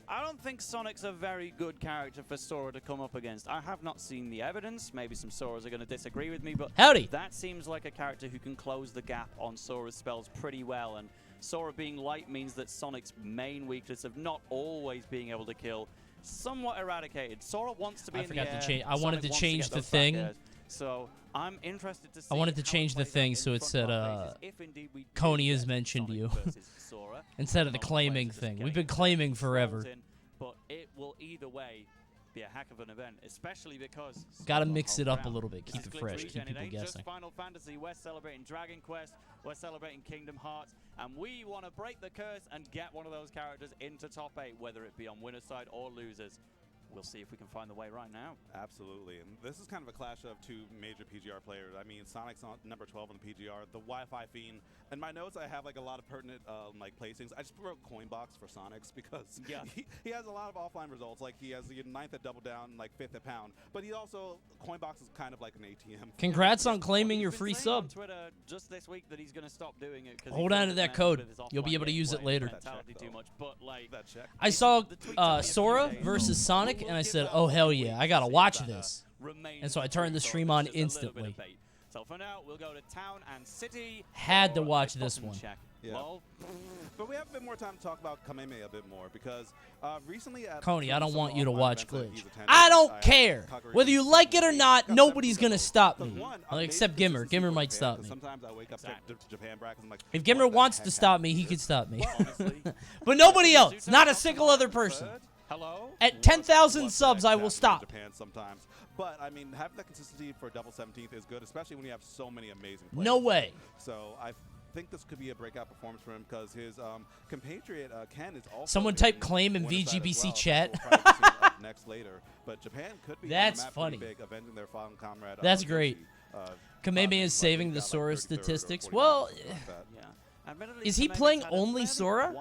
I don't think Sonic's a very good character for Sora to come up against. I have not seen the evidence. Maybe some Soras are going to disagree with me, but Howdy. that seems like a character who can close the gap on Sora's spells pretty well. And Sora being light means that Sonic's main weakness of not always being able to kill somewhat eradicated. Sora wants to be in the air. I wanted to change the thing. So I'm interested to see. I wanted to change the thing so it said, Coney has mentioned you. Instead of the claiming thing. We've been claiming forever. But it will either way be a heck of an event, especially because gotta mix it up a little bit, keep it fresh, keep people guessing. Just Final Fantasy, we're celebrating Dragon Quest, we're celebrating Kingdom Hearts, and we want to break the curse and get one of those characters into top 8, whether it be on winner's side or losers. We'll see if we can find the way right now. Absolutely, and this is kind of a clash of two major PGR players. I mean, Sonic's on number 12 on the PGR, the Wi-Fi fiend. In my notes, I have like a lot of pertinent like placings. I just wrote coin box for Sonic's because he has a lot of offline results. Like he has the 9th at double down, like 5th at pound. But he also coin box is kind of like an ATM. Congrats on claiming your free sub. On Twitter just this week that he's going to stop doing it. Hold on to that code. You'll be able to use it later. Too much, but like I saw Sora versus Sonic, and I said, "Oh hell yeah, I gotta watch this." And so I turned the stream on instantly. So for now, we'll go to Town and City. Had to watch this one. Yeah. But we have a bit more time to talk about Kameme a bit more because recently at Coney, I don't want you to watch Glitch. I don't care. Whether you like it or not, nobody's going to stop me. Well, except Gimmer. Gimmer might stop me. Sometimes I wake up to Japan brackets and I'm like, if Gimmer wants to stop me, he can stop me. But nobody else. Not a single other person. At 10,000 subs, I will stop. Japan sometimes. But, I mean, having that consistency for double 17th is good, especially when you have so many amazing players. No way. So, I think this could be a breakout performance for him because his compatriot, Ken, is also... Someone type claim in VGBC chat. Next later. But Japan could be That's funny. big, avenging their fallen comrade. That's great. Kameme is saving the Sora statistics. Well... Is he playing only Sora?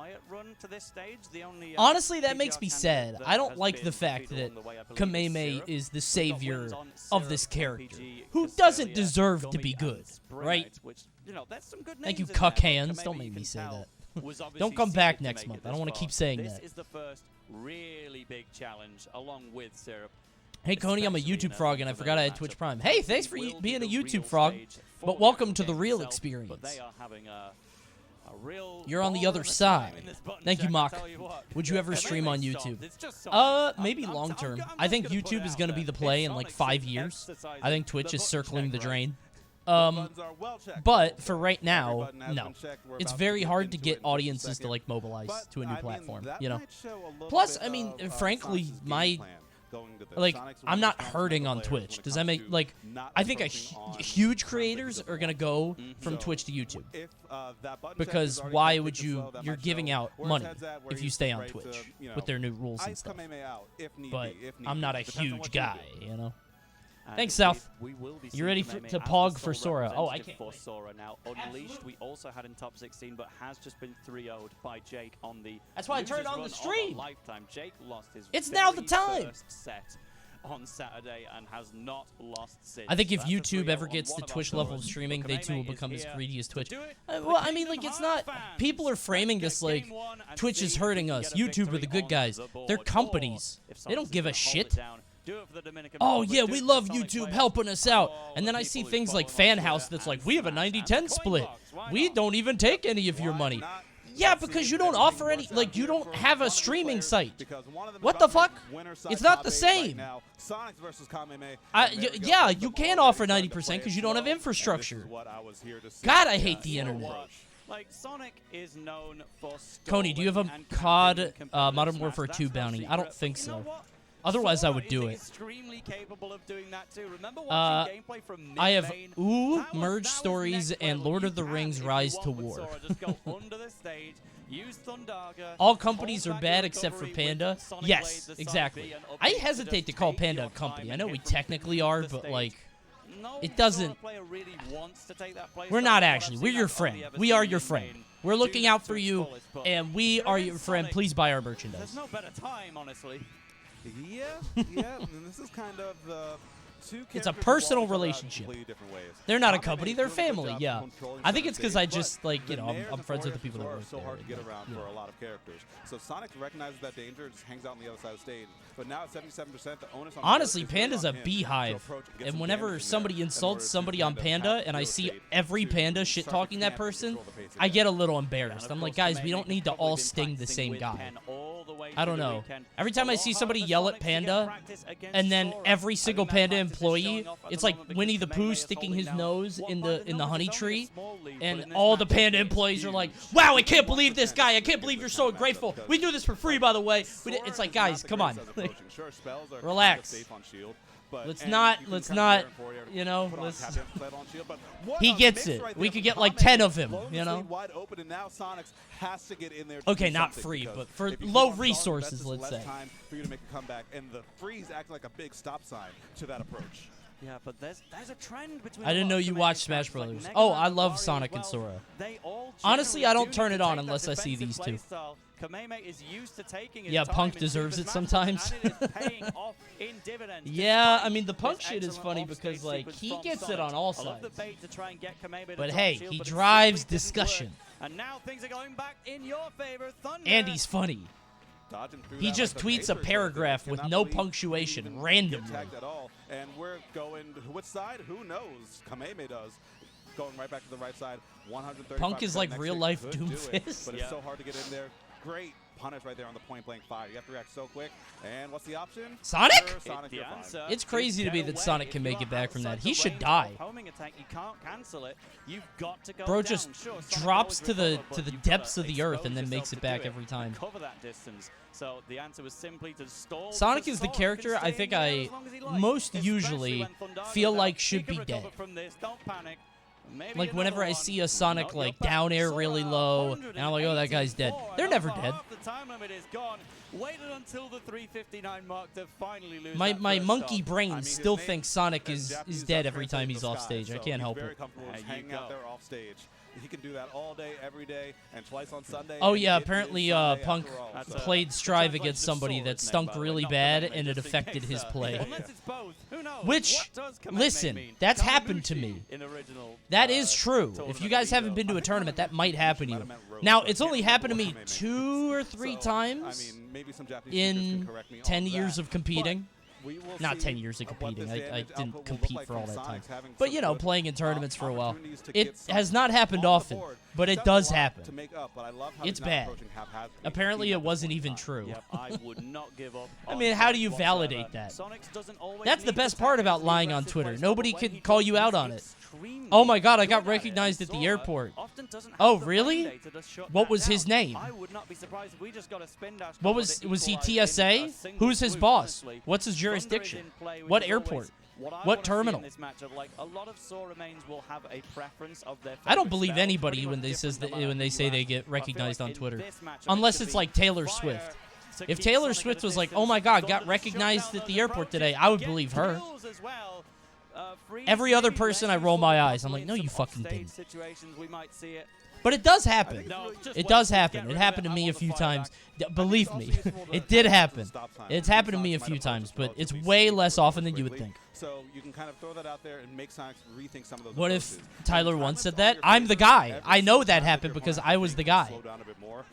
Honestly, that makes me sad. I don't like the fact that Kameme is the savior of this character, who doesn't deserve to be good, right? Thank you, cuck hands. Don't make me say that. Don't come back next month. I don't want to keep saying that. This is the first really big challenge, along with Syrup. Hey, Coney, I'm a YouTube frog, and I forgot I had Twitch Prime. Hey, thanks for being a YouTube frog, but welcome to the real experience. You're on the other side. Thank you, Mock. Would you ever stream on YouTube? Maybe long term. I think YouTube is going to be the play in like 5 years. I think Twitch is circling the drain. But for right now, no. It's very hard to get audiences to like mobilize to a new platform, you know. Plus, I mean, frankly, I'm not hurting on Twitch. Does that make, like, I think huge creators are going to go from Twitch to YouTube. Because why would you're giving out money if you stay on Twitch with their new rules and stuff. But I'm not a huge guy, you know. Thanks, South. You ready to pog for Sora? Oh, I can't wait. Sora now. Unleashed, we also had in top 16, but has just been 3-0'd by Jake on the... That's why I turned on the stream. Lifetime. Jake lost his it's now the time. First set on Saturday and has not lost since. I think if YouTube ever gets the Twitch level of streaming, they too will become as greedy as Twitch. Well, I mean, like, it's not... People are framing this like, Twitch is hurting us. YouTube are the good guys. They're companies. They don't give a shit. Oh, yeah, we love YouTube helping us out. And then I see things like Fan House that's like, we have a 90-10 split. We don't even take any of your money. Yeah, because you don't offer any, like, you don't have a streaming site. What the fuck? It's not the same. Yeah, you can offer 90% because you don't have infrastructure. God, I hate the internet. Like, Sonic is known for Coney, do you have a COD Modern Warfare 2 bounty? I don't think so. Otherwise, I would do it. I have Merge Stories and Lord of the Rings Rise to War. All companies are bad except for Panda? Yes, exactly. I hesitate to call Panda a company. I know we technically are, but, like, it doesn't... We're not actually. We're your friend. We are your friend. We're looking out for you, and we are your friend. Please buy our merchandise. There's no better time, honestly. Yeah, and this is kind of the It's a personal relationship. They're not a company, they're family, yeah. I think it's because I just, like, you know, I'm friends with the people that work so there. hard to get around for a lot of characters. So Sonic recognizes that danger, just hangs out on the other side of the stage. But now at 77%, the onus on Honestly, Panda's a beehive. And whenever somebody insults somebody on Panda and I see every Panda shit-talking that person, I get a little embarrassed. I'm like, guys, we don't need to all sting the same guy. I don't know. Every time I see somebody yell at Panda, and then every single Panda employee, it's like Winnie the Pooh sticking his nose in the honey tree, and all the Panda employees are like, wow, I can't believe this guy. I can't believe you're so ungrateful. We do this for free, by the way. It's like, guys, come on. Relax. Let's not, you know, he gets it. We could get like 10 of him, you know? Okay, not free, but for low resources, let's say. For you to make a comeback, and the freeze act like a big stop sign to that approach. Yeah, but there's a trend between. I didn't know you watched Smash Brothers. Oh, I love Sonic and Sora. Honestly, I don't turn it on unless I see these two. Yeah, Punk deserves it sometimes. Yeah, I mean, the Punk shit is funny because, like, he gets it on all sides. But hey, he drives discussion. And now things are going back in your favor, Thunder. And he's funny. He just tweets a paragraph with no punctuation, randomly. And we're going which side? Who knows? Kameme does. Going right back to the right side. 135. Punk is like real-life Doomfist. But it's so hard to get in there. Great punish right there on the point-blank fire. You have to react so quick. And what's the option? Sonic? Sonic, it's crazy to me that Sonic can make it back from that. He should die. Bro just drops to the depths of the earth and then makes it back every time. Sonic is the character I think I most usually feel like should be dead. Like, whenever I see a Sonic, like, down air really low, and I'm like, oh, that guy's dead. They're never dead. My monkey brain still thinks Sonic is dead every time he's off stage. I can't help it. He can do that all day, every day, and twice on Sunday. Oh, yeah, apparently Punk played Strive against somebody that stunk really bad, and it affected his play. Which, listen, that's happened to me. That is true. If you guys haven't been to a tournament, that might happen to you. Now, it's only happened to me 2 or 3 times in 10 years of competing. Not 10 years of competing. I didn't compete for all that time. But, you know, playing in tournaments for a while. It has not happened often, but it does happen. It's bad. Apparently, it wasn't even true. I mean, how do you validate that? That's the best part about lying on Twitter. Nobody can call you out on it. Oh my god, I got recognized at the airport. Oh, really? What was his name? What was he TSA? Who's his boss? What's his jurisdiction? What airport? What terminal? I don't believe anybody when they say they get recognized on Twitter, unless it's like Taylor Swift. If Taylor Swift was like, "Oh my God, got recognized at the airport today," I would believe her. Every other person, I roll my eyes. I'm like, no, you fucking didn't. But it does happen. It does happen. It happened to me a few times. Believe me, it did happen. It's happened to me a few times, but it's way less often than you would think. So you can kind of throw that out there and make Sonic rethink some of those. What if Tyler once said that? I'm the guy. I know that happened because I was the guy.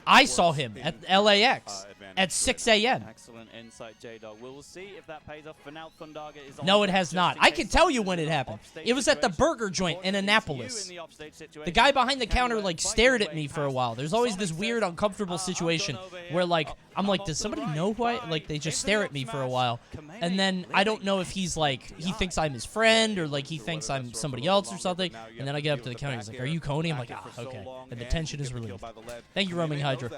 I saw him at LAX at 6 a.m. Excellent insight, J-Dog. We'll see if that pays off. For now, Thundaga is on. No, it has not. I can tell you when it happened. It was at the burger joint in Annapolis. The guy behind the counter, like, stared at me for a while. There's always this weird, uncomfortable situation where, like, I'm like, does somebody know who I... Like, they just stare at me for a while. And then I don't know if he's, like, he thinks I'm his friend or, like, he thinks I'm somebody else or something. And then I get up to the counter. He's like, are you Coney? I'm like, ah, okay. And the tension is relieved. Thank you, Roaming Hydra.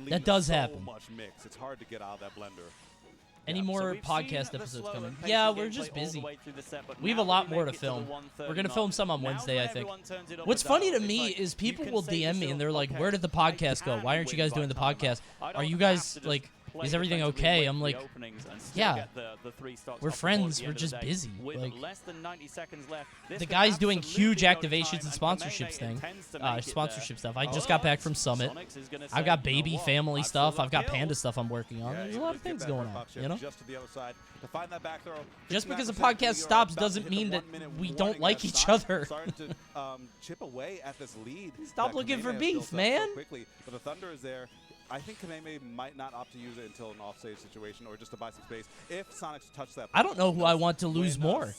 That does happen. It's hard to get out of that blender. Any more podcast episodes coming? Yeah, we're just busy. We have a lot more to film. We're going to film some on Wednesday, I think. What's funny to me is people will DM me and they're like, where did the podcast go? Why aren't you guys doing the podcast? Are you guys, like, play is everything defensively, okay? wait I'm for like, the openings and still yeah, get the 3 stocks we're off the board at friends. the We're end of the just day. busy. With Like, less than 90 seconds left, this the could guy's doing absolutely huge go to activations time, and sponsorships Coney thing. intends to make it Sponsorship there. stuff. I just got back from Summit. Sonics is gonna I've say, got "You know baby what? family I've stuff. still I've got got Panda kills." stuff I'm working on. Yeah, There's you a lot really of get things that going hurt on, box you know? just to the other side to find that back throw. Just because a 59%, podcast we are stops about to doesn't hit the mean that 1 minute we warning don't like as each Sonic other. starting to chip away at this lead. Stop that looking for Kameme has beef, built up so man. quickly. But the Thunder is there. I think Kameme might not opt to use it until an offstage situation or just to buy some space. If Sonic's touch that, I don't know who I want to lose more.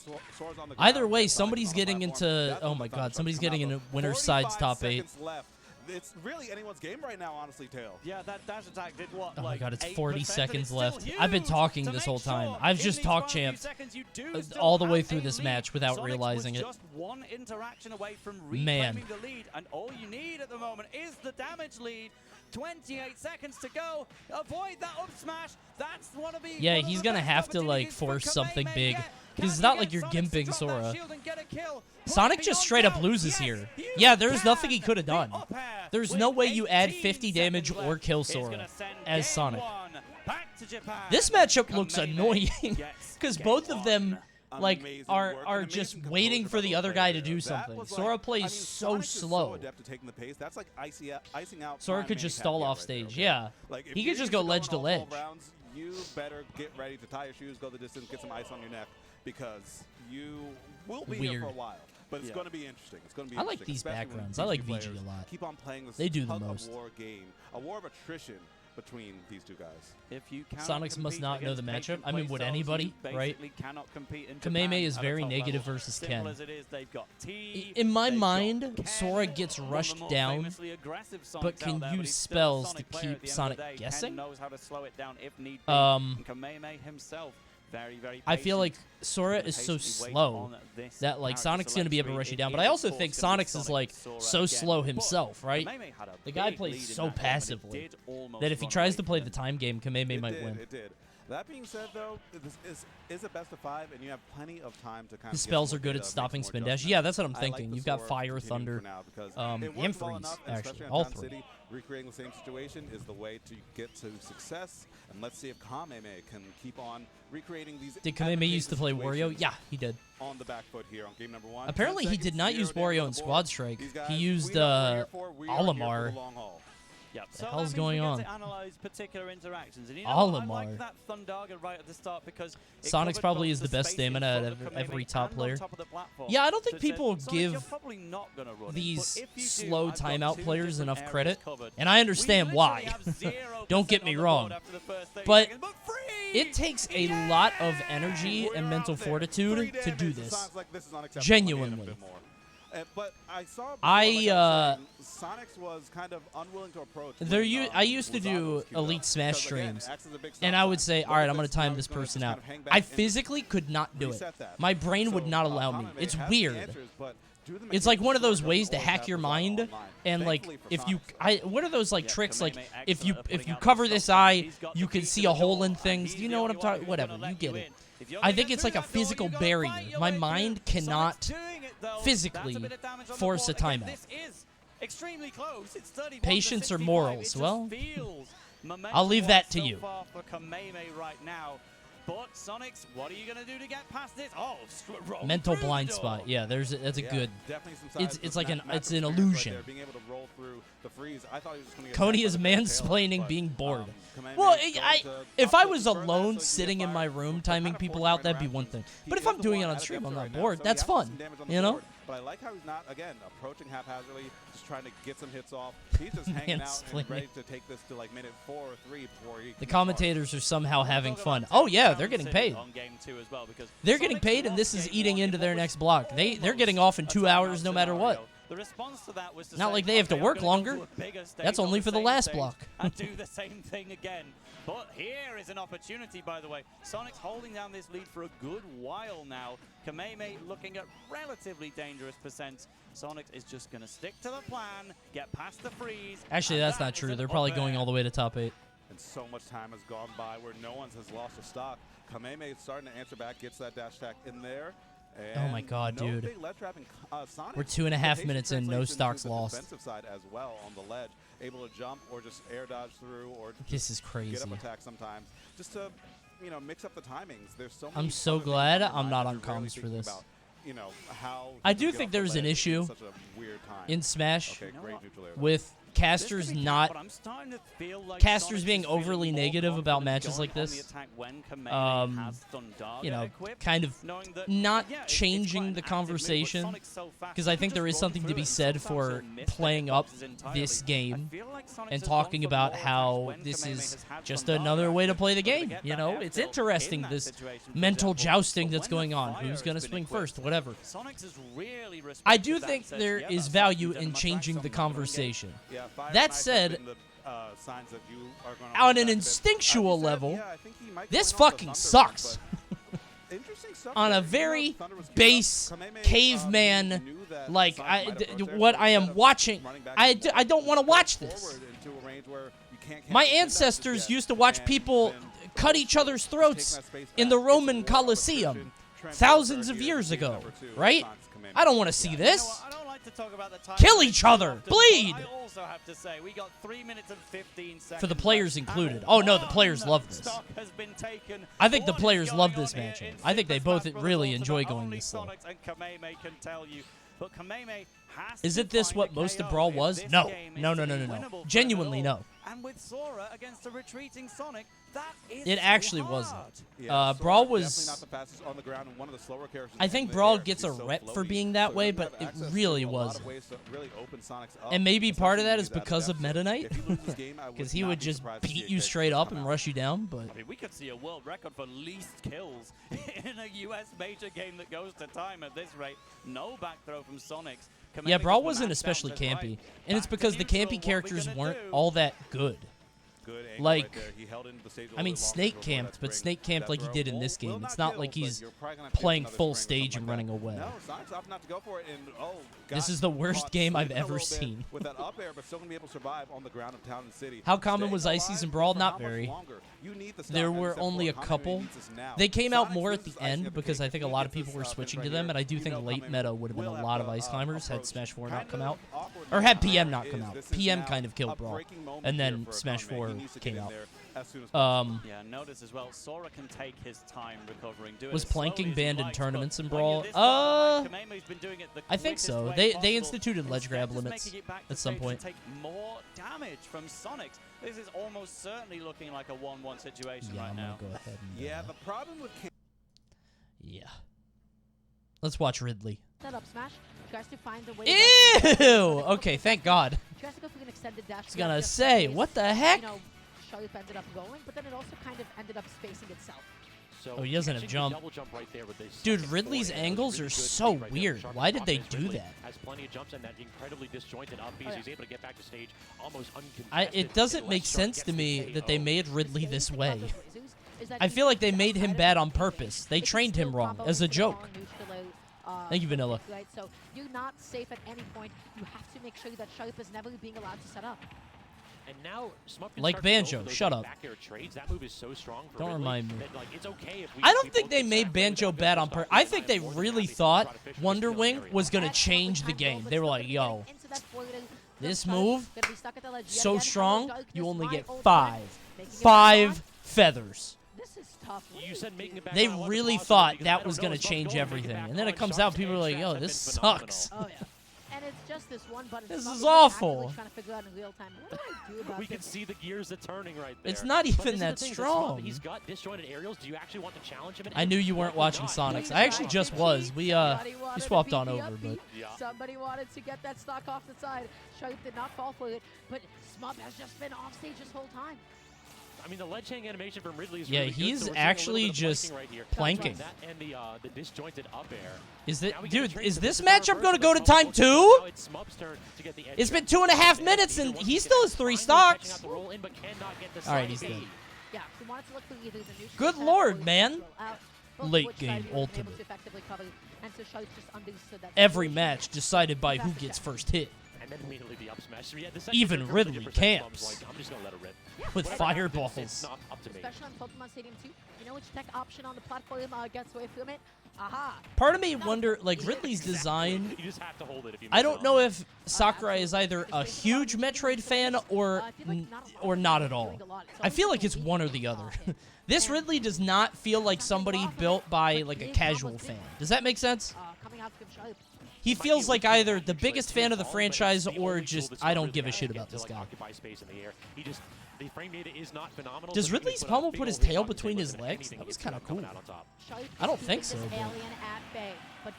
Either way, somebody's getting into. Oh my God, somebody's getting into winner's side's top 8. Left. It's really anyone's game right now, honestly, Tail. Yeah, that dash attack did what? Oh my like God, it's 8%, 40 but it's seconds still left. huge I've been talking to this make whole time. sure I've in just these talk final few champed seconds you do still all the way have through a this lead. match without Sonics realizing was it. just one interaction away from Man. reclaiming the lead, and all you need at the moment is the damage lead. 28 seconds to go. Avoid that up smash. That's one of the Yeah, he's gonna have to like force something big. Because it's not like you're gimping Sora. Sonic just straight up loses here. Yeah, there's nothing he could have done. There's no way you add 50 damage or kill Sora as Sonic. This matchup looks annoying because both of them like are just waiting for the other guy to do something. Sora plays so slow. That's like icing out. Sora could just stall off stage. Yeah, he could just go ledge to ledge. You better get ready to tie your shoes, go the distance, get some ice on your neck, because you will be here for a while. But it's going to be interesting. It's going to be. I like these backgrounds. I like VG a lot. Keep on playing this. They do the most. War game, a war of attrition between these two guys. If you Sonics must not know the matchup. I mean, would anybody, right? Kameme is very negative versus Ken. In my mind, Sora gets rushed down, but can use spells to keep Sonic guessing. I feel like Sora is so slow that like Sonic's going to be able to rush you down. But I also think Sonic's is like so slow himself, right? The guy plays so passively that if he tries to play the time game, Kameme might win. It did. That being said, though, this is a best of 5, and you have plenty of time to kind of. His spells are good at stopping spin dash. Yeah, that's what I'm thinking. You've got Fire, Thunder, and Freeze, actually. All 3. Recreating the same situation is the way to get to success, and let's see if Kameme can keep on recreating these. Did Kameme used to play Wario? Yeah, he did. On the back foot here on game number 1. Apparently, he did not use Wario in Squad Strike. He used Olimar. Yep. The hell's going on? To analyze particular interactions. And you know, Olimar. I like that Thundaga right at the start because Sonic's probably is the best stamina out of every top player. Yeah, I don't think people give these slow timeout players enough credit, and I understand why. Don't get me wrong, but it takes a lot of energy and mental fortitude to do this. Genuinely. But I saw Sonics was kind of unwilling to approach. I used to do Elite Smash streams, and I would say, all right, I'm going to time this person out. I physically could not do it. My brain would not allow me. It's weird. It's like one of those ways to hack your mind, and like what are those like tricks? Like if you cover this eye, you can see a hole in things. Do you know what I'm talking? Whatever, you get it. I think it's like a physical barrier. My mind cannot physically force a timeout. Patience or morals? Well, I'll leave that to you. But Sonics, what are you gonna do to get past this? Oh, mental blind spot. Yeah, that's a good. It's like it's an illusion. Coney is mansplaining being bored. Well, if I was alone sitting in my room timing people out, that'd be one thing. But if I'm doing it on stream, I'm not bored. That's fun, you know. But I like how he's not, again, approaching haphazardly, just trying to get some hits off. He's just hanging out and ready to take this to like minute 4 or 3 before he. The commentators are somehow having fun. Oh yeah, they're getting paid. They're getting paid, and this is eating into their next block. They're getting off in 2 hours no matter what. The response to that was to not like they have to work longer. That's only for the last block. And do the same thing again. But here is an opportunity, by the way. Sonic's holding down this lead for a good while now. Kameme looking at relatively dangerous percents. Sonic is just going to stick to the plan, get past the freeze. Actually, that's not true. They're probably going all the way to top 8. And so much time has gone by where no one has lost a stock. Kameme is starting to answer back, gets that dash attack in there. Oh my god, no dude. big ledge trapping. Sonic, We're 2.5 minutes in, no stocks the lost. Defensive side as well on the ledge, able to jump or just air dodge through or This is crazy. get up attack sometimes, just to mix up the timings. There's so many I'm so other things glad on your I'm mind not that on you're really comms for thinking this. about, how I you do get think off the there's an ledge issue such a weird time. in Smash Okay, great neutral air. with casters not casters being overly negative about matches like this. Kind of not changing the conversation, because I think there is something to be said for playing up this game and talking about how this is just another way to play the game. It's interesting, this mental jousting that's going on. Who's going to swing first? Whatever. I do think there is value in changing the conversation. That said, on an instinctual level, this fucking sucks. On a very base caveman, like what I am watching, I don't want to watch this. My ancestors used to watch people cut each other's throats in the Roman Colosseum thousands of years ago, right? I don't want to see this. Kill each other, bleed. For the players included. Oh no, the players love this. I think the players love this matchup. I think they both really enjoy going this slow. Is it this what most of Brawl was? No. No. Genuinely no. And with Sora against a retreating Sonic, that is it actually wasn't. Brawl was... I think Brawl gets a rep for being that way, but it really wasn't. And maybe part of that is because of Meta Knight, because he would just beat you straight up and rush you down, but... I mean, we could see a world record for least kills in a US major game that goes to time at this rate. No back throw from Sonics. Yeah, Brawl wasn't especially campy, and it's because the campy characters weren't all that good. Like, I mean, Snake camped, but Snake camped like he did in this game. It's not like he's playing full stage and running away. This is the worst game I've ever seen. How common was Ices in Brawl? Not very. There were only a couple. They came out more at the end because I think a lot of people were switching to them, and I do think late meta would have been a lot of Ice Climbers had Smash 4 not come out. Or had PM not come out. PM kind of killed Brawl, and then Smash 4 came out. Yeah, notice as well, Sora can take his time recovering. Was planking banned in tournaments in Brawl? I think so. They instituted ledge grab limits at some point. Take more damage from Sonics. This is almost certainly looking like a 1-1 situation right now. Go ahead and, the problem with let's watch Ridley. Set up Smash. You guys to find a way. Ew! Okay, thank God. You guys to go for an extended dash. I was gonna say, what the heck? Sharp ended up going, but then it also kind of ended up spacing itself. Oh, he doesn't have jump. Dude, Ridley's angles are so weird. Why did they do that? It doesn't make sense to me that they made Ridley this way. I feel like they made him bad on purpose. They trained him wrong, as a joke. Thank you, Vanilla. Right, so you're not safe at any point. You have to make sure that Sharp is never being allowed to set up. And now, like Banjo, shut up. That move is so strong for Don't remind me. that, like, it's okay if we I don't think they made Banjo bad on purpose. I think they really thought Wonder Wing was going to change the game. They were like, yo, this move, so strong, you only get 5. 5 feathers. They really thought that was going to change everything. And then it comes out, people are like, yo, this sucks. And it's just this one button. This is awful. We can see the gears are turning right there. It's not even that strong. He's got disjointed aerials. Do you actually want to challenge him? I knew you weren't watching Sonics. I actually just was. We swapped on over, but somebody wanted to get that stock off the side. Sharp did not fall for it, but Smub has just been off stage this whole time. I mean, the ledge hang animation from Ridley is yeah, really he's good, so actually just right here. planking. That and the disjointed up air. Is that, dude? Is this matchup going to go to time 2? It's been 2.5 minutes and he still has 3 stocks. All right, he's dead. Yeah, he wanted to look for either the Good lord, man. Late game ultimate. Every match decided by who gets first hit. And then immediately the up smash. Yeah, Even Ridley camps. Like, I'm just gonna let her rip. With Whatever fireballs. happens, it's not up to me. Especially on Pokemon Stadium 2. You know which tech option on the platform gets away from it? Aha! Part of me wonder, like, Ridley's design. You just have to hold it if you I miss don't it know on. if Sakurai is either a huge Metroid fan or not at all. I feel like it's one or the other. This Ridley does not feel like somebody built by, like, a casual fan. Does that make sense? He feels like either the biggest fan of the franchise or just, I don't give a shit about this guy. Does Ridley's pommel put his tail between his legs? That was kind of cool. I don't think so, but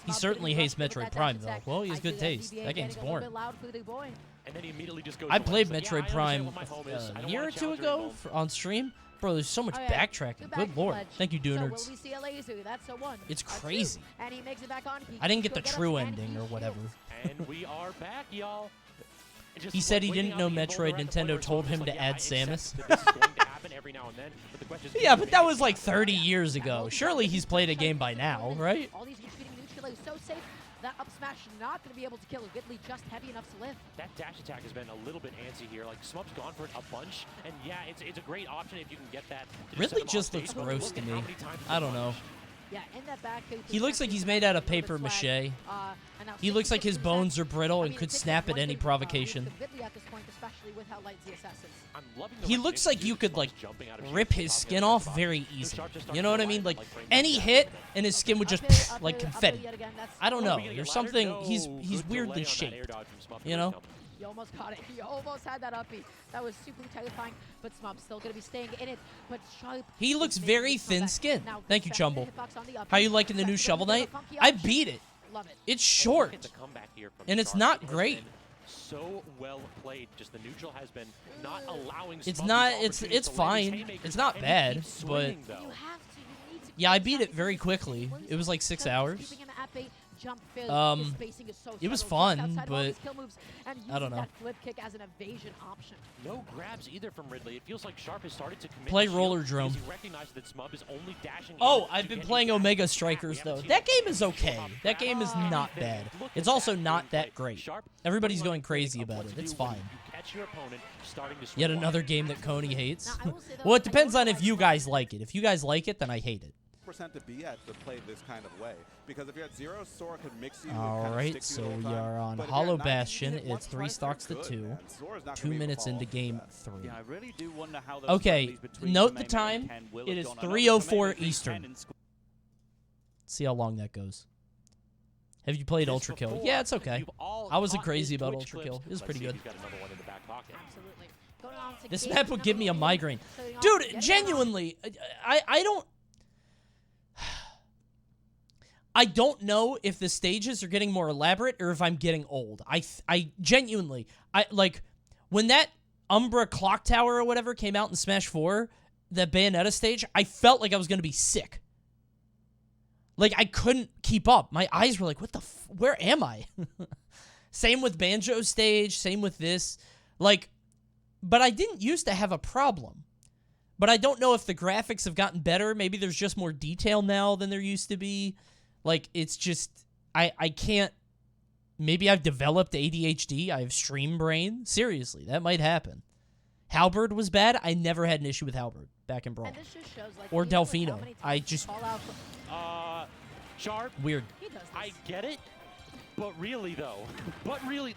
he certainly hates Metroid Prime, though. Well, he has good taste. That game's boring. I played Metroid Prime a year or two ago on stream. Bro, there's so much backtracking. Good lord. Thank you, Dooners. It's crazy. I didn't get the true ending or whatever. And we are back, y'all. He said he didn't know Metroid. Nintendo told him to add Samus. Yeah, but that was like 30 years ago. Surely he's played a game by now, right? That up smash not going to be able to kill Ridley, just heavy enough to live. That dash attack has been a little bit antsy here. Like, Smub's gone for it a bunch, and yeah, it's a great option if you can get that. Ridley just looks gross to me. I don't know. Yeah, in that back, he looks like he's made out of paper mache. He looks like his bones are brittle and could snap at any provocation. He looks like you could, like, rip his skin off very easily. You know what I mean? Like, any hit and his skin would just, like, confetti. I don't know. There's something, he's weirdly shaped. You know? You almost got it. You almost had that uppy. That was super terrifying, but Smub's still going to be staying in it. But Sharp, he looks very thin-skinned. Thank you, Chumble. How you liking the new Shovel Knight? I beat it. It's short, and it's not great. So well played. Just the neutral has been not allowing. It's not. It's fine. It's not bad, but yeah, I beat it very quickly. It was like 6 hours. It was fun, but I don't know. No grabs either from Ridley. It feels like Sharp has started to commit. Play Roller Drome. Oh, I've been playing Omega Strikers though. That game is okay. That game is not bad. It's also not that great. Everybody's going crazy about it. It's fine. Yet another game that Coney hates. Well, it depends on if you guys like it. If you guys like it, then I hate it. To be at to play this kind of way, because if you're at 0, Sora could mix you. All right, so we are on Hollow Bastion. It's 3 stocks to 2. 2 minutes into game 3. Yeah, I really do wonder how those okay, note the time. It is 3:04 Eastern. Let's see how long that goes. Have you played Ultra Kill? Yeah, it's okay. I wasn't crazy about Ultra Kill. It was pretty good. This map would give me a migraine. Dude, genuinely, I don't know if the stages are getting more elaborate or if I'm getting old. I genuinely, like, when that Umbra Clock Tower or whatever came out in Smash 4, that Bayonetta stage, I felt like I was going to be sick. Like, I couldn't keep up. My eyes were like, what the where am I? Same with Banjo stage, same with this. Like, but I didn't used to have a problem. But I don't know if the graphics have gotten better. Maybe there's just more detail now than there used to be. Like, it's just, I can't, maybe I've developed ADHD. I have stream brain. Seriously, that might happen. Halberd was bad. I never had an issue with Halberd back in Brawl. Like, or Delfino. I just, Sharp. Weird. I get it. But really, though,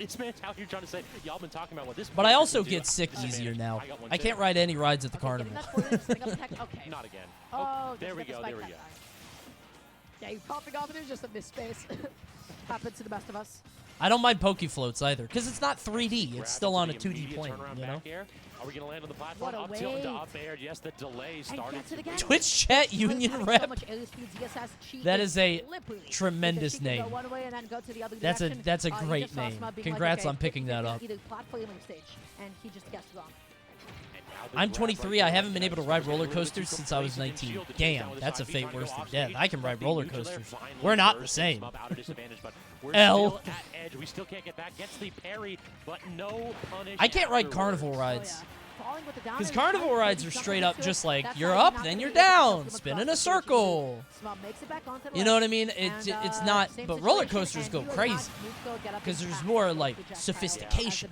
it's man out here trying to say, y'all been talking about what this. But I also get sick easier now. I can't ride any rides at the carnival. Not again. Oh, there we go. There we go. Yeah, you popping off and there's just a misspace. Happens to the best of us. I don't mind Poke Floats either, because it's not 3D. It's still on a 2D plane, you know? Are we going to land on the platform? Up tilt into up air. Yes, the delay started. Twitch chat union rep. That is a tremendous name. That's a great name. Congrats on picking that up. I'm 23. I haven't been able to ride roller coasters since I was 19. Damn, that's a fate worse than death. I can ride roller coasters. We're not the same. L. We still can't get back. Gets the parry, but no punish. I can't ride carnival rides. Because carnival rides are straight up just like, you're up, then you're down, spin in a circle. You know what I mean? It's not, but roller coasters go crazy. Because there's more, like, sophistication.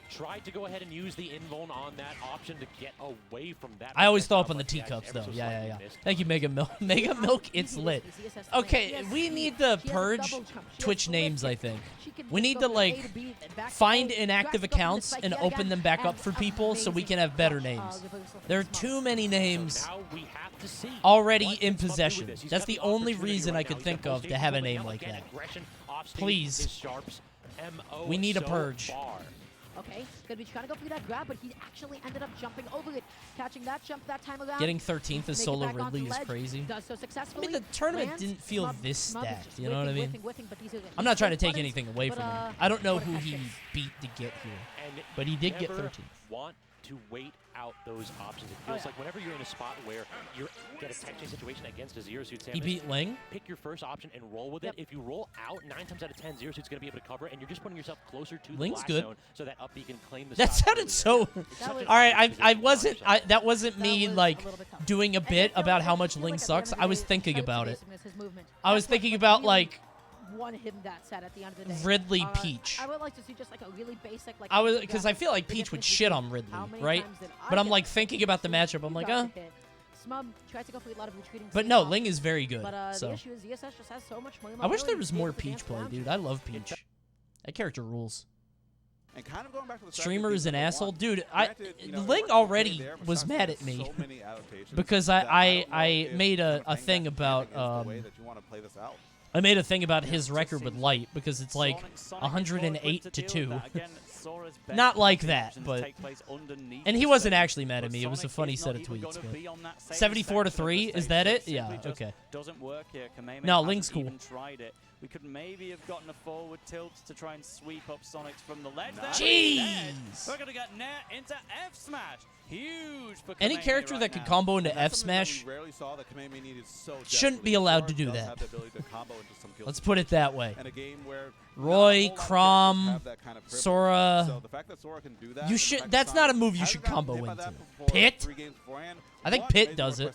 Tried to go ahead and use the invuln on that option to get away from that. I always throw up on the teacups, though. Yeah. Thank you, Mega Milk. Mega Milk, it's lit. Okay, we need to purge Twitch names, I think. We need to, like, find inactive accounts and open them back up for people so we can have better names. There are too many names already in possession. That's the only reason I could think of to have a name like that. Please. We need a purge. Okay, gonna be trying to go for that grab, but he actually ended up jumping over it, catching that jump that time around. Getting 13th as solo Ridley is crazy. Does so successfully. I mean, the tournament didn't feel this stacked, you know what I mean? I'm not trying to take anything away from him. I don't know who he beat to get here, but he did get 13th. Want to wait out those options. It feels like whenever you're in a spot where you get a catching situation against a Zero Suit Samus, he beat Ling. Pick your first option and roll with it. If you roll out, 9 times out of 10, Zero Suit's going to be able to cover, and you're just putting yourself closer to the blast zone so that up B can claim the That sounded so. All right, I wasn't. That wasn't me like doing a bit about how much Ling sucks. I was thinking about it. I was thinking about like. Won him that set at the end of the day. Ridley Peach. I would like to see just like a really basic like. Because I feel like Peach would shit on Ridley, right? But I'm like thinking about the matchup. I'm like, Smub tries to go for a lot of retreating. But no, Ling is very good. But so the issue is ESS just has so much more. I wish there was more Peach play, dude. I love Peach. That character rules. And kind of going back to the Streamer is an asshole, dude. Ling already was mad at me because I made a thing about I made a thing about his record with Light because it's like 108 to 2. Not like that, but and he wasn't actually mad at me. It was a funny set of tweets. But 74 to 3, is that it? Yeah. Okay. No, Ling's cool. We could maybe have gotten a forward tilt to try and sweep up Sonics from the ledge. Jeez! We're gonna get Nair into F smash. Huge for any character that could combo into F smash shouldn't be allowed to do that. Let's put it that way. Roy, Chrom, Sora. You should. That's not a move you should combo into. Pit. I think Pit does it.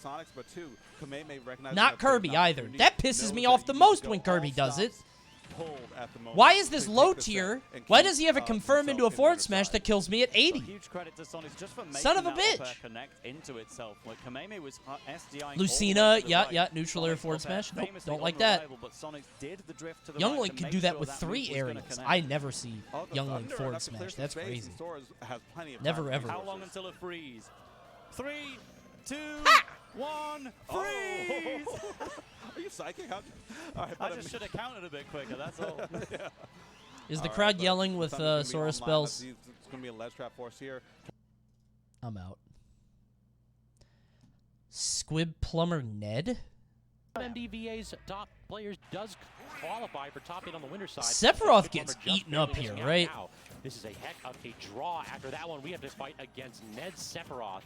Not Kirby either. That pisses me off the most when Kirby does it. Why is this low tier? Why does he have a confirm into a forward smash that kills me at 80? Son of a bitch. Lucina, yeah, neutral air forward smash. Nope, don't like that. Young Link can do that with 3 areas. I never see Young Link forward smash. That's crazy. Never ever. How long until a freeze? 3, 2, 1, freeze! Are you psychic? I just should have counted a bit quicker, that's all. Yeah. Is the crowd yelling with Sora spells? It's going to be a ledge trap force here. I'm out. Squib Plumber Ned? MDVA's top players does qualify for top 8 on the winner's side. Sephiroth gets eaten up here, right? This is a heck of a draw. After that one, we have to fight against Ned Sephiroth.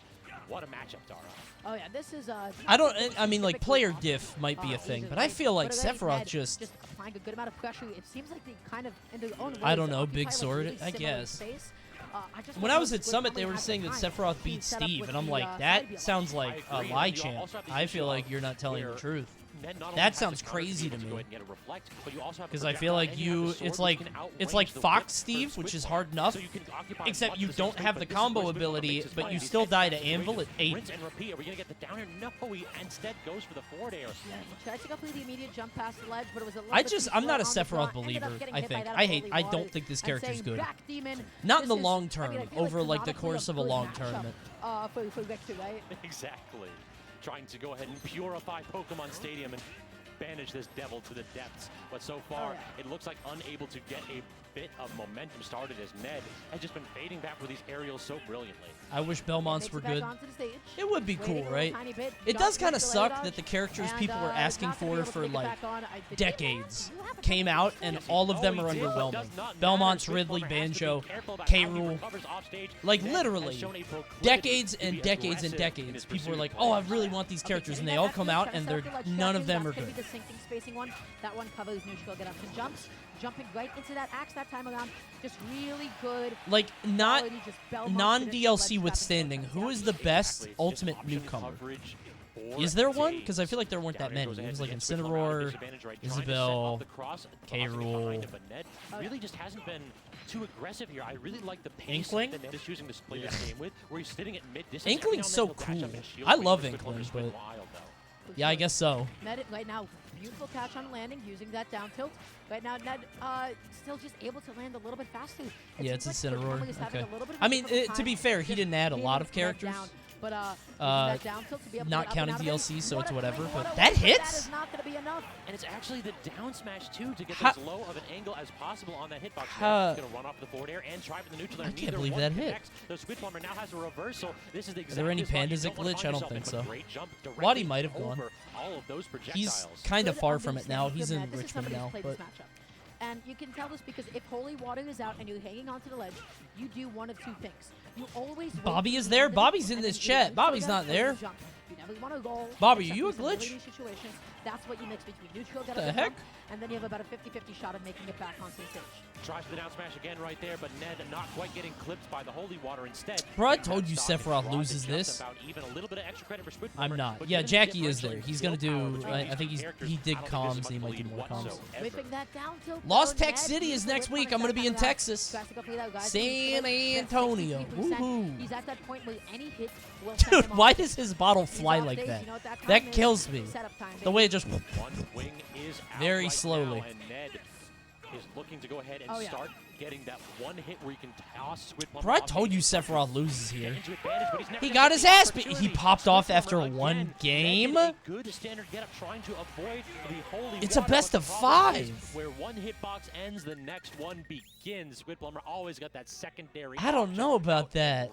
What a matchup, Dara. Oh yeah, this is I mean, like player diff might be a thing, but I feel like Sephiroth just applying a good amount of pressure. It seems like they kind of in their own way. I don't know, big sword, I guess. When I was at Summit, they were saying that Sephiroth beat Steve, and I'm like, that sounds like a lie chant. I feel like you're not telling the truth. That sounds crazy to me. Because I feel like it's like Fox Steve, which is hard enough, except you don't have the combo ability, but you still die to Anvil at 8. Rinse and repeat. Are we gonna get the down air? No, he instead goes for the forward air. Yeah, he tried to go for the immediate jump past the ledge, but it was a little I'm not a Sephiroth believer. I don't think this character's good. Not in the long term, over like the course of a long tournament. For victory, right? Exactly. Trying to go ahead and purify Pokemon Stadium and banish this devil to the depths. But so far, it looks like unable to get a bit of momentum started as Ned has just been fading back with these aerials so brilliantly. I wish Belmonts were good. It would be cool, right? It does kind of suck that the characters people were asking for like decades came out and all of them are underwhelming. Belmonts, Ridley, Banjo, K. Rool. Like literally, decades and decades and decades. People were like, oh, I really want these characters, and they all come out and none of them are good. That one covers neutral, get up and jumps. jumping right into that axe that time around. Just really good. Like, not quality, just Belmont non-DLC traditional ledge withstanding, trapping. who is the best ultimate newcomer? Is there one? Because I feel like there weren't that many. It was like Incineroar, Isabel, K-Rool. Really just hasn't been too aggressive here. I really like the pace Inkling? that Ned is choosing to play this game with, where he's sitting at mid-distance. Inkling's so cool. I love Inkling, but yeah, I guess so. Ned right now, beautiful catch on landing, using that down tilt. Right now, Ned still just able to land a little bit faster. Yeah, it's Incineroar. Okay. Okay. I mean, to be fair, he didn't add a lot of characters. Not counting DLC, so it's whatever. But that hits? That is not going to be enough. And it's actually the down smash, too, to get as low of an angle as possible on that hitbox. He's going to run off the forward air and try for the neutral. I can't believe that hit. The Squid Plumber now has a reversal. This is the Are there any pandas at glitch? I don't think so. Wadi might have gone. He's kind of far from it now. He's in Richmond now. But and you can tell this because if Holy Water is out and you're hanging onto the ledge, you do one of two things. You always Bobby is there? Bobby's in this chat. Bobby's not there. You never want to roll. Bobby, are you a glitch? Situations. That's what you mix between neutral, the heck? And then you have about a 50-50 shot of making it back onto the stage. Tries the down smash again right there, but Ned not quite getting clipped by the Holy Water instead. Bro, I told you Sephiroth loses this. I'm not. Yeah, Jackie is there. He's gonna do. I think he did comms. And he might do more comms. Lost Tech City is next week. I'm gonna be in Texas. San Antonio. Woohoo! He's at that point where any hit will Dude, why does his bottle fly like that? That kills me. The way it just very slowly. And Ned is looking to go ahead and start getting that one hit where you can toss Squid Plumber. Bro, I told you Sephiroth loses here. He got his ass beat. He popped off after one game. It's a best of 5. Where one hitbox ends, the next one begins. Squid Plumber always got that secondary. I don't know about that.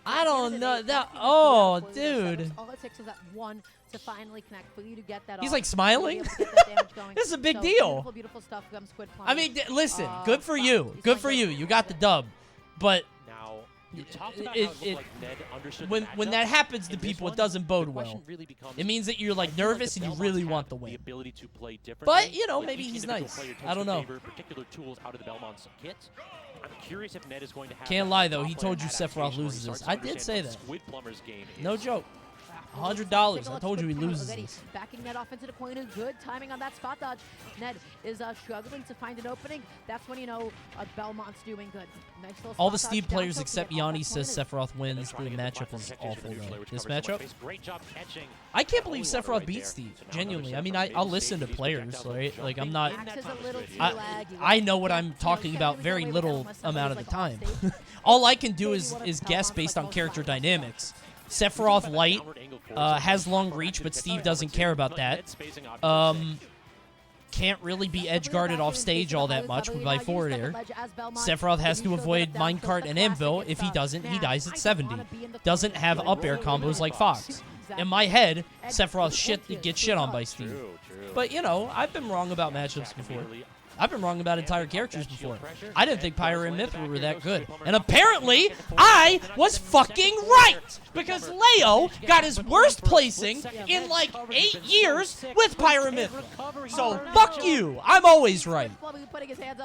I don't know that. Oh, dude. All it takes is that one to finally connect for you to get that. He's like smiling. This is a big deal. Beautiful stuff from Squid Plumber. I mean, listen. Good for you. Good for you. You got the dub. But now you talked about how it looked like Ned understood when that happens to people, it doesn't bode well. It means that you're like nervous and you really want the win. But you know, maybe he's nice. I don't know. Particular tools out of the Belmont's kit. I'm curious if Ned is going to have. Can't lie though. He told you Sephiroth loses this. I did say that. No joke. $100. I told you he loses this. Backing Ned off into the corner. Good timing on that spot dodge. Ned is struggling to find an opening. That's when you know Belmont's doing good. Nice little all the Steve players except Yanni says Sephiroth wins. The matchup was awful though. This matchup? I can't believe Sephiroth beat Steve. Genuinely. I mean, I'll listen to players, right? Like, I'm not... I know what I'm talking about very little amount of the time. All I can do is guess based on character dynamics. Sephiroth light has long reach, but Steve doesn't care about that. Can't really be edge guarded off stage all that much by forward air. Sephiroth has to avoid minecart and anvil. If he doesn't, he dies at 70. Doesn't have up air combos like Fox. In my head, Sephiroth gets shit on by Steve. But you know, I've been wrong about matchups before. I've been wrong about entire characters before. I didn't think Pyro and Myth were that good. And apparently, I was fucking right! Because Leo got his worst placing in like 8 years with Pyro Myth. So, fuck you! I'm always right.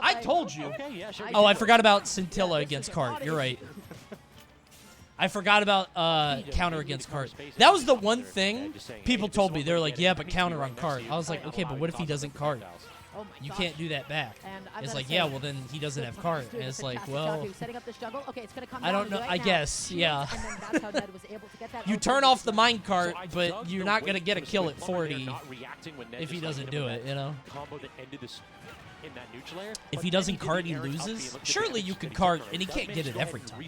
I told you. Oh, I forgot about Scintilla against Cart. You're right. I forgot about counter against Cart. That was the one thing people told me. They're like, yeah, but counter on Cart. I was like, okay, but what if he doesn't Cart? You can't do that back. It's like, yeah, well, then he doesn't have cart. And it's like, well, I don't know. I guess, yeah. You turn off the mine cart, but you're not going to get a kill at 40 if he doesn't do it, you know? If he doesn't cart, he loses. Surely you could cart, and he can't get it every time.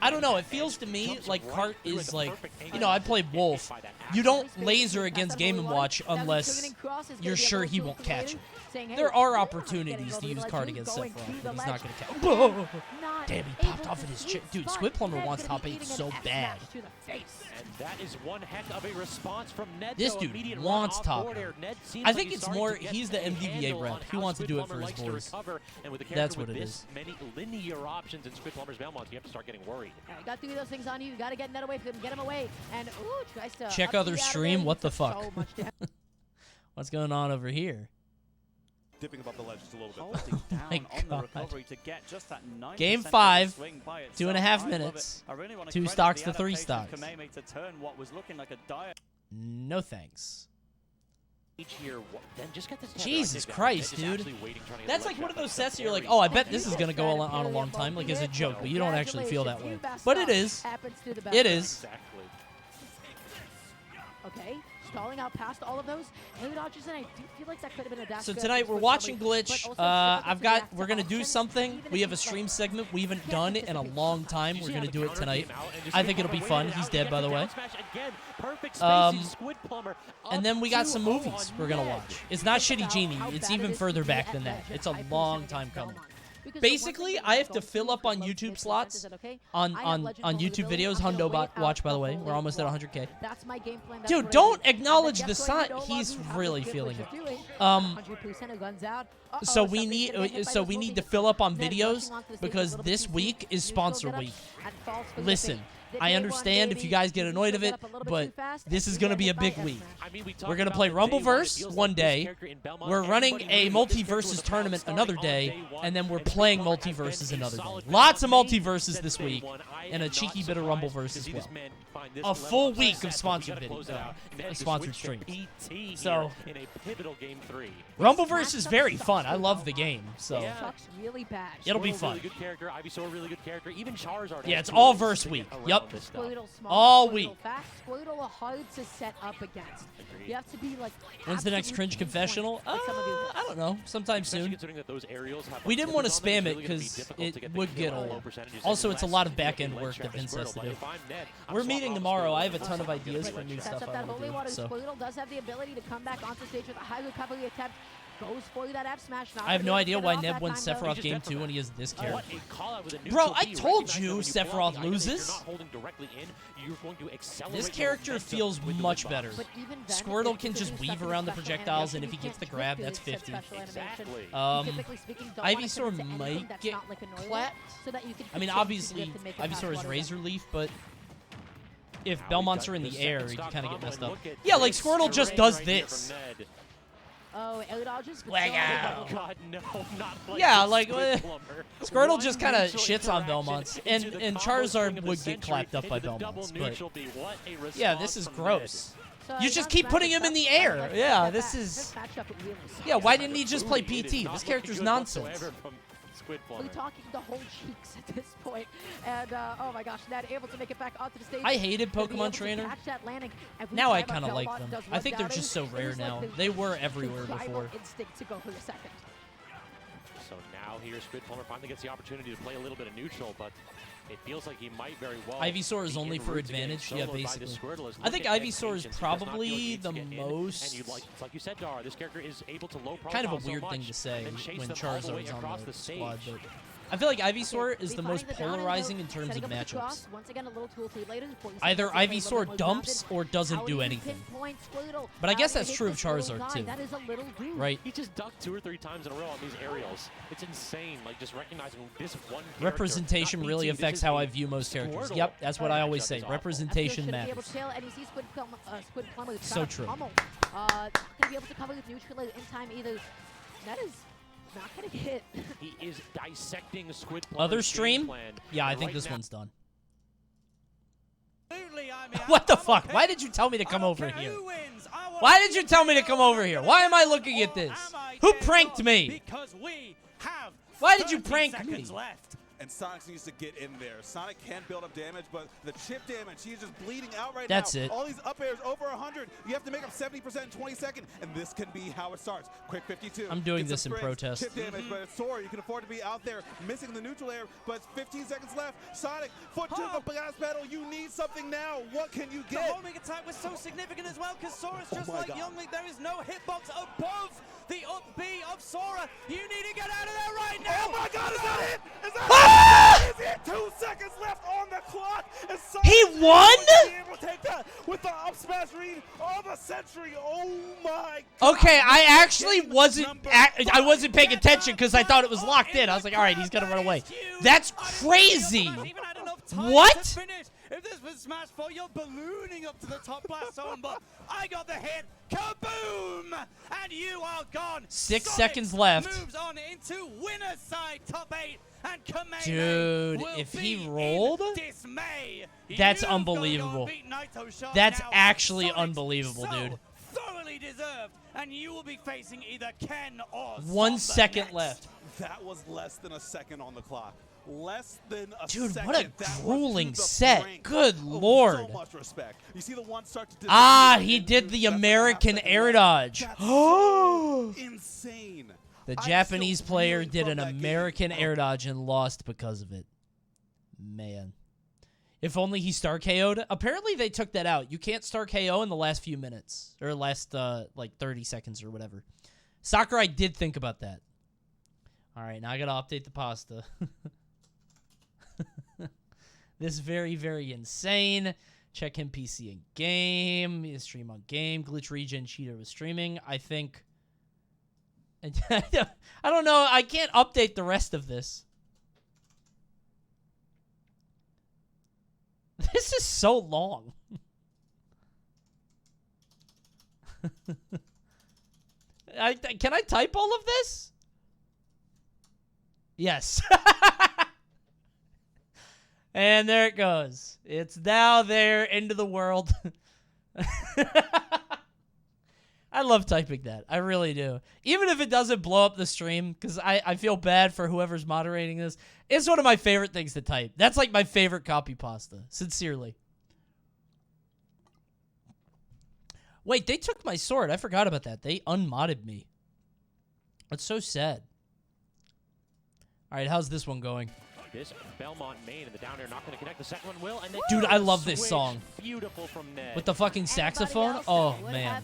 I don't know. It feels to me like cart is like, you know, I played Wolf. You don't laser against Game & Watch unless you're sure he won't catch it. There are opportunities to use cart against Sephiroth, but he's not going to catch it. Damn, he popped off of his chip. Dude, Squid Plumber wants top 8 so bad. And that is one heck of a response from Ned. This dude wants top. I think it's more, he's the MDVA rep. He wants to do it for his boys. That's what it is. Many linear options in Squid Plumber's Belmont, you have to start getting worried. You got to do those things on you. You got to get Ned away from him, get him away. And ooh, tries to check other stream. What the fuck? What's going on over here? dipping above the ledge just a little bit. Holding down on the God. recovery to get just that 9% Game 5, swing by itself. 2.5 I love minutes, it. I really want to 2 credit stocks the to 3 adaptation of stocks. Coney to turn what was looking like a dire No thanks. Here, then just get this Jesus Christ, dude. That's like one of those sets that you're like, oh, I bet this is going to go on a long time, like as a joke, but you don't actually feel that way. But it is. It is. Exactly. Okay, stalling out past all of those. Early dodges, and I do feel like that could have been a dash. So good tonight for we're Squid watching Plumley, Glitch. but also I've to got, react we're to going to do options, something. even We if have a he's stream like- segment we haven't can't done in a anticipate long time. We're going to do it tonight. I think it'll be fun. He's dead, by the way. And then we got some movies we're going to watch. It's not Shitty Genie. It's even further back than that. It's a long time coming. Basically, I have to fill up on YouTube slots, on YouTube videos. Hundo watch, by the way. We're almost at 100K. That's my game plan. Dude, don't acknowledge the sign. He's really feeling it. So we need to fill up on videos because this week is sponsor week. Listen, I understand if you guys get annoyed of it, but this is going to be a big week. We're going to play Rumbleverse one day. We're running a Multiverses tournament another day, and then we're playing Multiverses another day. Lots of Multiverses this week, and a cheeky bit of Rumbleverse as well. A full week of sponsored sponsored streams. So Rumbleverse is very fun. I love the game, so it'll be fun. Yeah, it's all verse week. Yep. All week. Squirtle hard to set up against. You have to be like. When's the next cringe confessional? I don't know. Sometime soon. We didn't want to spam it because it would get old. Also, it's a lot of back-end work that Vince has to do. We're meeting tomorrow. I have a ton of ideas for new stuff I want to do. So. Squirtle does have the ability to come back onto stage with a high recovery attempt. Goes for that F smash. I have no idea why Neb won Sephiroth game 2 when he has this character. Bro, I told you Sephiroth loses. This character feels much better. Squirtle can just weave around the projectiles, and if he gets the grab, that's 50. Ivysaur might get clapped. I mean, obviously, Ivysaur is Razor Leaf, but if Belmonts are in the air, he can kind of get messed up. Yeah, like Squirtle just does this. Oh, Elidodges. God, no, not like yeah, like Squirtle just kind of shits on Belmonts, and Charizard would get clapped up by Belmonts. But yeah, this is gross. You just keep putting him in the air. Yeah, this is. Yeah, why didn't he just play PT? This character's nonsense. We're talking the whole cheeks at this point. And, oh my gosh, Ned able to make it back onto the stage. I hated Pokemon Trainer. Now I kind of like them. I think they're just so rare now. They were everywhere before. Instinct to go for the second. So now here, Squid Plumber finally gets the opportunity to play a little bit of neutral, but it feels like he might very well. Ivysaur is only for advantage. Yeah, basically. I think Ivysaur is probably the most. And like you said, Dara, this character is able to low profile kind of a weird thing to say when Charizard's on the squad, but I feel like Ivysaur is the most polarizing in terms of matchups. Either Ivysaur dumps or doesn't do anything. But I guess that's true of Charizard too. Right? He just ducked 2 or 3 times in a row on these aerials. It's insane, like just recognizing this one character. Representation really affects how I view most characters. Yep, that's what I always say. Representation matters. So true. Not gonna be able to cover with neutral in time either. That is not gonna get. He is dissecting Squid. Other stream? Yeah, I think this one's done. I mean, What the fuck? Why did you tell me to come over here? Why did you tell me to come over here? Why am I looking at this? Who pranked me? Because we have Why did you prank me? left. And Sonic needs to get in there. Sonic can build up damage, but the chip damage, he's just bleeding out right That's now. it. All these up airs over 100. You have to make up 70% in 20 seconds, and this can be how it starts. Quick 52. I'm doing Gets this some in sprints, protest. Chip damage, but it's Sora. You can afford to be out there missing the neutral air, but it's 15 seconds left. Sonic, foot to the gas pedal. You need something now. What can you The get? homing attack was so significant as well because Sora's just like Youngling. There is no hitbox above the up B of Sora. You need to get out of there right now. Oh my God, is that it? Is that it? Is it? 2 seconds left on the clock. And Sonic He won? be able to take that with the up smash read of the century. Oh my God. Okay, I actually wasn't paying attention because I thought it was locked in. I was like, all right, he's gonna run away. That's crazy. What? if this was Smash 4, you're ballooning up to the top blast zone, but I got the hit. Kaboom! And you are gone. 6 Sonic seconds left. Moves on into winner's side, top 8. And Coney Dude, if he rolled, that's unbelievable. That's actually unbelievable, dude. Thoroughly deserved, and you will be facing either Ken or 1 second next. left. That was less than a second on the clock. Less than a Dude, second. what a That was grueling to the set. brink Good of lord. So much respect. You see the one start to Ah, disappear he into did the just a American half-second air left. dodge. That's so insane. The I'm Japanese still player reeling did from an that game. American air dodge and lost because of it. Man. If only he star KO'd. Apparently they took that out. You can't star KO in the last few minutes. Or last, like, 30 seconds or whatever. Sakurai did think about that. Alright, now I gotta update the pasta. This is very, very insane. Check him PC in game. Stream on game. Glitch Regen Cheater was streaming. I think... I don't know. I can't update the rest of this. This is so long. Can I type all of this? Yes. And there it goes. It's now there into the world. I love typing that. I really do. Even if it doesn't blow up the stream, because I feel bad for whoever's moderating this. It's one of my favorite things to type. That's like my favorite copy pasta. Sincerely. Wait, they took my sword. I forgot about that. They unmodded me. That's so sad. All right, how's this one going? This Belmont main in the down air not going to connect. The second one will. And then Dude, I love this song. Beautiful from Ned. With the fucking saxophone? Oh, man.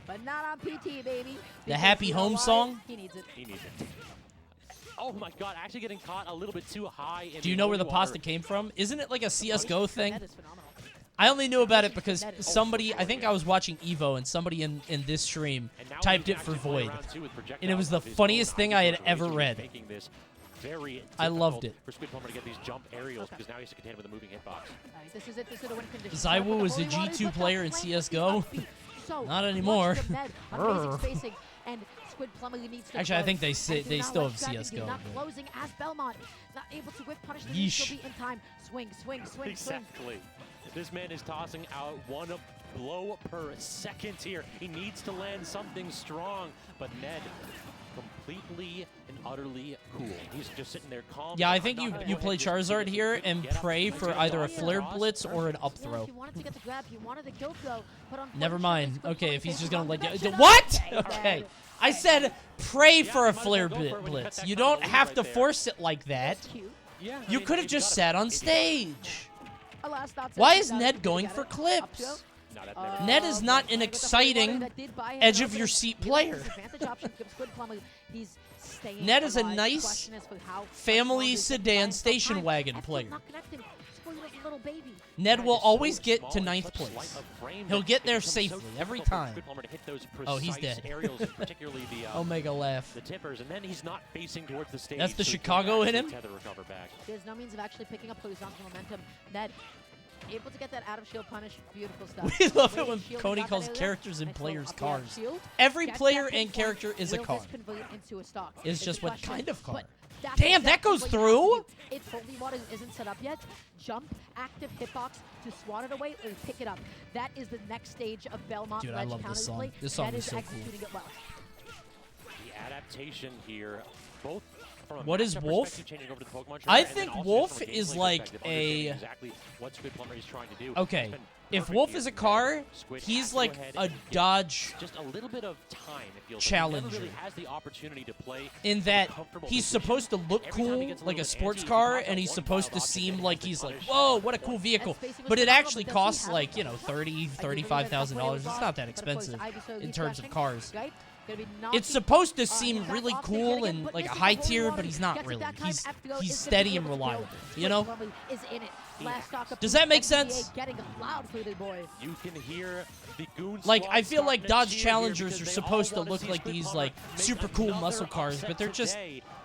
But not on PT, baby. The Happy Home song? He needs it. He needs it. Oh my god, actually getting caught a little bit too high. Do you know where the pasta came from? Isn't it like a CSGO thing? That is phenomenal. I only knew about it because somebody, I think I was watching Evo, and somebody in this stream typed it for Void. And it was the funniest thing I had ever read. I loved it. For Squid Plumber to get these jump aerials because now he has to contend with a moving hitbox. This is it. This is a win condition. Zaiwu was a G2 player in CSGO. Not anymore. Actually, I think they still have CSGO. Not closing as Belmont, not able to whip punish the Yeesh. in time. Swing. Exactly. This man is tossing out one blow per second here. He needs to land something strong, but Ned completely and utterly cool. He's just sitting there calm. Yeah, I think you play Charizard here and pray for either a flare blitz or an up throw. Never mind. Okay, if he's just gonna let you. What? Okay. I said pray for a flare blitz. You don't have to force it like that. You could have just sat on stage. Why is Ned going for clips? Ned is not an exciting edge-of-your-seat player. Ned is a nice family sedan station wagon player. Ned will always get to 9th place. He'll get there safely every time. Oh, he's dead. Omega laugh. That's the Chicago in him? There's no means of actually picking up horizontal momentum. Ned able to get that out of shield punish. Beautiful stuff. We love it when Coney calls characters and players cars. Every player and character is a car. It's just what kind of car. Damn, that goes through? It totally isn't set up yet. Jump, active hitbox to swat it away or pick it up. That is the next stage of Belmont. Dude, I love this song. This song is so cool. The adaptation here, both. What is Wolf? I think Wolf is like a... Okay, if Wolf is a car, he's like a dodge challenger. In that he's supposed to look cool, like a sports car, and he's supposed to seem like he's like, whoa, what a cool vehicle. But it actually costs like, you know, $30,000, $35,000. It's not that expensive in terms of cars. It's supposed to seem really cool and like a high tier, but he's not really. He's steady and reliable, you know? Does that make sense? You can hear the goons. Like, I feel like Dodge Challengers are supposed to look like these like super cool muscle cars, but they're just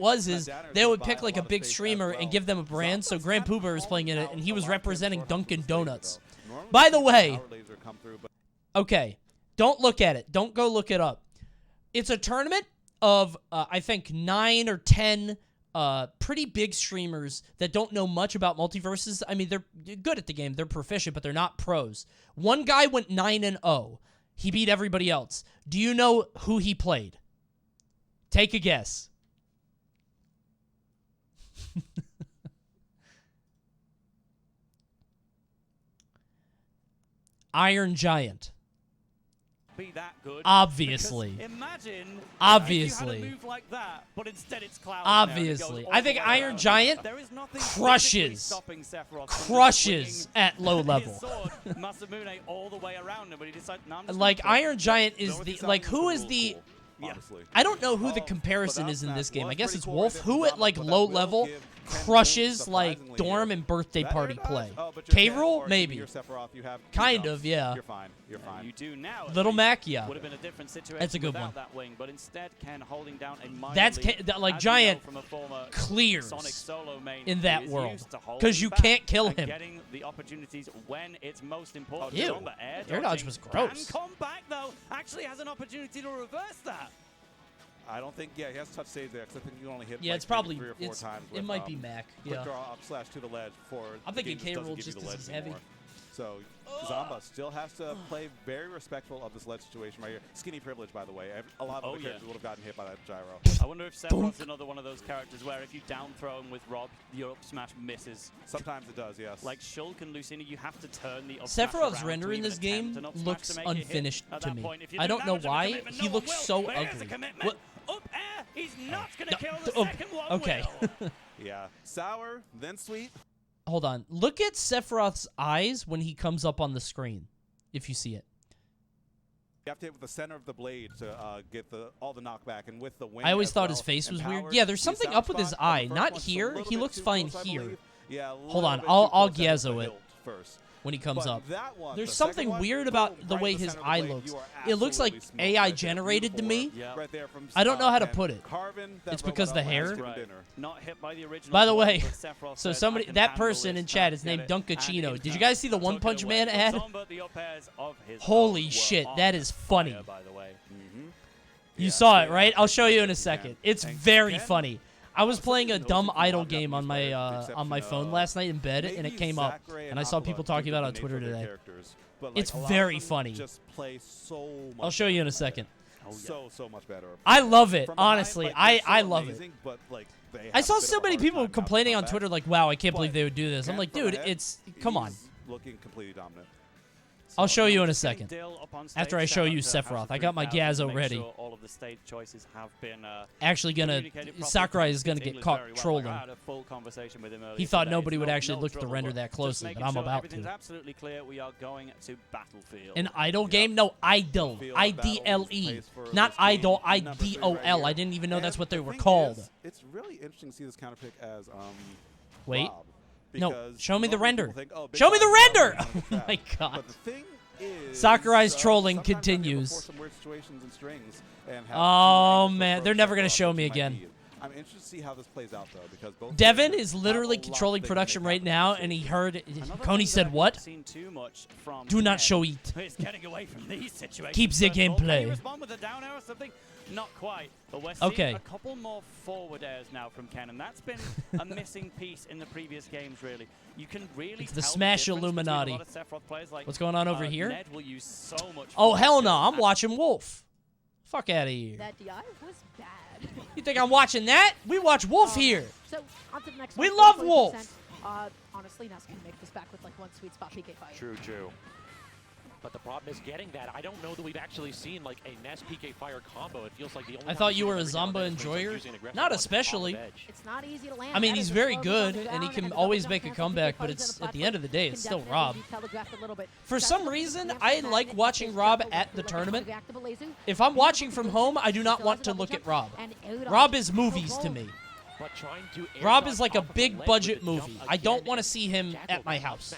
was is they would pick like a big streamer and give them a brand. So Grand Poober was playing in it, and he was representing Dunkin' Donuts. By the way, Okay. Don't look at it. Don't go look it up. It's a tournament of, I think, 9 or 10 pretty big streamers that don't know much about multiverses. I mean, they're good at the game. They're proficient, but they're not pros. One guy went 9-0. He beat everybody else. Do you know who he played? Take a guess. Iron Giant. Be that good. Obviously. Imagine Obviously. if you had a move like that, but instead it's Cloud. Obviously. I think Iron Giant crushes at low level. all the way around him, but he decided, no, like, Iron Giant is the, like, who is the... Honestly. I don't know who the comparison is in this game. I guess it's Wolf. Who at, like, low level crushes, like, dorm and birthday party play? K-Rool? Maybe. Kind of, yeah. You're fine. You're fine. You do now. Little Mac, yeah. Would have been a different situation. That's a good one. That wing, but instead Ken holding down a minor That's lead, like as Giant from a former clears Sonic solo main in who that is world used to holding because you back can't kill and him. Getting the opportunities when it's most important. Ew. Zomba Air dodge was gross. And come back though, actually has an opportunity to reverse that. I don't think, he has touch save there, because I think you only hit Yeah, like it's probably 3 or 4 times. it might be Mac. Quick Yeah. draw up slash to the ledge for. I'm thinking K-Rool just because he's heavy. So Zomba still has to play very respectful of this ledge situation right here. Skinny privilege, by the way. A lot of the characters would have gotten hit by that gyro. I wonder if Sephiroth's another one of those characters where if you down throw him with Rob, your up smash misses. Sometimes it does, yes. Like Shulk and Lucina, you have to turn the up Sephiroth's render in this game looks unfinished to me. I don't know why. He looks so ugly. What? Up air, he's not going to kill the second one. Okay. Yeah. Sour, then sweet. Hold on. Look at Sephiroth's eyes when he comes up on the screen, if you see it. You have to hit with the center of the blade to get all the knockback, and with the wing. I always thought his face was weird. Yeah, there's something up with his eye. Not here. He looks fine here. Yeah. Hold on. I'll Gyazo it first. When he comes up. One, there's something weird about the way his eye looks. It looks like AI generated to me. Right there from, I don't know how to put it. Carvin, it's because the hair. Not hit by the original. By the way, so that person in chat is named Dunkachino. Did you guys see the One Punch Man ad? Holy shit, that is funny. You saw it, right? I'll show you in a second. It's very funny. I was playing a dumb idle game on my phone last night in bed, and it came up, and I saw people talking about it on Twitter today. It's very funny. I'll show you in a second. So much better. I love it, honestly. I love it. I saw so many people complaining on Twitter like, wow, I can't believe they would do this. I'm like, dude, come on. Looking completely dominant. I'll show you in a second. After I show you Sephiroth. I got my Gyazo ready. All of the stage choices have been actually gonna... Sakurai is gonna get caught trolling. He thought nobody would actually look at the render that closely, but I'm about to. Absolutely clear. We are going to Battlefield. An idle game? No, idle. I-D-L-E. Not idle, I-D-O-L. I didn't even know that's what they were called. It's really interesting to see this counter pick as Wait. Rob. No, show me the render. Show me the render! Oh my god. Sakurai's trolling continues. Oh man, they're never going to show me again. I'm interested to see how this plays out, though, because both Devin is literally controlling production right now, and he heard Coney said what? Do not show it. Keep the gameplay. Not quite, but we're seeing a couple more forward airs now from Ken, and that's been a missing piece in the previous games, really. You can really it's the Smash Illuminati. Like, what's going on over here? Ned will use so much oh, hell no. I'm watching Wolf. Fuck out of here. That DI was bad. You think I'm watching that? We watch Wolf here. So, on to the next we one. love Wolf. Honestly, Ness can make this back with like one sweet spot PK fight. True. But the problem is getting that. I don't know that we've actually seen like a Ness PK Fire combo. It feels like the only. I thought you were a Zomba enjoyer. Not especially. It's not easy to land. I mean, he's very good, and he can always make a comeback. But it's at the end of the day, it's still Rob. For some reason, I like watching Rob at the tournament. If I'm watching from home, I do not want to look at Rob. Rob is movies to me. Rob is like a big budget movie. I don't want to see him at my house.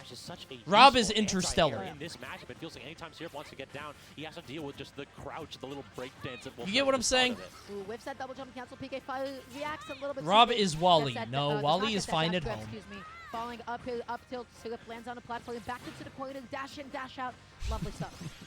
Rob is Interstellar. In this matchup, it feels like anytime Sirf wants to get down, he has to deal with just the crouch, the little break dance. You get what I'm saying? Whips that double jump cancel. PK reacts a little bit. Rob is Wally. No, Wally is fine at home. Excuse me. Falling up tilt, Sirf lands on the platform, back into the corner, dash in, dash out. Lovely stuff.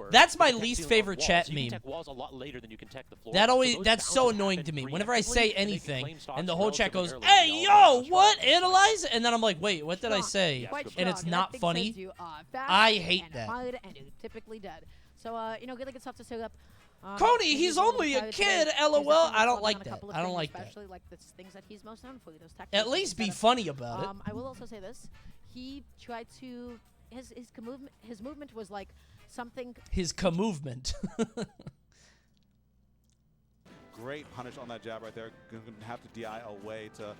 That's my you can tech least ceiling favorite walls. chat You can meme. tech walls a lot later than you can tech the floor. That always, those that's so bounces annoying happen to me. Whenever I preemptively, say and they can anything, claim stocks and the whole chat relatively goes, early. "Hey, We all yo, know what? that's right. Analyze it?" And then I'm like, "Wait, what did I say?" Quite And it's strong, not that thing funny. sends you, fast I hate and that. hide and typically dead. So, you know, really good stuff to set up. Coney, he's only a kid, LOL. I don't like that. I don't like that. Especially like the things that he's most known for. Those At least be funny about it. I will also say this: he tried to his movement was like something. His movement. Great punish on that jab right there. Going to have to DI away to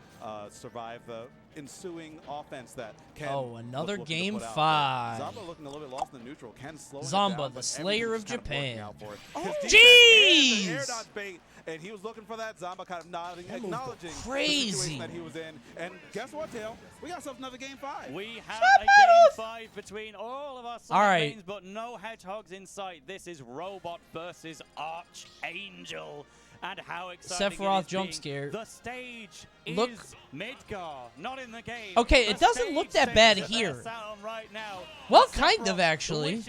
survive the ensuing offense that Ken another was game to put out. 5. Zomba looking a little bit lost in the neutral. Ken slowing Zomba, it down, the Slayer of kind Japan. out for it. Oh, His defense jeez! air dodge bait, and he was looking for that. Zomba kind of nodding, acknowledging crazy. the situation that he was in. And guess what, Tail? We got ourselves another game 5. We have a game 5 between all of our Sonic mains, but no hedgehogs in sight. This is Robot versus Archangel. And how exciting Sephiroth it is jump scare. The stage Look. is Midgar, not in the game. Okay, it doesn't look that bad here. Well, kind of actually.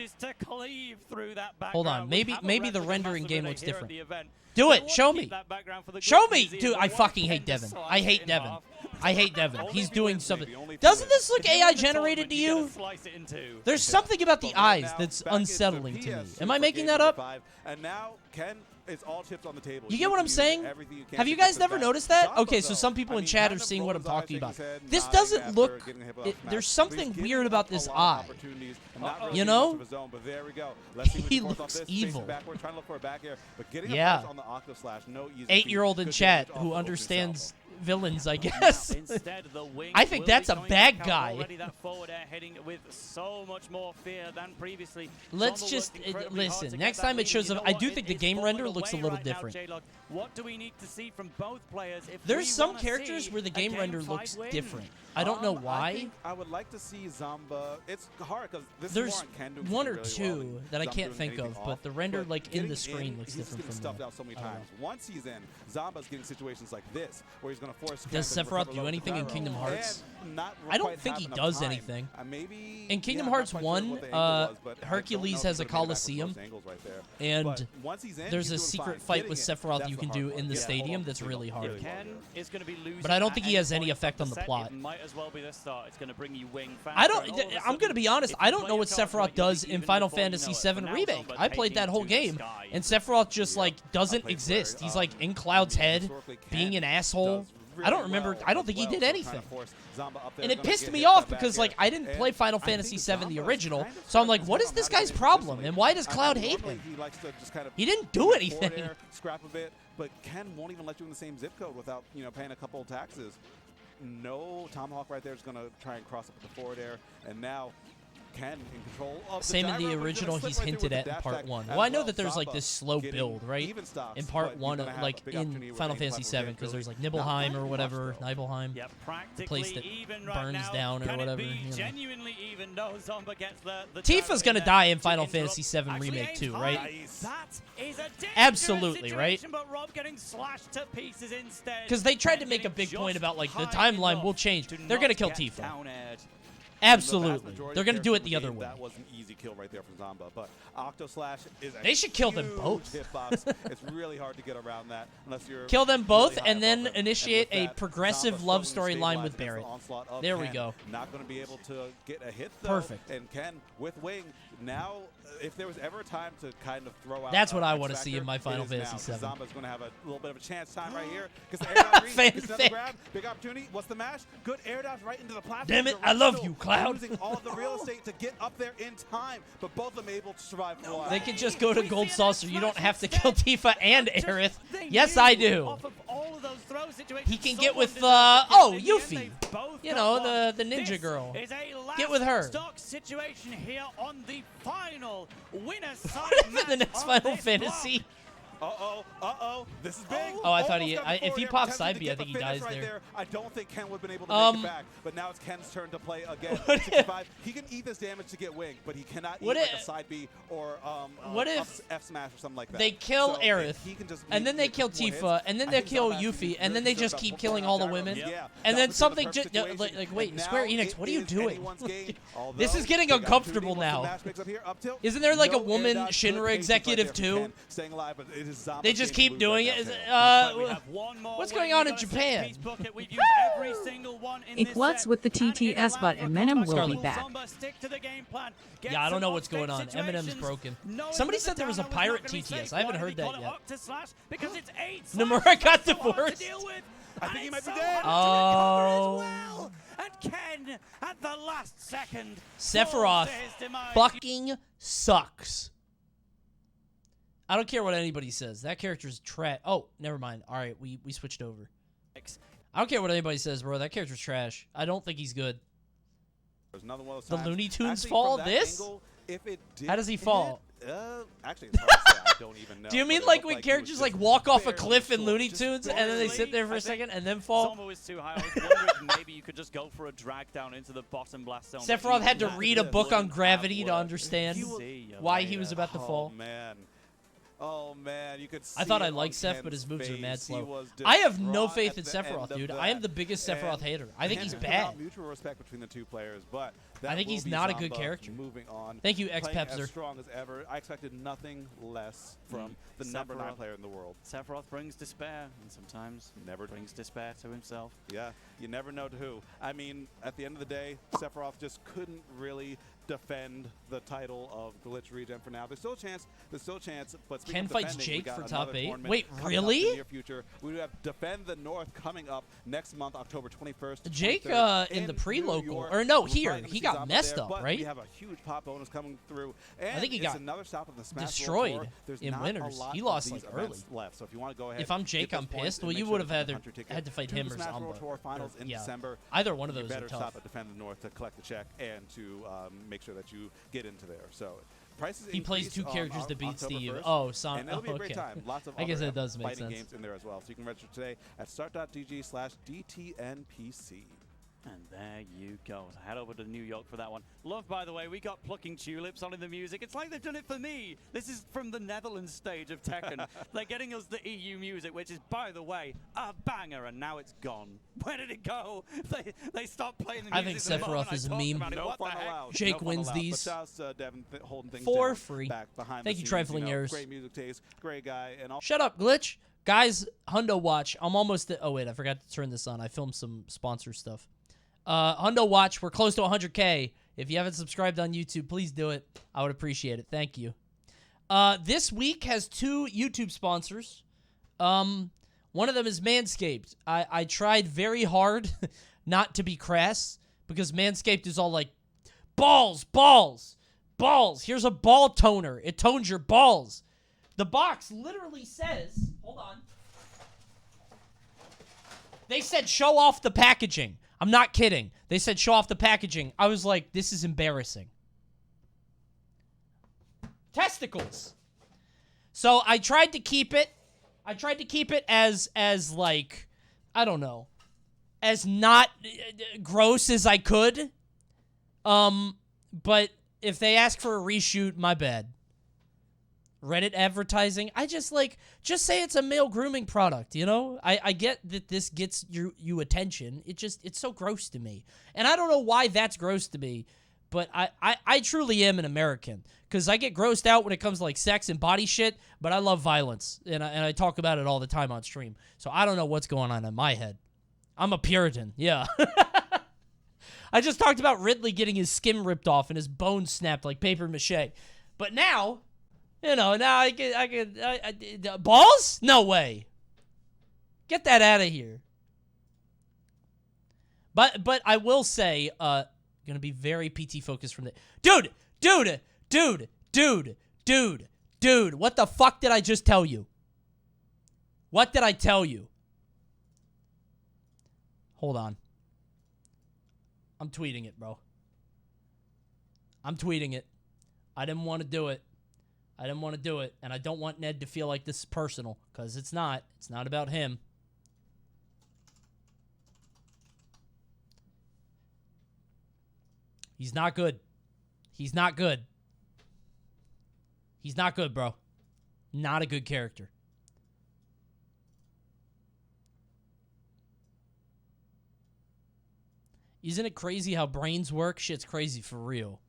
Hold on, maybe the rendering game looks different. Do it, show me. Show me, dude. I fucking hate Devin. I hate Devin. I hate Devin. He's doing something. Doesn't this look AI generated to you? There's something about the eyes that's unsettling to me. Am I making that up? And now Ken, it's all chips on the table. You get what I'm saying? Have you guys never noticed that? Okay, so some people in chat are seeing what I'm talking about. This doesn't look... there's something weird about this eye. You know? He looks evil. Yeah. 8-year-old in chat who understands villains, I guess. I think that's a bad guy. Let's just listen. Next time it shows up, I do think the game render looks a little different. What do we need to see from both players? There's some characters where the game render looks different. I don't know why. I would like to see Zomba. It's hard because this there's one or two that I can't think of, but the render like in the screen looks different from stuffed out so many times. Once he's in, Zomba's getting situations like this where he's going to force. Does Sephiroth do anything in Kingdom Hearts? I don't think he does anything. In Kingdom Hearts 1, Hercules has a Coliseum, and there's a secret fight with Sephiroth you can do in the stadium that's really hard. But I don't think he has any effect on the plot. I'm going to be honest, I don't know what Sephiroth does in Final Fantasy VII Remake. I played that whole game, and Sephiroth just, like, doesn't exist. He's, like, in Cloud's head, being an asshole. I don't remember. I don't think he did anything. And it pissed me off because, like, I didn't play Final Fantasy VII, the original, so I'm like, what is this guy's problem, and why does Cloud hate him? He didn't do anything. Scrap a bit, but Ken won't even let you in the same zip code without, you know, paying a couple of taxes. No, Tomahawk right there is going to try and cross up with the forward air, and now Ken in control of same the in the original he's hinted at in part 1. Well, I know that there's like this slow build, right? In part 1, like in Final Fantasy VII, because there's like Nibelheim or whatever, Nibelheim, the place that burns down or whatever. You know. Tifa's gonna die in Final Fantasy VII Remake too, right? Absolutely, right? Because they tried to make a big point about like the timeline will change. They're gonna kill Tifa. Absolutely. They're going to do it the other way. That was an easy kill right there from Zomba, but Octo Slash is they should kill them both. It's really hard to get around that unless you're kill them both and then initiate a progressive love storyline with Barret. There we go. Not going to be able to get a hit though. Perfect. And Ken with Wing now, if there was ever a time to kind of throw out, that's what I want to see in my Final Fantasy VII. Zomba's going to have a little bit of a chance time right here. Gets the air dodge read, gets another grab, big opportunity. What's the mash? Good air dodge right into the platform. Damn it! I love you, Cloud. Using all of the real estate to get up there in time, but both of them able to survive. They can just go to Gold Saucer. You don't have to kill Tifa and Aerith. Yes, I do. He can get with Yuffie. You know, the ninja girl. Get with her. Situation here on the final winner's side. What if in the next Final Fantasy? This is big. Oh, I thought if he pops side B, I think he dies there. I don't think Ken would have been able to make it back, but now it's Ken's turn to play again. 65. He can eat this damage to get Wing, but he cannot eat like a side B or what if F smash or something like that. They kill Aerith, and then they kill Tifa, and then they kill Yuffie, and then they just keep killing all the women, and then something just like wait, Square Enix, what are you doing? This is getting uncomfortable now. Isn't there like a woman Shinra executive too? They just keep doing it. What's going on in Japan? Equals with the TTS, but Eminem will be back. Yeah, I don't know what's going on. Eminem's broken. Somebody said there was a pirate TTS. I haven't heard that yet. Nomura got divorced. I think he might be dead. Oh. And Ken, at the last second, Sephiroth fucking sucks. I don't care what anybody says. That character's trash. Oh, never mind. All right, we switched over. I don't care what anybody says, bro. That character's trash. I don't think he's good. There's another one of those The times. Looney Tunes Actually, fall from that this? angle, if it did How does he fall? Actually, it's hard to say. I don't even know. Do you but mean it like looked when like he was characters just like walk off a barely cliff in short, Looney just Tunes and then they sit there for a second and then fall? Zoma was too high. I was wondering if maybe you could just go for a drag down into the bottom blast zone. Sephiroth had to read a book on Wouldn't gravity have to worked. understand See ya why he later. was about to fall. Oh man, you could see I thought it I on liked Seph, Ken's but his moves are mad face. He slow. was I have no distraught faith at in the end Sephiroth, of dude. that. I am the biggest Sephiroth And hater. I think he's there's bad. mutual respect between the two players, but I think will he's be not a good Zamba character. Moving on. Thank you, playing X-Pepzer. as strong as ever. I expected nothing less from the number 9 player in the world. Sephiroth brings despair, and sometimes never brings despair to himself. Yeah, you never know to who. I mean, at the end of the day, Sephiroth just couldn't really defend the title of Glitch Regen for now. There's still a chance. But speaking Ken of fights defending, we Jake got for another top 8? tournament Wait, coming up really? in the near future. We have Defend the North coming up next month, October 21st. Jake 23rd in the New pre-local, York. or no, We're here, probably gonna he see got Zamba messed there, up, but right? We have a huge pop bonus coming through. And think he it's got another stop of the Smash World destroyed Tour. There's in not winners. A lot He of lost, these like, events early. left. So if you want to go ahead, If I'm Jake, get those I'm points pissed. and Well, make you sure would have that had you to, punch your ticket had to fight to him the or Smash World Zamba. Tour Finals in Yeah. December. Either one of You those are better tough. stop at Defend the North to collect the check and to make sure that you get into there. So prices He plays increase 2 on characters to beat October Steve. 1st, Oh, Son. and it'll be a great Okay. time. Lots of I guess other that does make fighting sense. games in there as well. So you can register today at start.dg/DTNPC. And there you go. So head over to New York for that one. Love, by the way, we got Plucking Tulips on in the music. It's like they've done it for me. This is from the Netherlands stage of Tekken. They're getting us the EU music, which is, by the way, a banger, and now it's gone. Where did it go? They stopped playing the music. I think the moment Sephiroth is a I talked meme. about it. No What the fun heck? allowed. Jake No fun wins allowed. these But shouts to Devin holding things for down free. back behind Thank the you, scenes, Trifling Years. Great music taste, great guy, and all. Shut up, Glitch. Guys, Hundo Watch. I'm almost at, oh, wait, I forgot to turn this on. I filmed some sponsor stuff. Hundo Watch, we're close to 100K. If you haven't subscribed on YouTube, please do it. I would appreciate it. Thank you. This week has 2 YouTube sponsors. One of them is Manscaped. I tried very hard not to be crass because Manscaped is all like, balls, balls, balls. Here's a ball toner. It tones your balls. The box literally says, hold on. They said show off the packaging. I'm not kidding. They said show off the packaging. I was like, this is embarrassing. Testicles. So I tried to keep it. I tried to keep it as like, I don't know, as not gross as I could. But if they ask for a reshoot, my bad. Reddit advertising, I just say it's a male grooming product, you know? I get that this gets you attention. It's so gross to me. And I don't know why that's gross to me, but I truly am an American. Because I get grossed out when it comes to like sex and body shit, but I love violence. And I talk about it all the time on stream. So I don't know what's going on in my head. I'm a Puritan, yeah. I just talked about Ridley getting his skin ripped off and his bones snapped like paper mache. But now, you know, now I could balls? No way. Get that out of here. But I will say, gonna be very PT focused from the dude, what the fuck did I just tell you? What did I tell you? Hold on. I'm tweeting it, bro. I'm tweeting it. I didn't want to do it. I didn't want to do it, and I don't want Ned to feel like this is personal, because it's not. It's not about him. He's not good. He's not good. He's not good, bro. Not a good character. Isn't it crazy how brains work? Shit's crazy for real.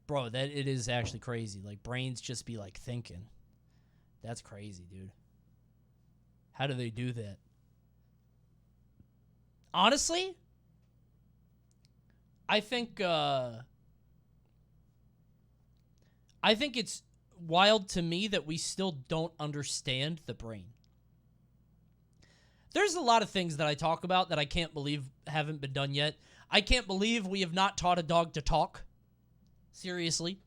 Bro, that it is actually crazy. Like, brains just be, like, thinking. That's crazy, dude. How do they do that? Honestly, I think it's wild to me that we still don't understand the brain. There's a lot of things that I talk about that I can't believe haven't been done yet. I can't believe we have not taught a dog to talk. Seriously.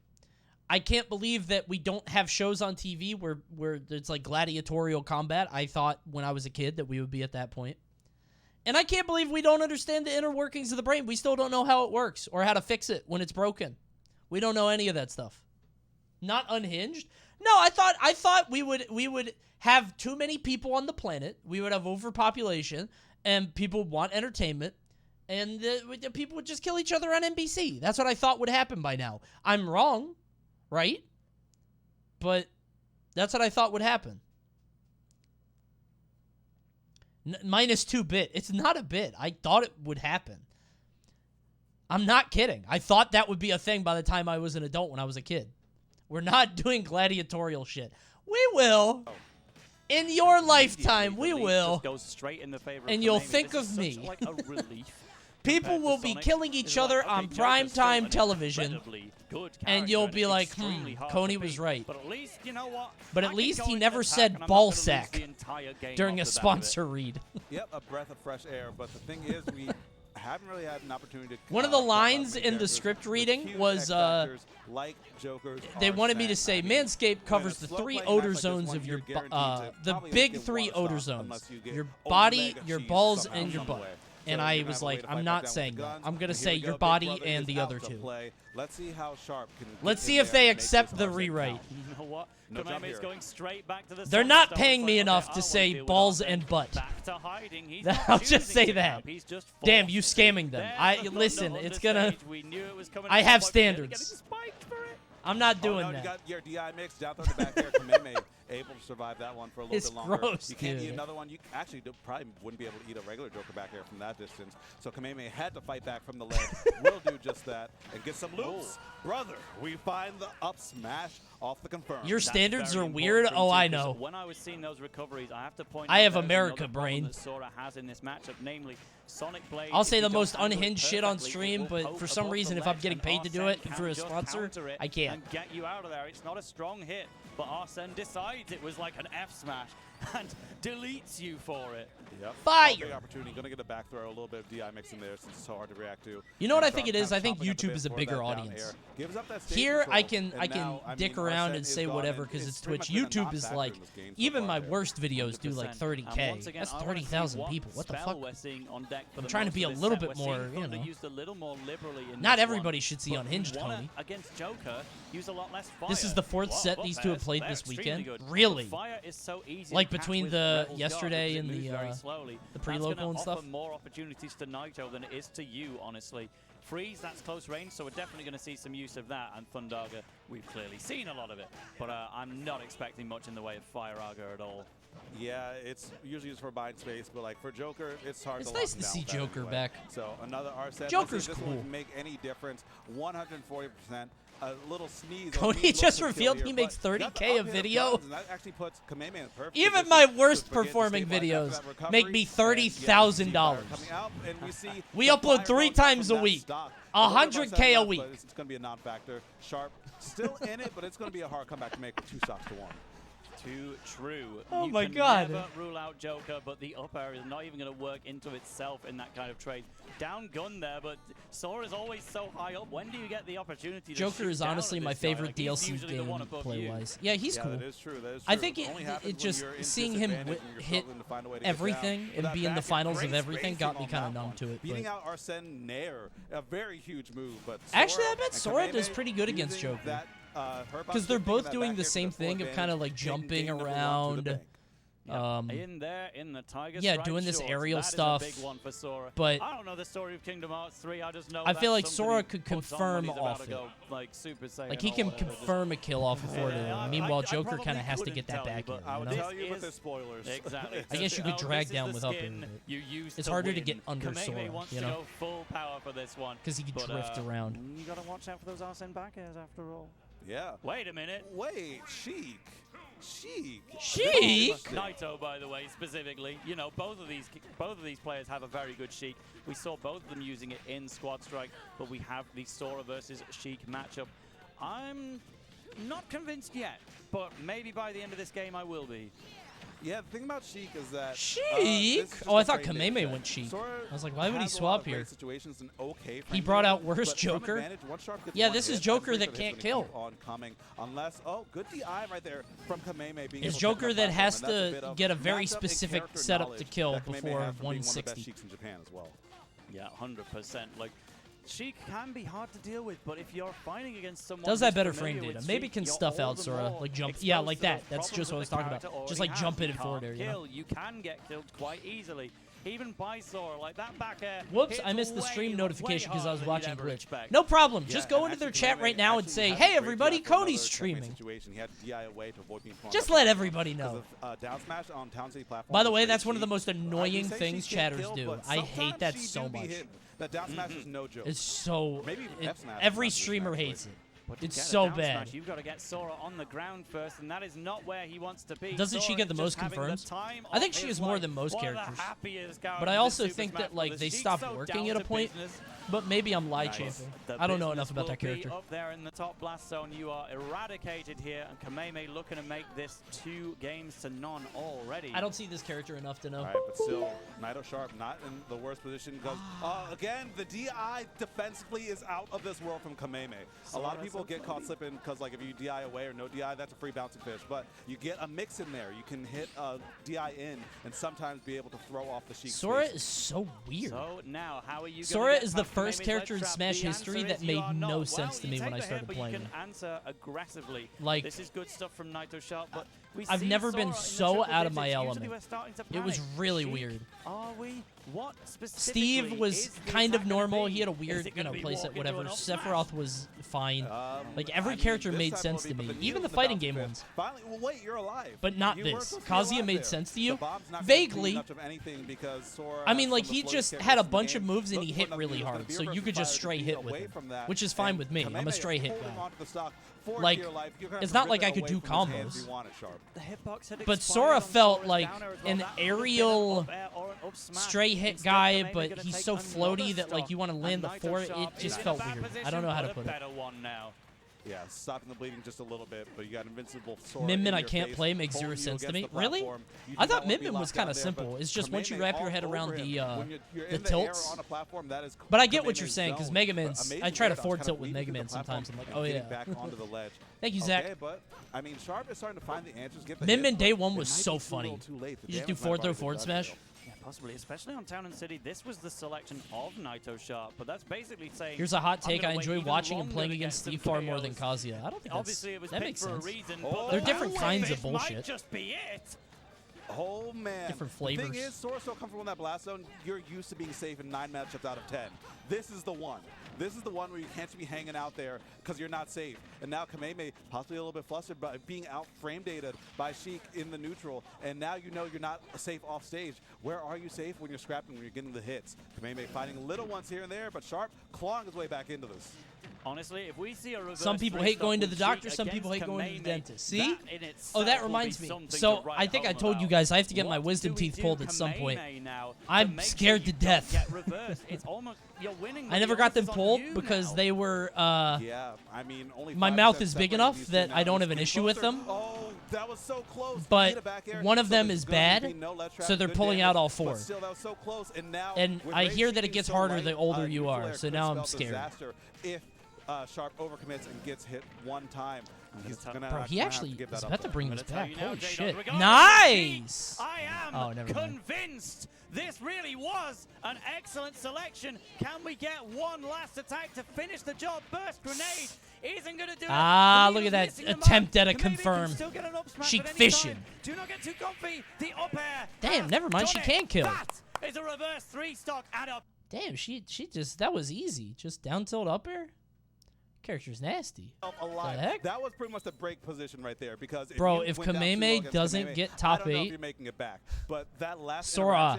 I can't believe that we don't have shows on TV where it's like gladiatorial combat. I thought when I was a kid that we would be at that point. And I can't believe we don't understand the inner workings of the brain. We still don't know how it works or how to fix it when it's broken. We don't know any of that stuff. Not unhinged? No, I thought we would have too many people on the planet. We would have overpopulation, and people want entertainment, and the people would just kill each other on NBC. That's what I thought would happen by now. I'm wrong, right? But that's what I thought would happen. Minus 2 bit. It's not a bit. I thought it would happen. I'm not kidding. I thought that would be a thing by the time I was an adult when I was a kid. We're not doing gladiatorial shit. We will. In your lifetime, we will. Goes straight in the favor and of you'll Coney. think This of is me. such, like, a relief. People will be killing each other on primetime television, and you'll be like, Coney was right. But at least, you know what? But at least he never said ball sack during a sponsor read. Yep, a breath of fresh air. But the thing is, we haven't really had an opportunity to... One of the lines in the script reading was, like Joker's they wanted me to say, Manscaped covers the 3 odor zones of your, the big 3 odor zones. Your body, your balls, and your butt. And I was like, I'm not saying that. I'm going to say your body and the other 2. Let's see how Sharp can... Let's see if they accept the rewrite. You know what? Koname's going straight back to the They're not paying me enough to say balls and butt. Back to hiding. He's I'll just say that. Damn, you forced scamming them. Listen, it's gonna... I have standards. I'm not doing You that. got your DI mix down through the back there. Kameme able to survive that one for a little It's bit longer. gross, You can't dude. eat another one. You actually probably wouldn't be able to eat a regular Joker back there from that distance. So Kameme had to fight back from the ledge. Will do just that and get some loops. Brother, we find the up smash off the confirm. Your standards are weird? Oh, I know. When I was seeing those recoveries, I have to point I out have there's America another problem brain. that Sora has in this matchup, namely Sonic Blade. I'll say If the you most don't handle it unhinged shit on perfectly, stream, it will but poke for some above reason, the if I'm ledge, getting and paid to do it Arsene through a can just sponsor, counter it I can't. And get you out of there. It's not a strong hit, but Arsene decides it was like an F smash and deletes you for it. Yep. Fire! Big opportunity. Going to get a back throw, a little bit of DI mix in there since it's so hard to react to. You know what I And think Sharp it is? kind I of think chomping at the YouTube bit is a for bigger that down audience. air. Gives up that stage Here, control, I can and dick now, around Arsene and is say gone, whatever and because it's pretty Twitch. much been a YouTube is non-factor like, in this game so even far my there. worst videos do like 30K. Once again, That's I wanna see 30,000 what people. What the spell fuck? we're seeing on deck for I'm the trying to most be of a this little set. bit We're more, seeing you Thunder know. used a little more liberally in Not this everybody one, should see but Unhinged, Wanna, Coney. against Joker, use a lot less fire. This is the 4th Whoa, set what these two have pairs? played They're this extremely weekend. good. Really? The fire is so easy Like to catch between with the Rebel's yesterday guard and because it the, moves very slowly. the That's pre-local gonna and stuff. offer more opportunities to Naito than it is to you, honestly. Freeze, that's close range, so we're definitely going to see some use of that. And Thundaga, we've clearly seen a lot of it. But I'm not expecting much in the way of Fire Aga at all. Yeah, it's usually used for buying space, but like for Joker, it's hard It's to nice lock him to down see with that Joker anyway. back. So another Arsene. Joker's this cool. One can make any difference. 140%. A little sneeze. Coney just revealed he makes 30K a video. That actually puts Kameme in perfect Even position my to worst begin to performing stabilize videos after that recovery. make me And, yeah, we see Fire $30,000. coming out, and we see We the upload fire 3 going times from a that week. stock. 100K a week. But it's going to be a non-factor. Sharp still in it, but it's going to be a hard comeback to make with 2 stocks to 1. Too true. Oh you my can God. never rule out Joker, but the up air is not even going to work into itself in that kind of trade. Down gun there, but Sora's always so high up. When do you get the opportunity to Joker shoot is down honestly at my this guy? favorite Like, he's DLC usually the game one above you. play-wise. Yeah, he's cool. That is true. That is I true. think only happens it when just you're in seeing him disadvantage and you're hit struggling to find a way to get everything down. But and that be in the back end, finals great of everything got me spacing kind on of that numb one. to it. Beating But out Arsene Nair, a very huge move. But actually, I Sora bet and Sora does Kameme pretty good against using Joker. that, Because they're both doing the same thing of kind of like jumping around. In there, in the Tiger yeah, Stripe doing this shorts. aerial That is a stuff. big one for Sora. But I don't know the story of Kingdom Hearts 3. I just know I feel that's like something Sora he could puts on confirm when he's about off to it. go, like Super Saiyan Like he or can whatever. confirm a kill off before it. Yeah, Meanwhile, I Joker probably kind of has to couldn't get that tell you, back in. But I would You know? tell you with This the spoilers. Exactly. I guess you could Oh, drag this is down the with up skin in it. you use It's to harder to win. get under Kameme Sora, wants you to know? go full power for this one. Because he can But, drift around. You gotta watch out for those Arsene back airs after all. Yeah. Wait a minute. Wait, Sheik. Sheik? Naito, by the way, specifically. You know, both of these players have a very good Sheik. We saw both of them using it in Squad Strike, but we have the Sora versus Sheik matchup. I'm not convinced yet, but maybe by the end of this game I will be. Yeah, the thing about Sheik is that... Sheik? Oh, I thought Kameme went Sheik. I was like, why would he swap here? He brought out worse Joker? Yeah, this is Joker that can't kill. Unless, good DI right there from Kameme. It's Joker that has to get a very specific setup to kill before 160. Yeah, 100%. Like, Sheik can be hard to deal with, but if you're fighting against someone does that better frame data. Maybe can stuff out Sora, like jump. Yeah, like that. That's just what I was talking about. Just like jump in forward air, you know? You can get killed quite easily, even by Sora. Like that back air. Whoops, I missed the stream notification because I was watching Glitch. No problem. Just go into their chat right now and say, hey, everybody, Coney's streaming. Just let everybody know. By the way, that's one of the most annoying things chatters do. I hate that so much. That down smash is no joke. It's so... every streamer hates it. But it's so bad. Smash, you've got to get Sora on the ground first, and that is not where he wants to be. Doesn't she get the most confirms? I think she is more than most characters. But I also think that like they stopped working at a point. But maybe I'm lie champing. I don't know enough about that character. Up there in the top blast zone, you are eradicated here, and Kameme looking to make this 2 games to none already. I don't see this character enough to know. All right, but still, Naito Sharp not in the worst position. Goes again. The DI defensively is out of this world from Kameme. A lot of people get caught slipping because like if you DI away or no DI, that's a free bouncing fish. But you get a mix in there. You can hit DI in and sometimes be able to throw off the Sheik. Sora is so weird. So now, how are you? Sora is the first character in Smash history that made no sense to me when I started playing. You can answer aggressively. Like, this is good stuff from Naito Sharp, but I've never been so out of my element. It was really weird. Are we? What Steve was kind of normal. He had a weird, playset, whatever. Sephiroth was fine. Like, every character made sense to me. Even the fighting game ones. Finally, well, wait, you're alive. But not this. Kazuya made sense to you? Vaguely. I mean, like, he just had a bunch of moves and he hit really hard. So you could just stray hit with him. Which is fine with me. I'm a stray hit guy. Like, it's not like I could do combos. But Sora felt like an aerial stray hit guy, but he's so floaty that like you want to land the forward. It just felt weird. I don't know how to put it. Yeah, stopping the bleeding just a little bit, but you got invincible Sora. Min Min I can't play makes 0 sense to me. Really? I thought Min Min was kind of simple. It's just once you wrap your head around the tilts. But I get what you're saying, because Mega Man's... I try to forward tilt with Mega Man sometimes. I'm like, oh yeah. Thank you, Zach. But I mean, Sharp is starting to find the answers. Min Min day 1 was so funny. You just do forward throw, forward smash. Possibly, especially on Town and City. This was the selection of Naito Sharp, but that's basically saying... Here's a hot take. I enjoy watching and playing against Steve far more than Kazuya. I don't think that makes sense. They're different kinds of bullshit. Might just be it. Oh, man. Different flavors. The thing is, Sora's so comfortable in that blast zone, you're used to being safe in 9 matchups out of 10. This is the one. This is the one where you can't be hanging out there because you're not safe. And now Kameme, possibly a little bit flustered by being out frame dated by Sheik in the neutral. And now you know you're not safe off stage. Where are you safe when you're scrapping, when you're getting the hits? Kameme finding little ones here and there, but Sharp clawing his way back into this. Honestly, if we see a reverse, some people hate going to the doctor, some people hate going to the dentist. See? Oh, that reminds me. So, I think I told you guys I have to get my wisdom teeth pulled at some point. I'm scared to death. I never got them pulled because they were, my mouth is big enough that I don't have an issue with them. Oh, that was so close. But one of them is bad, so they're pulling out all 4. And I hear that it gets harder the older you are, so now I'm scared. If Sharp overcommits and gets hit 1 time, bro, he actually is about to bring this back. Holy shit. Nice! I am convinced this really was an excellent selection. Can we get one last attack to finish the job? Burst grenade isn't going to do it. Ah, look at that attempt at a confirm. Sheik fishing. Do not get too comfy. The up air. Damn, never mind. She can kill. That is a reverse 3-stock add up. Damn, she just, that was easy. Just down tilt up air? Character's nasty. The heck? That was pretty much the break position right there because if Kameme doesn't get top 8, you're making it back. But that last Sora,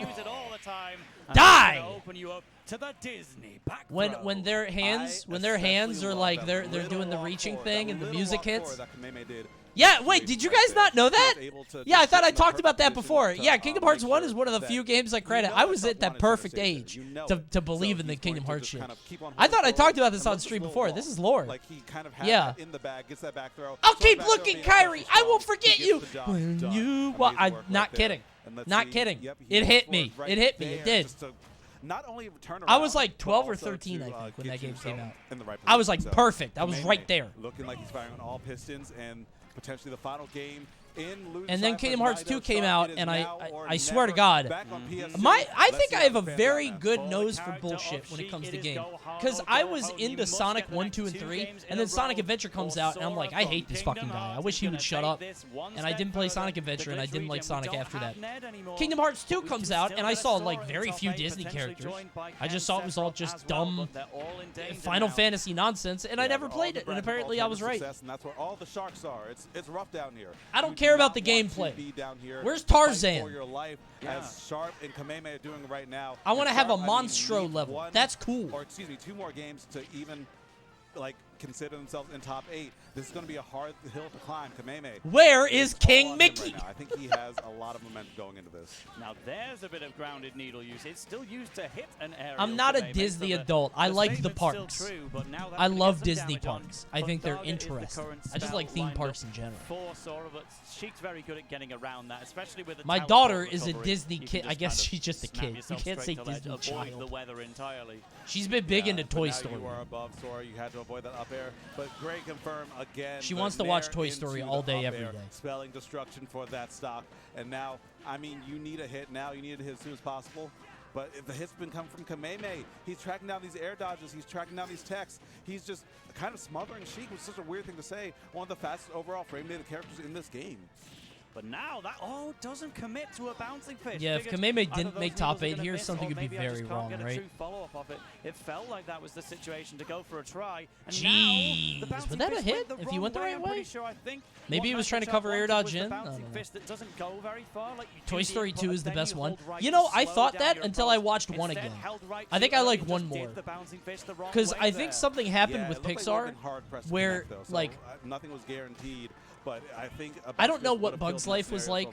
use it all the time. Die! Open you up to the Disney back When their hands are like they're doing the reaching thing and the music hits. That Kameme did Yeah, wait, did you guys not know that? Yeah, I thought I talked about that before. Yeah, Kingdom Hearts 1 is one of the few games I credit. I was at that perfect age to believe in the Kingdom Hearts shit. I thought I talked about this on stream before. This is lore. Yeah. I'll keep looking, Kyrie. I won't forget you. When you... Well, I'm not kidding. Not kidding. It hit me. It hit me. It did. I was like 12 or 13, I think, when that game came out. I was like perfect. I was right there. Looking like he's firing on all pistons, and potentially the final game and then Kingdom Hearts 2 came out, and I swear to God, I think I have a very good nose for bullshit when it comes to game. Because I was into Sonic 1, 2, and 3, and then Sonic Adventure comes out, and I'm like, I hate this fucking guy. I wish he would shut up. And I didn't play Sonic Adventure, and I didn't like Sonic after that. Kingdom Hearts 2 comes out, and I saw like very few Disney characters. I just saw it was all just dumb Final Fantasy nonsense, and I never played it, and apparently I was right. That's where all the sharks are. It's rough down here. I don't care about the gameplay. Where's Tarzan? As Sharp and Kameme are doing right now. I want to have a Monstro level. That's cool. Or excuse me, 2 more games to even like consider themselves in top 8. This is going to be a hard hill to climb. Kameme. Where is King Mickey? Right, I think he has a lot of momentum going into this. Now there's a bit of grounded needle use. It's still used to hit an area. I'm not a Disney adult. I like the parks. I love Disney parks. I think they're interesting. I just like theme parks in general. For Sora, but she's very good at getting around that, especially with the My daughter is a Disney kid. I guess she's just a kid. You can't say Disney child. The weather entirely. She's been big into Toy Story. You are above Sora. You had to avoid that up air. But Greg confirmed again. She wants to watch Toy Story all day, every day. Spelling destruction for that stock. And now, I mean, you need a hit now. You need a hit as soon as possible. But if the hit's been coming from Kameme, he's tracking down these air dodges. He's tracking down these techs. He's just kind of smothering Sheik, which is such a weird thing to say. One of the fastest overall frame-dated characters in this game. But now that doesn't commit to a bouncing fish. Yeah, if Kameme didn't make top 8 here, something would be very wrong, right? It felt like that was the situation to go for a try. And jeez, was that a hit? If you went the right way? Maybe he was trying to cover air dodge in. Toy Story 2 is the best one. You know, I thought that until I watched 1 again. I think I like 1 more. Because I think something happened with Pixar where, like, nothing was guaranteed. But I don't know what Bug's Life was like,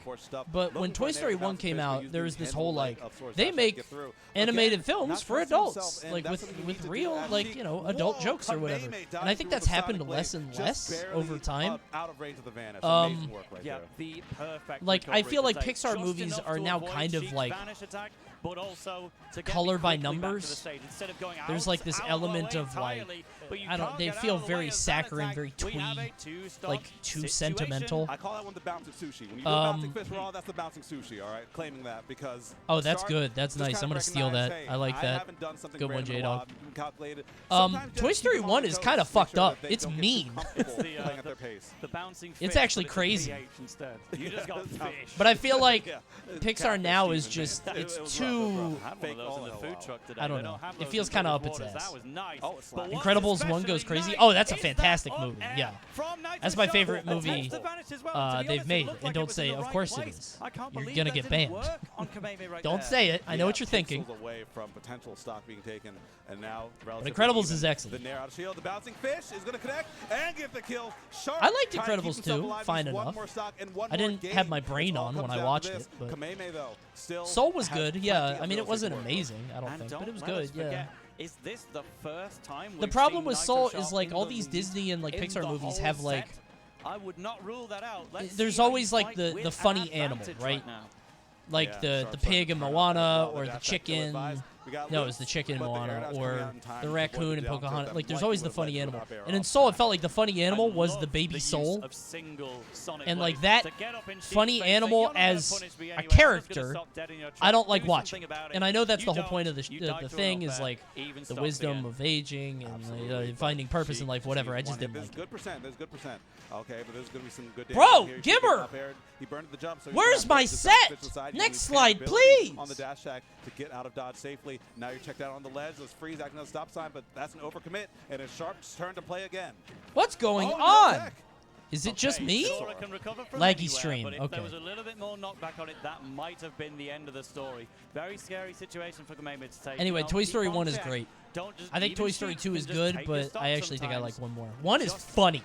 but when Toy Story 1 came out, there was this whole, like, they make animated films for adults, like, with real, like, you know, adult jokes or whatever. And I think that's happened less and less over time. Like, I feel like Pixar movies are now kind of, like, color by numbers. There's like this element of like, I don't, they feel very saccharine, very twee, like too sentimental. I call that one the bouncing sushi. When you do bouncing fish raw, that's the bouncing sushi, all right? Claiming that because oh, that's good. That's nice. I'm gonna steal that. I like that. Good one, J-Dog. Toy Story 1 is kind of fucked up. It's mean. It's actually crazy. But I feel like Pixar now is just, it's too, I don't know. It feels kind of up its ass. Incredibles 1 goes crazy. Oh, that's a fantastic movie. Yeah. That's my favorite movie they've made. And don't say, of course it is. You're going to get banned. Don't say it. I know what you're thinking. But Incredibles is excellent. The bouncing fish is going to connect and get the kill. I liked Incredibles 2, fine enough. I didn't have my brain on when I watched it. But Soul was good, yeah. I mean, it wasn't amazing, I don't think, but it was good, yeah. Is this the first time the problem with Soul is like all these Disney and like Pixar movies have like, I would not rule that out. There's always like the funny animal, right? Like the pig in Moana or the chicken. No, it was the chicken in Moana or the raccoon in Pocahontas. Like, there's always the funny animal. And in Soul, it felt like the funny animal was the baby Soul. And, like, that funny animal as a character, I don't like watching. And I know that's the whole point of the thing is, like, the wisdom of aging and finding purpose in life, whatever. I just didn't like it. There's good percent. Okay, but there's going to be some good Bro, Gimmer! He burned the jump, so where's my set? Next slide, please! On the dash shack to get out of dodge safely. Now you're checked out on the ledge. There's Freeze acting on the stop sign, but that's an overcommit, and it's Sharp's turn to play again. What's going on? Is it just me? Laggy stream. But if okay. there was a little bit more knockback on it, that might have been the end of the story. Very scary situation for Kameme to take. Anyway, Toy Story 1 is great. I think Toy Story 2 is good, but I actually think I like 1 more. 1 is funny.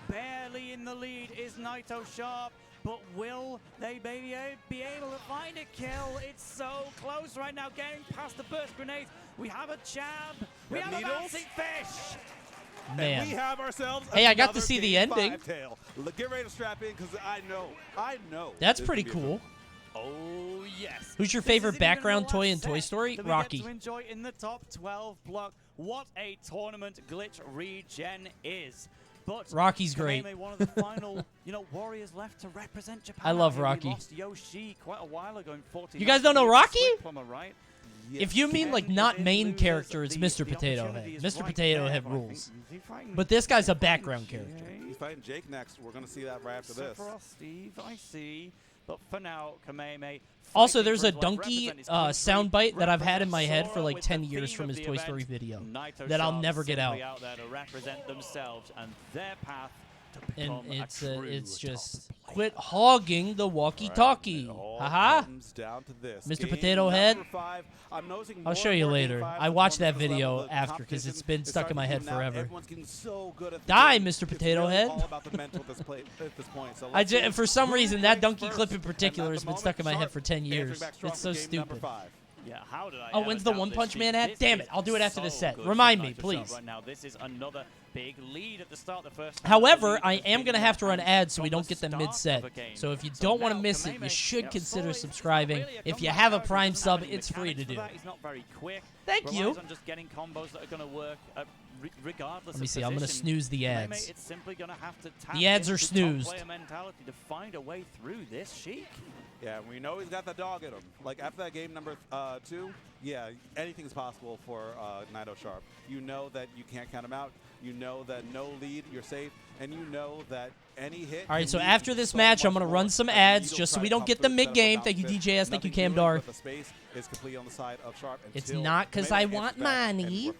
the lead is Naito Sharp, but will they maybe be able to find a kill? It's so close right now, getting past the burst grenades. We have a jab. We have a bouncing fish. Man. And we have ourselves Hey, I got to see the game ending. 5 tail. Get ready to strap in because I know. That's pretty cool. Oh, yes. Who's your favorite background toy in Toy Story? Rocky. To enjoy in the top 12 block. What a tournament glitch Regen is. But Rocky's great. One of the final, warriors left to represent Japan. I love We Rocky. lost Yoshi quite a while ago in 49. You guys don't know Rocky? Right? If you mean like not main character, it's Mr. Potato Head. Mr. Potato Head rules. But this guy's a background character. He's fighting Jake next. We're going to see that right after this. Steve, I see. But for now, Kameme. Also, there's a donkey soundbite that I've had in my head for like 10 years from his Toy Story video that I'll never get out. There to represent themselves and their path to And become it's just quit hogging the walkie-talkie. Haha. Mr. Potato Head. I'll show you later. I watched that video after because it's been stuck in my head forever. Die, Mr. Potato Head. For some reason, that donkey clip in particular has been stuck in my head for 10 years. It's so stupid. Yeah, how did I Oh, when's the One Punch Man ad? Damn it, I'll do it after the set. Remind me, please. Right now, this is another big lead at the start of the first. However, I am going to have to run ads so we don't get them mid-set. So if you don't want to miss it, you should consider subscribing. If you have a Prime sub, it's free to do. Thank you. Just getting combos that are going to work regardless. Let me see, I'm going to snooze the ads. It's simply going to have to tap The ads are into snoozed. top player mentality to find a way through this Sheik. Yeah, we know he's got the dog in him. Like, after that game number 2, yeah, anything's possible for Naito Sharp. You know that you can't count him out. You know that no lead, you're safe. And you know that any hit... All right, so after this match, I'm going to run some ads just so we don't get the mid-game. Thank you, DJS. Thank you, Camdar. It's not because I want money.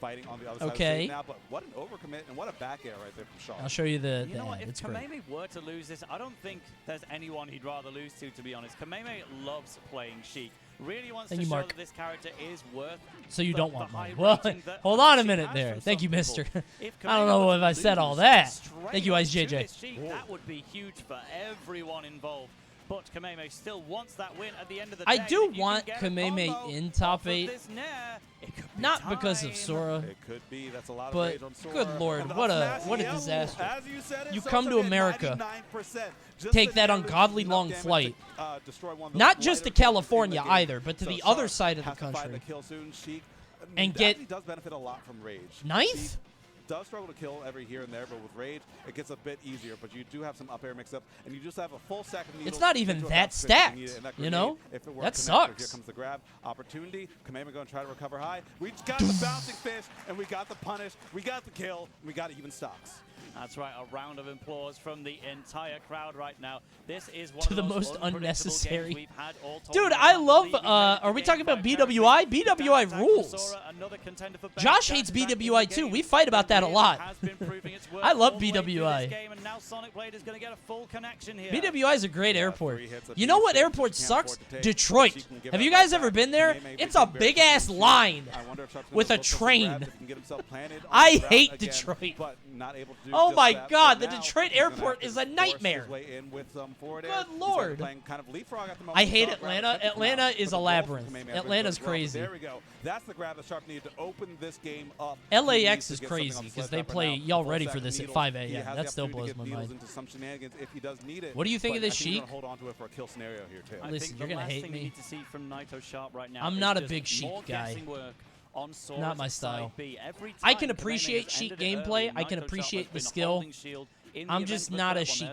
Okay. But what an overcommit and what a back air right there from Sharp. I'll show you the You know what? ad. If It's great. Kameme were to lose this, I don't think there's anyone he'd rather lose to be honest. Kameme loves playing Sheik. Really wants to show that this character is worth. So you the, don't the want high money. Well, rating that hold on a Sheik minute has there. from Thank you, some mister. people. If I don't know Kameme if I was said to all lose that. straight Thank you, Ice to JJ. this Sheik, that would be huge for everyone involved. But Kameme still wants that win at the end of the day. I do If you want can get a Kameme combo in top off of 8. this nair, it could be Not because of time. Sora, It could be. That's a lot of but rage on Sora. good lord, And what the a smash, disaster. as you said it, You so come to today, America, 99%. Just take to that barely ungodly enough long damage flight. to, destroy one of the Not just to lighter players in California the game. either, but to So the Sharp other side of the has to find country. the kill soon. Sheik And get actually does benefit a lot from rage. ninth? Sheik does struggle to kill every here and there, but with rage, it gets a bit easier. But you do have some up air mix-up, and you just have a full stack of needles. It's not even into a that bounce fix if you need stacked, it, and that you know? grenade, if it were That connected, sucks. Here comes the grab. Opportunity. Kameme going to try to recover high. We got the bouncing fish, and we got the punish. We got the kill, and we got even stocks. That's right, a round of applause from the entire crowd right now. This is one To of the most most unpredictable unnecessary. games we've had all Dude, tournament. I love, Believe me, are we talking about BWI? BWI rules. Josh hates BWI too. We fight about that a lot. I love BWI. BWI is a great airport. You know what airport sucks? Detroit. Have you guys ever been there? It's a big-ass line with a train. I hate Detroit. Oh my god, the Detroit airport is a nightmare. Good lord. I hate Atlanta. Atlanta is a labyrinth. Atlanta's crazy. There we go. That's the grab that Sharp needed to open this game up. LAX is crazy because they play y'all ready for this at 5 a.m. That still blows my mind. What do you think of this Sheik? Listen, you're going to hate me. I'm not a big Sheik guy. Not my style. I can appreciate Sheik gameplay. I can appreciate the skill. I'm just not a Sheik.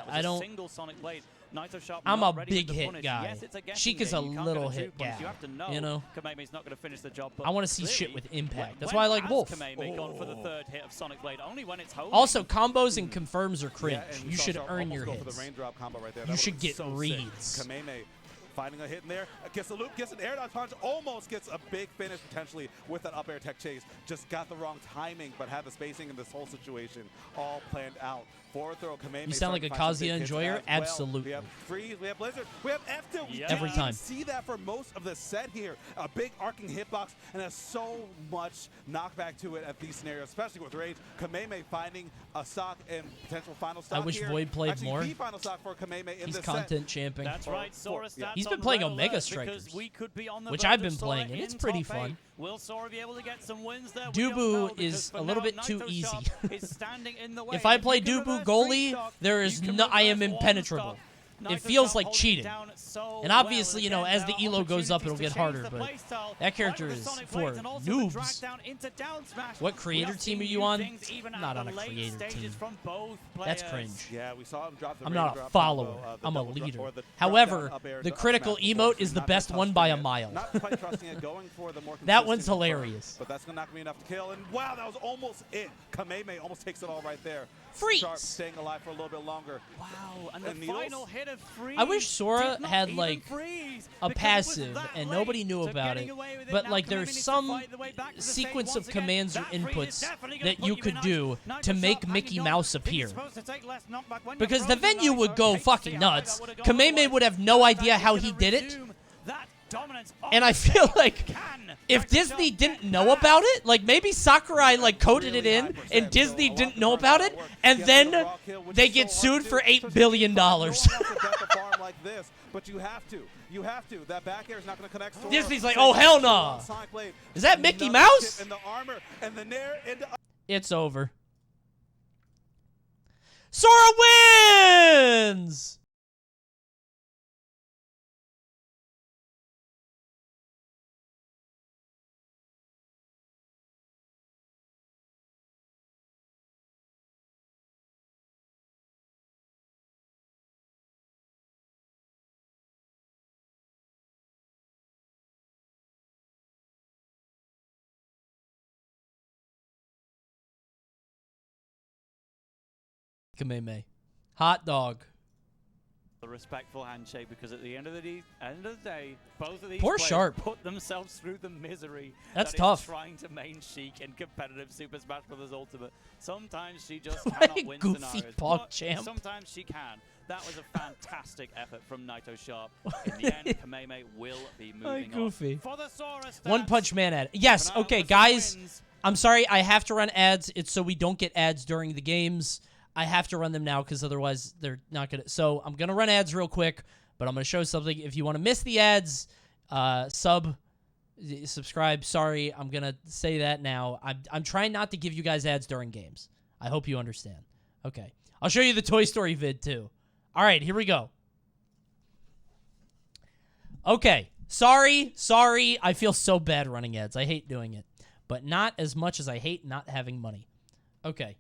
I don't... I'm a big hit guy. Sheik is a little hit guy, you know? I want to see shit with impact. That's why I like Wolf. Also, combos and confirms are cringe. You should earn your hits. You should get reads. finding a hit in there, gets a loop, gets an air dodge punch, almost gets a big finish potentially with that up air tech chase. Just got the wrong timing, but had the spacing in this whole situation all planned out. Forward throw, Kamehameha. You sound like a Kazuya enjoyer? Absolutely. We have Freeze, we have Blizzard, we have F2. We Every time. see that for most of the set here. A big arcing hitbox and has so much knockback to it at these scenarios, especially with Rage. Kamehameha finding a stock and potential final stock I wish here. Void played Actually, more. the final stock for Kamehameha in He's this content champing. That's right, Sora stats He's been on playing red Omega alert Strikers, because we could be on the which verge I've of been Sora playing, and it's in pretty top fun. 8. Will Sora be able to get some wins there? We don't know, Dubu because is for a little now, bit too Naito easy. Shop is standing in the way. If I you play can Dubu reverse goalie, stock, there you is can no, I am reverse one impenetrable. stock. It Naito feels Shop like holding cheating. down so And obviously, you know, well. as the Again, elo goes up, it'll opportunities get to change harder, the but playstyle, that character like the is Sonic for blades and also the noobs. drag down into down smash. What We creator have team seen are you new on? things even Not at on the a late creator stages team. from both That's players. cringe. Yeah, we saw him drop the I'm not a raindrop follower. combo, the I'm a double drop- leader. or the drop However, down up air the up critical smash emote before, is the not best quite one by a trusting it. mile. Not quite trusting it, going for the more That one's consistent confirm, hilarious. But that's not going to be enough to kill. And wow, that was almost it. Kamehameha almost takes it all right there. Freeze! Sharp staying alive for a little bit longer. Wow, and the And Needles? final hit of Freeze I wish Sora did not had, even like, freeze a because it was passive, that and late nobody knew to about getting it. away with it. But, Now like, Kamehameha there's needs to some fight the way back to the sequence stage of once again. commands or That freeze is inputs definitely gonna that put you in could ice. do Naito to make Shop Mickey hanging on. Mouse Think he's appear. supposed to take less knockback when you're Because the frozen, venue Naito. would go Hate to fucking see how nuts. that would've gone Kamehameha otherwise. would have no That idea back how is he gonna did it. resume that dominance of And I the feel Shop. like Can if Naito Disney Shop didn't get know back? about it, like maybe Sakurai like coded it Really in high and percent, Disney so a lot didn't of know the about burn it, work. and Gets then the raw kill, which they is get so hard sued to for do, $8 especially billion. if you find no one wants to bet the farm like this, but you have to. You have to. That back air is not going to connect. Sora. Disney's like, Same oh, hell thing no. on Sonic Blade. Is that Mickey Another Mouse? chip in the armor and the nair into It's over. Sora wins! Kamehameha. Hot dog. The respectful handshake, because at the end of the day, both of these Poor players Sharp. put themselves through the misery That's that tough. is trying to main Sheik in competitive Super Smash Bros. Ultimate. Sometimes she just What cannot a win goofy scenarios, pog but champ. sometimes she can. That was a fantastic effort from Naito Sharp. In the end, Kamehameha will be moving goofy. on. For the Sora stats, One Punch Man ad. Yes, for now, okay, with some guys. wins, I'm sorry, I have to run ads. It's so we don't get ads during the games. I have to run them now because otherwise they're not going to. So I'm going to run ads real quick, but I'm going to show something. If you want to miss the ads, subscribe. Sorry, I'm going to say that now. I'm trying not to give you guys ads during games. I hope you understand. Okay. I'll show you the Toy Story vid too. All right, here we go. Okay. Sorry. I feel so bad running ads. I hate doing it, but not as much as I hate not having money. Okay.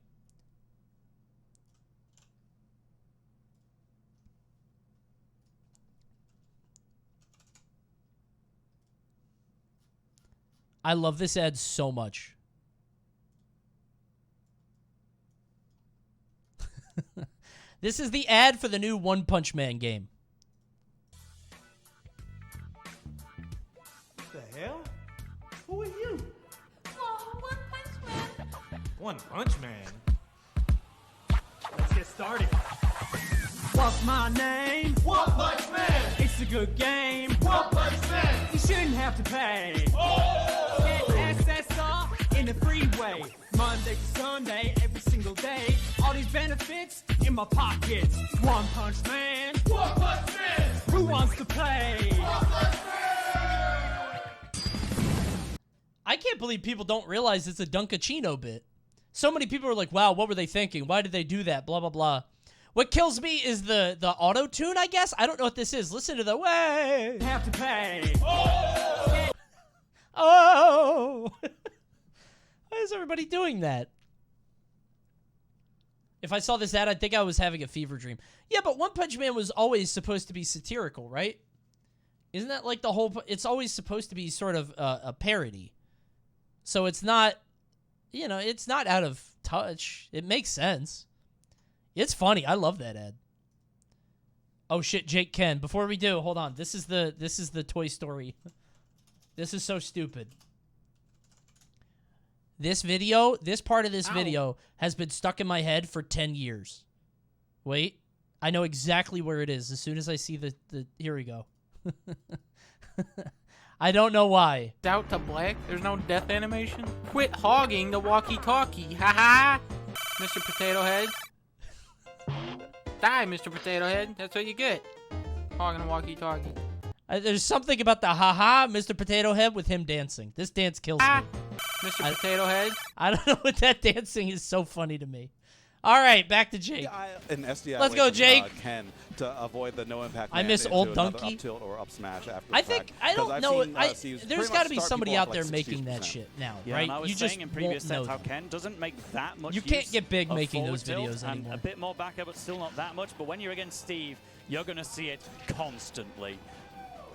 I love this ad so much. This is the ad for the new One Punch Man game. What the hell? Who are you? Oh, One Punch Man. One Punch Man. Let's get started. What's my name? One Punch Man. It's a good game. One Punch Man. You shouldn't have to pay. Oh! Get SSR in a freeway. Monday to Sunday, every single day. All these benefits in my pockets. One Punch Man. One Punch Man. Who wants to play? One Punch Man. I can't believe people don't realize it's a Dunkachino bit. So many people are like, wow, what were they thinking? Why did they do that? Blah, blah, blah. What kills me is the auto-tune, I guess. I don't know what this is. Listen to the way. Have to pay. Oh! Oh! Why is everybody doing that? If I saw this ad, I'd think I was having a fever dream. Yeah, but One Punch Man was always supposed to be satirical, right? Isn't that like the whole... It's always supposed to be sort of a parody. So it's not... You know, it's not out of touch. It makes sense. It's funny. I love that ad. Oh shit, Jake can. Before we do, hold on. This is the Toy Story. This is so stupid. This part of this video has been stuck in my head for 10 years. Wait. I know exactly where it is as soon as I see the here we go. I don't know why. Out to black? There's no death animation? Quit hogging the walkie-talkie. Haha! Mr. Potato Head. Die, Mr. Potato Head. That's what you get. Hogging the walkie-talkie. There's something about the haha Mr. Potato Head with him dancing. This dance kills me. Mr. Potato Head. I don't know what that dancing is so funny to me. All right, back to Jake. Let's go, Jake. Ken to avoid the no impact. I miss old donkey. Up tilt or up smash after I think I don't know. There's got to be somebody out there like making that shit now, yeah, right? And I was you saying just in previous won't know sets how them. Ken doesn't make that much. You can't use get big of making forward those tilt videos and anymore. a bit more back air, but still not that much. But when you're against Steve, you're gonna see it constantly.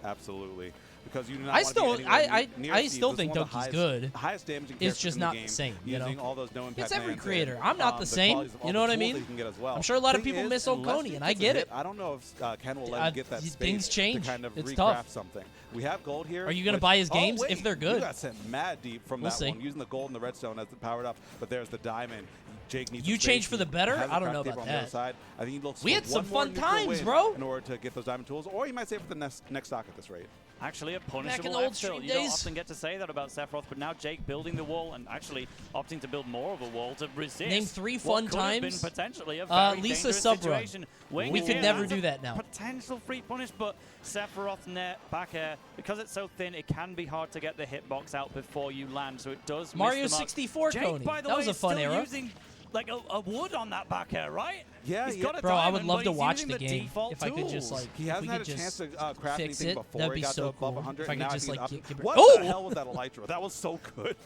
Absolutely. Because you do not I want still, to be anywhere near I Steve. still This is think one of the Donkey's good. Highest damaging It's just character not in the the same, you using know? all those no impact It's every lands creator. and, I'm not the same. qualities of all You know the what I tools mean? that you can get as well. I'm sure a lot of Thing people is, miss old unless Coney, he and I gets a get hit, it. I don't know if Ken will let him get that space Things change. to kind of It's recraft tough. something. We have gold here. Are you gonna which- buy his oh, games wait, if they're good? You got sent mad deep from We'll that see. one, using the gold and the redstone as it powered up. But there's the diamond. Jake needs You some changed space. for the He better? has a I don't craft know table about on the other that. side. I think he looks We for had some one more fun neutral times, win bro. in order to get those diamond tools, or he might save for the next stock at this rate. Actually, a in punishable the old F tilt. stream You don't days. often get to say that about Sephiroth, but now Jake building the wall and actually opting to build more of a wall to resist. Name 3 what fun could have times. been potentially a very Lisa dangerous sub run. situation. Wing We it could in, never that's do a that now. Potential free punish, but Sephiroth net back air, because it's so thin, it can be hard to get the hitbox out before you land, so it does Mario miss the mark. 64 Jake, Coney. by the That way, was a is fun still era. using like a wood on that back air, right? Yeah, He's yeah. got a Bro, I would diamond, love but to he's watch using the game default if I could just tools. like. He if hasn't we had a could chance just to craft fix anything it. before That'd he be got so to above cool. 100. If I and could now just he's like up. give it. What Oh! the hell was that Elytra? That was so good.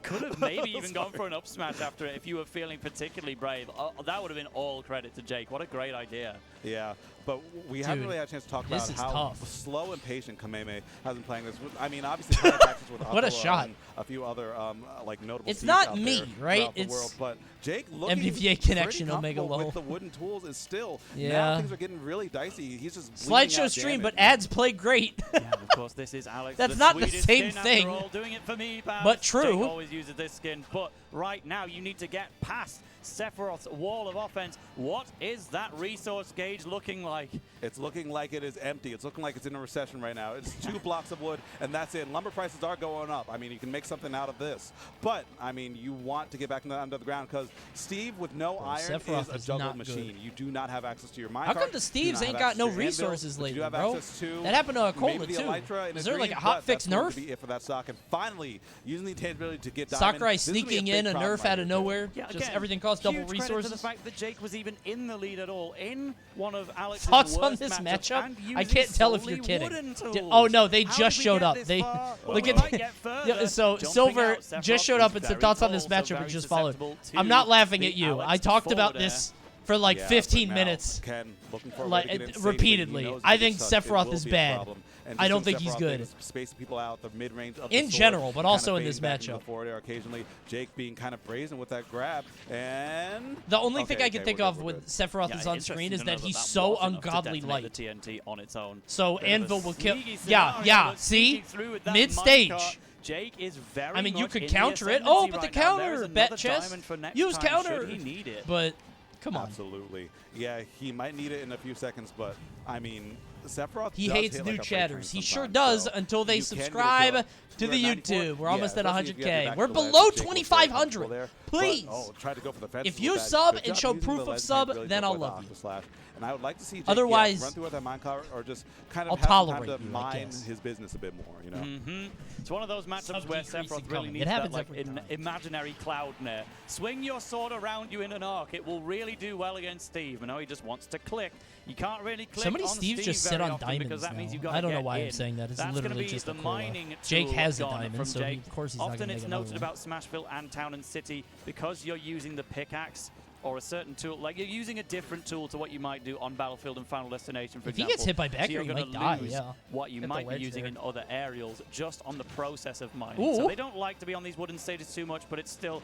Could have maybe even gone for an up smash after it if you were feeling particularly brave. That would have been all credit to Jake. What a great idea. Yeah, but we haven't really had a chance to talk about this is how tough. slow and patient Kameme has been playing this. I mean, obviously, playing practice with What a Aquila shot. and a few other like notable. It's teams not out me, there right? throughout the It's world. But Jake looking MVVA connection, pretty Omega comfortable low. with the wooden tools is still. Yeah. Now things are getting really dicey. He's just bleeding Slideshow out stream, damage. but ads play great. Yeah, of course, this is Alex. That's not the Swedish same skin, thing. After all, doing it for me, pals. But true. Jake always uses this skin, but right now you need to get past Sephiroth's wall of offense. What is that resource gauge looking like? It's looking like it is empty. It's looking like it's in a recession right now. It's 2 blocks of wood, and that's it. Lumber prices are going up. I mean, you can make something out of this. But, I mean, you want to get back under the ground because Steve with no iron Sephiroth is a is juggle not machine. good. You do not have access to your minecart. How come the Steves ain't got no resources lately, bro? That happened to Cola, maybe the too. Elytra in Is a there like dream, a hot but fix that's going nerf? to be it for that stock. And finally, using the intangibility to get diamond. Sakurai This is gonna be sneaking big in a problem nerf right out of here. nowhere. Yeah, Just again, everything costs double huge credit to resources. the fact that Jake was even in the lead at all in one of Alex's Thoughts worst on this matchups matchup? and I using can't tell if solely you're kidding. wooden Oh tools. no, they How just did we showed get up. this They far? look We at might get further. yeah, so Jumping Silver out, Sephiroth just showed up is and said very thoughts on tall, this so matchup very and just followed. susceptible to I'm not laughing the at you. Alex I talked about forward air. this for like Yeah, 15 but now minutes. Ken looking for a way Like, to get in safely. repeatedly. He knows I if think it's such, it Sephiroth will is be a bad. problem. And I just don't doing think he's Sephiroth good. things, spacing people out, the mid-range of In the sword, general, but kinda also in fading this back into matchup. the forward air occasionally. Jake being kind of brazen with that grab, and The only thing I can okay, think we're of good, we're when good. Sephiroth Yeah, is on interesting screen to is know that he's that so was enough to ungodly detonate light. the TNT on its own. So Bit of a Anvil will kill. sneaky Yeah, scenario, yeah. but See, sneaking through with that mid-stage. minecart. Jake is very I mean, you much could in the counter it. ascendancy Oh, but the right now. There's counter, bet another chest. diamond for next Use time, counter. should he need it. But come on. Absolutely. Yeah, he might need it in a few seconds, but I mean, Sephiroth He does hates hit new like a freight chatters. train He sure sometimes, does so until they you can get a subscribe kill. to We're the at 94. YouTube. We're Yeah, almost at especially if you have 100K. the back We're to the ledge, below Jake was very 2,500. comfortable there, but, Please. oh, tried to go for the fence If with you that. sub Good and job show using proof the of ledge sub, really to then I'll avoid the love you. Aquaslash. And I would like to see Jake Otherwise, run through with that minecart or just kind I'll of have some time tolerate to you, I mind guess. his business a bit more, you know? Mm-hmm. It's one of those matchups Sub where decreasing Sephiroth really coming. needs It happens that like every time. imaginary cloud nair. Swing your sword around you in an arc. It will really do well against Steve. I know he just wants to click. You can't really click So many on Steves Steve just sit very on often diamonds because that means now. you've got I don't to know get why I'm in. saying that. It's That's literally gonna be just the a cola. mining Jake tool has a gone diamond, from so Jake. of course he's not Often going to it's make another noted one. about Smashville and Town and City because you're using the pickaxe or a certain tool, like you're using a different tool to what you might do on Battlefield and Final Destination, for If he example. gets hit by So Becker, you're he gonna might die, lose yeah. what you Hit the might be ledge using there. in other aerials just on the process of mining. Ooh. So they don't like to be on these wooden stages too much, but it's still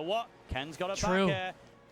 know what? Ken's got a True. back air.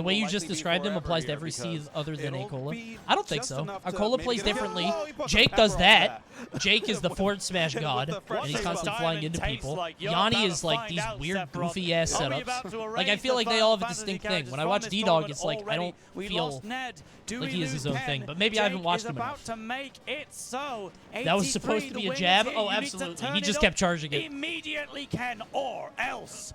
The way you just described him applies to every seed other than Acola. I don't think so. Acola plays differently. Jake does that. Jake is the forward smash god, and he's constantly flying into people. Yanni is like these weird, goofy-ass setups. Like, I feel like they all have a distinct thing. When I watch D-Dog, it's like, I don't feel like he is his own thing. But maybe I haven't watched him enough. That was supposed to be a jab? Oh, absolutely. He just kept charging it. Immediately, Ken, or else.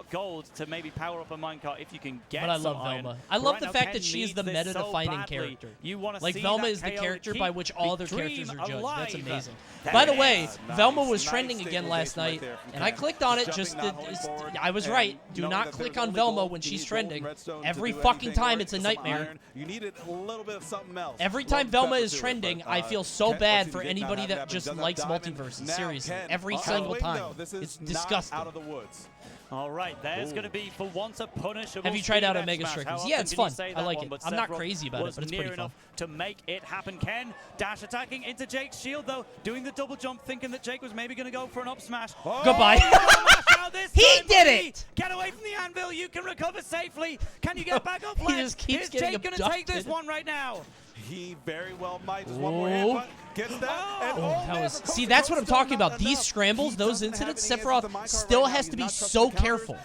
got gold to maybe power up a minecart if you can get But I some love iron. Velma. I But love right the now, fact Ken that she is needs the this meta-defining badly. character. You want to Like, see Velma that is the KO character to by keep which all the other characters dream are judged. That's alive. amazing. There By the it way, is. Velma was Nice trending again last stabilization right night, there from and I Ken. clicked on it Jumping, just not to... holding forward, I was and right. Do knowing not that click there's on only Velma gold, when you she's need trending. gold and redstone Every to do fucking anything time work, it's a some nightmare. iron. You needed a little bit of something else. Every Little time Velma pepper is to it, trending, but, I feel so Ken- bad Ken for did not anybody have that but just jumped likes diamond. multiverses. Now Seriously. Ken, Every on single wing, time. though, this is It's not disgusting. out of the woods. All right, there's going to be, for once, a punishable. Have you tried out a Mega Smash? Strikers? How Yeah, often it's can you fun. say I that like one? it. But I'm not Sephiroth crazy about it, was but it's near pretty fun. enough to make it happen. Ken, dash attacking into Jake's shield, though, doing the double jump, thinking that Jake was maybe going to go for an up smash. Goodbye. He did it! Get away from the anvil. You can recover safely. Can you get back up? He just keeps Is getting Jake going to take this abducted. one right now? He very well might. Just one more hit, but gets that. And That was, see, that's what I'm talking about. These scrambles, those incidents, Sephiroth still has to be so careful.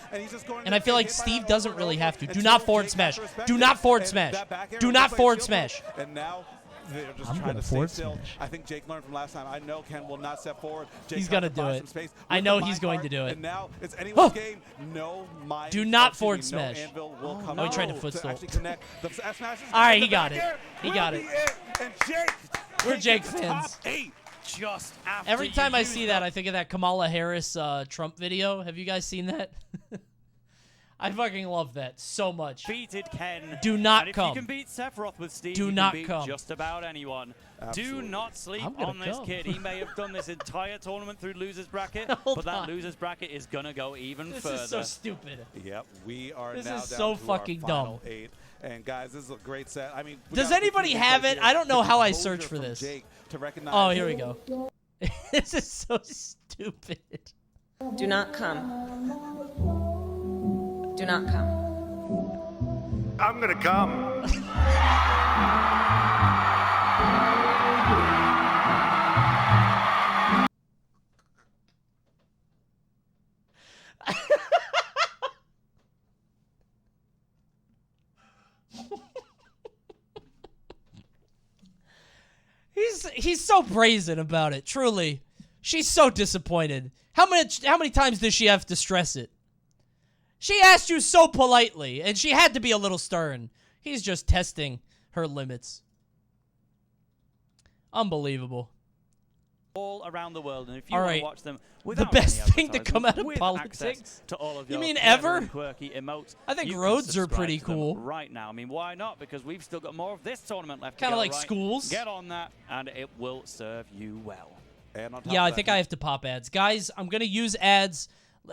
And I feel like Steve doesn't really have to. Do not forward smash. Do not forward smash. Do not forward smash. And now they're just I'm trying gonna to stay forward still. smash. I think Jake learned from last time. I know Ken will not step forward. Jake He's has gonna to do buy it. some space I with know the he's going minecart, to do it. And now it's anyone's game. No mind. Do not excuse forward me, smash. No anvil will Oh, come no. He out tried to footstool. actually connect. The smash is All right, in he the got back it. air. He Will got be it. And Jake. We're takes Jake it to fans. top 8. Just after Every time you I use see that, I think of that Kamala Harris Trump video. Have you guys seen that? I fucking love that so much. Defeated Ken. Do not and if come. you can beat Sephiroth with Steve, Do you not can beat come. just about anyone. Absolutely. Do not sleep I'm gonna on this come. kid. He may have done this entire tournament through losers bracket, Hold but that on. losers bracket is gonna go even This further. is so stupid. Yep, we are This now is down so to fucking our final dumb. 8. And guys, this is a great set. I mean, we Does got a anybody few have plays it? here. I don't know The how I composure search for from this. Jake to recognize Oh, here we go. This is so stupid. Do not come. Do not come. I'm gonna come. He's so brazen about it, truly. She's so disappointed. How many times does she have to stress it? She asked you so politely, and she had to be a little stern. He's just testing her limits. Unbelievable. All around the world, and if you All want right. to watch them The without best any thing to come out of with politics? access to all of You your mean clever ever? and quirky emotes, I think you can roads are subscribe pretty to them cool. right now. I mean, why not? Because we've still got more of this tournament left. Kinda to go, like right? schools. Get on that, and it will serve you well. And on top Yeah, of I that, think I have to pop ads. Guys, I'm going to use ads.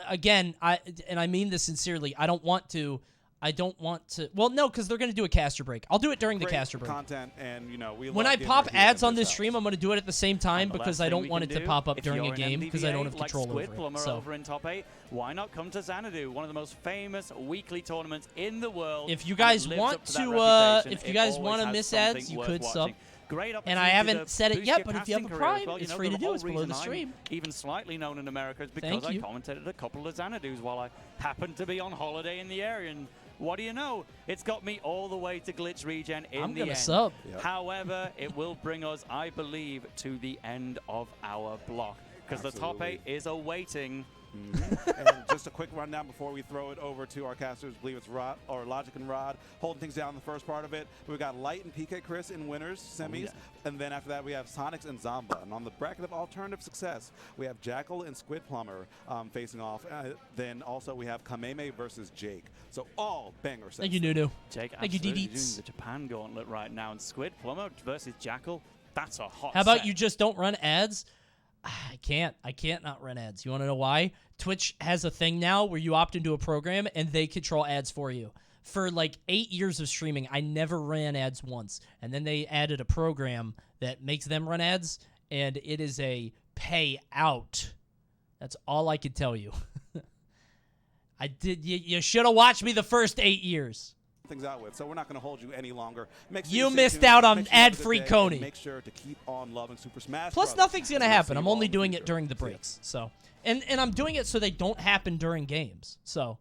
Again, I mean this sincerely. I don't want to. Well, no, because they're going to do a caster break. I'll do it during the great caster break. content, and you know, we When love I getting pop our heat ads in on this house. stream, I'm going to do it at the same time And the because last I thing don't we want can it to do, pop up if during a you're an game because I don't have MVVA like control over Squid it. Plumber So over in top 8, why not come to Xanadu, one of the most famous weekly tournaments in the world? if you and guys it lives want up that to, reputation. if you It guys always want to has miss ads, something you worth could watching. sub. Great And I opportunity haven't to said it boost yet, your but if you have casting a career as Prime, well. You it's know, free to the do. whole It's below the reason I'm stream. even slightly known in America is because Thank I you. commentated a couple of Xanadus while I happened to be on holiday in the area. And what do you know? It's got me all the way to Glitch Regen in I'm the gonna end. sub. Yep. However, it will bring us, I believe, to the end of our block. Because the top Absolutely. 8 is awaiting. And just a quick rundown before we throw it over to our casters. I believe it's Rod or Logic and Rod holding things down in the first part of it. We've got Light and PK Chris in winners, semis. And then after that, we have Sonics and Zamba. And on the bracket of alternative success, we have Jackal and Squid Plumber facing off. Then also we have Kameme versus Jake. So all banger sets. Thank you, Nunu. Jake Thank you, absolutely DDs. doing the Japan gauntlet right now. And Squid Plumber versus Jackal, that's a hot How about set. you just don't run ads? I can't not run ads. You want to know why? Twitch has a thing now where you opt into a program and they control ads for you. For like 8 years of streaming, I never ran ads once. And then they added a program that makes them run ads, and it is a payout. That's all I can tell you. You should have watched me the first 8 years. Things out with, so we're not going to hold you any longer. Make sure You stay missed tuned. out on Make sure you have a good ad-free day, Coney. and Make sure to keep on loving Super Smash Plus, Brothers. nothing's going to And we'll happen. see I'm you all only in the doing it future. during the See ya. breaks. So, and I'm doing it so they don't happen during games. So,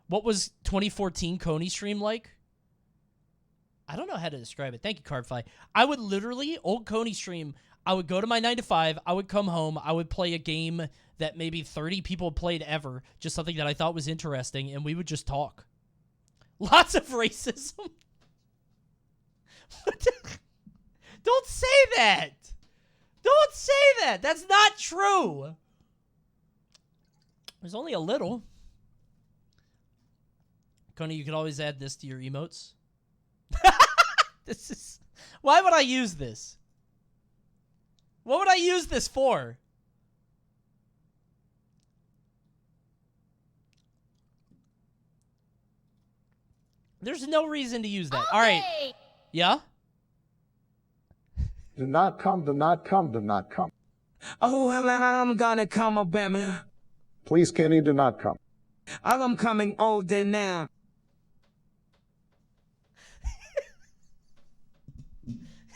what was 2014 Coney stream like? I don't know how to describe it. Thank you, Cardfly. I would literally, old Coney stream, I would go to my 9 to 5, I would come home, I would play a game that maybe 30 people played ever, just something that I thought was interesting, and we would just talk. Lots of racism. Don't say that. Don't say that. That's not true. There's only a little. Coney, you could always add this to your emotes. This is... Why would I use this? What would I use this for? There's no reason to use that. All right. Yeah? Do not come, do not come, do not come. Oh, well, I'm gonna come, Obama. Please, Kenny, do not come. I'm coming all day now.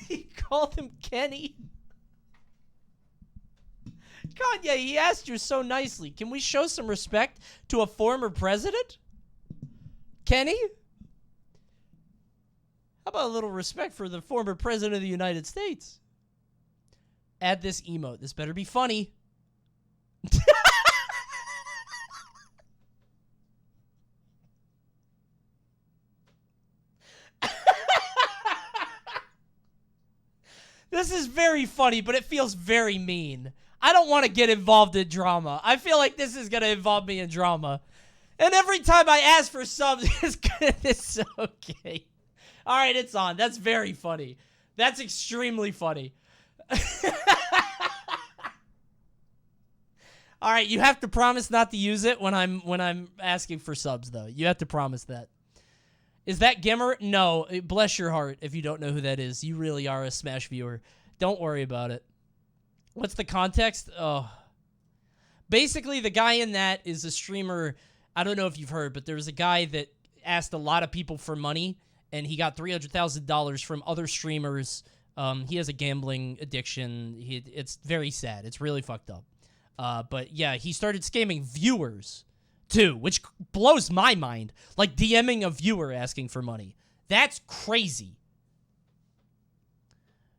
He called him Kenny. Kanye, he asked you so nicely. Can we show some respect to a former president? Kenny? How about a little respect for the former president of the United States? Add this emote. This better be funny. This is very funny, but it feels very mean. I don't want to get involved in drama. I feel like this is going to involve me in drama. And every time I ask for subs, it's okay. All right, it's on. That's very funny. That's extremely funny. All right, you have to promise not to use it when I'm asking for subs, though. You have to promise that. Is that Gimmer? No. Bless your heart if you don't know who that is. You really are a Smash viewer. Don't worry about it. What's the context? Oh. Basically, the guy in that is a streamer. I don't know if you've heard, but there was a guy that asked a lot of people for money, and he got $300,000 from other streamers. He has a gambling addiction. It's very sad. It's really fucked up. But yeah, he started scamming viewers too, which blows my mind. Like DMing a viewer asking for money. That's crazy.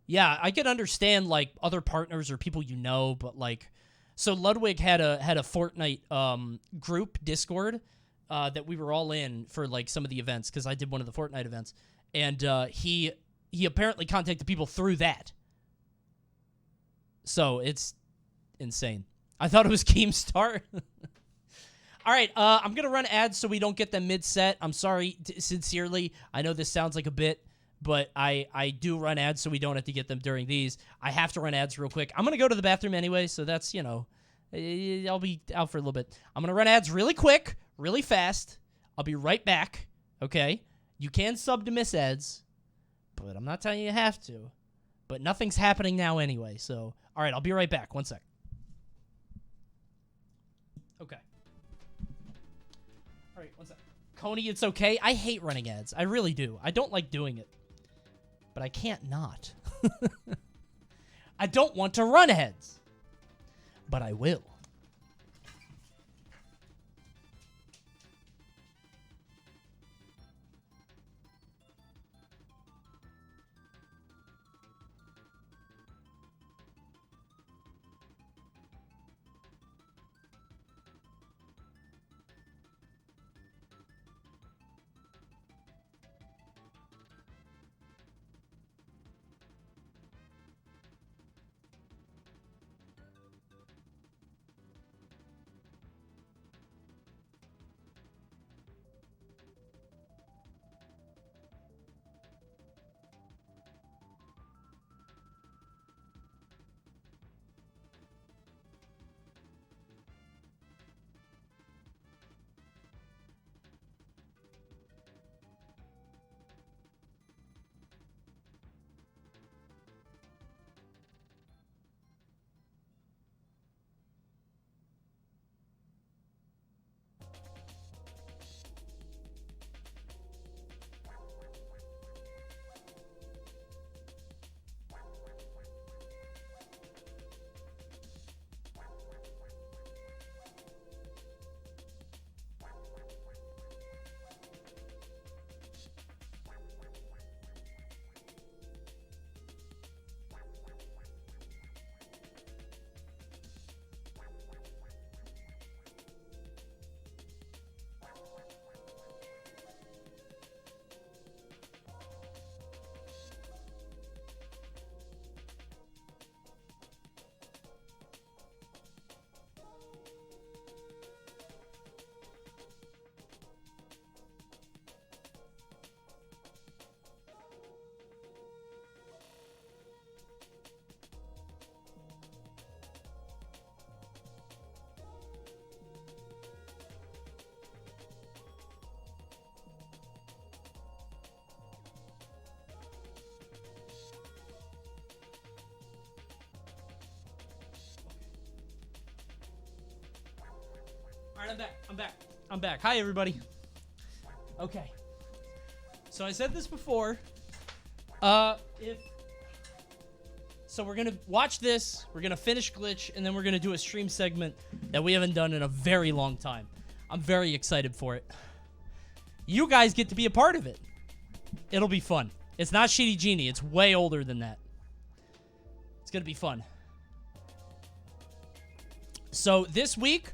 Yeah, I could understand like other partners or people you know, but like, so Ludwig had a Fortnite group Discord that we were all in for like some of the events because I did one of the Fortnite events, and he apparently contacted people through that. So it's insane. I thought it was Keemstar. All right, I'm going to run ads so we don't get them mid-set. I'm sorry, sincerely. I know this sounds like a bit, but I do run ads so we don't have to get them during these. I have to run ads real quick. I'm going to go to the bathroom anyway, so that's, you know, I'll be out for a little bit. I'm going to run ads really quick, really fast. I'll be right back, okay? You can sub to miss ads, but I'm not telling you have to. But nothing's happening now anyway, so... All right, I'll be right back. 1 sec. Okay. All right, 1 sec. Coney, it's okay. I hate running ads. I really do. I don't like doing it. But I can't not. I don't want to run ads. But I will. I'm back. Hi, everybody. Okay. So I said this before. So we're going to watch this. We're going to finish Glitch, and then we're going to do a stream segment that we haven't done in a very long time. I'm very excited for it. You guys get to be a part of it. It'll be fun. It's not Shitty Genie. It's way older than that. It's going to be fun. So this week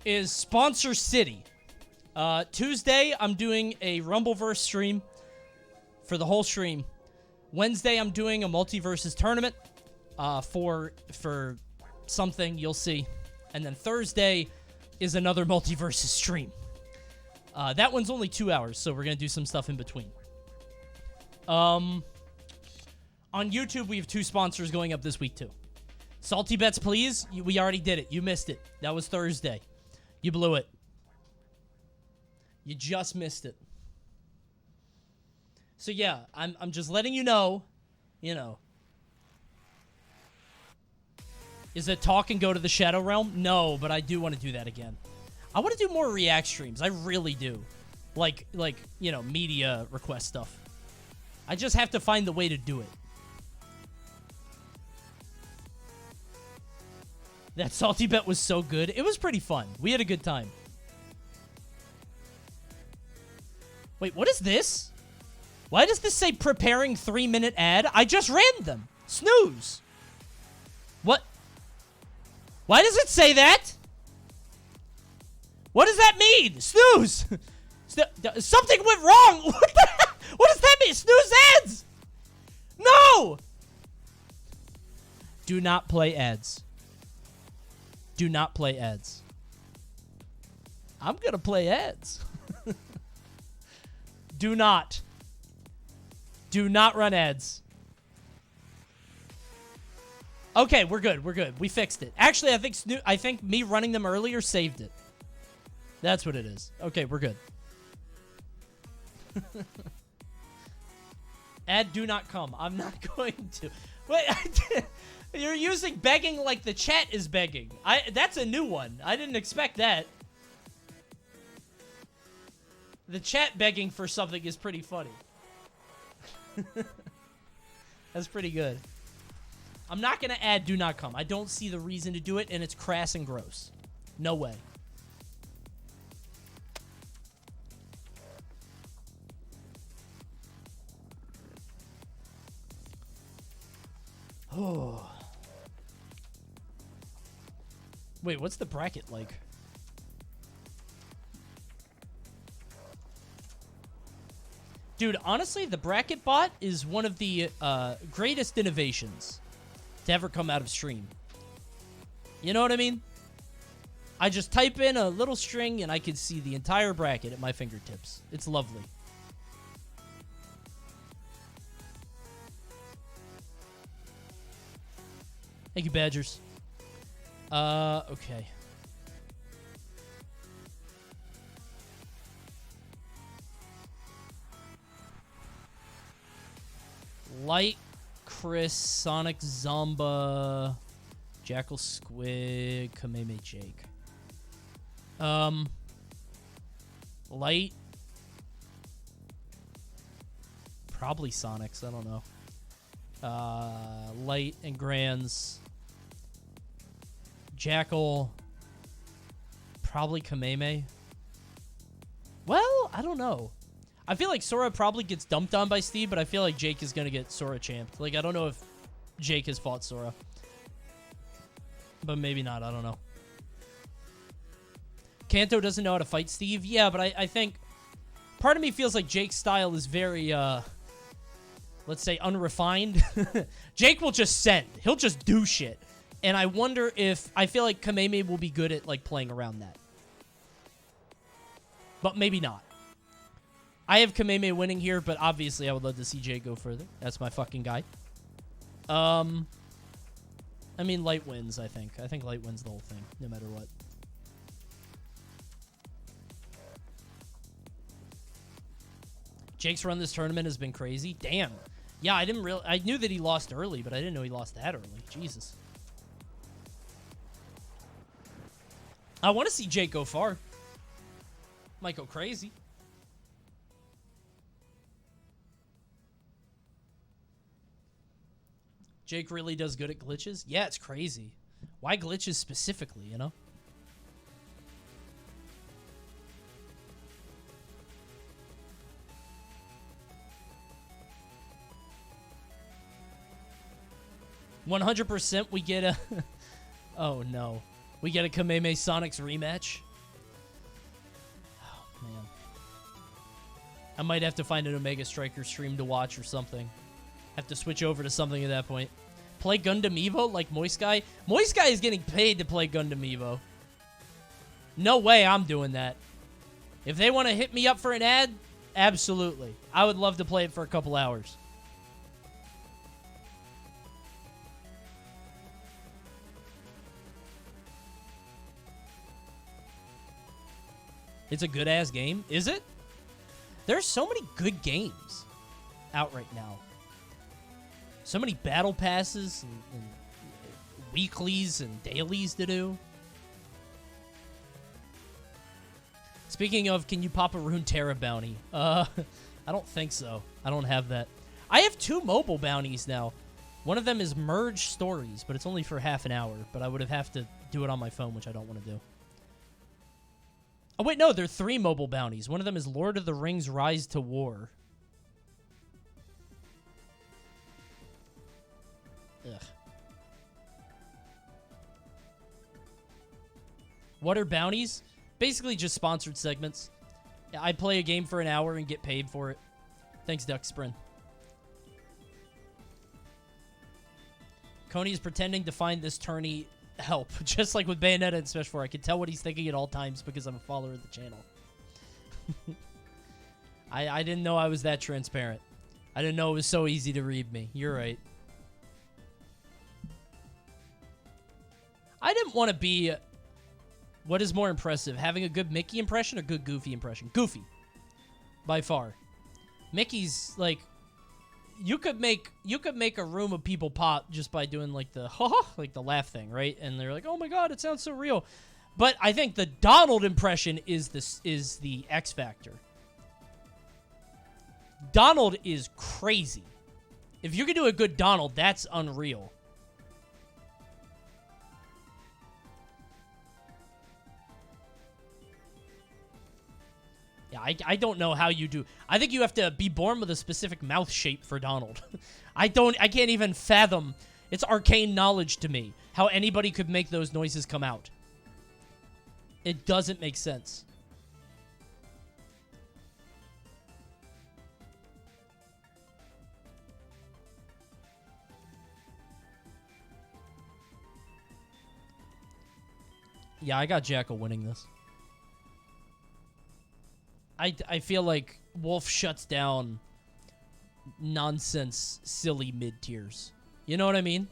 is Sponsor City. Tuesday, I'm doing a Rumbleverse stream for the whole stream. Wednesday, I'm doing a Multiverses tournament for something. You'll see. And then Thursday is another Multiverses stream. That one's only 2 hours, so we're going to do some stuff in between. On YouTube, we have 2 sponsors going up this week, too. Salty Bets, please. We already did it. You missed it. That was Thursday. You blew it. You just missed it. So, yeah, I'm just letting you know, Is it talk and go to the Shadow Realm? No, but I do want to do that again. I want to do more React streams. I really do. Like, media request stuff. I just have to find the way to do it. That Salty Bet was so good. It was pretty fun. We had a good time. Wait, what is this? Why does this say preparing 3-minute ad? I just ran them. Snooze. What? Why does it say that? What does that mean? Snooze. Something went wrong. What the hell? What does that mean? Snooze ads. No. Do not play ads. Do not play ads. I'm going to play ads. Do not. Do not run ads. Okay, we're good. We're good. We fixed it. Actually, I think me running them earlier saved it. That's what it is. Okay, we're good. Ad do not come. I'm not going to. Wait, you're using begging like the chat is begging. That's a new one. I didn't expect that. The chat begging for something is pretty funny. That's pretty good. I'm not going to add do not come. I don't see the reason to do it, and it's crass and gross. No way. Oh. Wait, what's the bracket like? Dude, honestly, the bracket bot is one of the greatest innovations to ever come out of stream. You know what I mean? I just type in a little string and I can see the entire bracket at my fingertips. It's lovely. Thank you, Badgers. Okay. Light, Chris, Sonic, Zomba, Jackal, Squid, Kameme, Jake. Light. Probably Sonic's, I don't know. Light and Grands. Jackal. Probably Kameme. Well, I don't know. I feel like Sora probably gets dumped on by Steve, but I feel like Jake is going to get Sora champed. Like, I don't know if Jake has fought Sora. But maybe not. I don't know. Kanto doesn't know how to fight Steve. Yeah, but I think part of me feels like Jake's style is very, let's say, unrefined. Jake will just send. He'll just do shit. And I wonder if... I feel like Kameme will be good at, like, playing around that. But maybe not. I have Kameme winning here, but obviously I would love to see Jake go further. That's my fucking guy. I mean, Light wins, I think. I think Light wins the whole thing, no matter what. Jake's run this tournament has been crazy. Damn. Yeah, I knew that he lost early, but I didn't know he lost that early. Jesus. I want to see Jake go far. Might go crazy. Jake really does good at glitches? Yeah, it's crazy. Why glitches specifically, you know? %, we get a... Oh, no. We get a Kameme Sonics rematch? Oh, man. I might have to find an Omega Striker stream to watch or something. Have to switch over to something at that point. Play Gundam Evo like Moist Guy? Moist Guy is getting paid to play Gundam Evo. No way I'm doing that. If they want to hit me up for an ad, absolutely. I would love to play it for a couple hours. It's a good-ass game. Is it? There's so many good games out right now. So many battle passes and weeklies and dailies to do. Speaking of, can you pop a Runeterra bounty? I don't think so. I don't have that. I have 2 mobile bounties now. One of them is Merge Stories, but it's only for half an hour. But I would have to do it on my phone, which I don't want to do. Oh, wait, no, there are 3 mobile bounties. One of them is Lord of the Rings Rise to War. Ugh. What are bounties? Basically just sponsored segments. I play a game for an hour and get paid for it. Thanks, Duck Sprint. Coney is pretending to find this tourney help, just like with Bayonetta and Smash 4. I can tell what he's thinking at all times because I'm a follower of the channel. I didn't know I was that transparent. I didn't know it was so easy to read me. You're right. I didn't want to be... What is more impressive, having a good Mickey impression or good Goofy impression? Goofy. By far. Mickey's, like... You could make a room of people pop just by doing, like, the like the laugh thing, right? And they're like, oh my god, it sounds so real. But I think the Donald impression is the X factor. Donald is crazy. If you can do a good Donald, that's unreal. Yeah, I don't know how you do. I think you have to be born with a specific mouth shape for Donald. I can't even fathom. It's arcane knowledge to me how anybody could make those noises come out. It doesn't make sense. Yeah, I got Jackal winning this. I feel like Wolf shuts down nonsense, silly mid-tiers. You know what I mean?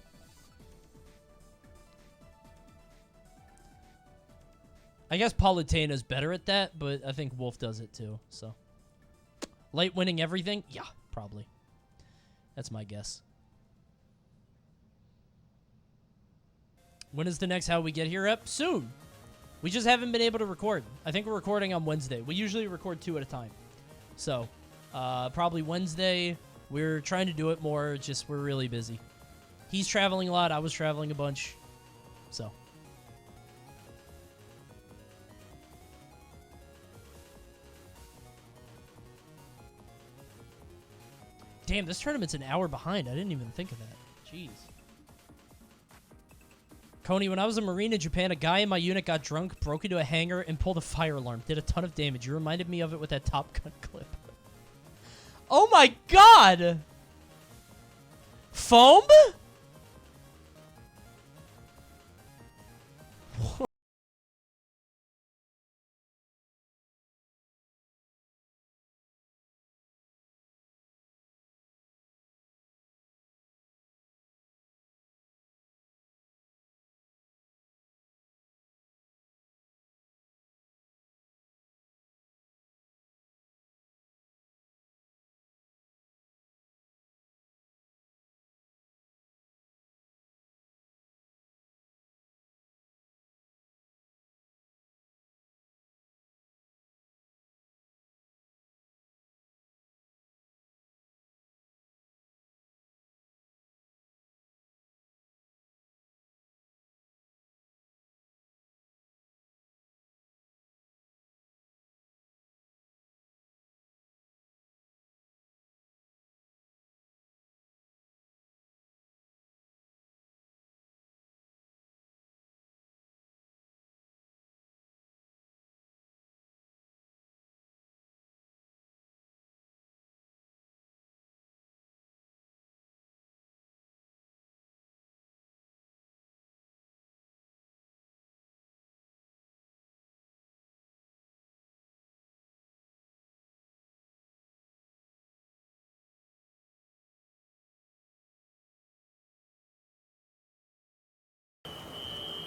I guess Palutena's better at that, but I think Wolf does it too, so. Light winning everything? Yeah, probably. That's my guess. When is the next How We Get Here up? Soon. We just haven't been able to record. I think we're recording on Wednesday. We usually record 2 at a time. So, probably Wednesday. We're trying to do it more, just we're really busy. He's traveling a lot. I was traveling a bunch. So. Damn, this tournament's an hour behind. I didn't even think of that. Jeez. Coney, when I was a Marine in Japan, a guy in my unit got drunk, broke into a hangar, and pulled a fire alarm. Did a ton of damage. You reminded me of it with that Top Gun clip. Oh my god! Foam?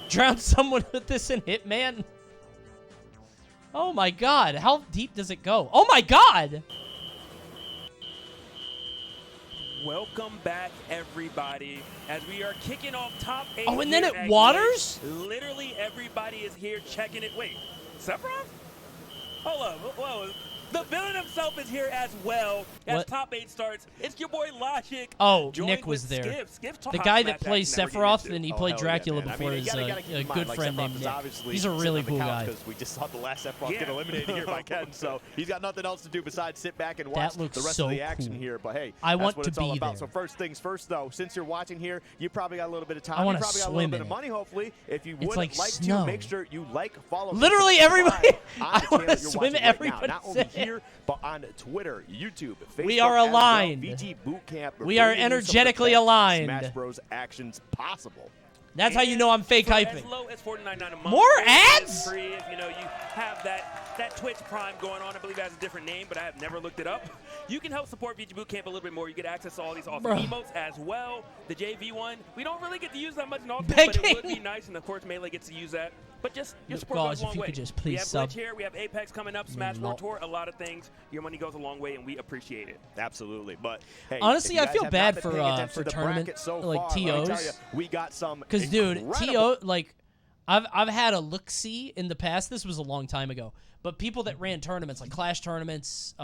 Drown someone with this in Hitman? Oh my god, how deep does it go? Oh my god! Welcome back, everybody, as we are kicking off top 8. Oh, and then it waters? Literally everybody is here checking it. Wait, Sephiroth? Hold up, whoa. The villain himself is here as well as top 8 starts. It's your boy Logic. Oh, Nick was there. The guy that plays Sephiroth, and he played Dracula yeah, before, is a good friend named Nick. He's a really cool guy. Because we just saw the last Sephiroth get eliminated here by Ken, so he's got nothing else to do besides sit back and watch the rest of the action here. But hey, I that's want what to it's all be about. there. So first things first, though, since you're watching here, you probably got a little bit of time. I want you to probably got a swim little bit in of it. money, hopefully. If you It's would like like snow. to, make sure you follow. Literally everybody. I want to you're swim watching everybody. Right now. Not only here, but on Twitter, YouTube, Facebook. We are aligned. Well. VG Bootcamp. We are energetically aligned. Smash Bros. Actions possible. That's how you know I'm fake hyping. As low as $49.99 a month. More ads? Free if you have that Twitch Prime going on. I believe it has a different name, but I have never looked it up. You can help support VG Bootcamp a little bit more. You get access to all these awesome emotes as well. The JV one, we don't really get to use that much in Ultimate, but it would be nice, and of course Melee gets to use that. But just your support goes a long way. Could just we please have sub. Glitch here, we have Apex coming up, Smash World Tour, a lot of things. Your money goes a long way, and we appreciate it. Absolutely. But hey, honestly, I feel bad for tournament TOs. We got some. Because dude, TO I've had a look-see in the past. This was a long time ago. But people that ran tournaments, like Clash tournaments,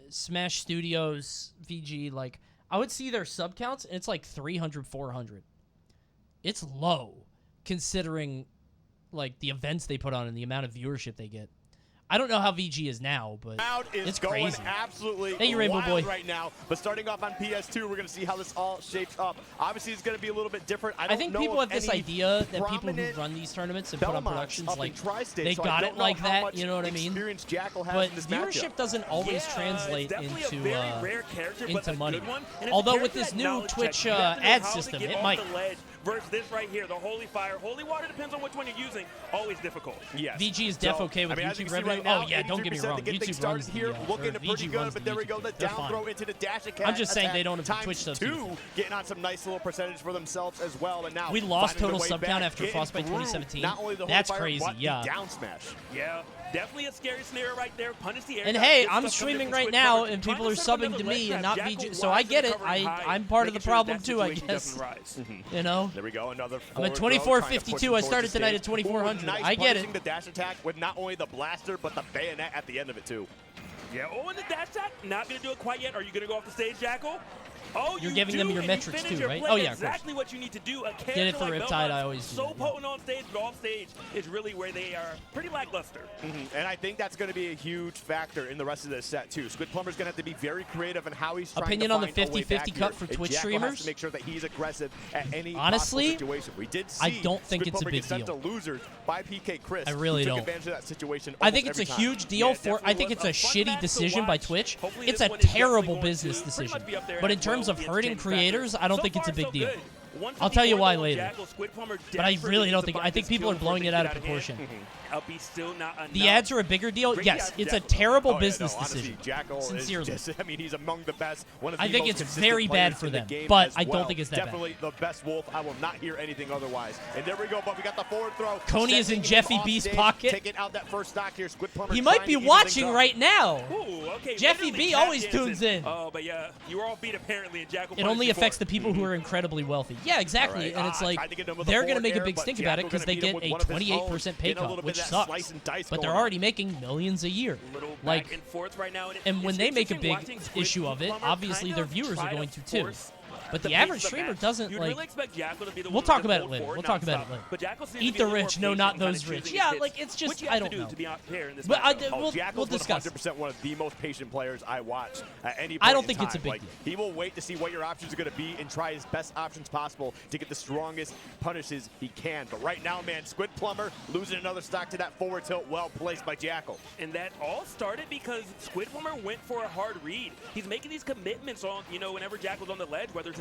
Smash Studios, VG, like, I would see their sub counts, and it's like 300, 400. It's low, considering, like, the events they put on and the amount of viewership they get. I don't know how VG is now, but it's crazy. Absolutely hey, you Rainbow Boy. Right now. But starting off on PS2, we're going to see how this all shapes up. Obviously, it's going to be a little bit different. I think people have this idea that people who run these tournaments and put on productions, like, they got it like that, you know what I mean? But viewership doesn't always translate into money. Although with this new Twitch ad system, it might. Versus this right here, the Holy Fire. Holy Water depends on which one you're using. Always difficult. Yes. VG is okay with YouTube revenue. Right now, oh, yeah, don't get me wrong. YouTube runs here, looking pretty good, but there we go. The down throw into the dash attack. I'm just saying they don't have Twitch subs. Getting on some nice little percentage for themselves as well. And now we lost total sub count after Frostbite 2017. That's crazy, yeah. Down smash. Yeah. Definitely a scary scenario right there. Punish the air. And hey, I'm streaming right now, and people are subbing to me and not VG, so I get it. I'm part of the problem too, I guess. You know. There we go. Another. I'm at 2452. I started tonight at 2400. I get it. The dash attack with not only the blaster but the bayonet at the end of it too. Yeah. Oh, and the dash attack. Not gonna do it quite yet. Are you gonna go off the stage, Jackal? Oh, you're giving them your metrics too, right? Oh yeah, of course. Exactly what you need to do. Get it for Riptide. I always do. So potent on stage, but off stage is really where they are pretty lackluster. And I think that's going to be a huge factor in the rest of this set too. Squid Plumber's going to have to be very creative in how he's trying Opinion to on the find a way 50-50 cut for Twitch streamers. Has to make sure that he's aggressive at any honestly situation. We did see I don't think Squid it's a Plumber big get sent deal. to losers by PK Chris. I really took don't. Advantage of that situation I think it's a huge deal for. I think it's a shitty decision by Twitch. It's a terrible business decision. But in terms of hurting creators, I don't think it's a big deal. I'll tell you why later. But I really don't think. I think people are blowing it out of proportion. The ads are a bigger deal. Yes, it's a terrible business decision. Sincerely. I mean, he's among the best. I think it's very bad for them, but I don't think it's that bad. Definitely the best wolf. I will not hear anything otherwise. And there we go. But we got the forward throw. Coney is in Jeffy B's pocket. Taking out that first stock here. Squid Plumber. He might be watching right now. Ooh, okay. Jeffy B always tunes in. Oh, but yeah, you were all beat apparently. And Jackal. It only affects the people who are incredibly wealthy. Yeah, exactly. And it's like they're going to make a big stink about it because they get a 28% pay cut, which sucks. But they're already making millions a year. Like, and when they make a big issue of it, obviously their viewers are going to too. But the average streamer doesn't, like... We'll talk about it later. We'll talk about it later. Eat the rich, no, not those rich. Yeah, like, it's just, I don't know. But we'll discuss. 100% one of the most patient players I watch at any point I don't think it's a big deal. He will wait to see what your options are going to be and try his best options possible to get the strongest punishes he can. But right now, man, Squid Plumber losing another stock to that forward tilt, well placed by Jackal. And that all started because Squid Plumber went for a hard read. He's making these commitments on, whenever Jackal's on the ledge, whether it's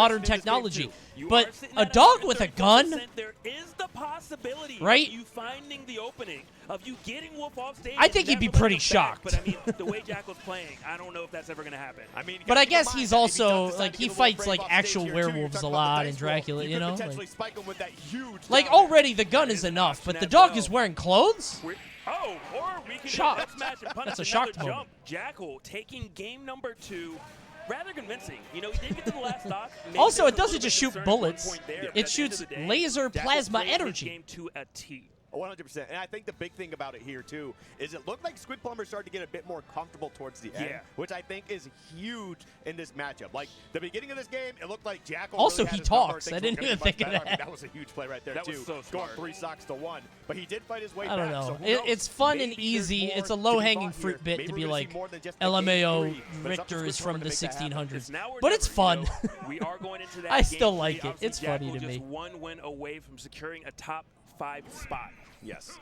modern technology. But a dog with a gun? There is the possibility possibility right? of you finding the opening, of you getting Wolf off stage. I think he'd be pretty shocked. But I mean, the way Jackal's playing, I don't know if that's ever going to happen. I mean, but I guess he's also, like, he fights, like, actual werewolves a lot and Dracula, you know? Like, already the gun is enough, but the dog is wearing clothes? Oh, or we can shocked. smash and punish That's a another shocked jump. moment. Jackal taking game number 2. Rather convincing. You know, he did get to the last stock. Also, it doesn't just shoot bullets. It shoots laser plasma energy. Game to a T. 100%. And I think the big thing about it here, too, is it looked like Squid Plumber started to get a bit more comfortable towards the end, which I think is huge in this matchup. Like, the beginning of this game, it looked like Jackal also, really he had his number. talks. I didn't even think of that. I mean, that was a huge play right there, too. Was so going 3 stocks to 1. But he did fight his way I don't back. know. So It's fun and easy. It's a low-hanging fruit bit to be like, LMAO Richter is from the 1600s. But it's fun. We are going into that I still game like three. it. It's Obviously, funny to Jackal me. just 1 win away from securing a top 5 spot. Yes.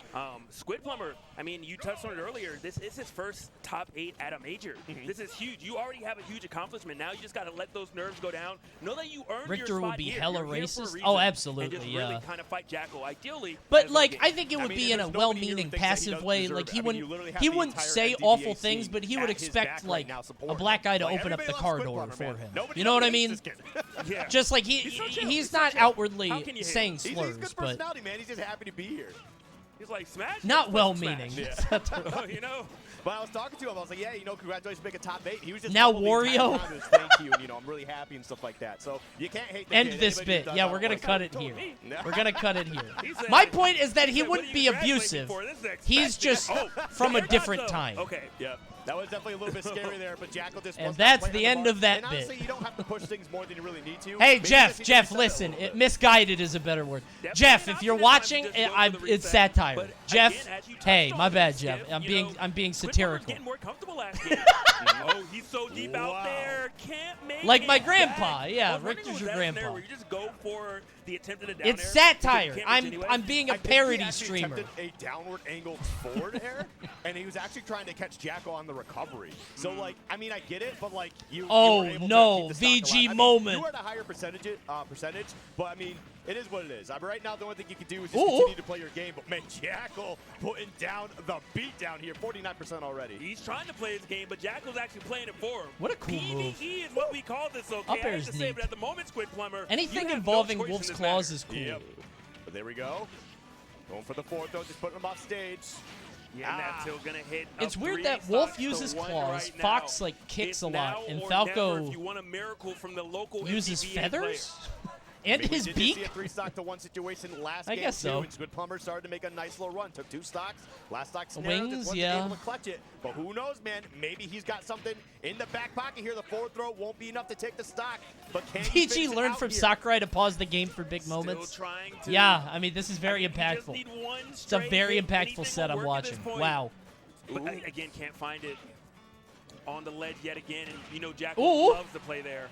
Squid Plumber, I mean, you touched on it earlier. This is his first top 8 at a major. This is huge. You already have a huge accomplishment. Now you just got to let those nerves go down. Know that you earned Richter your spot will be here. hella You're here for a racist. reason, Oh, absolutely, and just really kind of fight Jackal, ideally. But like, I think it would be in a well-meaning, passive way. Like he wouldn't say awful things, but he would expect like a black guy to open up the car door for him. You know what I mean? Just like he's not outwardly saying slurs, but man, he's just happy to be here. He's like, smash. Not well-meaning. You know. But I was talking to him. I was like, yeah, you know, congratulations, make a top 8. He was just now Wario. Thank you, and you know, I'm really happy and stuff like that. So you can't hate. End this bit. Yeah, we're gonna cut it here. We're gonna cut it here. My point is that he wouldn't be abusive. He's just from a different time. Okay. Yeah. That was definitely a little bit scary there, but Jackal just and that's the end of that and honestly, bit. You don't have to push things more than you really need to. Hey, Jeff, listen. Misguided is a better word. Jeff, if you're watching, it's satire. Jeff, hey, my bad, Jeff. I'm being satirical. Getting more comfortable last game. Oh, he's so deep out there. Can't make like my it grandpa. back. Yeah, Richter's your grandpa. Where you just go for the attempted down it's air, satire. I'm being a parody streamer. A downward angled forward air, and he was actually trying to catch Jackal on the recovery. So like, I mean, I get it, but like you. Oh you were able no, to keep the stock alive. VG I mean, moment. You were at a higher percentage, but I mean, it is what it is. I mean, right now, the only thing you can do is just continue to play your game. But man, Jackal putting down the beat down here, 49% already. He's trying to play his game, but Jackal's actually playing it for him. What a cool move. PvE is what we call this, okay? Up I hate to say neat. it, but at the moment, Squid Plumber, anything involving Wolf's Claws is cool. Yep. But there we go. Going for the 4th, though, just putting him off stage. Yeah, and that's still gonna hit. It's weird that Wolf uses claws, Fox like kicks a lot, and Falco uses feathers? And his beak? See a 3-stock to 1 situation last I game guess so. And Squid Plumber started to make a nice little run. Took 2 stocks. Last stock snare, Wings, just wasn't yeah. able to clutch it. But who knows, man? Maybe he's got something in the back pocket here. The forward throw won't be enough to take the stock. But can he VG learned from Sakurai to pause the game for big moments. Yeah, I mean, this is very impactful. It's a very impactful set I'm watching. Wow. But again, can't find it on the ledge yet again. And you know Jackal loves to play there.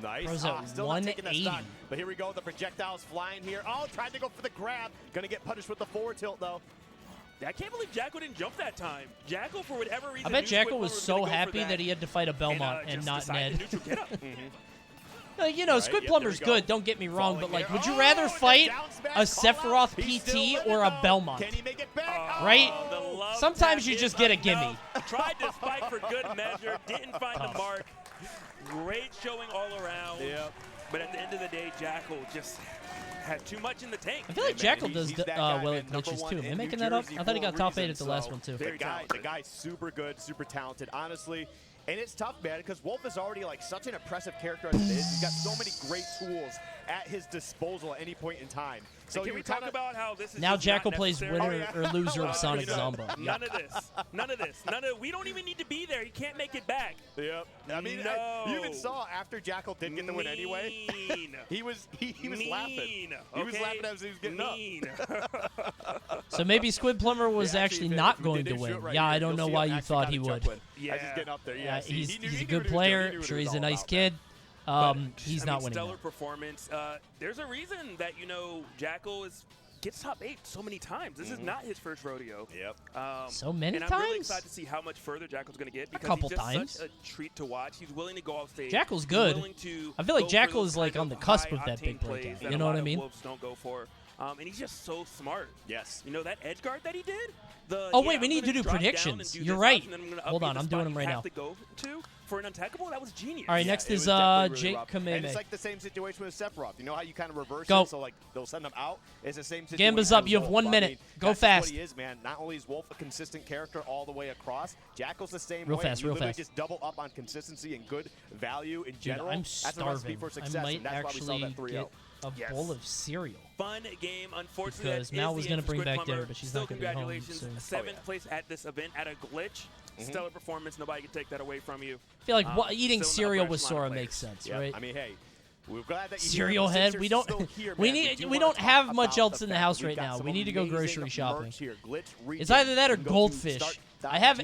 Nice. Still not taking that stock. But here we go. The projectiles flying here. Oh, tried to go for the grab. Gonna get punished with the forward tilt, though. I can't believe Jackal didn't jump that time. Jackal, for whatever reason, I bet Jackal was so happy that he had to fight a Belmont and not Ned. You know, Squid Plumber's good, don't get me wrong, but like, would you rather fight a Sephiroth PT or a Belmont? Right? Sometimes you just get a gimme. Tried to spike for good measure, didn't find the mark. Great showing all around. Yep. But at the end of the day, Jackal just had too much in the tank. I feel like Jackal does well at glitches too. Am I making that up? I thought he got top 8 at the last one too. The guy's super good, super talented, honestly. And it's tough, man, because Wolf is already like such an impressive character as it is. He's got so many great tools at his disposal at any point in time. So can we talk about how this is now just Jackal not plays winner or loser of Sonic Zombo. None of this. None of this. We don't even need to be there. He can't make it back. Yep. I mean, you even saw after Jackal did get the win anyway. he was laughing. He was laughing as he was getting up. So maybe Squid Plumber was actually not going to win. Yeah, I don't know why you thought he would. Yeah, he's getting up there. Yeah, he's a good player. I'm sure he's a nice kid. He's not winning. Stellar performance. There's a reason that Jackal gets top 8 so many times. This is not his first rodeo. Yep. So many times. And I'm really excited to see how much further Jackal's going to get because he's just such a treat to watch. He's willing to go off stage. Jackal's good. I feel like Jackal is like on the cusp of that big breakout. You know what I mean? Wolves don't go for. and he's just so smart. Yes. You know, that edge guard that he did? Oh, wait, we need to do predictions. You're right. Hold on, I'm doing them right now. To go to for an untechable, that was genius. All right, next is Jake Kameme. And it's like the same situation with Sephiroth. You know how you kind of reverse Go. it, so like they'll send them out? It's the same situation. Gamba's up. as You have Wolf. 1 minute. I mean, Go that's fast. What he is, man. Not only is Wolf a consistent character all the way across, Jackal's the same Real way. fast, You real literally fast. just double up on consistency and good value in Dude, general. I'm That's a recipe starving. for I success, might and that's why we saw actually that 3-0. get a bowl of cereal. Fun game. Unfortunately, Because that Mal is was the going end to bring for Squid back Plumber. Dare, but she's Still not going to be home congratulations. soon. 7th place at this event at a glitch. Stellar performance. Nobody can take that away from you. I feel like eating still cereal an upper with echelon Sora of makes players. sense, right? I mean, hey, we're glad that Cereal head. We don't. We don't have much else in the house right now. We need to go grocery shopping. It's either that or goldfish. I have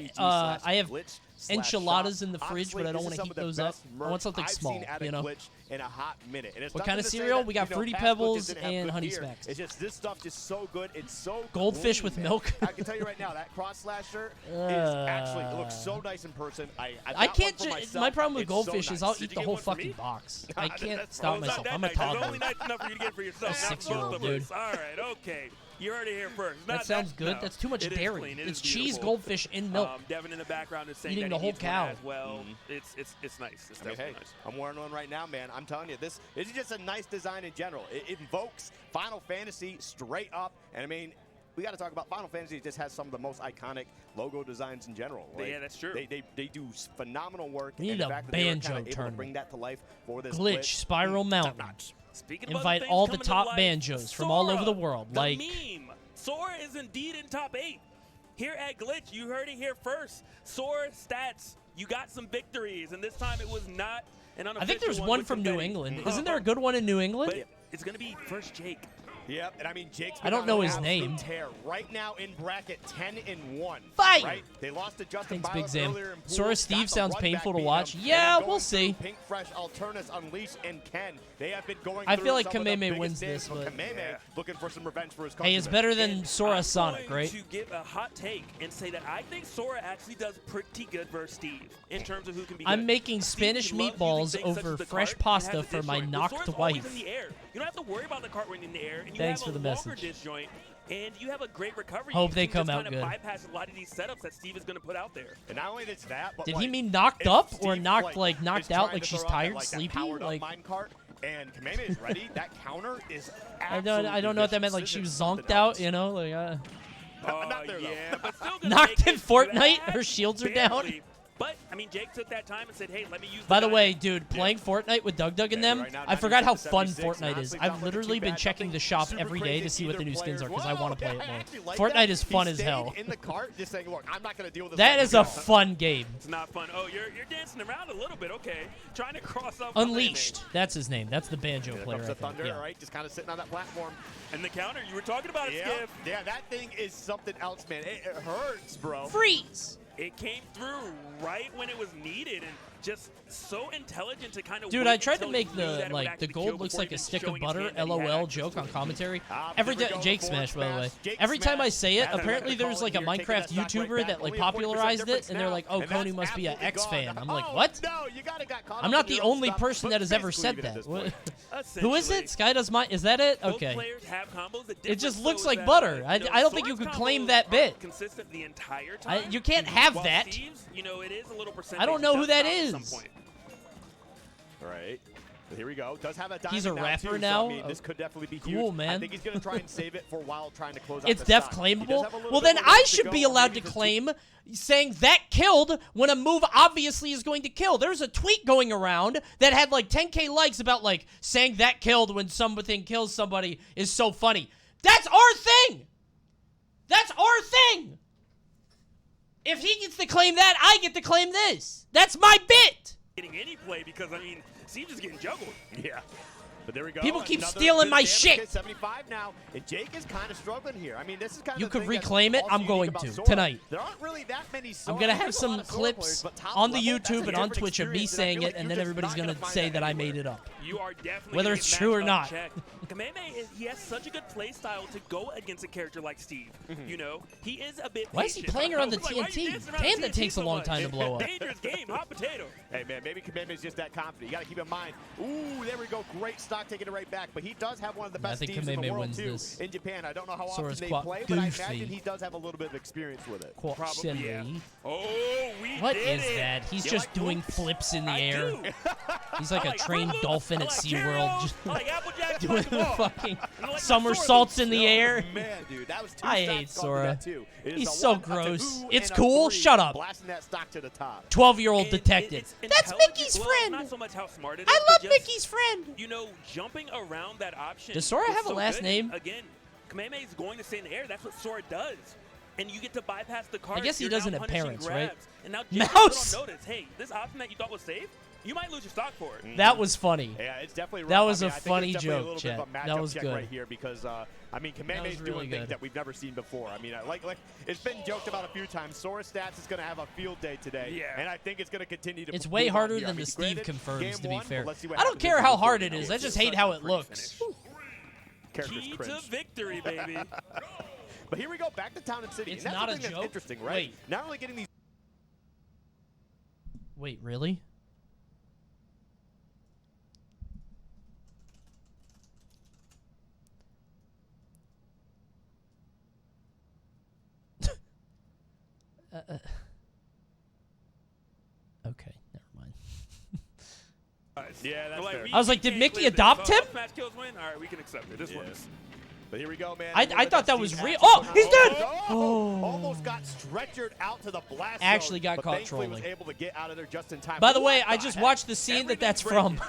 enchiladas in the fridge, but I don't want to heat those up. I want something small, you know. In a hot minute. And it's What kind of to say cereal? that, We got you know, Fruity Fast Food Pebbles didn't have and good Honey beer. Smacks. It's just this stuff just so good. It's so Goldfish clean, with man. milk. I can tell you right now that cross slasher is actually it looks so nice in person. I can't. My problem with It's so goldfish is nice. I'll Did eat you the get whole one for fucking me? box. I can't That's- stop it's not myself. that I'm a nice. It's toddler. only nice enough for you to get for yourself. A not for 6-year-old, both of dude. us. All right, okay. You heard it here first. That sounds good. No, That's too much it is dairy. clean. It It's is cheese, beautiful. goldfish, and milk. Devin in the background is saying Eating that the he whole eats one cow. as well. It's nice. It's I mean, definitely hey, nice. I'm wearing one right now, man. I'm telling you, this is just a nice design in general. It invokes Final Fantasy straight up, and I mean, we got to talk about Final Fantasy. It just has some of the most iconic logo designs in general. Like, Yeah, that's true. They do phenomenal work. We need and the a fact that they were banjo kinda able to tournament. bring that to life for this Glitch, Spiral Mountain. Speaking of Invite other things all the coming to top life, banjos from all over Sora, the world. The Like meme. Sora is indeed in top 8. Here at Glitch, you heard it here first. Sora stats, you got some victories, and this time it was not an unofficial I think there's one from New England. Isn't there a good one in New England? But it's going to be first Jake. Yep, and I mean Jake's I don't know his name. Tear. Right now in bracket 10-1. Fight! Right? They lost to Justin Thanks, Big Byler Zam. earlier in pools, Sora got Steve the sounds run painful back to beat watch. him, Yeah, and then we'll going see. through Pink Fresh, Alternus, Unleash, and Ken. They have been going I through feel like some of the Kameme biggest wins days this, for but- Kameme looking for some revenge for his countrymen. Hey, it's better than Sora I'm Sonic, going right? to give a hot take and say that I think Sora actually does pretty good versus Steve in terms of who can be I'm good. making Steve Spanish loves meatballs using things such over as the fresh cart and pasta has the for my disjoint. The knocked sword's always wife. in the air. You don't have to worry about the cart when in the air, and you Thanks have for a the longer message. disjoint, and you have a great recovery. Hope You they can come just out kind good. of bypass a lot of these setups that Steve is going to put out there. And not only it's that, but Did like, he mean knocked if up or Steve, knocked is knocked out trying like to she's throw out that, tired, like, that sleepy? powered up Like minecart, and Kameme is ready, that counter is I don't know what that meant. Like she was zonked out, you know? Like not there, though. Yeah, but still gonna knocked make in it Fortnite. bad, Her shields are down. barely. But I mean, Jake took that time and said, "Hey, let me use." By the gun." way, dude, playing Fortnite with Doug and them, right now, I forgot how 96 to fun 76, Fortnite is. honestly, I've not looking literally too been bad, checking nothing the shop super every day crazy to see what the new either skins are players. because I want to play Whoa, it more. I actually like Fortnite that. is He fun as stayed hell. in the cart, just saying, "Look, I'm not going to deal with this." That right is now." a fun game. It's not fun. Oh, you're dancing around a little bit. Okay, trying to cross up. Unleashed. That's his name. That's the banjo Here player. comes I the think. thunder, Yeah. right? Just kind of sitting on that platform. And the counter, you were talking about it, Yeah, Skip. yeah, that thing is something else, man. It hurts, bro. Freeze. It came through right when it was needed, and just so intelligent to kind of. Dude, wait I tried to until make he knew that the it would like the actually gold kill looks before like a even stick of showing his butter hand that he had LOL access joke to on it. commentary. Here Every we time go, Jake forward Smash, by the way. smash. Jake Every time I Smash. say it, That's apparently what I there's call like it a here, taking Minecraft that stock YouTuber right that back. like Only a 40% popularized it, difference and they're now, like, "Oh, and Coney that's must be an absolutely X gone. fan." I'm like, Oh, "What?" No, you gotta got caught I'm up not in the your own only stuff, person but that has ever basically said even at that. this What- point. Who is it? Sky does mine. Is that it? Both Okay. players have combos. The It difference, just though, looks is like that, butter. you know, I don't think you Sora's could claim combos that bit. aren't consistent the entire time. You can't have While that. Steve's, you know, it is a little percentage. I don't know who does that stop at is. some point. All right. Here we go. Does have a He's a diamond rapper too, now? So, I mean, this could definitely be huge. Cool, man. I think he's going to try and save it for while trying to close out It's the def stock. He does claimable. have a little Well, bit then more I ways to should go, be allowed to maybe for claim saying that killed when a move obviously is going to kill. There's a tweet going around that had like 10K likes about like saying that killed when something kills somebody is so funny. That's our thing. That's our thing. If he gets to claim that, I get to claim this. That's my bit. Getting any play because I mean, Steve's just getting juggled. Yeah. But there we go. People keep Another stealing bit my of damage shit. hit, 75 now, and Jake is kind of struggling here. I mean, this is kind of You the could thing that's reclaim it. also I'm unique going about to Sora. tonight. There aren't really that many Sora. I'm going to have There's a some lot of Sora clips players, but top on the level, that's a YouTube and on different Twitch of me experience, and I saying feel it, like and you're then just everybody's not going gonna to find say that that I anywhere. made it up. You are definitely Whether getting it's true or matched not. up check. Kameme, he has such a good play style to go against a character like Steve. You know, he is a bit Why is he playing around the TNT? Damn, that takes a long time to blow up. Dangerous game, hot potato. Hey, man, maybe Kameme's just that confident. You got to keep in mind. Ooh, there we go. Great stock taking it right back. But he does have one of the best teams in the world, too, in Japan. I don't know how often they play, but I imagine he does have a little bit of experience with it. Probably, yeah. Oh, what is that? He's just doing flips in the air. He's like a trained dolphin at SeaWorld. Just doing fucking somersaults in the air. Man, dude, that was I hate Sora. He's so gross. It's and cool. Shut up. Blasting that stock to the top. 12-year-old detective. That's Mickey's friend. Not so much how smart it is, I love just, Mickey's friend. You know, jumping around that option. Does Sora is have a so last good. name? Again, Kameme is going to stay in the air. That's what Sora does. And you get to bypass the card. I guess he You're doesn't now have punishing parents, grabs. right? And now Mouse! Don't notice, hey, this option that you thought was safe, you might lose your stock for it. That was funny. Yeah, it's definitely rough. That was I mean, a I think funny it's definitely joke, a Chet. little bit of a That matchup was check good. right here because, I mean, Kameme's really doing good. things that we've never seen before. I mean, like it's been joked about a few times. Sora Stats is going to have a field day today, and I think it's going to continue to. It's way move on harder here. than I mean, the granted, Steve confirms, game to be one, fair. let's see what I don't happens care in how the hard fourth it is. round. I just hate how it looks. Characters Key cringe. to victory, baby. But here we go, back to Town and City. It's and that's not the a thing that's joke? interesting, right? Wait. Not only getting these. Wait, really? Okay, never mind. Yeah, that's fair. I was like, did Mickey adopt him? Smash kills win. All right, we can accept it. This works. But here we go, man. I thought that was real. Oh, he's dead! Oh, almost got stretchered out to the blast. Actually zone, got but caught thankfully trolling. was able to get out of there just in time. By the way, I just watched the scene that's from.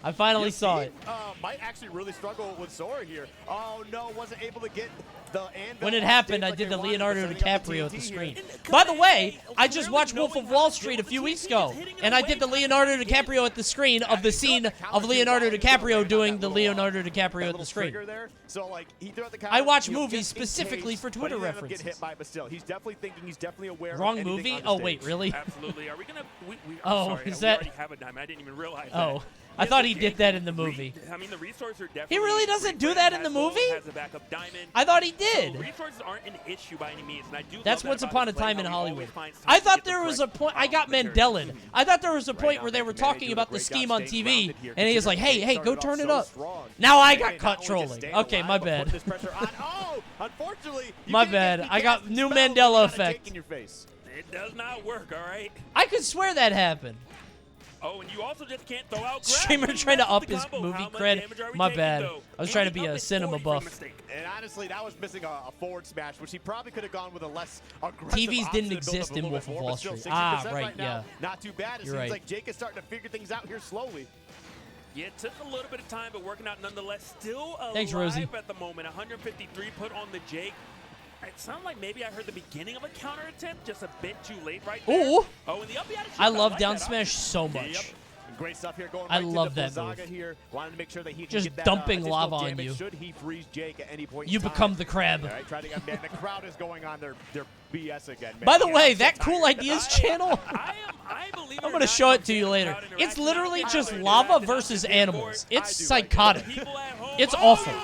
I finally saw it. Might actually really struggle with Sora here. Oh no, wasn't able to get the anvil. When it happened, I did the Leonardo DiCaprio at the screen. By the way, I just watched Wolf of Wall Street a few weeks ago, and I did the Leonardo DiCaprio at the screen of the scene of Leonardo DiCaprio doing the Leonardo DiCaprio at the screen. So like he threw out the counter, I watch you know, movies just in specifically case, for but Twitter he ended up references. getting hit by it, but still, he's definitely thinking. He's definitely aware. Wrong of anything movie? on the Oh stage. wait, really? Absolutely. Are we gonna? Oh, sorry, is we that? already have a diamond. I didn't even realize Oh, that. I thought he did that in the movie. I mean, the resources are definitely. He really doesn't do that in the movie? Has a backup diamond. I thought he did. So resources aren't an issue by any means, and I do. That's love Once that about Upon a this play, Time in how he Hollywood. always finds time I to thought get the there was a correct point. I got material. Mandelaed. I thought there was a point where they were talking about the scheme on TV, and he was like, "Hey, go turn it up." Now I got caught trolling. Okay, my bad. Oh, unfortunately, My bad. I got new Mandela effect. in your face. It does not work. All right. I could swear that happened. Oh, and you also just can't throw out grabs. Streamer when you trying to mess with up the his combo. movie How much cred. damage are we My taking, bad. though? I was And trying to he's be up a at cinema 40 from buff. mistake. And honestly, that was missing a forward smash, which he probably could have gone with a less aggressive TVs option didn't to build up exist a in little Wolf bit of more, Wall but still Street. 60% Ah, right right, now. yeah. Not too bad. It You're seems right. like Jake is starting to figure things out here slowly. Yeah, it took a little bit of time, but working out nonetheless. Still alive Thanks, Rosie. at the moment. 153 put on the Jake. It sounded like maybe I heard the beginning of a counter attempt, just a bit too late right there. Ooh. Oh, and the up I love like down that smash so much. Yep. Great stuff here going I right love to that Blizzaga move. here. Wanted to make sure that he Just can get that, dumping additional lava on damage you. should he freeze Jake at any point in You time. become the crab. All right, try to get, man, the crowd is going on their BS again, man. By the Yeah, way, I'm so that Cool tired. Ideas channel, I believe I'm going to show it to you later. It's literally just lava versus animals. It's psychotic. It's awful.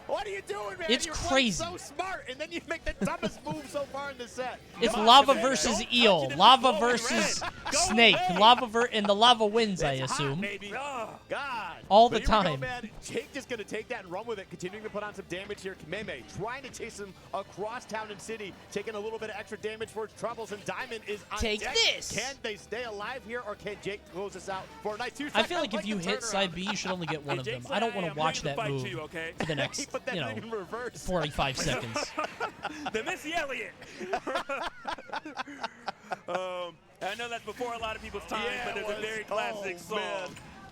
What are you doing, man? It's You're crazy. so smart, and then you make the dumbest move so far in the set. It's Come on, lava man. versus Don't eel, touch it in lava the versus Go snake, away. and the lava wins, I It's hot, assume. baby. Oh, God. All But the here we go, time. man. Jake just going to take that and run with it, continuing to put on some damage here. Kameme trying to chase him across town and city, taking a little bit of extra damage for his troubles, and Diamond is on Take deck. this. Can they stay alive here, or can Jake close us out for a nice 2 seconds? I feel like if you hit side B, you should only get one of them. I don't want to watch that move for the next, in reverse. 45 seconds. The Missy Elliott. I know that's before a lot of people's time, but it's a very classic song.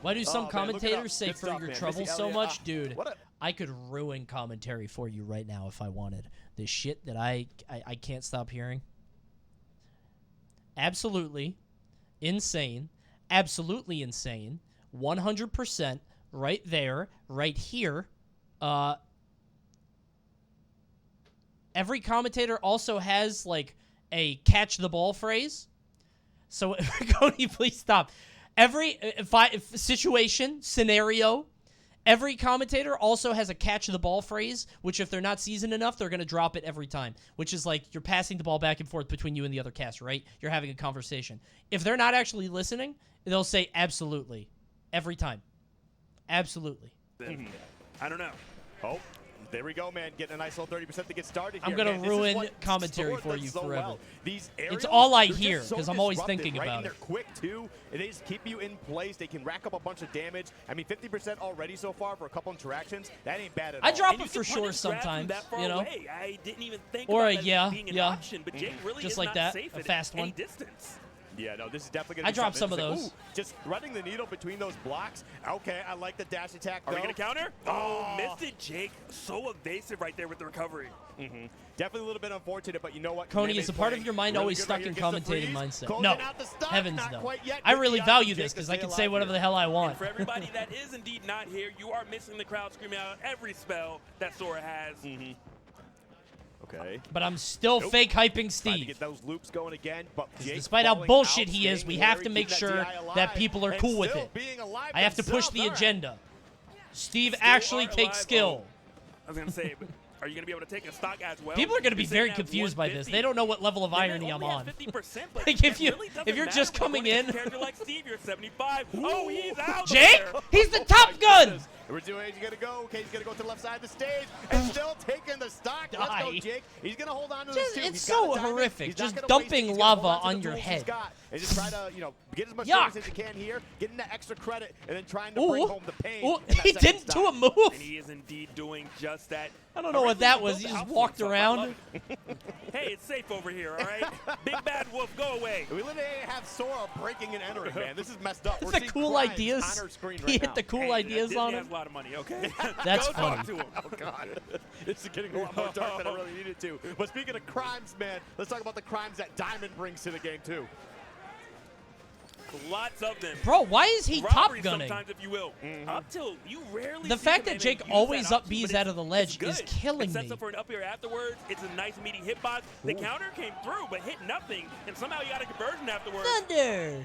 Why do some Oh, man, look it up. commentators say Good for stuff, your man. trouble Missy so Elliott, much? Dude, what a- I could ruin commentary for you right now if I wanted. The shit that I can't stop hearing. Absolutely insane. Absolutely insane. 100% right there, right here. Every commentator also has like a catch the ball phrase. So, Coney, please stop. Every situation, scenario, every commentator also has a catch the ball phrase, which if they're not seasoned enough, they're going to drop it every time, which is like you're passing the ball back and forth between you and the other caster, right? You're having a conversation. If they're not actually listening, they'll say absolutely every time. Absolutely. I don't know. Oh, there we go, man. Getting a nice little 30% to get started here. I'm going to ruin commentary Sword for does you so forever. well. These It's aerials, all I they're hear just so because I'm always disruptive, thinking right? about And it. they're quick, too. And they just keep you in place. They can rack up a bunch of damage. I mean, 50% already so far for a couple interactions. That ain't bad at all. I drop And it you for can sure punish grabs from sometimes, that far you know? away. I didn't even think Or about a that being an option, but Jake really just is like not that, safe a at fast any one. distance. Yeah, no, this is definitely going to be I dropped some of interesting. those. Ooh, just threading the needle between those blocks. Okay, I like the dash attack, Are though. we going to counter? Oh, missed it, Jake. So evasive right there with the recovery. Definitely a little bit unfortunate, but you know what? Coney, Kameme's is a part of playing your mind really always good stuck right in here. Gets the commentating freeze, mindset? closing No. out the stock. Heavens Not no. quite yet. I Good really DI value from this Jake because to I stay can say alive whatever here. the hell I And want. for everybody that is indeed not here, you are missing the crowd screaming out every spell that Sora has. Okay. But I'm still fake hyping Trying to Steve. get those loops going again, but Jake Despite how falling bullshit out, he is, staying we have wary, to make keeping sure DI alive, that people are and cool with still it. being alive I have to push themselves. the All right. agenda. Steve Still actually are takes alive. skill. I was going to say, but are you going to be able to take a stock as well? People are going to be You're very sitting at confused by this. 150. They don't know what level of They may irony I'm only on. have 50%, but Like, if that you- really doesn't if you're matter just when coming against in- a character like Steve, you're 75. Oh, he's out Jake, there. he's the Top Gun. We're doing. He's gonna go. Okay, he's gonna go to the left side of the stage and still taking the stock. Let's go, Die. Jake. He's gonna hold on to Just- this too. it's He's got so a diamond. horrific. He's not Just gonna dumping waste it. He's gonna lava hold on to on the your tools head. he's got and just try to, get as much Yuck. damage as you can here, getting that extra credit, and then trying to bring home the pain. Ooh, in that he second didn't stock. do a move. And he is indeed doing just that. I don't know what that was. He just walked around. Hey, it's safe over here, all right? Big bad wolf, go away. We literally have Sora breaking and entering, man. This is messed up. We're The seeing cool crimes ideas. on our screen He right hit now. the cool Hey, ideas Disney on has him. a lot of money, okay? That's Go funny. talk to him. Oh, God. This is getting a lot more dark than I really needed to. But speaking of crimes, man, let's talk about the crimes that Diamond brings to the game, too. Lots of them. Bro, why is he top Robbery gunning? sometimes, if you will. Up till you rarely The see fact that Kamehameha Jake use always that up option, Bs but out of the it's ledge good. is killing It sets me. up for an up air afterwards. It's a nice meaty hitbox. The counter came through, but hit nothing, and somehow you got a conversion afterwards. Thunder.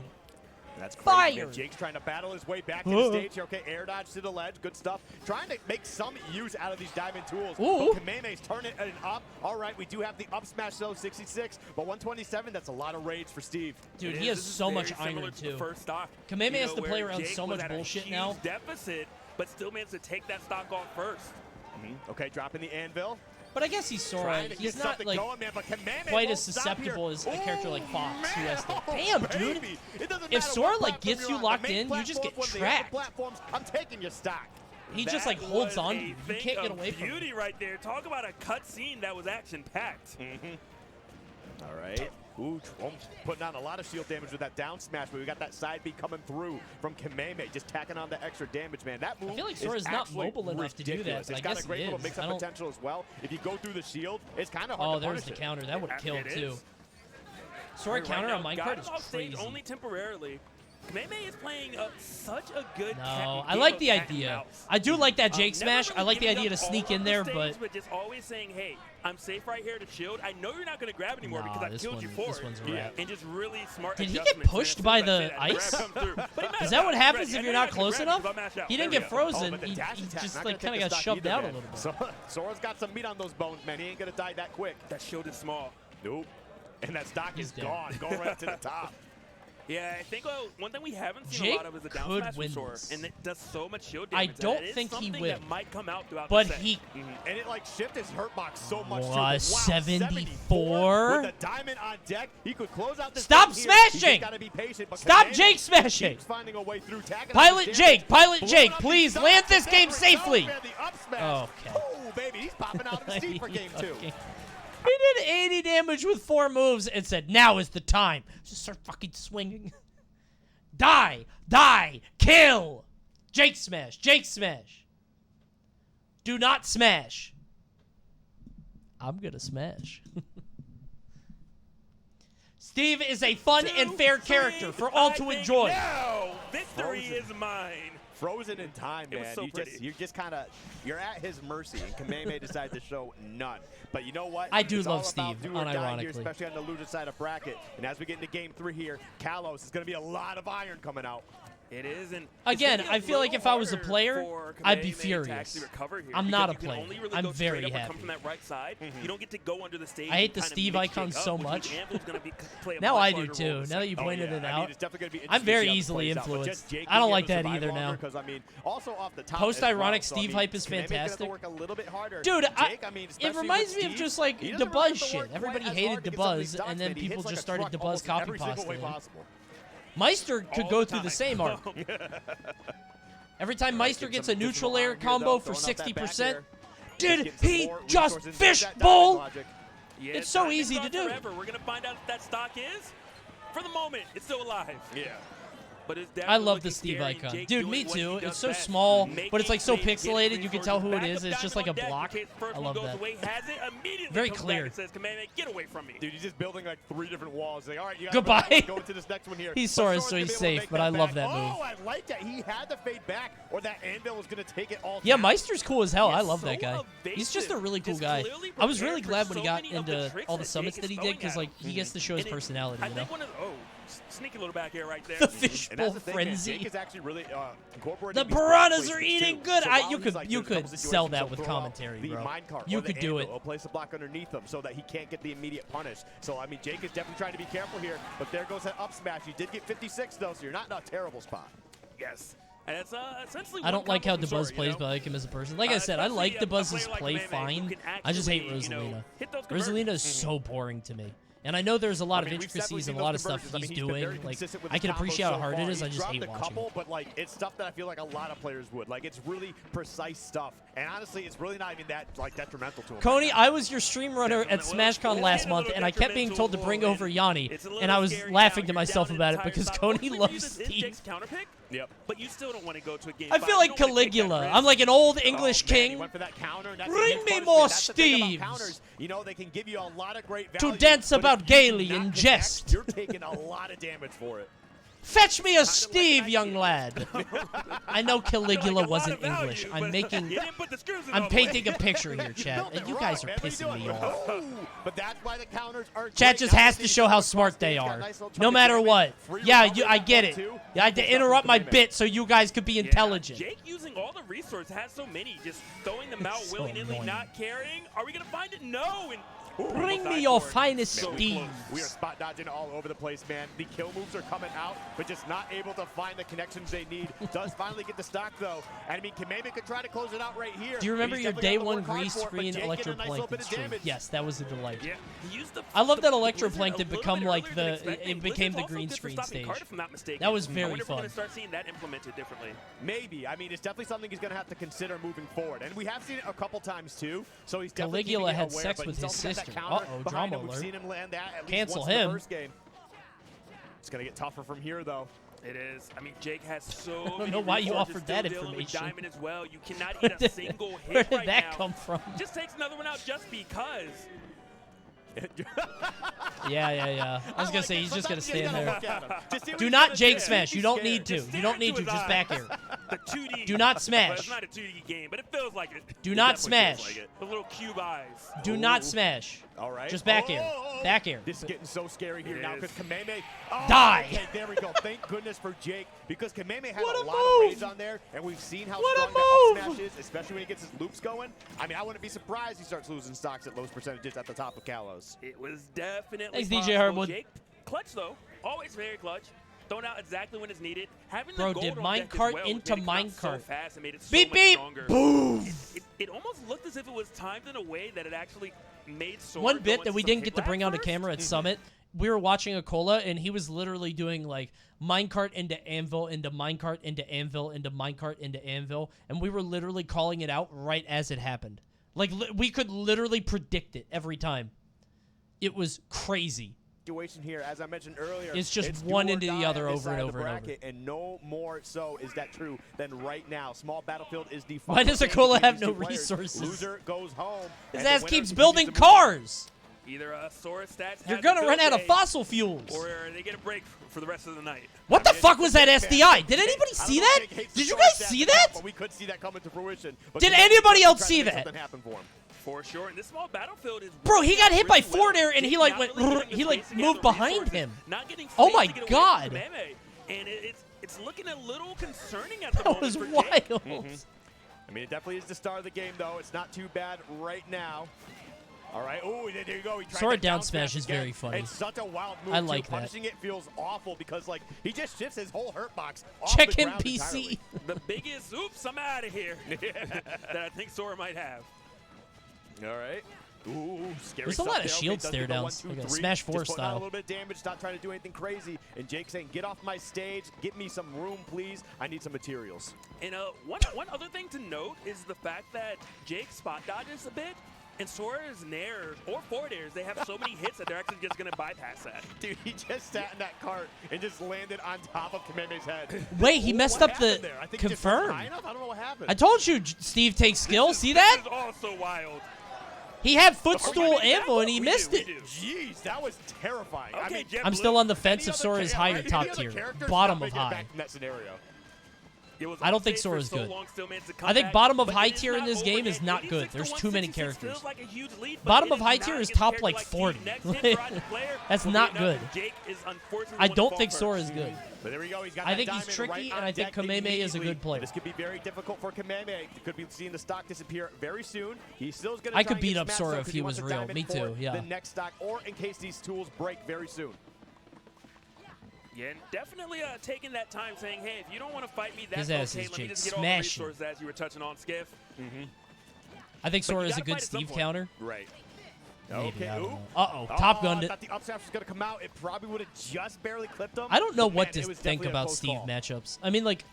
That's crazy, Fire. man. Jake's trying to battle his way back to the stage here. Okay, air dodge to the ledge. Good stuff. Trying to make some use out of these diamond tools. Ooh. But Kamehameha's turning it up. All right, we do have the up smash, though, 66. But 127, that's a lot of rage for Steve. Dude, It he is. has This is so very much similar iron, to the too. first stock. Kamehameha has to where play around Jake so was much at a bullshit huge now. deficit, but still managed to take that stock off first. Okay, dropping the anvil. But I guess he's Sora. Trying to He's get not something like going, man, but Kamehameha quite won't as stop susceptible here. as a character like Fox, who has to. Oh, Damn, dude. baby. It doesn't If matter Sora what like platform gets you're you on. locked The main in, you just get platform, one of the upper tracked. platforms, I'm taking your stock. He just That like holds was on. a You thing can't get of away from him. beauty right there. Talk about a cut scene that was action packed. All right. Ooh, Trump putting on a lot of shield damage with that down smash, but we got that side B coming through from Kamehameha, just tacking on the extra damage, man. That move I feel like is Sora's not actually mobile enough to do that, ridiculous. but It's I got guess a great he little is. mix-up I don't- potential as well. If you go through the shield, it's kind of Oh, hard to there's punish the it. counter. That would have killed, It too. is. Sora Right counter now, on minecart got is him off stage crazy. only temporarily. Kamehameha is playing such a good No, I game like of the cat and idea. mouse. I do like that Jake Never smash. really I like the giving idea to up sneak all in of there, the but stage, just always saying, hey, I'm safe right here to shield. I know you're not going to grab anymore because I this killed you one- for this it. one's a wrap. And just really smart Did he get adjustments. pushed And by as soon as I the say that, grab ice? comes through. But he might Is that what have happens ready. if I you're know not I can close grab you, enough? but I'll mash out. He didn't There get we go. frozen. but the He dash attack, just not like gonna kind take of the got stock shoved either, out a man. little bit. Sora's got some meat on those bones, man. He ain't going to die that quick. That shield is small. Nope. And that stock is dead. gone. Going right to the top. Yeah, I think one thing we haven't seen Jake a lot of is the down could smash from win Sora, this. and it does so much shield I damage. don't that it is think he something will. that might come out throughout But the set. he And it like shift his hurt box so much too. Wow, Wow, 74? with the diamond on deck, he could close out this Stop game here. He just smashing! gotta be patient, but Stop Kamehameha Jake smashing! keeps finding a way through, tagging on Pilot the Jake, damage, Pilot blowing Jake, up these please stocks, land this and game there we safely. go, man, the up smash. Okay. Oh, baby, he's popping out of his seat for game 2. Okay. He did 80 damage with 4 moves and said, now is the time. Just start fucking swinging. Die! Die! Kill! Jake smash! Jake smash! Do not smash. I'm gonna smash. Steve is a fun and fair character for all to enjoy. No! Victory is mine. Frozen in time, It was man. so You're just kind of, you're at his mercy, and Kamehameha decided to show none. But you know what? I do It's love all about Steve, do or die here, unironically. especially on the loser side of bracket. And as we get into game 3 here, Kalos is going to be a lot of iron coming out. It is, and again, I feel like if I was a player, I'd be furious. I'm not a player. I'm very happy. You don't get to go under the stage. I hate the Steve icon so much. Now I do too. Now that you pointed it out, I'm very easily influenced. I don't like that either now. Post-ironic Steve hype is fantastic. Dude, it reminds me of just like DeBuzz shit. Everybody hated DeBuzz, and then people just started DeBuzz copy-pasting. Meister could go through the same arc. Every time Meister gets a neutral air combo for 60%, did he just fishbowl? It's so easy to do. We're going to find out if that stock is. For the moment, it's still alive. Yeah. But it's I love the Steve icon. Dude, me too. It's so small, but it's like so pixelated, you can tell who it is. It's just like a block. I love that. Very clear. Get away from me. Dude, he's just building like 3 different walls. Like, all right, you goodbye. Go into this next one here. He's Sora, so he's safe, but I love that move. Oh, I like that. He had to fade back, or that anvil was going to take it all. Yeah, Meister's cool as hell. I love that guy. He's just a really cool guy. I was really glad when he got into all the summits that he did, because like he gets to show his personality, you know? Sneaky little back air right there. The fishbowl frenzy. Jake is actually really the piranhas are eating good. You could sell that with commentary, bro. You could do it. He'll place a block underneath him so that he can't get the immediate punish. So I mean, Jake is definitely trying to be careful here. But there goes that up smash. You did get 56 though, so you're not in a terrible spot. Yes. And it's essentially I don't like how DeBuzz plays, but I like him as a person. Like I said, I like DeBuzz's play fine. I just hate Rosalina. Rosalina is so boring to me. And I know there's a lot of intricacies and a lot of stuff he's doing. Like, I can appreciate how hard it is. I just hate watching it. But like, it's stuff that I feel like a lot of players would. Like, it's really precise stuff. And honestly, it's really not even that like detrimental to him. Coney, I was your stream runner at SmashCon last month, and I kept being told to bring over Yanni, and I was laughing to myself about it because Coney loves Steve. Yep. But you still don't want to go to a game. I feel like Caligula. I'm like an old English king. Bring me more Steves. You know, they can give you a lot of great value, to dance about gaily in jest. You're taking a lot of damage for it. Fetch me a Steve, young lad. I know Caligula wasn't English. I'm painting a picture here, chat. And you guys are pissing me off. But that's why the counters are chat just has to show how smart they are. No matter what. Yeah, I get it. I had to interrupt my bit so you guys could be intelligent. Jake using all the resources, has so many, just throwing them out willy-nilly, not caring. Are we going to find it? No. And bring me your finest Steve. We are spot dodging all over the place, man. The kill moves are coming out, but just not able to find the connections they need. Does finally get the stock, though. And I mean, Kameme could try to close it out right here. Do you remember your day one grease screen Electroplankton stream? Yes, that was a delight. Yeah. I love that Electroplankton become like it became the green screen stage. That was very fun. We're going to start seeing that implemented differently. Maybe. I mean, it's definitely something he's going to have to consider moving forward. And we have seen it a couple times, too. So he's definitely Caligula had sex with his sister. Uh-oh, drama alert. We've seen him land that at Cancel least once him. In the first game. It's going to get tougher from here, though. It is. I mean, Jake has so I don't know why you offered that information. Diamond as well. You cannot hit a single hit Where did right that now. come from? Just takes another one out just because. Yeah. I was going to say, he's just going to stand there. Do not Jake smash. You don't need to. You don't need to. Just back air. Do not smash. It's not a 2D game, but it feels like it. Do not smash. The little cube eyes. Do not smash. All right. Just back air. Back air. This is getting so scary here now because Kameme. Die. Okay, there we go. Thank goodness for Jake because Kameme had a lot of rage on there, and we've seen how strong that up smash is, especially when he gets his loops going. I mean, I wouldn't be surprised he starts losing stocks at those percentages at the top of Kalos. It was definitely Thanks, DJ Hardwood. Jake, clutch though, always very clutch. Thrown out exactly when it's needed. Having Bro, the gold did on minecart well into minecart. so fast and made it so beep, much beep. stronger. Boom. It almost looked as if it was timed in a way that it actually made Sora One bit go that we into didn't get to bring on the camera at Summit, we were watching a Cola, and he was literally doing like minecart into anvil, into minecart, into anvil, into minecart, into anvil, and we were literally calling it out right as it happened. Like, we could literally predict it every time. It was crazy. Situation here, as I mentioned earlier, it's just one into the other over and over and over. And no more so is that true than right now. Small battlefield is defunct. Why does Akola have no resources? Loser goes home. His ass keeps building cars. Either Sora stats. You're gonna run out of fossil fuels. Or they get a break for the rest of the night. What the fuck was that SDI? Did anybody see that? Did you guys see that? But we could see that coming to fruition. Did anybody else see that? For sure, and this small battlefield is. Bro, he got hit by forward air and he like went. He like moved behind him. Oh my god! And it's looking a little concerning at the That moment was for wild. Jake. I mean, it definitely is the start of the game, though. It's not too bad right now. All right. Oh, there you go. He tried Sora that down smash is again. very funny. It's such a wild move. I like too. that. Punishing it feels awful because, like, he just shifts his whole hurt box off Check the in ground PC. entirely. The biggest oops, I'm out of here that I think Sora might have. All right. Ooh, scary There's a stuff lot of there. shield Okay, stare does downs, get the 1, 2, like a 3. Smash 4 Just putting out style. a little bit of damage, not trying to do anything crazy. And Jake saying, get off my stage, get me some room, please. I need some materials. And one other thing to note is the fact that Jake spot dodges a bit, and Sora's nair or forward airs, they have so many hits that they're actually just going to bypass that. Dude, he just sat in that cart and just landed on top of Kameme's head. Wait, he messed up the there? I think he just wasn't confirm. high enough? I don't know what happened. I told you, Steve takes skill. See that? This is also wild. He had footstool ammo and he missed it. Jeez, that was terrifying. Okay, I mean, I'm still on the fence if any Sora is other high or any top other tier. characters Bottom not of making it high. back from that scenario. I don't think Sora's good. I think bottom of high tier in this game is not good. There's too many characters. Bottom of high tier is top like 40. That's not good. I don't think Sora is good. But there we go. He's got I that think he's diamond tricky, right and on I think deck Kameme is a immediately. good player. This could be very difficult for Kameme. Could be seeing the stock disappear very soon. He's still going to. I could beat up Sora if he was real. Me too, yeah. The next stock, or in case these tools break very soon. Yeah, and definitely taking that time saying, hey, if you don't want to fight me, His that's ass okay. is Let me Jake just get all the smashing. resources as you were touching on, Skiff. I think But Sora you is a gotta good fight at some Steve point. counter. Right. Maybe, Okay. I don't Ooh. know. Uh-oh, Top Gunned I it. thought the up smash was going to come out. It probably would have just barely clipped him. I don't know But what man, to it was think definitely a about close Steve call. matchups. I mean, like,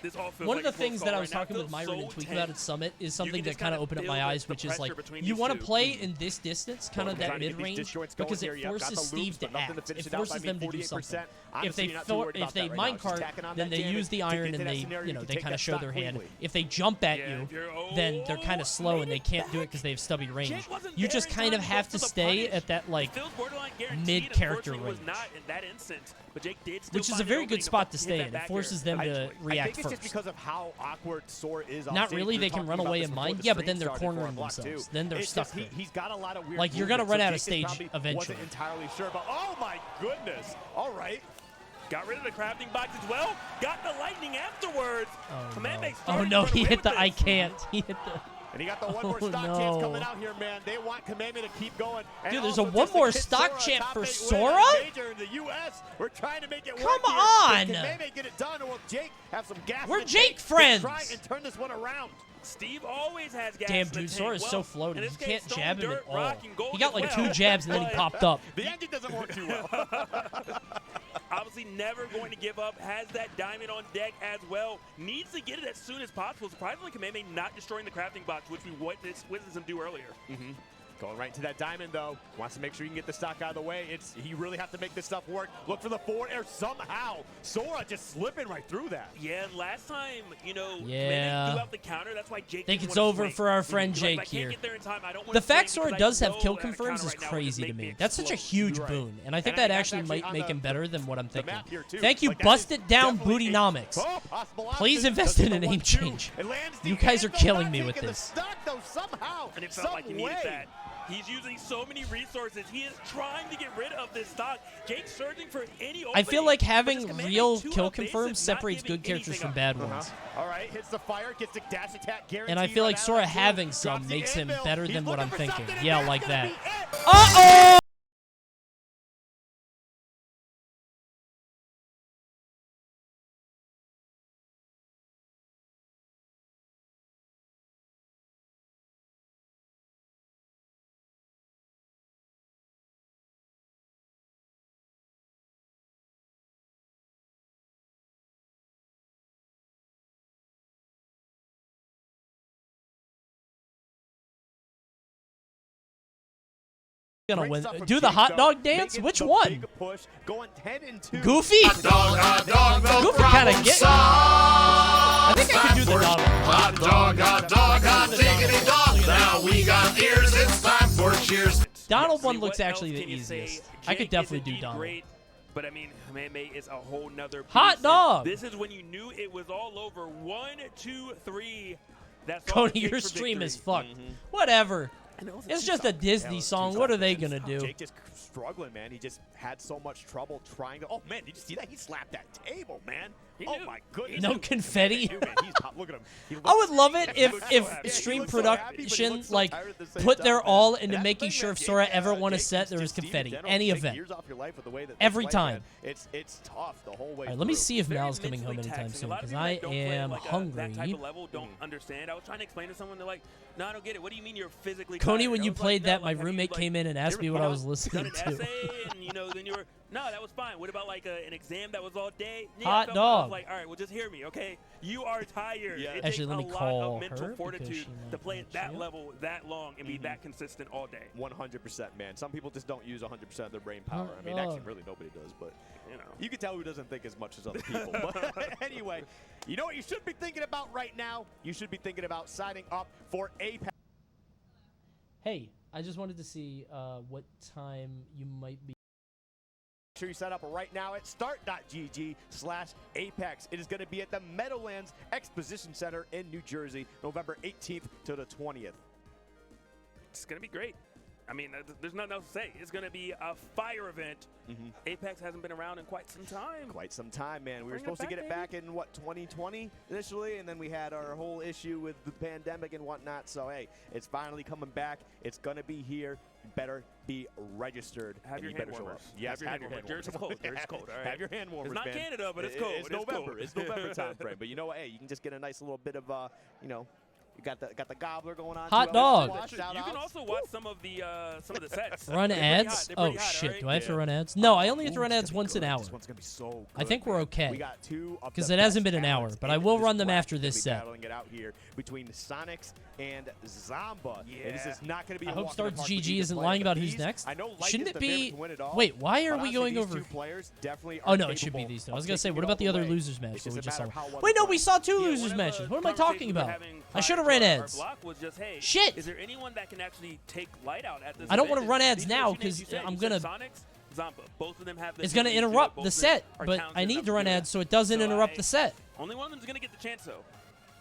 This all feels one like of a the close things call that I right was now. talking It with feels Myron so and Tweak tense. about at Summit is something can that just kind of kinda opened up feel my the eyes, which is pressure like, between you these want to two. play in this distance, kind of Trying that to get these mid-range, disjoints going because here. it Yep, got forces the Steve loops, to but nothing to act. finish It it out. forces I mean, them to do 48%. something. Honestly, If they you're not too worried about that right now. mine It's just cart, tacking on then that they damage use the to iron get to and that they, scenario. you know, can they take kind that of show stock their hand. cleanly. If they jump at Yeah, you, if you're- then they're kind of slow and they can't do it because they have stubby range. Jake wasn't You there just in kind of time have for to the stay punish. at that like It feels borderline guaranteed. mid-character Unfortunately, range. was not in that instant, but Jake did still Which is a find very an good opening spot to hit stay that in. back It forces air. them to I react think it's just first. because of how awkward Sora is on Not stage. really, We were they can talking run about away this in before mine. the Yeah, but stream then they're started for cornering our block, themselves. too. Then they're It's stuck just there. He's got a lot of weird Like, you're gonna movement, run so out of Jake is stage probably eventually. Wasn't entirely sure, but oh my goodness! All right. Got rid of the crafting box as well. Got the lightning afterwards. Kameme Oh started no, to run he away hit with the this. I can't. He hit the. And he got the one more Oh, stock no. chance coming out here, man. They want Kameme to keep going. And Dude, there's a also one just to more get stock Sora a champ top for 8 win Sora? at a major in the U.S. We're trying to make it Come work here. on! Can Kameme get it done, or will Jake have some gas? We're in the Jake tank to friends. Try and turn this one around. Steve always has gas Damn, in the dude, tank. Sora's so Well, floaty. in He this can't case, jab stone, him dirt, at all. rock, and gold He got as like well. 2 jabs and then he popped up. The engine doesn't work too well. Obviously never going to give up. Has that diamond on deck as well. Needs to get it as soon as possible. Surprisingly, Kameme not destroying the crafting box, which we witnessed him do earlier. Going right into that diamond, though. Wants to make sure he can get the stock out of the way. He really have to make this stuff work. Look for the forward air somehow. Sora just slipping right through that. Yeah, and last time, you know, Yeah. Kameme threw out the counter. That's why Jake Think didn't it's wanna over swing. for our friend He was like, Jake "If I here. can't get there in time, I don't wanna The fact swing Sora because I does have know kill that a confirms counter is right now would crazy to make me. That's such a explode." huge You're right. boon, and I think And that that's actually might on make the- him better than what I'm the thinking. map here, too. Thank you, Like, that Bust is It Down definitely a- Bootynomics. Oh, possible Please option. invest Does in a the name 1-2. change. It lands the You guys are anvil, killing not me with taking the this. stock, though, somehow. And it felt like he needed Some way. that. He's using so many resources. He is trying to get rid of this stock. Jake's searching for any opening. I feel like but having just Kameme real too kill evasive, confirms not separates giving good characters anything from up. bad ones. All right, hits the fire, gets the dash attack guaranteed. And I feel like right out Sora of the blue. having some Drops the makes him anvil. better He's than what looking I'm for thinking. something, and Yeah, that's like gonna that. be it. Uh-oh! Gonna Great win. stuff from Do the Jake, hot though. dog dance? Making Which the one? big push, going 10-2. Goofy? Hot dog, no Goofy kind of problem get. solved. I think I can do the dog. Hot dog, hot diggity dog. Now we got ears, it's time for cheers. Donald See, one looks what actually else the can you say? easiest. I could Jake is definitely do indeed Donald. Great, but I mean, Kameme is a whole nother beast. Hot And dog! This is when you knew it was all over. 1, 2, 3. That's all it Coney, takes your for stream victory. is fucked. Whatever. It's just a Disney Yeah, song. Jake's What up are they there. gonna do? Jake just struggling, man. He just had so much trouble trying to. Oh man, did you see that? He slapped that table, man. Oh my goodness. No confetti. He's pop. Look at him. I would love it if stream production like put their all into making sure if Sora ever won a set, there was confetti. Any event. Every time. It's tough the whole way. All right, let me see if Mal's coming home anytime soon, because I am hungry. That type of level don't understand. I was trying to explain to someone, they're like, no, I don't get it. What do you mean you're physically Coney, tired? when you I was played like, that, no, my like, roommate came in and asked me what I was listening done to. an essay and, you know, then you were, no, that was fine. What about like an exam that was all day? Yeah, Hot I dog. was like, all right, well, just hear me, okay? You are tired. Yeah. It Actually, let me takes a call lot of mental her fortitude to play at that level that long and be that consistent all day. 100%, man. Some people just don't use 100% of their brain power. I mean, actually, really nobody does, but you know, you can tell who doesn't think as much as other people. But anyway, you know what you should be thinking about right now? You should be thinking about signing up for Apex. Hey, I just wanted to see what time you might be. Make sure you sign up right now at start.gg/Apex. It is going to be at the Meadowlands Exposition Center in New Jersey, November 18th to the 20th. It's going to be great. I mean, there's nothing else to say. It's going to be a fire event. Apex hasn't been around in quite some time. Quite some time, man. We were Bring it supposed to get it back, back in, what, 2020 initially, and then we had our whole issue with the pandemic and whatnot. So, hey, it's finally coming back. It's going to be here. You better be registered. Have your hand warmers. Yes, have your hand warmers. It's cold. It's cold. All right. Have your hand warmers, It's not man. Canada, but it's cold. It's November. It's November time frame. But you know what? Hey, you can just get a nice little bit of, you know, you got the gobbler going on. Hot dog. You can also watch some of the sets. Run ads? Oh shit! Do I have to run ads? No, I only have to run ads once an hour. This one's gonna be so good, I think we're okay. We got two of because the it hasn't best been an hour, ads but I in will this run them bracket. after We're this gonna be set. battling it out here between Sonics and Zamba. Yeah. And this is not going to be. I a hope walk in the Starts park for GG either isn't player, lying but about who's these- next. I know Light Shouldn't is it the favorite be? to win it all, Wait, why are but we honestly, going these over? two players definitely Oh are no, it should be capable these two. I was of gonna say, taking what it about the all other away. losers match It's that we just a just saw? matter of how well Wait, they no, play. we saw two Yeah, losers one of matches. the What am I talking conversations we were about? having I should have prior ran to our ads. block was just, hey, Shit. Is there anyone that can actually take Light out at this I don't event? wanna run ads These now are the two names 'cause you said. I'm You said gonna- Sonics, Zamba. Both of them have the It's gonna ability to do it. interrupt Both the of them set, are but talented I need enough to run do ads that. so it doesn't interrupt the set. Only one of them's gonna get the chance though.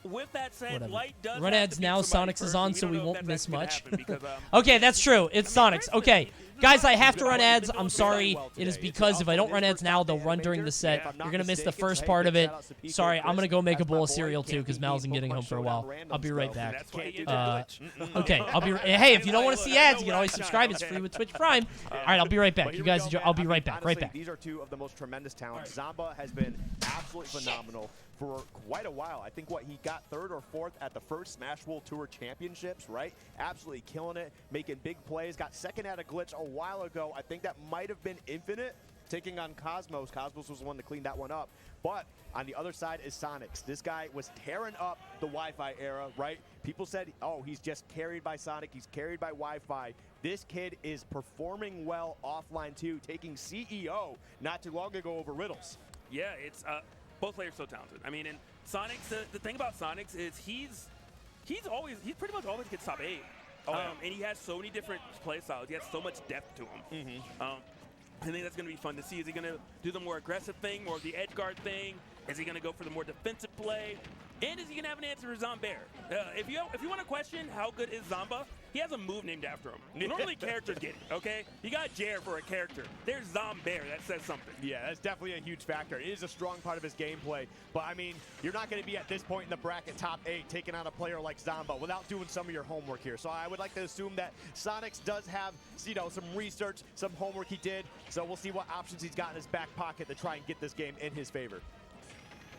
With that said, Whatever. Light does Run have ads to beat now. somebody Sonics is first, on, and so don't we know if won't that's miss actually gonna much. happen because, Okay, that's true. It's Sonics. Okay. Guys, I have to run ads. I'm sorry. It is because if I don't run ads now, they'll run during the set. You're going to miss the first part of it. Sorry, I'm going to go make a bowl of cereal, too, because Mal isn't getting home for a while. I'll be right back. Okay, I'll be. Hey, if you don't want to see ads, you can always subscribe. It's free with Twitch Prime. All right, I'll be right back. You guys enjoy. I'll be right back. Right back. These are two of the most tremendous talents. Zamba has been absolutely phenomenal for quite a while. I think he got third or fourth at the first Smash World Tour Championships, right? Absolutely killing it, making big plays. Got second at a glitch a while ago. I think that might have been Infinite taking on Cosmos. Cosmos was the one to clean that one up. But on the other side is Sonics. This guy was tearing up the Wi-Fi era, right? People said, oh, he's just carried by Sonic. He's carried by Wi-Fi. This kid is performing well offline, too, taking CEO not too long ago over Riddles. Yeah, it's both players so talented. I mean, and Sonics, the thing about Sonics is he's pretty much always gets top 8. And he has so many different play styles. He has so much depth to him. I think that's going to be fun to see. Is he going to do the more aggressive thing, more of the edge guard thing? Is he going to go for the more defensive play? And is he going to have an answer for Zombair? If you want to question how good is Zamba, he has a move named after him. Normally characters get it, okay? You got Jer for a character. There's Zombair. That says something. Yeah, that's definitely a huge factor. It is a strong part of his gameplay. But, I mean, you're not going to be at this point in the bracket top 8 taking on a player like Zamba without doing some of your homework here. So I would like to assume that Sonics does have, you know, some research, some homework he did. So we'll see what options he's got in his back pocket to try and get this game in his favor.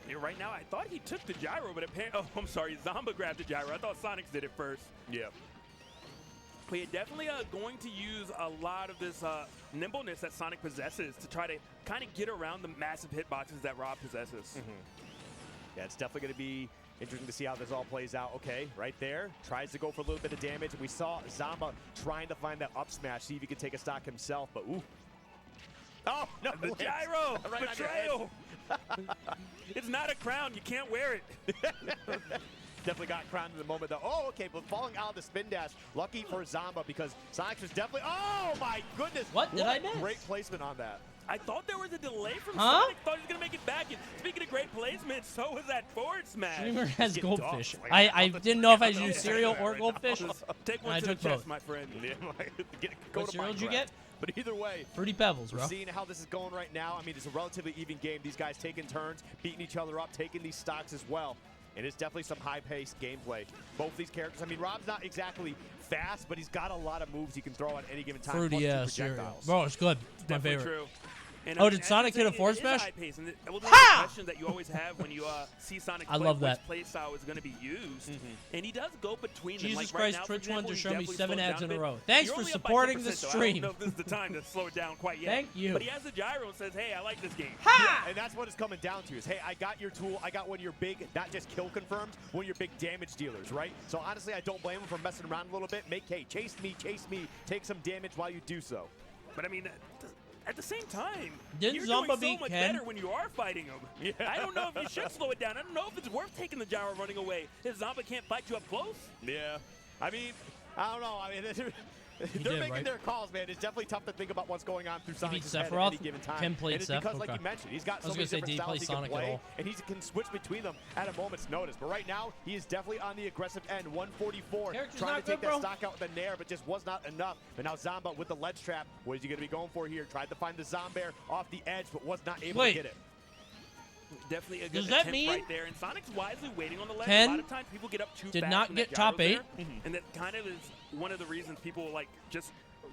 Yeah, right now, I thought he took the gyro, but apparently, oh, I'm sorry, Zamba grabbed the gyro. I thought Sonics did it first. Yeah. But yeah, definitely going to use a lot of this nimbleness that Sonic possesses to try to kind of get around the massive hitboxes that Rob possesses. Yeah, it's definitely going to be interesting to see how this all plays out. Okay, right there. Tries to go for a little bit of damage. We saw Zamba trying to find that up smash, see if he could take a stock himself, but ooh. Oh, no. The gyro! Right Betrayal! It's not a crown. You can't wear it. Definitely got crowned in the moment, though. Oh, okay, but falling out of the spin dash. Lucky for Zamba because Sonics was definitely... Oh, my goodness. What did I miss? Great placement on that. I thought there was a delay from Huh? Sonic. Thought he was going to make it back. And speaking of great placement, so was that forward smash. Streamer has goldfish. I didn't know if I should do cereal or goldfish. Take one I to took the chest, both. my friend. Go What to cereal did you get? But either way, Fruity Pebbles, bro. seeing how this is going right now, I mean, it's a relatively even game. These guys taking turns, beating each other up, taking these stocks as well. And it's definitely some high-paced gameplay. Both these characters, I mean, Rob's not exactly fast, but he's got a lot of moves he can throw at any given time. Fruity, plus yeah, two cereal. projectiles. Bro, it's good. It's my Definitely favorite. true. And, Oh, I mean, did as Sonic you're hit a saying, forward it is smash? high-paced, and well, Ha! there's a question that you always have when you see Sonic I play, love which that. play style is going to be used. And he does go between them. Jesus Like right Christ, now, for Twitch wanted example, to he show me definitely 7 slows ads down in a bit. row. Thanks You're for only up by supporting 10%, the so I stream. don't know if this is the time to slow it down quite yet. Thank you. But he has the gyro and says, hey, I like this game. Yeah, and that's what it's coming down to is, hey, I got your tool. I got one of your big, not just kill confirmed, one of your big damage dealers, right? So honestly, I don't blame him for messing around a little bit. Hey, chase me, take some damage while you do so. But I mean, at the same time, Didn't you're Zomba doing so beat much Ken? better when you are fighting him. Yeah. I don't know if you should slow it down. I don't know if it's worth taking the gyro running away. If Zomba can't fight you up close. Yeah. I mean, I don't know. I mean, they're did, making right? their calls, man. It's definitely tough to think about what's going on through He beat Sonic's head at Sephiroth? any given time. Ken played and it's Seth? because, like Okay. you mentioned, he's got I was so many gonna say, different did he play styles he can Sonic at play, all? and he can switch between them at a moment's notice. But right now, he is definitely on the aggressive end. 144, Character's trying not to take good, that bro. stock out with the Nair, but just was not enough. But now Zomba with the ledge trap. What is he going to be going for here? Tried to find the Zombear off the edge, but was not able to get it. Definitely a good Does that attempt mean right there. And Sonic's wisely waiting on the ledge. Ken A lot of times people get up too did fast not when get that top gyro's 8? there, and that kind of is one of the reasons people like just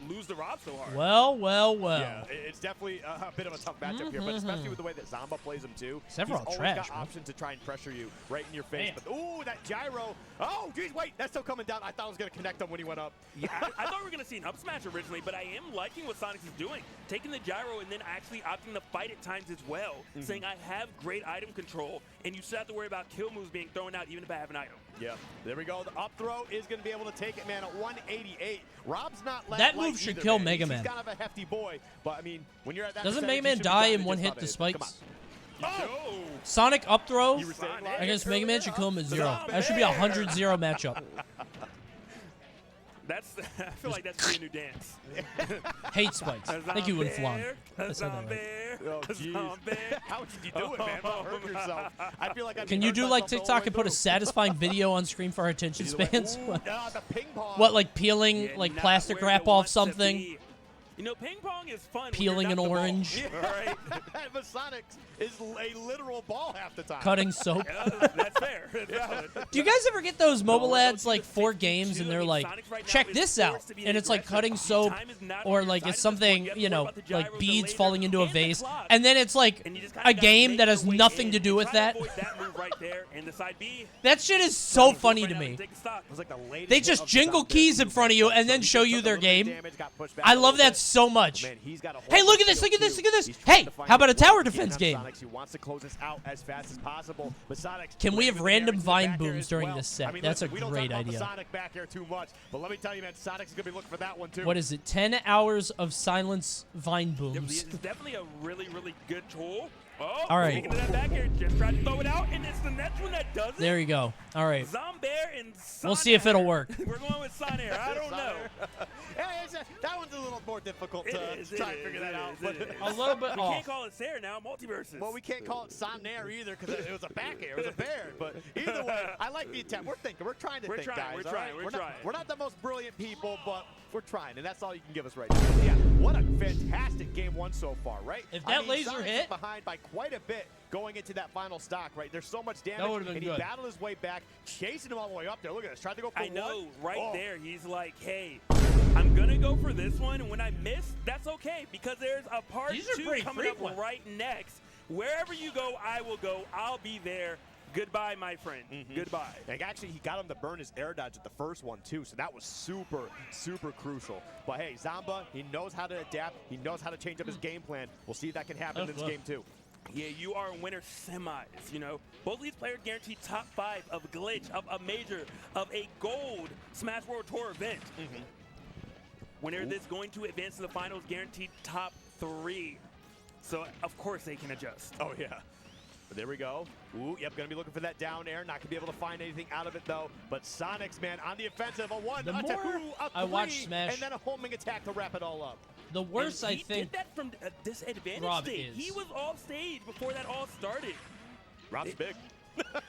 lose the Rob so hard. Well. Yeah, it's definitely a bit of a tough matchup here, but especially with the way that Zomba plays him too. Several he's always trash, got bro. options to try and pressure you right in your face. Damn. But ooh, that gyro! Oh, geez, wait, that's still coming down. I thought I was gonna connect him when he went up. Yeah, I thought we were going to see an up smash originally, but I am liking what Sonic is doing. Taking the gyro and then actually opting to fight at times as well. Saying, I have great item control, and you still have to worry about kill moves being thrown out even if I have an item. Yeah, there we go. The up throw is going to be able to take it, man, at 188. Rob's not That move should kill Mega Man. He's kind of a hefty boy, but I mean, when you're at that Doesn't percentage, Mega you Man should be die down in to one just hit about to it. spikes? Come on. Oh! Sonic up throw You were saying, against Mega Man should kill him at 0. That should be a 100-0 matchup. That's, I feel like that should be a new dance. Hate spikes. Thank you, Inflon. A That's not right. Oh, jeez. How did you do it, man? Not hurt yourself. I feel like I've Can been you hurt do like myself the whole TikTok way and put a through. satisfying video on screen for our attention Either way. spans? Ooh, the ping pong. What, like peeling Yeah, like not plastic where wrap you off want to something? be. You know, ping pong is fun. when Peeling you're an not the ball. orange. Right. But Sonic is a literal ball half the time. Cutting soap. Yeah, that's fair. That's valid. Do you guys ever get those mobile ads like for games and they're like, check this out, and it's like cutting soap or like it's something, you know, like beads falling into a vase, and then it's like a game that has nothing to do with that. That move right there and the side B. That shit is so funny to me. It was like the latest They hit just of jingle Zomba. keys in front of you and then show you their game. I love that so much. Man, he's got a Hey, whole look at this, skill look at this, too. look at this. He's trying Hey, to find how about a his way. tower He defense doesn't game? have Sonic. He wants to close this out as fast as possible. But Sonic Can we have landing random the Vine back air booms as during well. this set? I mean, That's listen, a we don't great talk about idea. the Sonic back air too much, but let me tell you, man, Sonic's going to be looking for that one too. What is it? 10 hours of silence Vine Yeah, booms. it's definitely a really, really good tool. Oh, All right. speaking of that back air, just tried to throw it out, and it's the next one that does it. There you go. All right. Zombear and We'll see if it'll work. We're going with Sonair. I don't know. That one's a little more difficult to try and figure that out. A little bit We off. can't call it Sair now. Multiverses. Well, we can't call it Sonair either because it was a back air. It was a bear. But either way, I like the attempt. We're thinking. We're trying to think, guys. We're all trying. right? We're trying. We're not the most brilliant people, but we're trying, and that's all you can give us right now. Yeah, what a fantastic game one so far, right? If that laser Sonic's hit- behind by quite a bit going into that final stock, right? There's so much damage, would've been and good. he battled his way back, chasing him all the way up there. Look at this. Tried to go for I know, one. right Oh. there. He's like, hey, I'm going to go for this one, and when I miss, that's okay, because there's a part These are 2 pretty coming up frequent. right next. Wherever you go, I will go. I'll be there. Goodbye, my friend. Goodbye. And actually, he got him to burn his air dodge at the first one, too, so that was super, super crucial. But, hey, Zomba, he knows how to adapt. He knows how to change up his game plan. We'll see if that can happen in this game, too. Yeah, you are winner semis, you know. Both of these players guaranteed top 5 of a glitch, of a major, of a gold Smash World Tour event. Winner of this going to advance to the finals, guaranteed top 3. So, of course, they can adjust. Oh, yeah. But there we go. Ooh, yep, gonna be looking for that down air. Not gonna be able to find anything out of it though. But Sonic's, man, on the offensive, a 1, The a 2, more a 3, I watch Smash, and then a homing attack to wrap it all up. The worst and I he think did that from a disadvantage Rob state. is. He was off stage before that all started. Rob's big.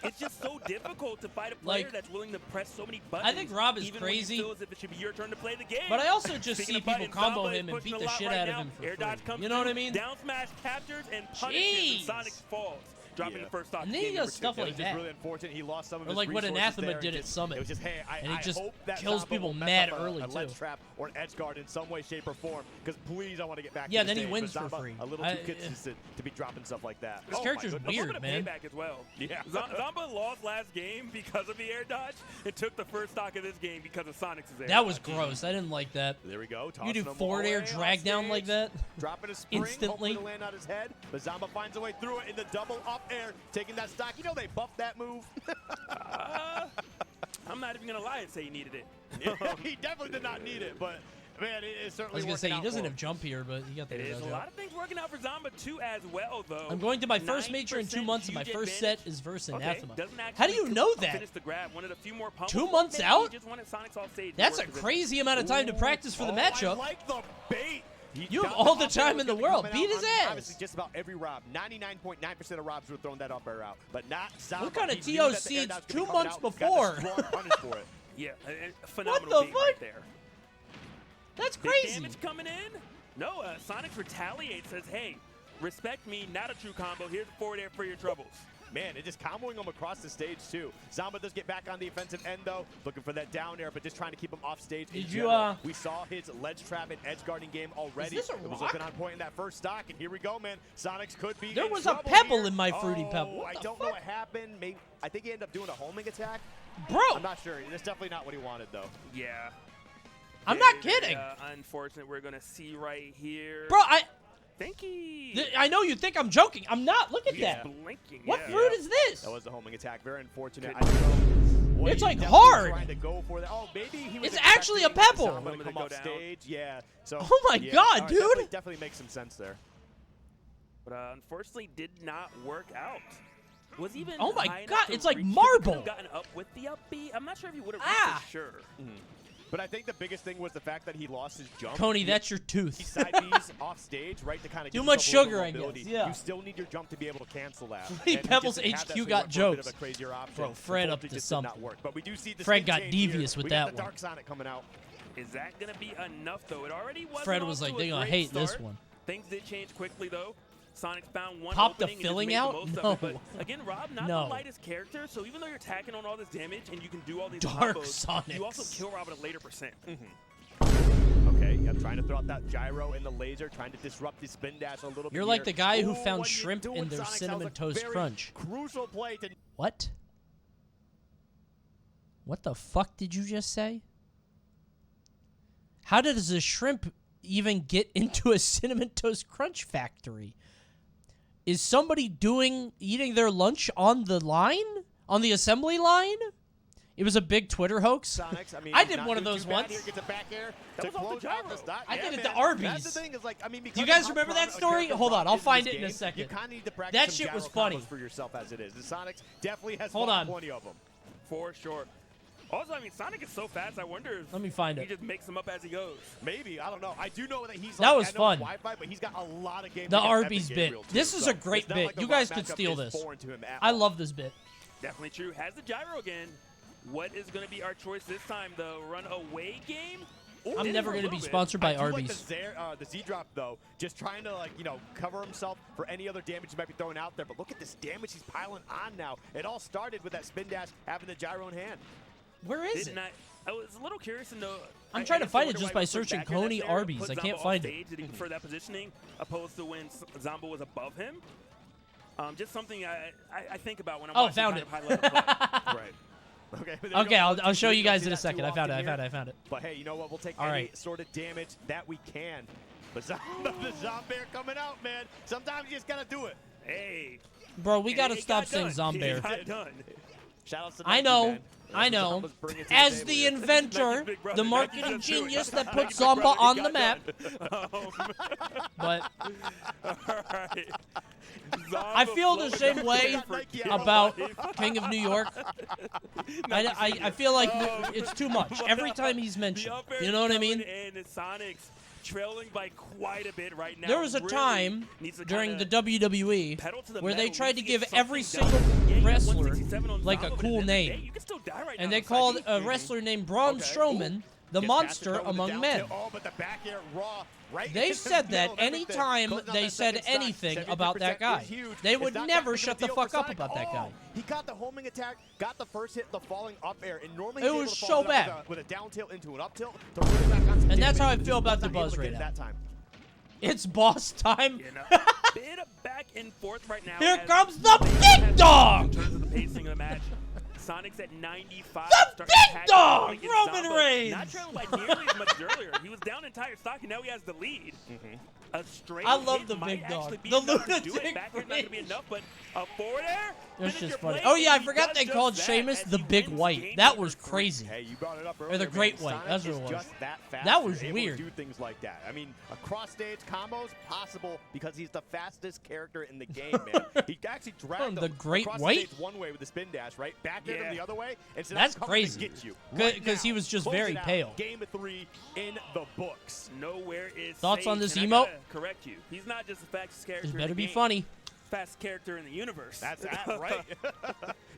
It's just so difficult to fight a player Like, that's willing to press so many buttons. I think Rob is even crazy. When he feels as if it should be your turn to play the game. But I also just Speaking see of people buttons, combo Zamba is him and pushing beat a the lot shit right out of now. him for Air dodge free. comes You know what I through, mean? Down smash captures and punishes, Jeez. and Sonic falls, dropping the first stock. And then he does stuff like It was that. just really unfortunate. He lost some of Or his like what resources Anathema there. did at Just- Summit. It was just, hey, And he I just hope that kills Zamba people will mess mad up early, a ledge too. trap or an edge guard in some way, shape, or form. Because please, I want to get back. Yeah, to the then he stage. wins But for Zamba, free. A little too consistent to be dropping stuff like that. This Oh, character's my goodness. weird, A little bit man. of payback as well. Yeah. Zamba lost last game because of the air dodge and took the first stock of this game because of Sonic's air That was dodge. gross. I didn't like that. There we go. You do tossing him forward all air the way drag off down like stage. that Dropping a spring, instantly. hopefully to land on his head. But Zamba finds a way through it in the double up air, taking that stock. You know they buffed that move. I'm not even going to lie and say he needed it. He definitely did not need it, but man, it is I certainly was gonna say he working out doesn't for have him. jump here, but he got the It air is dodge a out. lot of things working out for Zamba too as well, though. I'm going to my first major in 2 months, and my 9% first advantage. set is versus Okay, Anathema. doesn't How do actually you know that? finish the grab. Wanted a few more pummels. 2 months Maybe out? He just wanted Sonic's off stage. That's a Worked with it. crazy amount of time to practice for the matchup. I like the bait. You have all the time in the world. Beat his ass. Obviously, just about every Rob, 99.9% of Robs would have thrown that up air out, but not Zamba. What kind of He knew that the air TOC dodge could be 2 coming months out, got the before? strong punish for it. Yeah, a phenomenal the beat fuck? right there. That's Big crazy. damage coming in. No, Sonic retaliates, says, hey, respect me, not a true combo. Here's a forward air for your troubles. Man, and just comboing him across the stage, too. Zamba does get back on the offensive end, though, looking for that down air, but just trying to keep him off stage. Did in you, general. We saw his ledge trap and edge guarding game already. Is this a It was rock? looking on point in that first stock, and here we go, man. Sonic's could be There in was a trouble pebble here. in my Fruity Pebble. Oh, What I the don't know fuck? what happened. Maybe I think he ended up doing a homing attack. Bro. I'm not sure. That's definitely not what he wanted, though. Yeah. I'm Very, not kidding. unfortunate. We're going to see right here. Bro, Thinky. I know you think I'm joking. I'm not. Look at He's that. blinking. What yeah. fruit is this? That was a homing attack. Very unfortunate. I don't know. It's He like definitely hard. Trying to go for that. Oh, maybe he was It's actually a expecting pebble. Zamba to come off stage. Yeah. So. Oh my yeah. God, All right, dude. Definitely makes some sense there. But unfortunately, did not work out. Was even Oh my high enough God, to it's like reach. He marble. could have gotten up with the up B. I'm not sure if he would have reached for sure. But I think the biggest thing was the fact that he lost his jump. Coney, that's your tooth. He side B's off stage, right, to kind of Too give much himself a little sugar, I mobility. guess, yeah. You still need your jump to be able to cancel that. Fruity And he Pebbles just didn't have that, HQ so he got went for a bit jokes. of a crazier option. Bro, Fred up Unfortunately, to just did not something. work. But we do see the Fred state got change here. devious with We that got the one. Dark Sonic coming out. Is that going to be enough, though? It already was. Fred was like, they gonna hate this one. Things did change quickly, though. Sonic found one Pop the opening and just filling made the out? most No. of it. But again, Rob, not No. the lightest character, so even though you're tacking on all this damage and you can do all these Dark combos, you also Sonics. kill Rob at a later percent. Okay, yep, trying to throw out that gyro and the laser, trying to disrupt the spin dash a little bit. You're like here. the guy who Ooh, found what you shrimp doing, in their Sonic? Sounds Cinnamon like Toast very Crunch. Crucial play to What? What the fuck did you just say? How does a shrimp even get into a Cinnamon Toast Crunch factory? Is somebody eating their lunch on the line? On the assembly line? It was a big Twitter hoax. Sonics. I mean, I did not one of doing those too bad once. Here, gets a back air That to was off the close out gyro. the stock. I Yeah, did it man. to Arby's. That's the thing is like, I mean, Do you because guys of how remember that prominent a story? character Hold on, Rob I'll is find this it in a game, second. You kind of need to practice That some shit was gyro funny. combos for yourself as it is. And Sonics definitely has Hold fought on. plenty of them. For sure. Also, I mean, Sonic is so fast, I wonder if Let me find he it. just makes them up as he goes. Maybe, I don't know. I do know that he's That like, was I know fun. it's Wi-Fi, but he's got a lot of games. The against Arby's Epic bit. Game Reel, too, This is so a great it's not bit. like the You Rob guys could matchup steal is this. foreign to him at I all. love this bit. Definitely true. Has the gyro again. What is going to be our choice this time? The runaway game? I'm Did never for a going to be little bit. sponsored by I do Arby's. like the Z-drop, though, just trying to, like, cover himself for any other damage he might be throwing out there. But look at this damage he's piling on now. It all started with that spin dash having the gyro in hand. Where is it? I was a little curious to know. I'm I trying to guess I find it wonder just why by he put searching back air Coney that's there, Arby's. put I Zamba can't off find it. stage. Did he prefer that positioning opposed to when Zamba was above him? Just something I think about when I'm watching found kind it. of high-level play. Right. Okay, there you Okay, go. I'll show you don't guys see in a that second. too I found it. often I here. found it. But hey, you know what? We'll take All any right. sort of damage that we can. But the Zombear coming out, man. Sometimes you just gotta do it. Hey. Bro, we got to It stop got saying done. Zombear. It got done. I know. I know. As the inventor, the marketing genius that put Zomba on the map. But I feel the same way about King of New York. I feel like it's too much every time he's mentioned. You know what I mean? Trailing by quite a bit right now. There was a time during the WWE where they tried to give every single wrestler like a cool name. And they called a wrestler named Braun Strowman the monster among men. They said that anytime they said anything about that guy. They would never shut the fuck up about that guy. He got the homing attack, got the first hit, the falling up air, and normally it was so bad. With a down tilt into an up tilt. And that's how I feel about the Buzz right now. It's boss time. Bit of back and forth right now. Here comes the big dog. In terms of the pacing of the match. Sonic's at 95. The big dog, Roman Reigns. Not trailing by nearly as much as earlier. He was down entire stock, and now he has the lead. A straight I love hit the might big dog. be The enough to do lunatic it. Back here's not gonna be enough, but a forward air. That's just funny. Oh yeah, I forgot they called Sheamus the Big White. That was crazy. Hey, you brought it up earlier. Or the Great White. That's what it was. Just that fast. That was able weird. To do things like that. I mean, across stage combos possible because he's the fastest character in the game, man. He actually dragged the Great across White? the stage one way with the spin dash, right? Back there him the other way. And so that's coming crazy. To get you Because he was just very pale. Game of 3 in the books. Nowhere is Thoughts on safe, this and I emote? gotta correct you. He's not just the fastest character. This better in the be game. funny. Fastest character in the universe. That's right.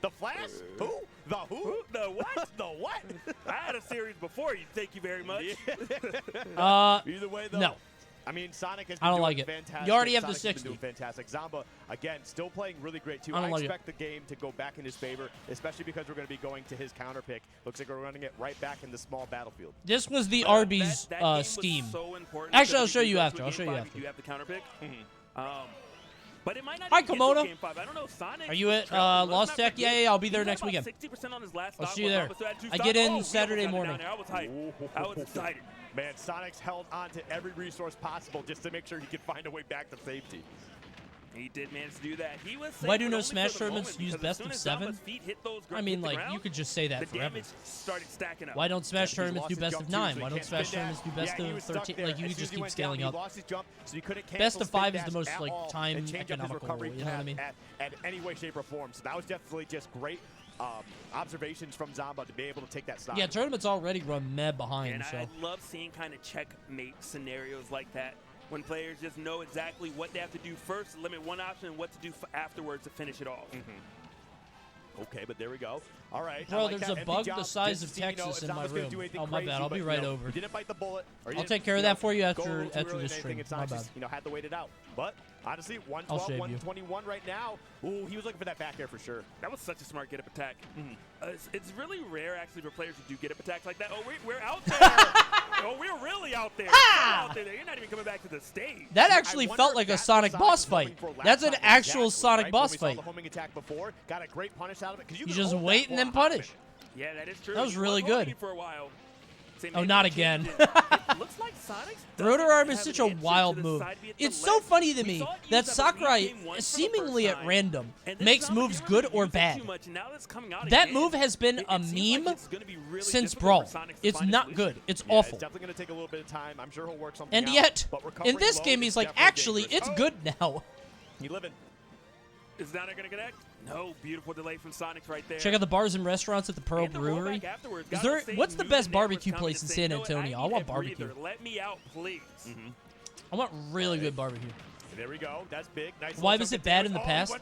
The Flash? Who? The who? The what? The what? I had a series before you. Thank you very much. Either way, though. No. I mean, Sonic has been I don't doing like it. fantastic. You already have the Sonic's been 60. doing fantastic. Zomba, again, still playing really great, too. I don't like expect the game to go back in his favor, especially because we're going to be going to his counter pick. Looks like we're running it right back in the small battlefield. This was the Arby's scheme. Actually, I'll show you after. I'll show you after. You have the counter pick. But it might not Hi, even Komodo. get to Game 5. I don't know, Sonic. Are you at Lost Tech? Yeah, I'll be there next weekend. 60% on his last I'll stock see you there. so I get in Saturday morning. I was hyped. I was excited. Man, Sonic's held on to every resource possible just to make sure he could find a way back to safety. He did manage to do that. He was safe, Why do but no only Smash for the tournaments moment, use because as best of soon as 7? Zamba's feet hit those I mean, hit the like, ground, you could just say that the forever. damage started stacking up. Why don't Smash tournaments do He best lost of his jump 9? too, so Why he don't can't Smash spin dash. tournaments do best he of was stuck 13? there. Like, you As could just soon as he keep went scaling down, up. He lost his jump, so he couldn't Best cancel of 5 spin is the dash most, at like, all time and change up his economical, recovery you know what I mean? At any way, shape, or form. So that was definitely just great observations from Zomba to be able to take that stop. Yeah, tournaments already run meh behind, And so. I love seeing kind of checkmate scenarios like that when players just know exactly what they have to do first to limit one option and what to do afterwards to finish it off. Okay, but there we go. All right. Bro, there's a bug the size of Texas in my room. Oh, my bad. I'll be right over. Didn't bite the bullet. I'll take care of that for you after this stream. My bad. Had to wait it out. But honestly, 112, 121 right now. Ooh, he was looking for that back air for sure. That was such a smart get-up attack. It's really rare, actually, for players who do get-up attacks like that. Oh, we're out there. Oh, we're really out there. Out there. You're not even coming back to the stage. That actually felt like a Sonic boss fight. That's an actual Sonic boss fight. The homing attack before, got a great punish out of it. You just wait and then punish. Yeah, that is true. That was really good. For a while. Oh, not again. It looks like Sonic's Rotor Arm is such a wild move. It's so funny to me that Sakurai, seemingly at random, makes moves good or bad. That move has been a meme since Brawl. It's not good. It's awful. It's definitely going to take a little bit of time. I'm sure he'll work something out. And yet, in this game, he's like, actually, it's good now. You living? Is that not going to connect? No, beautiful delay from Sonic right there. Check out the bars and restaurants at the Pearl Brewery. Is there? What's the best barbecue place in San Antonio? I want barbecue. Let me out, please. I want really good barbecue. There we go. That's big. Nice. Why was it bad in the past?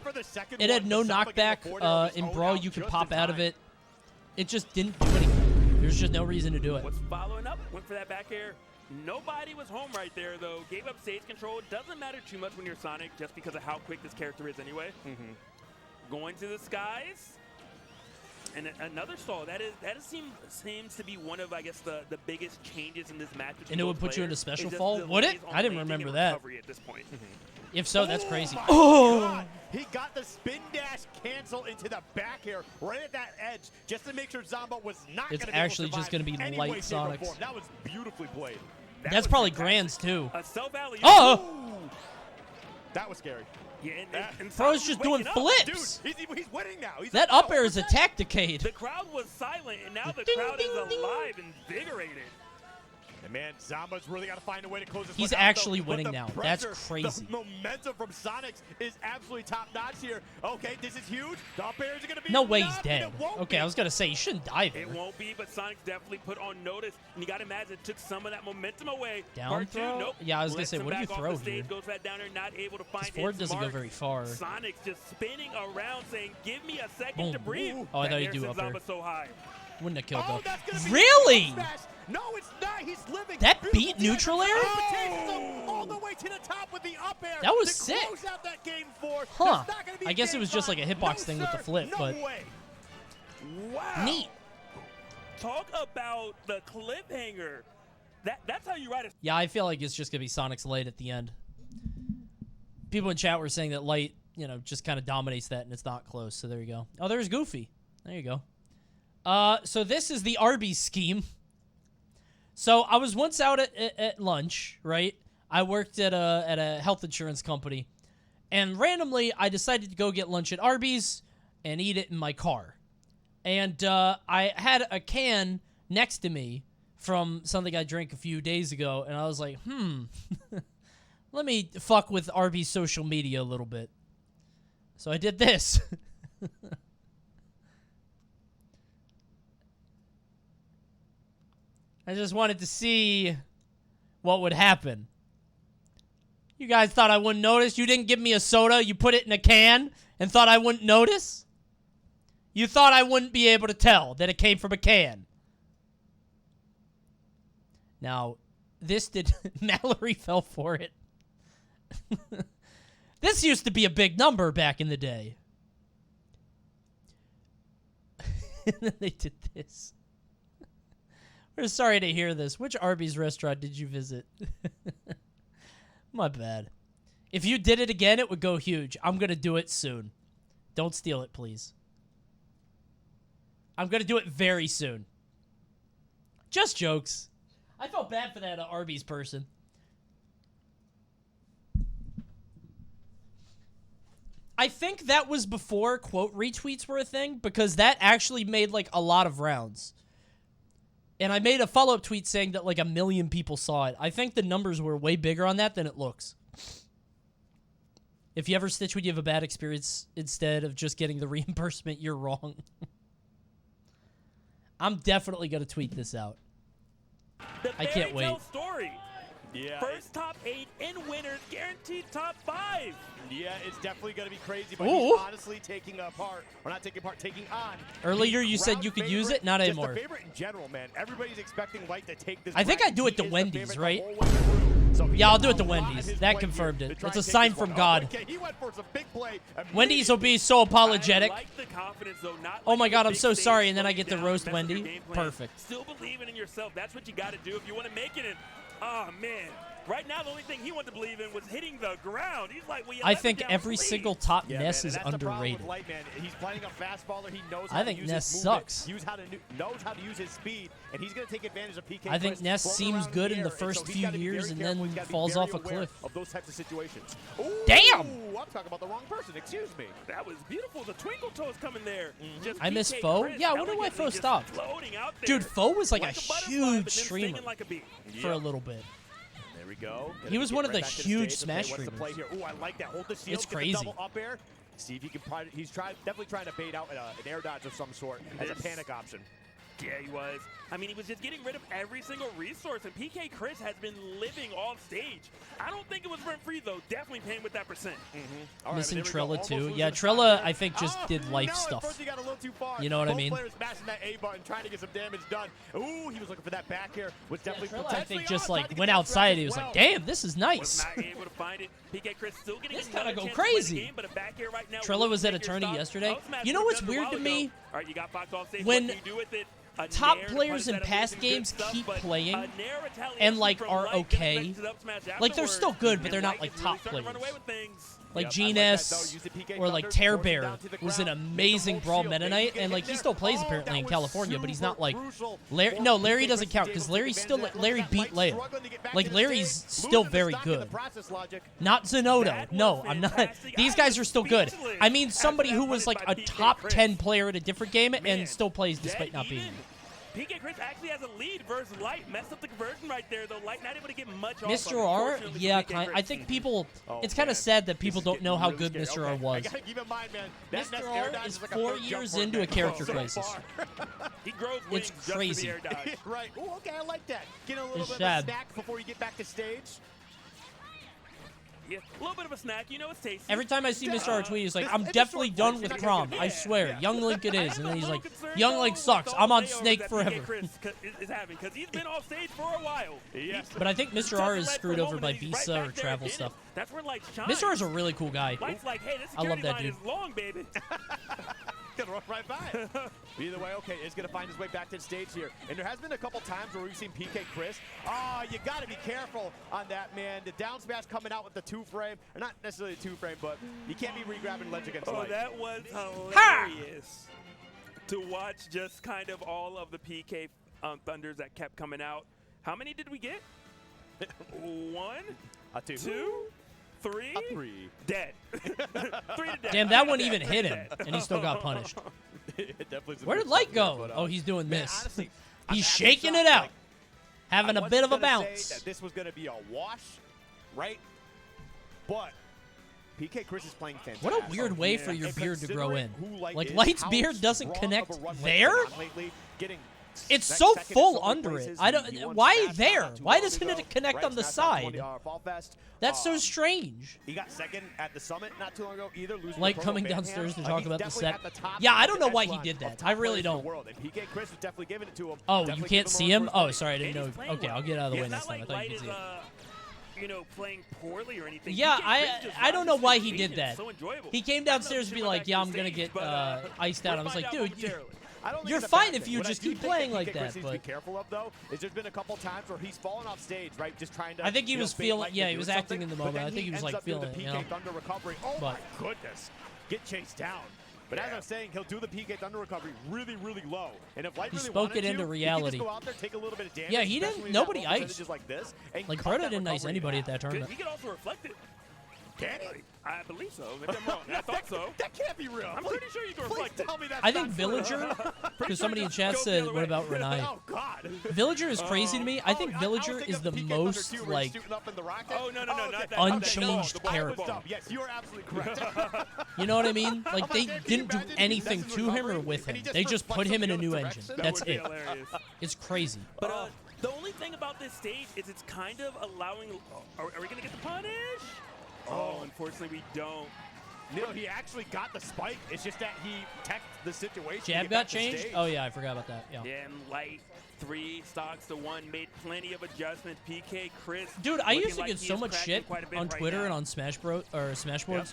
It had no knockback. In Brawl, you could pop out of it. It just didn't do anything. There's just no reason to do it. What's following up? Went for that back air. Nobody was home right there, though. Gave up stage control. Doesn't matter too much when you're Sonic, just because of how quick this character is anyway. Going to the skies. And another stall. That seems to be one of, I guess, the biggest changes in this match. And it would put you into special fall? Would it? I didn't remember that. At this point. If so, that's crazy. Oh! He got the spin dash cancel into the back air right at that edge just to make sure Zomba was not going to be actually just going to be light Sonics. That was beautifully played. That's probably Grands, too. A self-alley. Oh! That was scary. Yeah, and Bro's just doing flips. Dude, he's winning now. He's That up air is a tacticade. The crowd was silent, and now the crowd is alive and invigorated. And man, Zamba's really got to find a way to close this He's one out, actually though. winning now. That's crazy. The momentum from Sonics is absolutely top-notch here. Okay, this is huge. The up airs are going to be No way he's enough, dead. Okay, I was going to say, he shouldn't die there. It won't be, but Sonics definitely put on notice, and you got to imagine it took some of that momentum away. Down Part throw? two, nope. Yeah, I was going to say, what do you Lets him throw back off the here? stage, goes back down there, not able to find His forward its doesn't go mark. very far. Sonics just spinning around saying, give me a second Boom. to breathe. Oh, I That thought he'd air do sends up air. Zamba so high. Wouldn't have killed Oh, though. that's gonna be Really? No, it's not. He's living. That Beautiful beat neutral air? Takes him all the way to the top with the up air. That was to sick. Close out that game 4. Huh. There's not gonna be I guess it game was just 5. like a hitbox No, thing with the sir. flip, No but way. Wow. neat. Talk about the cliffhanger. That's how you write a... Yeah, I feel like it's just going to be Sonic's Light at the end. People in chat were saying that Light, just kind of dominates that, and it's not close, so there you go. Oh, there's Goofy. There you go. So this is the Arby's scheme. So I was once out at lunch, right? I worked at a health insurance company, and randomly I decided to go get lunch at Arby's and eat it in my car. And I had a can next to me from something I drank a few days ago, and I was like, let me fuck with Arby's social media a little bit. So I did this. I just wanted to see what would happen. You guys thought I wouldn't notice? You didn't give me a soda. You put it in a can and thought I wouldn't notice? You thought I wouldn't be able to tell that it came from a can. Now, this did... Mallory fell for it. This used to be a big number back in the day. And then they did this. We're sorry to hear this. Which Arby's restaurant did you visit? My bad. If you did it again, it would go huge. I'm going to do it soon. Don't steal it, please. I'm going to do it very soon. Just jokes. I felt bad for that Arby's person. I think that was before quote retweets were a thing, because that actually made like a lot of rounds. And I made a follow-up tweet saying that like 1 million people saw it. I think the numbers were way bigger on that than it looks. If you ever stitch when you have a bad experience instead of just getting the reimbursement, you're wrong. I'm definitely going to tweet this out. I can't wait. Story. Yeah. First top 8 in winners, guaranteed top 5. Yeah, it's definitely going to be crazy, but Ooh. he's honestly taking apart, or not taking apart, taking on. Earlier you said you could use it, not just anymore. the favorite in general, man. Everybody's expecting Light to take this. I think I do it to He is the Wendy's, favorite right? the whole way through. So he Yeah, I'll has do it a to lot Wendy's. of his That play confirmed here it. to try It's a and take sign this from one. God. Okay, he went for some big play. Wendy's will be so apologetic. I like the confidence, though, not Oh like my the God, I'm big so stage sorry, and then I slowing get to down, roast mess with your Wendy. game plan. Perfect. Still believing in yourself. That's what you got to do if you want to make it. And, oh, man. Right now, the only thing he wanted to believe in was hitting the ground. He's like, well, I think every single top Yeah, Ness man, is and that's the problem underrated. with Light, man. He's playing a fastballer. He knows how I to think use Ness his movement, sucks. knows how to use his speed, and he's going to take advantage of PK. I think Chris Ness floating seems around good in air, the and so first he's few gotta be years very and careful. then He's gotta be falls very off a aware cliff. of those types of situations. Ooh, Damn! I'm talking about the wrong person. Excuse me. That was beautiful. The twinkle toes coming there. Just I miss PK Foe. Chris Yeah, I wonder why elegantly Foe just stopped. floating out there Dude, Foe was like a butterfly, but huge then streamer singing like a bee. for a little bit. There we go. He was Get one of right the back to huge stage. Smash Okay, what's the play streamers. here? Ooh, I like that. Hold the shield. It's get the crazy. double up air. See if he can. He's definitely trying to bait out an air dodge of some sort as a panic option. Yeah, he was. I mean, he was just getting rid of every single resource, and PK Chris has been living off stage. I don't think it was rent-free, though. Definitely paying with that percent. Missing Trella, too. Yeah, Trella, I think, just did life stuff. He got a little too far. You know what I mean? Both players smashing that A button, trying to get some damage done. Ooh, he was looking for that back air. Was definitely Trella, I think, just, trying like, to get went that outside. strike He as was well. like, damn, this is Was nice. not able to find it. PK Chris still getting This another gotta go chance to win the crazy. game, but a back air right now Trella will was at take your Attorney stop. yesterday. Up smash You know was what's done a weird while to ago. me? All right, you got Fox off stage. When What do you do with it? A top nair to players punish in that past illusion, good games stuff, keep but playing a nair retaliation and, like, from are Light okay. gets up smash Like, they're afterwards, still good, but and they're not, Light like, is really top starting to run players. away with things. Like Genius or like Tear Bear was an amazing Brawl Meta Knight, and like he still plays apparently in California, but he's not like Larry. No, Larry doesn't count because Larry beat Leia. Like Larry's still very good. Not Zenodo. No, I'm not. These guys are still good. I mean somebody who was like a top 10 player at a different game and still plays despite not being. PK Chris actually has a lead versus Light. Messed up the conversion right there, though. Light not able to get much off. Mr. R? Yeah, I think people... it's kind of sad that people don't know how good Mr. R was. Mr. R is 4 years into a character crisis. He grows it's crazy. Right. Ooh, okay, I like that. Get a little It's bit sad. of a snack before you get back to stage. Yeah, a little bit of a snack. You know it's tasty. Every time I see Mr. R tweet, he's like, I'm definitely done with Crom. I swear. Young Link it is. And then he's like, Young Link sucks. I'm on Snake forever. Because he's been off stage for a while. Yes. But I think Mr. R is screwed over by visa or travel stuff. That's where Light shines. Mr. R is a really cool guy. Light's like, hey, this I love that line dude. is long, baby. Gonna run right by it. Either way, okay, is gonna find his way back to the stage here. And there has been a couple times where we've seen PK Chris. Oh, you gotta be careful on that, man. The down smash coming out with the 2-frame. Or not necessarily a 2-frame, but you can't be re-grabbing ledge against Light. That was hilarious to watch just kind of all of the PK Thunders that kept coming out. How many did we get? 1, a 2, 3, a 3. Dead. 3 to dead. Damn, that one even hit him, and he still got punished. Where did Light go? Oh, he's doing this. Honestly, he's shaking it out. Having a bit of a bounce. That this was going to be a wash, right? But PK Chris is playing fantastic. What a weird way for your beard to grow in. Like, Light's beard doesn't connect there? It's so full under it. I don't. Why there? Why doesn't it connect on the side? That's so strange. He got second at the summit not too long ago either. Light coming downstairs to talk about the set. Yeah, I don't know why he did that. I really don't. PK Chris was definitely giving it to him. Oh, you can't see him? Oh, sorry, I didn't know. Okay, I'll get out of the way next time. I thought you could see it. You know, playing poorly or anything. Yeah, I don't know why he did that. He came downstairs to be like, yeah, I'm gonna get iced out. I was like, dude, you're fine if you just keep playing like that. But be careful of though is there's been a couple times where he's fallen off stage, right? Just trying to. I think he was feeling. Yeah, he was acting in the moment. I think he was like feeling it. You know? Thunder recovery. Oh my goodness, get chased down. But as I'm saying, he'll do the PK Thunder recovery really, really low. And if Light he really spoke it into reality. He can just go out there, take a little bit of damage. Yeah, he didn't. Nobody iced. Like this, like Proto didn't ice anybody at that tournament. He could also reflect it. Can he? I believe so. Maybe I'm wrong. I thought so. That can't be real. I'm pretty sure you can reflect it. I think Villager, because somebody in chat said, what about Renai? Oh, God. Villager is crazy to me. I think Villager is the most, like, unchanged character. Yes, you are absolutely correct. You know what I mean? Like, they didn't do anything to him or with him. They just put him in a new engine. That's it. It's crazy. But the only thing about this stage is it's kind of allowing... Are we going to get the punish? Oh, unfortunately, we don't. No, he actually got the spike. It's just that he teched the situation. Jab got changed? Oh, yeah, I forgot about that. Yeah. And Light 3 stocks to 1 made plenty of adjustments. PK Chris. Dude, I used to get so much shit on Twitter and on Smashboards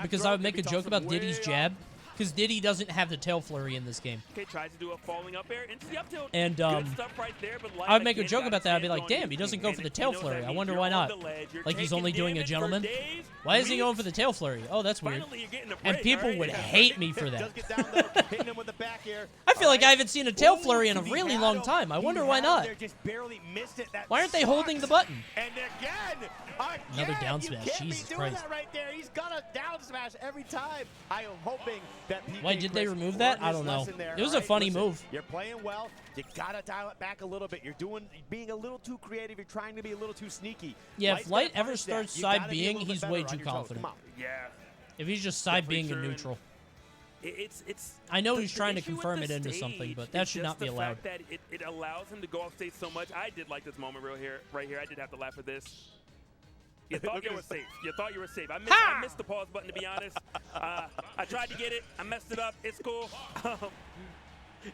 because I would make a joke about Diddy's jab. Because Diddy doesn't have the tail flurry in this game. Okay, tries to do a falling up air into the up tilt. And good stuff right there, but I would make a joke about that. I'd be like, damn, he doesn't go for the tail flurry. I wonder why not. Like he's only doing a gentleman. Why is he going for the tail flurry? Oh, that's weird. And people would hate me for that. I feel like I haven't seen a tail flurry in a really long time. I wonder why not. Why aren't they holding the button? And again, another down smash. Jesus Christ. Right there. He's got a down smash every time. I am hoping that PK Why did they remove that? I don't know. It was a funny move. You're playing well. You gotta dial it back a little bit. You're being a little too creative. You're trying to be a little too sneaky. Yeah, if Light ever starts side being, he's way too confident. Yeah. If he's just side being in neutral. I know he's trying to confirm it into something, but that should not be allowed. The fact that it allows him to go off stage so much. I did like this moment right here. I did have to laugh at this. You thought you were safe. You thought you were safe. I missed the pause button, to be honest. I tried to get it. I messed it up. It's cool.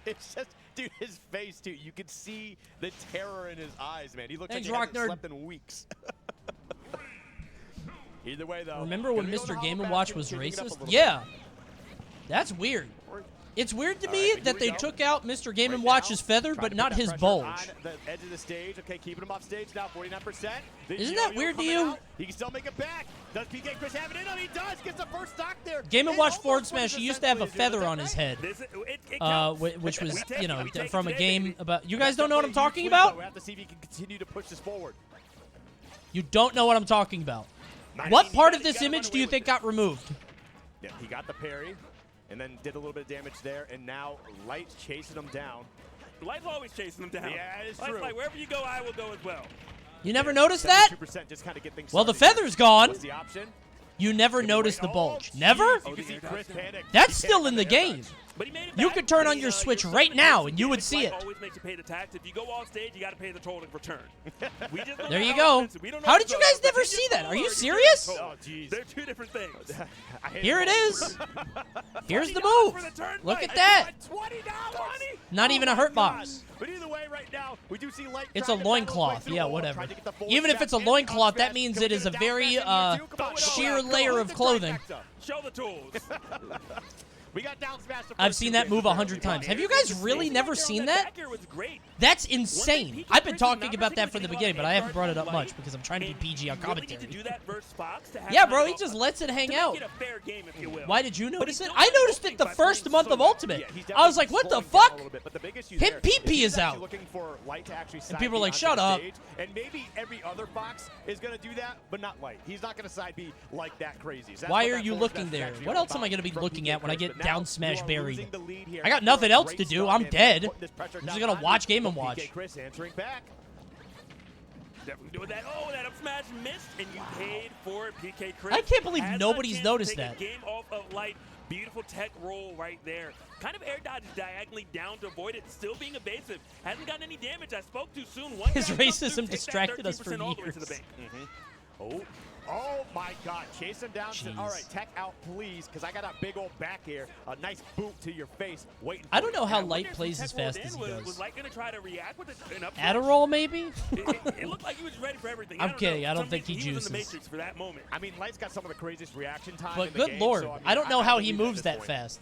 It's just, dude, his face, too. You can see the terror in his eyes, man. He looks like he hasn't slept in weeks. Either way, though. Remember when Mr. Game & Watch was racist? Yeah. That's weird. It's weird to me that they took out Mr. Game & Watch's feather, but not his bulge. On the edge of the stage. Okay, keeping him off stage now, 49%. Isn't that weird to you? He can still make it back. Does PK Chris have it in? Oh, he does. Gets the first stock there. Game & Watch forward smash, he used to have a feather on his head, which was, you know, from a game about... You guys don't know what I'm talking about? We have to see if he can continue to push this forward. You don't know what I'm talking about. What part of this image do you think got removed? Yeah, he got the parry, and then did a little bit of damage there, and now Light's chasing him down. Light's always chasing him down. Yeah, it's Light's true. like, wherever you go, I will go as well. You never noticed that? Just kind of get things Well, the started. feather's gone. What's the option? You never noticed the bulge. Never? You can see Chris panic. That's still in the game. But he made it You back. could turn on your Switch right now, and you would see it. Always makes you pay the tax. If you go off stage, you got to pay the toll in return. We just don't There know you how go. expensive. We don't know How how did you expensive. guys never Continue see that? to Are you toll or serious? continue to Oh, toll. jeez. They're two different things. Here it is. Here's the $20 move. for the turn Look fight. at that. $20. Not even a hurt box. But either way, right now, we do see Light. It's a loincloth. Yeah, whatever. Even if it's a loincloth, that means it is a very sheer layer of clothing. Show the tools. We got down smash. I've seen that move 100 times. Have you guys really never seen that? That's insane. I've been talking about that from the beginning, but I haven't brought it up much because I'm trying to be PG on commentary. Yeah, bro, he just lets it hang out. Why did you notice it? I noticed it the first month of Ultimate. I was like, what the fuck? His PP is out. And people are like, shut up. And maybe every other Fox is going to do that, but not Light. He's not going to side B like that crazy. Why are you looking there? What else am I going to be looking at when I get down smash buried? I got nothing else to do. I'm dead. I'm just going to watch Game & Watch. Chris answering back. Definitely doing that. Oh, that up smash missed, and you paid for it. PK Chris. I can't believe has nobody's a chance noticed to take that. a game off of Light. Beautiful tech roll right there. Kind of air dodge diagonally down to avoid it. Still being evasive. Hasn't gotten any damage. I spoke too soon. One His guy comes racism through, takes distracted that us for 13% all the way to the years. bank. Oh my God, chase him down. Jeez. All right, tech out, please, because I got a big old back air. A nice boot to your face. Waiting. I don't know how Light plays as fast as he Was does. Light gonna try to react with an up Adderall, maybe? it looked like he was ready for everything. I'm kidding. I don't think he was in the juices. Matrix for that moment. I mean, Light's got some of the craziest reaction time. But in the good game, lord, so, I mean, I don't know how he believe moves at this that point. fast.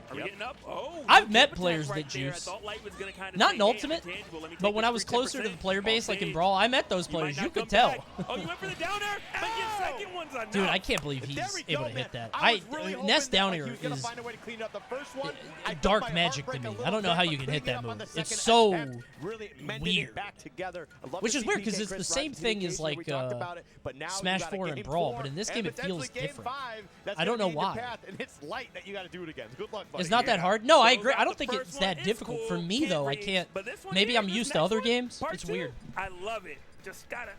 Are we getting up? Oh, I've met attack players right that there. I juice. thought Light was gonna kinda Not say, in hey, I'm Ultimate, intangible. Let me but take when this I was closer to the 10% player base, like in off Brawl, I met those stage. You might players. You not could come tell. back. Oh, you went for the down air, but your second one's enough. Dude, I can't believe he's There we able go, to man. hit that. I was really hoping Nest that, down like, air he was gonna is find a way to clean up the first one. I felt dark my magic heart to break me. a I little don't know bit, how but you can hit cleaning that up on move. the It's second so attempt really mended it weird. back together. I love Which to is see weird because PK it's the Chris same rise to thing the as occasion. like We talked about it, but now Smash you got a 4 and game Brawl, 4, but in this and game it feels potentially game different. 5 that's I don't gonna know be the why. path, and it's Light that you got to do it against. Good luck, buddy. It's not that hard. No, I agree. I don't think it's that difficult for me though. I can't. Maybe I'm used to other games. It's weird. I love it. Just gotta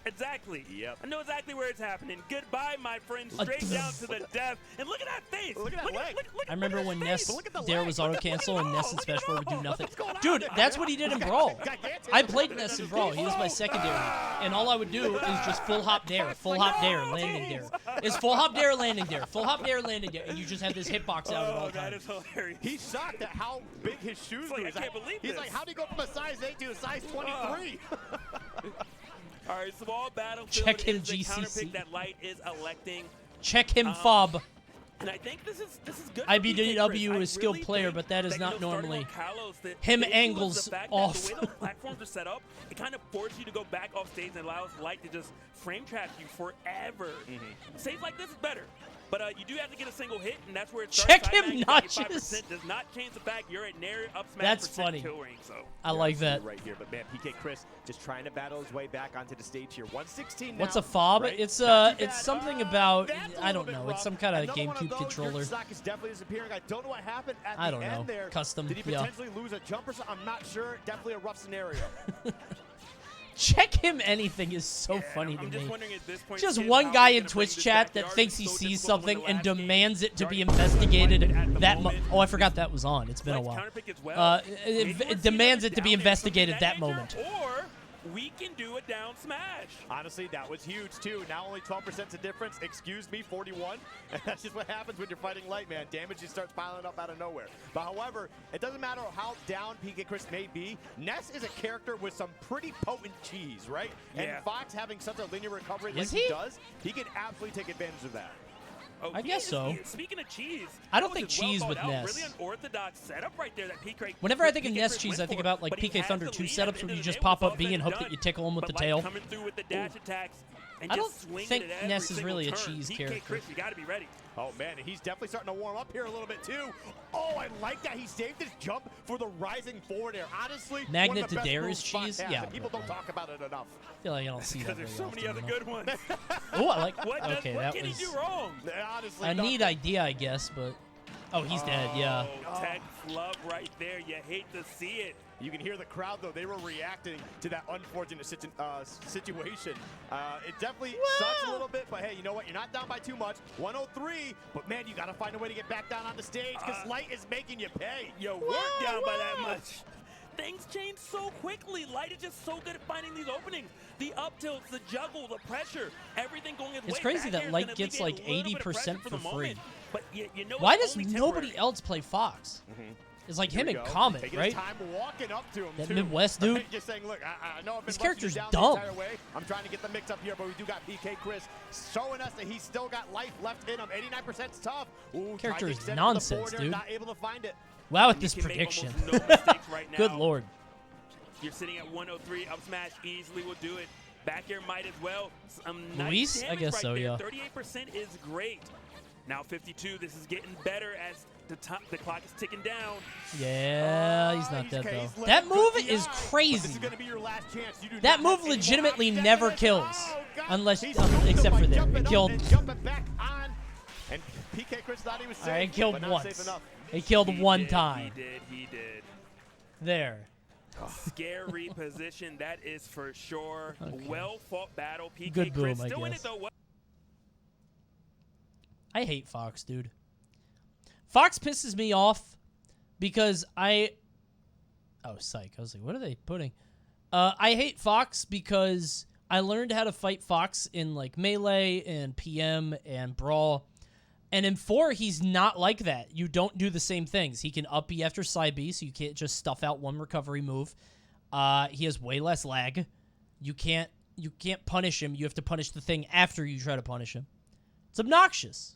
exactly. Yep. I know exactly where it's happening. Goodbye, my friend. Straight down to the death. And look at that face. Look at that leg. I remember when Ness there was auto cancel and Ness in Smash 4 would do nothing. going on Dude, there? that's what he did in Brawl. Gigantic. I played Ness in Brawl. He was my secondary, and all I would do is just full hop dare, landing dare. It's full hop dare, landing dare, full hop dare, landing dare, and you just have this hitbox out at all That times. is hilarious. He's shocked at how big his shoes Like, were. I can't believe He's this. like, how'd he go from a size 8 to a size 23? All right, small battlefield Check him, is the GCC. counterpick that Light is electing. Check him, fob. And I think this is good. for IBWW PK Chris. is skilled I really player, think but that is that, not starting normally on Kalos, that him the issue angles was the fact that off. The way those platforms are set up, it kind of forces you to go back off stage and allows Light to just frame trap you forever. Saves like this is better. But you do have to get a single hit, and that's where it starts. Check Side him, mag, notches. 95% does not change the fact you're at near up smash That's percent funny. kill range. So. I like that. Right here, but man, PK Chris just trying to battle his way back onto the stage here. 116 now. What's a fob? right? It's Not too it's bad. something about That's a I don't little know. bit It's some rough. kind of Another one GameCube those. controller. Your stock is definitely disappearing. I don't know what happened at I the don't know. end there. Custom, Did he yeah. potentially lose a jump or something? I'm not sure. Definitely a rough scenario. Check him anything is so funny to I'm just me. wondering at this point, Just Kid, one how guy are you in gonna Twitch bring this chat back? that They thinks already he so sees difficult to win something the and last game. demands it to be Already won investigated at the that moment. Oh, I forgot that was on. It's been a Light's while. counterpick as well. It demands it to be investigated that moment. Or we can do a down smash. Honestly, that was huge, too. Now only 12% of difference. Excuse me, 41. And that's just what happens when you're fighting Light, man. Damage just starts piling up out of nowhere. But however, it doesn't matter how down PK Chris may be. Ness is a character with some pretty potent cheese, right? Yeah. And Fox having such a linear recovery Is like he he? does, he can absolutely take advantage of that. Oh, I guess so. Speaking of cheese, I don't think cheese with Ness. Really unorthodox setup right there that PK. Whenever I think of Ness cheese, I think about like PK Thunder 2 setups where you just pop up B and hope that you tickle him with the tail. Coming through with the dash attacks and I don't just swinging think it Ness is every really a single cheese turn. character. Chris, you got to be ready. Oh, man, he's definitely starting to warm up here a little bit, too. Oh, I like that. He saved his jump for the rising forward air. Honestly, Magnet one of the to best Dare moves is cheese? Spot has, Yeah. and people don't talk about it enough. I feel like I don't see that Because there's very so many often, other though. good ones. Oh, I like. What can he do wrong? Honestly, A neat idea, I guess, but oh, he's dead. Yeah. Tech flub right there. You hate to see it. You can hear the crowd, though. They were reacting to that unfortunate situation. It definitely sucks a little bit, but hey, you know what? You're not down by too much. 103, but man, you got to find a way to get back down on the stage because Light is making you pay. You weren't down by that much. Things change so quickly. Light is just so good at finding these openings. The up tilts, the juggle, the pressure, everything going his way. It's crazy Back that air's Light gonna gets alleviate like a little bit of 80% pressure for the free. moment, but you know Why it's does only nobody temporary. else play Fox? It's like Here him we and go. Comet, Taking right? his time walking up to him, That too. Midwest dude. Right? Just saying, look, I know I've been This rushing character's you down dumb. the entire way. I'm trying to get the mix up here, but we do got PK Chris showing us that he's still got life left in him. 89% is tough. Ooh, Character is trying to extend it to the nonsense, border, dude. Not able to find it. Wow, with You this can make prediction. almost no mistakes right now. Good lord. You're sitting at 103. Up smash easily will do it. Back air might as well. Some nice Luis? I damage guess right so, there. yeah. 38% is great. Now 52. This is getting better as the clock is ticking down. Yeah, he's not dead okay, though. he's That letting move good is DI. This crazy. is going to be your last chance. You do That not move have any more legitimately options never after kills, this. Oh, God. unless He scooped him except by for there. jumping It up killed. and jumping back on. And PK Chris thought he was safe. All right, it killed but not once. safe enough. It killed He one did, time. He did. There. Scary position, that is for sure. Okay. Well fought battle. PK Good boom, Chris I still in guess. it though. I hate Fox, dude. Fox pisses me off because oh, psych. I was like, what are they putting? I hate Fox because I learned how to fight Fox in like Melee and PM and Brawl. And in 4, he's not like that. You don't do the same things. He can up B after side B, so you can't just stuff out one recovery move. He has way less lag. You can't punish him. You have to punish the thing after you try to punish him. It's obnoxious.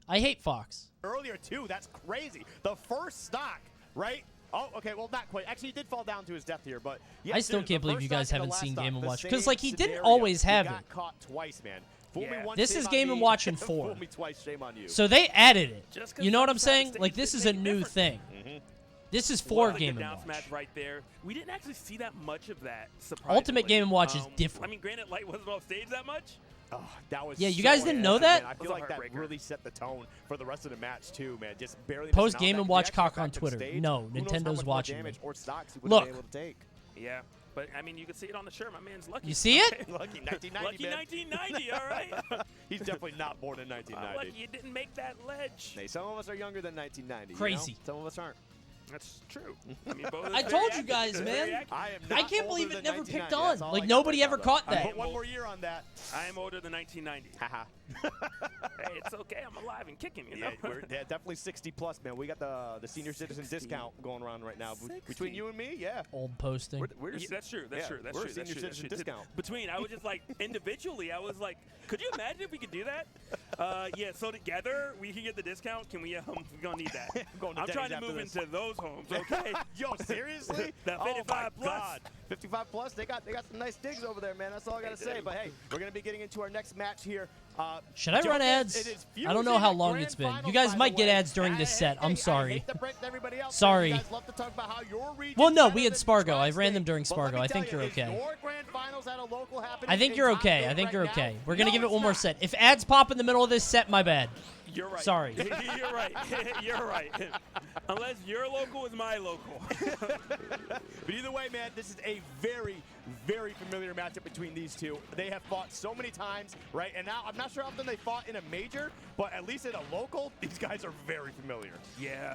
I hate Fox. Earlier, too, that's crazy. The first stock, right? Oh, okay, well, not quite. Actually, he did fall down to his death here, but yes, I still the can't believe first you guys stock and haven't the last seen stock, Game & the Watch. Because, same like, he didn't scenario. always have He got it. caught twice, man. Fool me once, This shame is on Game me. & Watch in 4. Fool me twice, shame on you. So they added it. Just 'cause You know what I'm sometimes saying? things Like, this just is a make new difference. thing. This is Was for a good Game & down Watch. smash right there. We didn't actually see that much of that. Surprisingly. Ultimate Game & Watch is different. I mean, granted, Light wasn't off stage that much. Oh, that was Yeah, you so guys didn't know intense, that? man. I feel like that really set the tone for the rest of the match too, man. Just barely Post missing out. Game That & Watch extra cock back on to Twitter. stage, No, who knows how Nintendo's much more watching damage me. or stocks he would Look. have been able to take. Yeah, but I mean, you can see it on the shirt. My man's lucky. You see it? Lucky 1990, Lucky man. 1990, all right? He's definitely not born in 1990. Lucky you didn't make that ledge. Hey, some of us are younger than 1990. Crazy. You know? Some of us aren't. That's true. I mean, both I told you guys, man. I am I not can't older believe than it never 1990. picked on. That's all Like, I got nobody right ever now, caught though. that. Put one more year on that. I am older than 1990. Haha. Hey, it's okay. I'm alive and kicking, you know? Yeah, we're definitely 60 plus, man. We got the senior citizen 60. discount going around right now. 60. Between you and me, yeah. Old posting. We're Yeah, that's true. That's yeah, true. That's we're true. senior That's citizen true. discount. Between, I was just like, individually, I was like, could you imagine if we could do that? Yeah, so together, we can get the discount. Can we, we're going to need that. Going to I'm trying Denny's to move after this. into those homes, okay? Yo, seriously? The Oh, 55 my plus. God. 55 plus, they got some nice digs over there, man. That's all I got to say. But hey, we're going to be getting into our next match here. Should I run ads? I don't know how long it's been. You guys might get ads during this set. I'm sorry. Sorry. Well, no, we had Spargo. I ran them during Spargo. I think you're okay. I think you're okay. I think you're okay. We're going to give it one more set. If ads pop in the middle of this set, my bad. You're right. Sorry. You're right. You're right. Unless your local is my local. But either way, man, this is a very, very familiar matchup between these two. They have fought so many times, right? And now I'm not sure how often they fought in a major, but at least in a local, these guys are very familiar. Yeah.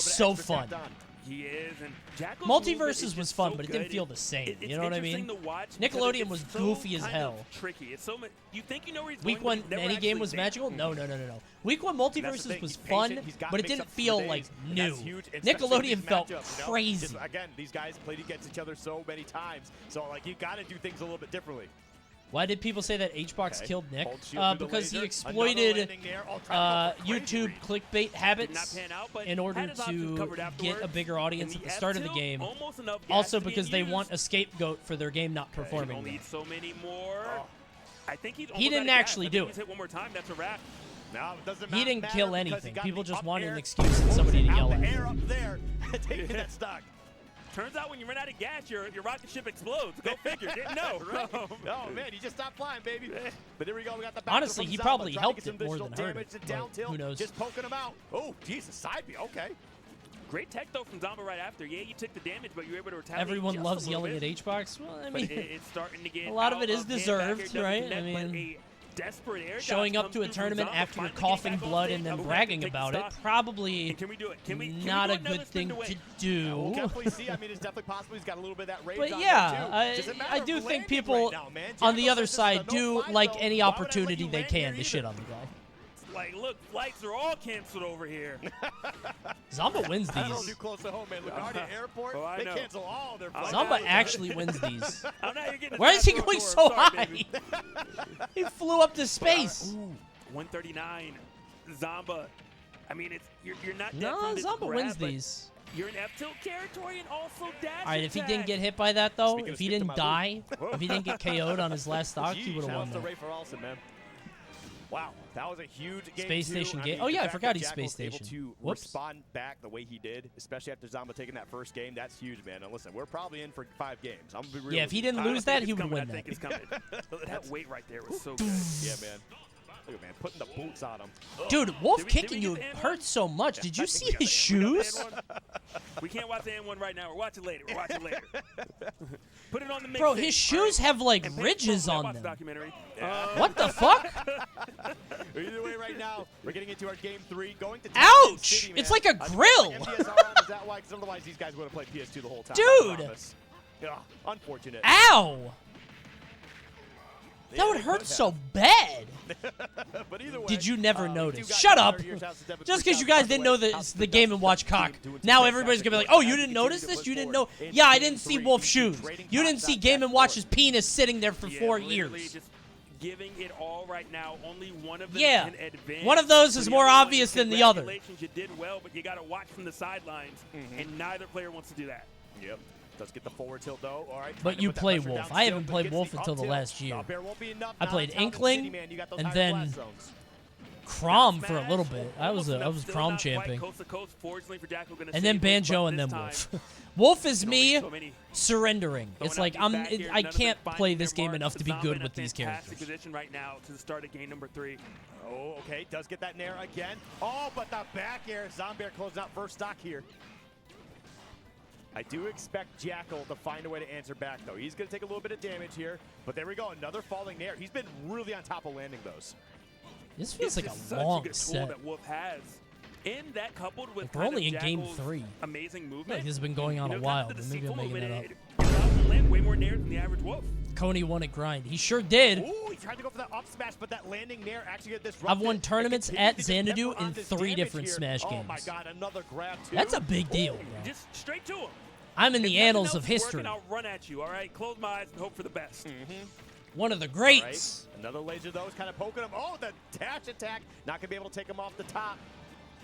so fun. He is, and Jackal's Multiverses was fun, but it didn't feel the same. You know what I mean? Nickelodeon was goofy as hell. Tricky. It's so you think you know where he's Week going, 1, any game was magical? No. Week 1 Multiverses was fun, but it didn't feel like new. Nickelodeon felt crazy. Again, these guys played against each other so many times, so like you got to do things a little bit differently. Why did people say that H-Box killed Nick? Because he exploited YouTube clickbait habits in order to get a bigger audience at the start of the game. Also because they want a scapegoat for their game not performing. So many more. I think he didn't actually do it. Hit one more time, that's a wrap. No, it doesn't he didn't matter kill anything. People just wanted air. an excuse and somebody to yell at. Air up there, taking that stock. Turns out when you run out of gas, your rocket ship explodes. Go figure. Didn't know. Right? Oh, man, you just stopped flying, baby. But here we go. We got the honestly, he probably helped it more than hurt it. Who knows? Just poking him out. Oh, Jesus, side B. Okay. Great tech, though, from Zomba right after. Yeah, you took the damage, but you were able to retaliate. Everyone loves yelling at H-Box. Well, I mean, it's starting to get a lot of it is deserved, right? I mean, showing up to a tournament after you're coughing blood and then bragging about it, probably not a good thing to do. We'll definitely see. I mean, it's definitely possible he's got a little bit of that rage. But yeah, I do think people on the other side do like any opportunity they can to shit on the guy. Like, look, flights are all canceled over here. Zomba wins these. I don't do close to home, man. LaGuardia Airport, they cancel all their flights. Zomba actually wins these. Why is he going so high? He flew up to space. 139. Zomba. I mean, it's you're not. No, Zomba wins these. You're in F-tilt territory and also dash. All right, if he didn't get hit by that though, if he didn't die, if he didn't get KO'd on his last stock, he would have won that. Wow, that was a huge game. Space Station game. Oh yeah, I forgot he's Space Station. To respond back the way he did, especially after Zomba taking that first game, that's huge, man. And listen, we're probably in for 5 games. I'm gonna be real. Yeah, if he didn't lose that, he would win that. I think it's coming. That weight right there was so good. Yeah, man. Look at man, putting the boots on him. Dude, Wolf kicking you hurts so much. Did you see his shoes? We can't watch the N1 right now. We're watching later. Put it on the mix. Bro, his shoes have like ridges on them. Documentary. What the fuck? Either way, right now, we're getting into our game 3. Going to ouch! City, it's like a grill. Is that why? Because otherwise, these guys would have played PS2 the whole time. Dude! Unfortunate. Ow! That would hurt so bad. But either way, did you never notice? Shut up! Just because you guys didn't know the Game & Watch cock. Now everybody's going to be like, oh, you didn't notice this? You didn't know? Yeah, I didn't see Wolf's shoes. You didn't see Game & Watch's penis sitting there for 4 years. Just giving it all right now. Only one of them can advance. One of those is more obvious than the other. Congratulations, you did well, but you got to watch from the sidelines, and neither player wants to do that. Yep. Does get the forward tilt though. All right. But you play Wolf. I haven't played Wolf until the last year. I played Inkling and then Crom for a little bit. I was Crom champing. And then Banjo and then Wolf. Wolf is me surrendering. It's like I can't play this game enough to be good with these characters. Position right now to start at game number 3. Oh, okay. Does get that nair again. Oh, but the back air. Zombear closing out first stock here. I do expect Jackal to find a way to answer back, though. He's going to take a little bit of damage here. But there we go. Another falling nair. He's been really on top of landing those. This feels like a long set. That Wolf has. And that coupled with we're only in game 3. Amazing movement. Like this has been going on a while. Maybe I'm making that up. Land way more nairs than the average Wolf. Coney won at grind. He sure did. Ooh, he tried to go for that up smash, but that landing nair actually get disrupted. I've won tournaments at Xanadu in 3 different Smash games. Oh my god, another grab too. That's a big deal, bro. Just straight to him. I'm in the annals of history. I'll run at you, all right? Close my eyes and hope for the best. One of the greats. Right. Another laser, though, is kind of poking him. Oh, the dash attack. Not going to be able to take him off the top.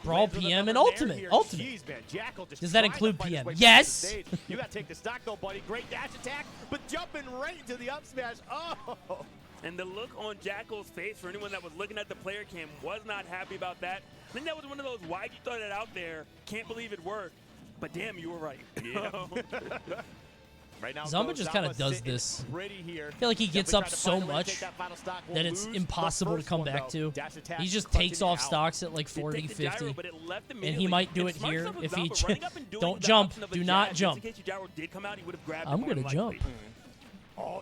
Brawl PM and Ultimate. Jeez, man. Jackal just does that include PM? Yes. You got to take the stock, though, buddy. Great dash attack, but jumping right into the up smash. Oh. And the look on Jackal's face, for anyone that was looking at the player cam, was not happy about that. I think that was one of those, why'd you throw that out there? Can't believe it worked. But damn, you were right. Yeah. Right now, Zomba just kind of does this. I feel like he gets up so much that it's impossible to come back to. He just takes off stocks at like 40, 50. And he might do it here if he don't jump. Do not jump. I'm going to jump. Oh,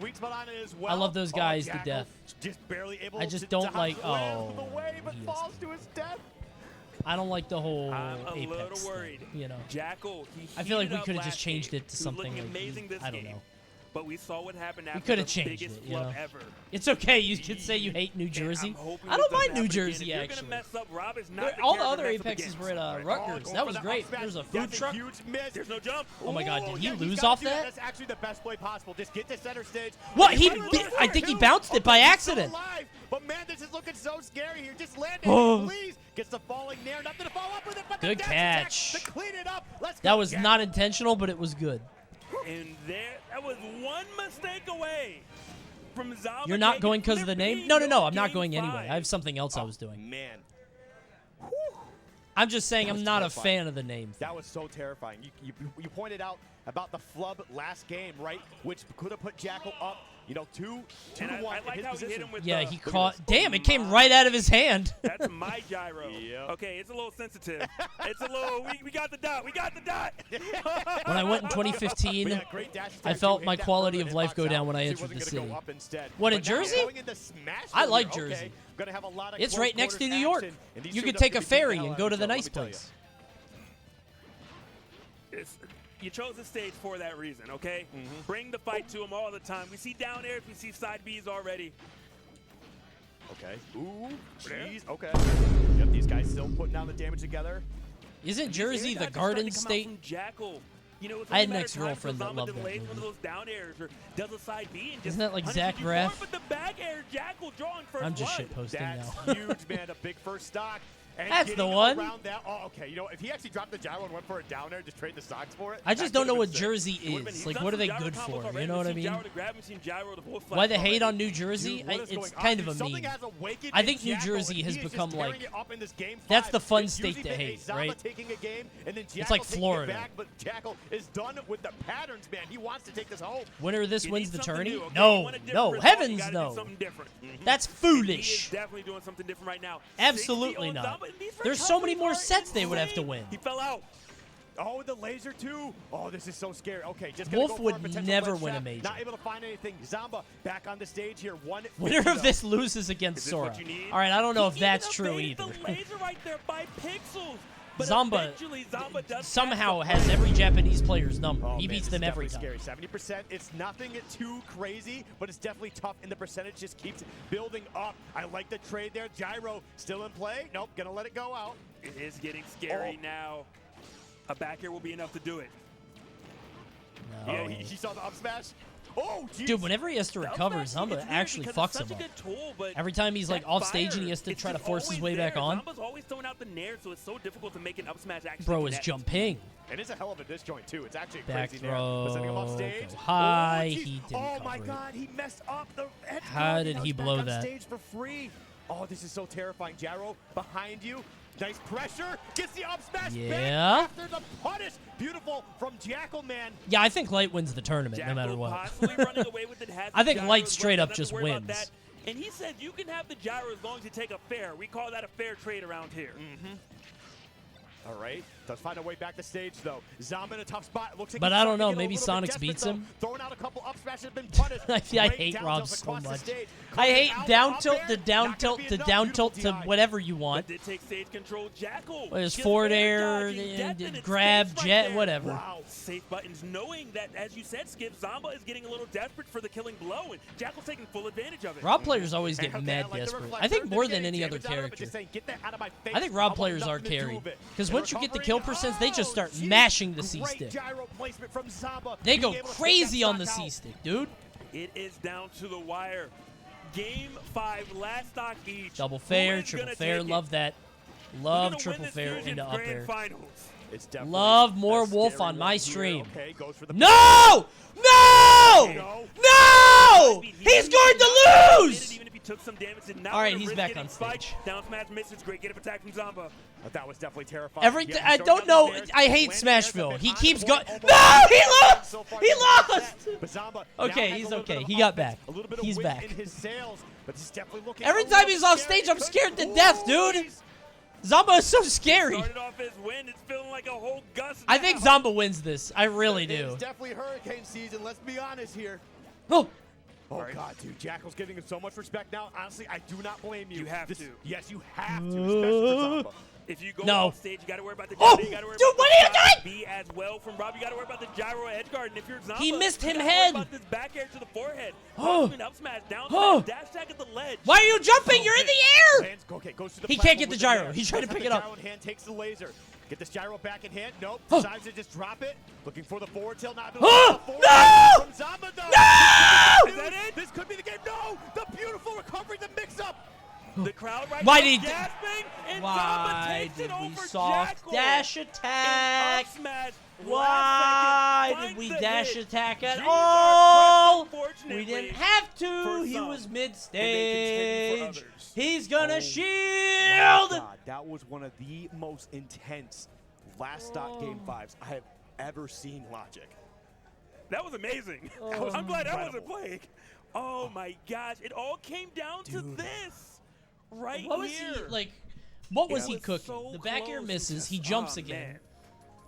sweet spot on it as well. I love those guys to death. Just barely able I just to don't like. land Oh, the way, but he is- falls to his death. I don't like the whole I'm a Apex little worried. thing, you know. Jackal, he I feel like we heated could up have just last changed game. it to He was something looking like amazing this I don't game. know. But we saw what happened We after could the have changed biggest it, you know. flub ever. It's okay. You can say you hate New Jersey. I don't mind New Jersey, actually. You're gonna mess up, Rob is not All the other Apexes were at Rutgers. That was great. There's a food truck. Huge miss. There's no jump. Oh my God! Did he he's lose gotta off do that? That's actually the best play possible. Just get to center stage. What? I think he bounced it by accident. Alive, but man, this is looking so scary here. Just land Oh. it, please. Gets the falling nair. Nothing to follow up with it, but Good the catch. To clean it up. Let's That go, was Jack. not intentional, but it was good. And that was one mistake away from Zama. You're not going because of the name? No, I'm not Game going anyway. 5. I have something else I was doing. Man, I'm just saying I'm not terrifying. a fan of the name. that was so terrifying. You pointed out about the flub last game, right? Which could have put Jackal up, you know, 2 to And 1 I in like his how position. he hit him with Yeah, the, he caught. Damn, it came right out of his hand. That's my gyro. Okay, it's a little sensitive. It's a little. We got the dot. We got the dot. When I went in 2015, But yeah, great dash I attack, felt too. my Hit that quality further of and life hitbox go down out. when I He entered wasn't the gonna city. go up instead. What, in But now Jersey? going into Smash I like here, Jersey. okay, gonna have a lot of It's close right next to quarters New York. action, and these You two could are take a gonna beat the ferry hell and out go of to each the other, nice let me tell you. place. You chose the stage for that reason, okay? Bring the fight to him all the time. We see down airs, we see side Bs already. Okay. Ooh, jeez. Okay. Yep, these guys still putting down the damage together. Isn't Jersey the Anytime Garden it's State? starting to come out from Jackal, you know, it's I had only an a matter of time ex-girlfriend for that Zama loved that delays movie. one of those down airs or does a side B and just Isn't that like punishes Zach you for it, Braff? But the back air, Jackal drawing first I'm just blood. shitposting That's now. huge, man. A big first stock. And That's the getting one. around that. Oh, okay. You know, if he actually dropped the gyro and went for a down air, just trade the stocks for it. I just that don't know would've what been sick. Jersey is. Like, what are they good for? You know what I mean? Why the hate on New Jersey? Dude, what is It's going kind on? of a Something meme. has awakened I in think New Jackal, Jersey and has he is just become tearing like. it up in this game That's 5. the fun It's state usually to been hate, Zama right? taking a game, and then It's Jackal like taking Florida. It back, but Jackal is done with the patterns, man. He wants to take this home. Winner of this You wins need the something tourney? new, okay? You No, want a different no, result, heavens you gotta do no. something different. That's He is foolish. definitely doing something different right now. Absolutely 60 on not. Zama, and these There's so many recoveries more are sets they would have to insane. win. He fell out. Oh, the laser too. Oh, this is so scary. Okay, just gonna Wolf go for would a potential never ledge win a trap. major. Not able to find anything. Zamba back on the stage here. Winner of this loses against Sora. All right, I don't know if that's true either. The laser right there by pixels. But Zamba eventually Zamba does somehow has every Japanese player's number. Oh, He man, beats this them is every definitely time. Scary. 70%. It's nothing too crazy, but it's definitely tough, and the percentage just keeps building up. I like the trade there. Gyro still in play. Nope, gonna let it go out. It is getting scary now. A back air will be enough to do it. No. Yeah, he saw the up smash. Oh, geez. Dude, whenever he has to recover, Zamba actually fucks him up. Every time he's like off stage and he has to try to force his way back on. Zamba's always throwing out the nair, so it's so difficult to make an up smash actually Bro is connect. jumping. And it's a hell of a disjoint too. It's actually a Back crazy nair. But sending him off throw, stage. go high, geez. he didn't Oh my cover it. God, he messed up the edge How guard. did Now he he's back blow on that? stage for free. Oh, this is so terrifying. Gyro behind you. Nice pressure. Gets the up smash Yeah. back after the punish. Beautiful from Jackal, man. Yeah, I think Light wins the tournament no matter what. I think Light straight up just wins. And he said you can have the gyro as long as you take a fair. We call that a fair trade around here. All right. Does find a way back to stage, though. Zamba in a tough spot. Looks like But he's I don't starting to know, get a maybe little bit Sonics desperate, beats though. him. Throwing out a couple up smashes have been punished. I Great hate down Rob tilts so across the much. stage. I Coming hate out, down up tilt air. to down Not tilt gonna to be down enough. tilt to Beautiful DI. whatever you want. Did take stage control. Jackal. There's gets forward air air, dodging, definite grab, safe right jet, there. whatever. Wow. Safe buttons, knowing that, as you said, Skip, Zamba is getting a little desperate for the killing blow, and Jackal's taking full advantage of it. Rob players always get Okay, mad I like the desperate. reflector. I think more They're than any getting other damage out of it, character. just saying, "Get that out of my face. I think Rob want players are nothing to do carried. with it." Because And once you get the recovering- kill percents, they just start geez. mashing the C Great stick. gyro placement from Zamba. They Being go able to take crazy that on the stock C out. stick, dude. It is down to the wire. Game 5, last stock each. Double Who fair, is triple gonna fair, take it? love that. Who's Love gonna triple win this fair Fusion into up Grand air. Finals? It's definitely Love more a Wolf scary on my one here. stream. Okay, goes for the No! No! No! He's going to lose! Even if he took some damage, did not All right, wanna he's risk back getting on spiked. stage. Down smash misses. Great get up attack from Zamba. But that was definitely terrifying. I don't know. I hate Smashville. He keeps going. No! He lost! He lost! Okay, he's okay. He got back. He's back. Every time he's off stage, I'm scared to death, dude. Zamba is so scary. Started off his win. It's feeling like a whole gust. I think Zamba wins this. I really do. It's definitely hurricane season. Let's be honest here. Oh. Oh, God, dude. Jackal's giving him so much respect now. Honestly, I do not blame you. You have to. Yes, you have to, especially for Zamba. If you go No. off stage, you got to worry about the Oh, you got to worry dude, about what the are you side doing? B as well from Rob. You got to worry about the gyro edge guard. And if you're Zamba, He missed him you gotta worry head. about this back air to the forehead. Oh. Up smash, down Oh. smash, dash attack at the ledge. Why are you jumping? You're in the air. Lands, okay, goes to the He can't get platform the with gyro. nair. He's trying to Doesn't pick have it the up. gyro in hand, takes the laser. Get this gyro back in hand. Nope. Decides to just drop it. Looking for the forward tilt. Not able to Oh, get the forward no! from Zamba, though. No! Is that it? This could be the game. No! The beautiful recovery, the mix-up. The crowd right Why now did he gasping, and Zamba Why takes did it we over soft Jackal. dash And attack? up smash, Why last second, did we finds the dash hit. attack at Dreams all? are crushed, unfortunately, We didn't have to. for He some, was and they mid-stage. continue for others. He's gonna My shield. God, that was one of the most intense last stock game 5s I have ever seen, Logic. That was amazing. Oh, I'm glad I wasn't incredible. playing. Oh my gosh, it all came down to this right What was here. he like? What was It he was cooking? so The back air close. misses. He Oh, jumps again. man.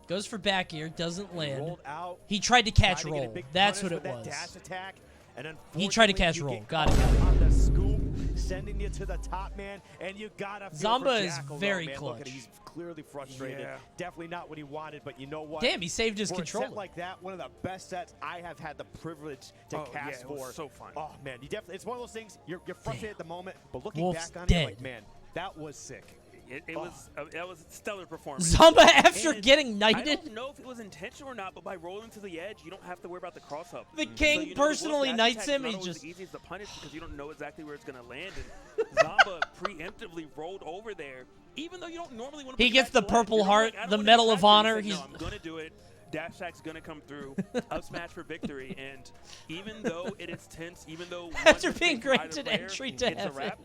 Goes for back air. Doesn't land. Rolled out. He tried to catch Tried to get a roll. big That's punish what it with that was. dash attack, and He tried to catch unfortunately, roll. you Got get it. caught on the scoop, sending you to the top, man, and you gotta feel Zamba for is Jackal, very though, man. Look at clutch. it, he's clearly frustrated. Yeah. Definitely not what he wanted, but you know what? Damn, he saved his for controller. a set like that, one of the best sets I have had the privilege to Oh, yeah, cast it was for. so fun. Oh man, you definitely. It's one of those things. You're frustrated at the moment, but looking Wolf's back on dead. it, like man, that was sick. It was that was a stellar performance. Zamba after And getting I knighted. don't know if it was intentional or not, but by rolling to the edge, you don't have to worry about the cross up. The king personally dash knights attack is him. not He always just the easiest to punish because you don't know exactly where it's going to land. And Zamba preemptively rolled over there, even though you don't normally want to. He gets the Purple Heart, the Medal of Honor. He's He's no, I'm going to do it. Dash attack's going to come through. Up smash for victory. And even though it is tense, even though After one being mistake from either granted player, entry to it's a heaven. wrap.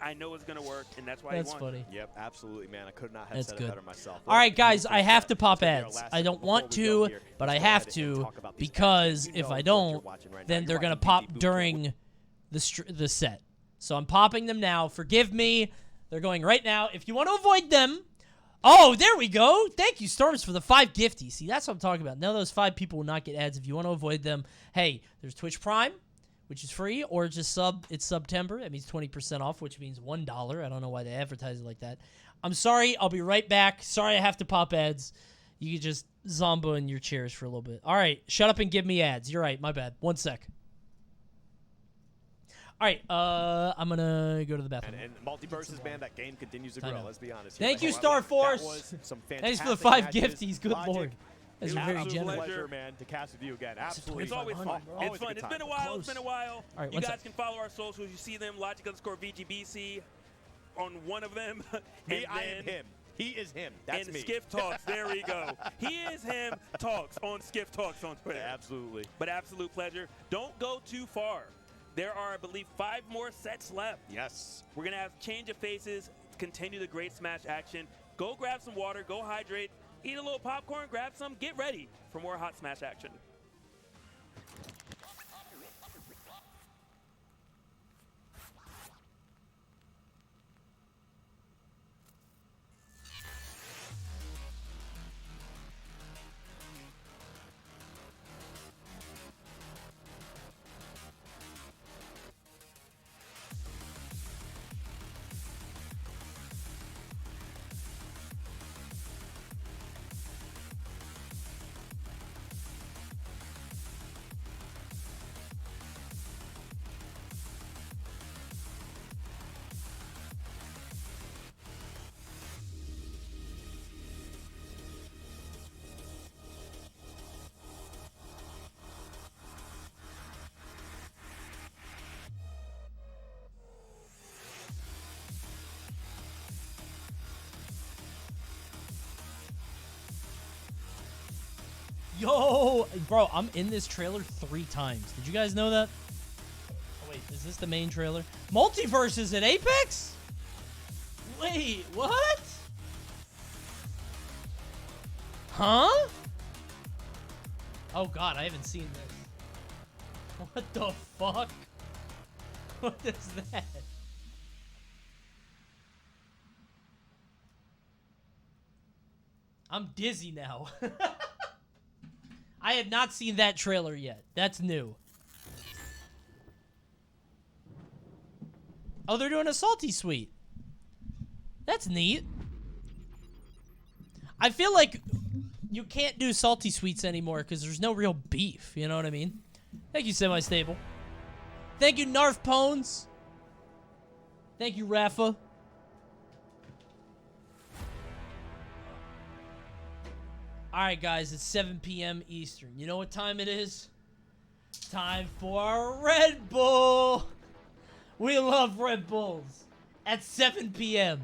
I know it's going to work, and that's why That's he won. funny. Yep, absolutely, man. I could not have That's said good. it better myself. All right, guys, I have to pop Take our ads. last I don't before want we go to, here. but I Let's go have ahead and to talk about these because matches. You if know I what don't, you're watching right now. then You're they're gonna watching pop BG Boot during the set. So I'm popping them now. Forgive me. They're going right now. If you want to avoid them, oh, there we go. Thank you, Storms, for the 5 gifties. See, that's what I'm talking about. None of those 5 people will not get ads. If you want to avoid them, hey, there's Twitch Prime, which is free, or just sub. It's September. That means 20% off, which means $1. I don't know why they advertise it like that. I'm sorry. I'll be right back. Sorry I have to pop ads. You can just Zombo in your chairs for a little bit. All right, shut up and give me ads. You're right. My bad. 1 sec. All right, I'm going to go to the bathroom. And multiverses, man, that game continues to grow. Let's be honest. Thank you, That Star was Force. some Thanks for the fantastic 5 matches. gifties. Good Logic, Lord. That's it was very an absolute generous. pleasure, man, to cast with you again. Absolutely. It's always fun. Always It's a fun. good It's time. been a while. It's been a while. All right, You one guys sec. can follow our socials. You see them, Logic_VGBC on one of them. Me, and I am then- him. He is him. That's and me. Skiff Talks. There we go. He is him. Talks on Skiff Talks on Twitter. Absolutely. But absolute pleasure. Don't go too far. There are, I believe, 5 more sets left. Yes. We're going to have change of faces, continue the great Smash action. Go grab some water, go hydrate, eat a little popcorn, grab some, get ready for more hot Smash action. Yo, bro, I'm in this trailer 3 times. Did you guys know that? Oh, wait, is this the main trailer? Multiverses at Apex? Wait, what? Huh? Oh, God, I haven't seen this. What the fuck? What is that? I'm dizzy now. I had not seen that trailer yet. That's new. Oh, they're doing a Salty Suite. That's neat. I feel like you can't do salty sweets anymore because there's no real beef. You know what I mean? Thank you, Semi-Stable. Thank you, Narf Pones. Thank you, Rafa. Alright, guys, it's 7 p.m. Eastern. You know what time it is? Time for Red Bull. We love Red Bulls. At 7 p.m.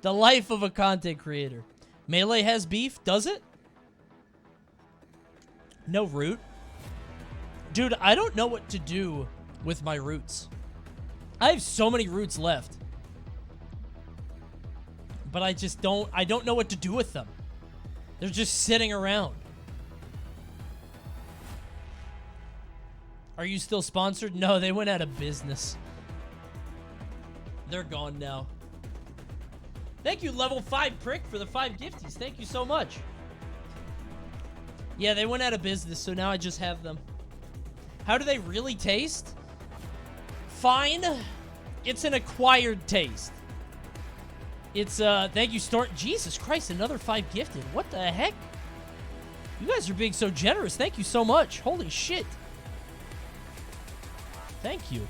The life of a content creator. Melee has beef, does it? No root. Dude, I don't know what to do with my roots. I have so many roots left. But I don't know what to do with them. They're just sitting around. Are you still sponsored? No, they went out of business. They're gone now. Thank you, Level 5 Prick, for the 5 gifties. Thank you so much. Yeah, they went out of business, so now I just have them. How do they really taste? Fine. It's an acquired taste. It's, thank you, Storm. Jesus Christ, another 5 gifted. What the heck? You guys are being so generous. Thank you so much. Holy shit. Thank you.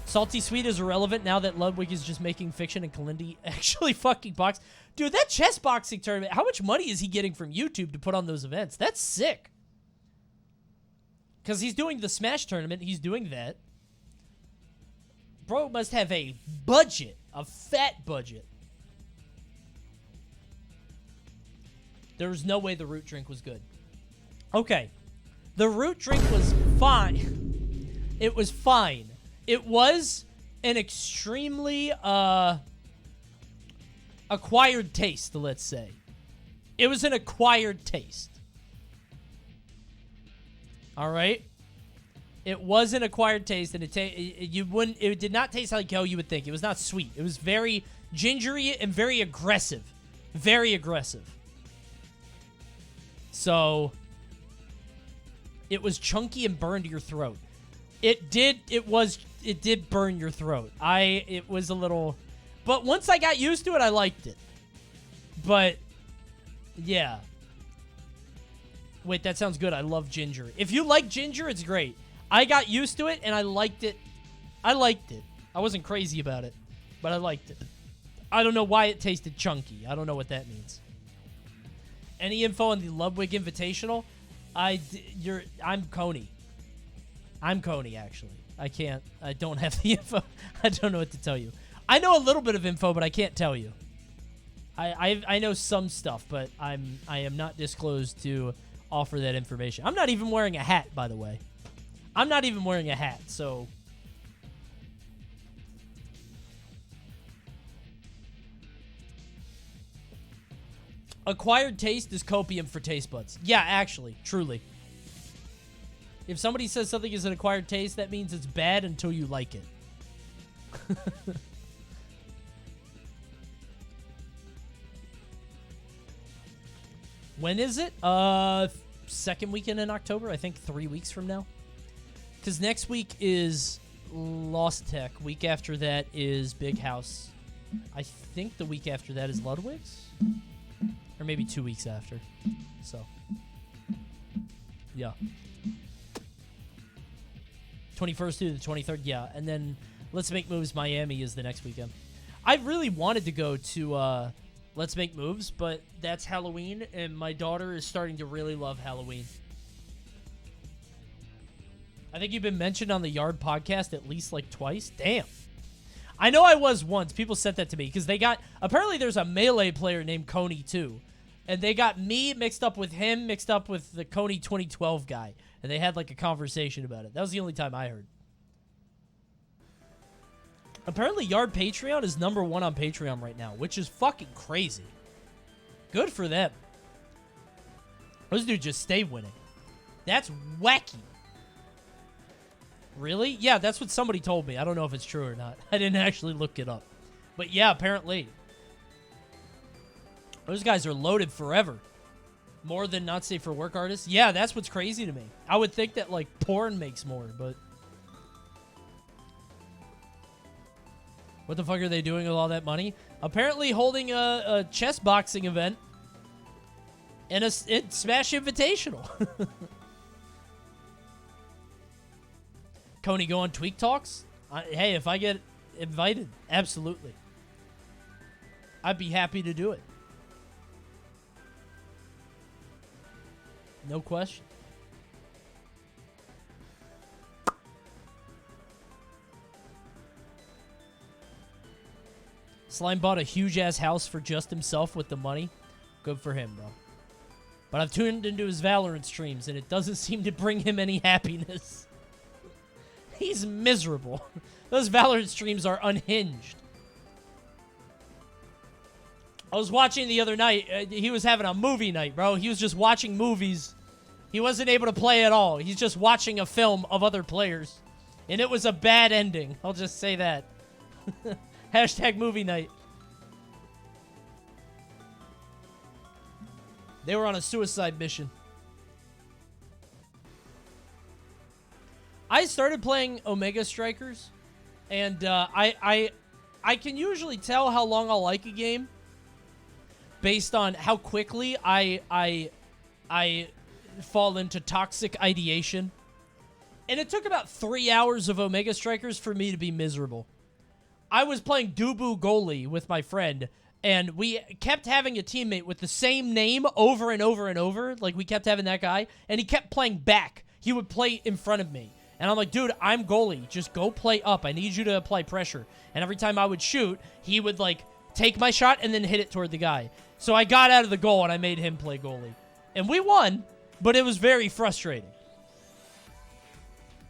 Salty Sweet is irrelevant now that Ludwig is just making fiction and Kalindi actually fucking box. Dude, that chess boxing tournament, how much money is he getting from YouTube to put on those events? That's sick. Because he's doing the Smash tournament. He's doing that. Bro must have a budget. A fat budget. There was no way the root drink was good. Okay. The root drink was fine. It was fine. It was an extremely acquired taste, let's say. It was an acquired taste. All right? It was an acquired taste, and it did not taste like how you would think. It was not sweet. It was very gingery and very aggressive. Very aggressive. So, it was chunky and burned your throat. It did burn your throat. It was a little, but once I got used to it, I liked it. But, yeah. Wait, that sounds good. I love ginger. If you like ginger, it's great. I got used to it, and I liked it. I liked it. I wasn't crazy about it, but I liked it. I don't know why it tasted chunky. I don't know what that means. Any info on the Ludwig Invitational? I'm Coney. I'm Coney, actually. I don't have the info. I don't know what to tell you. I know a little bit of info, but I can't tell you. I know some stuff, but I am not disclosed to offer that information. I'm not even wearing a hat, by the way. I'm not even wearing a hat, so... Acquired taste is copium for taste buds. Yeah, actually, truly. If somebody says something is an acquired taste, that means it's bad until you like it. When is it? Second weekend in October. I think 3 weeks from now. Because next week is Lost Tech. Week after that is Big House. I think the week after that is Ludwig's. Or maybe 2 weeks after. So. Yeah. 21st through the 23rd, yeah. And then Let's Make Moves Miami is the next weekend. I really wanted to go to Let's Make Moves, but that's Halloween, and my daughter is starting to really love Halloween. I think you've been mentioned on the Yard podcast at least like twice. Damn. I know I was once. People sent that to me because they got... Apparently there's a Melee player named Coney too. And they got me mixed up with him, mixed up with the Coney 2012 guy. And they had like a conversation about it. That was the only time I heard. Apparently Yard Patreon is #1 on Patreon right now, which is fucking crazy. Good for them. Those dudes just stay winning. That's wacky. Really? Yeah, that's what somebody told me. I don't know if it's true or not. I didn't actually look it up. But yeah, apparently. Those guys are loaded forever. More than not safe for work artists. Yeah, that's what's crazy to me. I would think that, like, porn makes more, but... What the fuck are they doing with all that money? Apparently holding a chess boxing event and a Smash Invitational. Coney, go on Tweak Talks? Hey, if I get invited, absolutely. I'd be happy to do it. No question. Slime bought a huge-ass house for just himself with the money. Good for him, bro. But I've tuned into his Valorant streams, and it doesn't seem to bring him any happiness. He's miserable. Those Valorant streams are unhinged. I was watching the other night. He was having a movie night, bro. He was just watching movies. He wasn't able to play at all. He's just watching a film of other players. And it was a bad ending. I'll just say that. Hashtag movie night. They were on a suicide mission. I started playing Omega Strikers, and I can usually tell how long I'll like a game based on how quickly I fall into toxic ideation. And it took about 3 hours of Omega Strikers for me to be miserable. I was playing Dubu Goalie with my friend, and we kept having a teammate with the same name over and over and over. Like, we kept having that guy, and he kept playing back. He would play in front of me. And I'm like, dude, I'm goalie. Just go play up. I need you to apply pressure. And every time I would shoot, he would, like, take my shot and then hit it toward the guy. So I got out of the goal, and I made him play goalie. And we won, but it was very frustrating.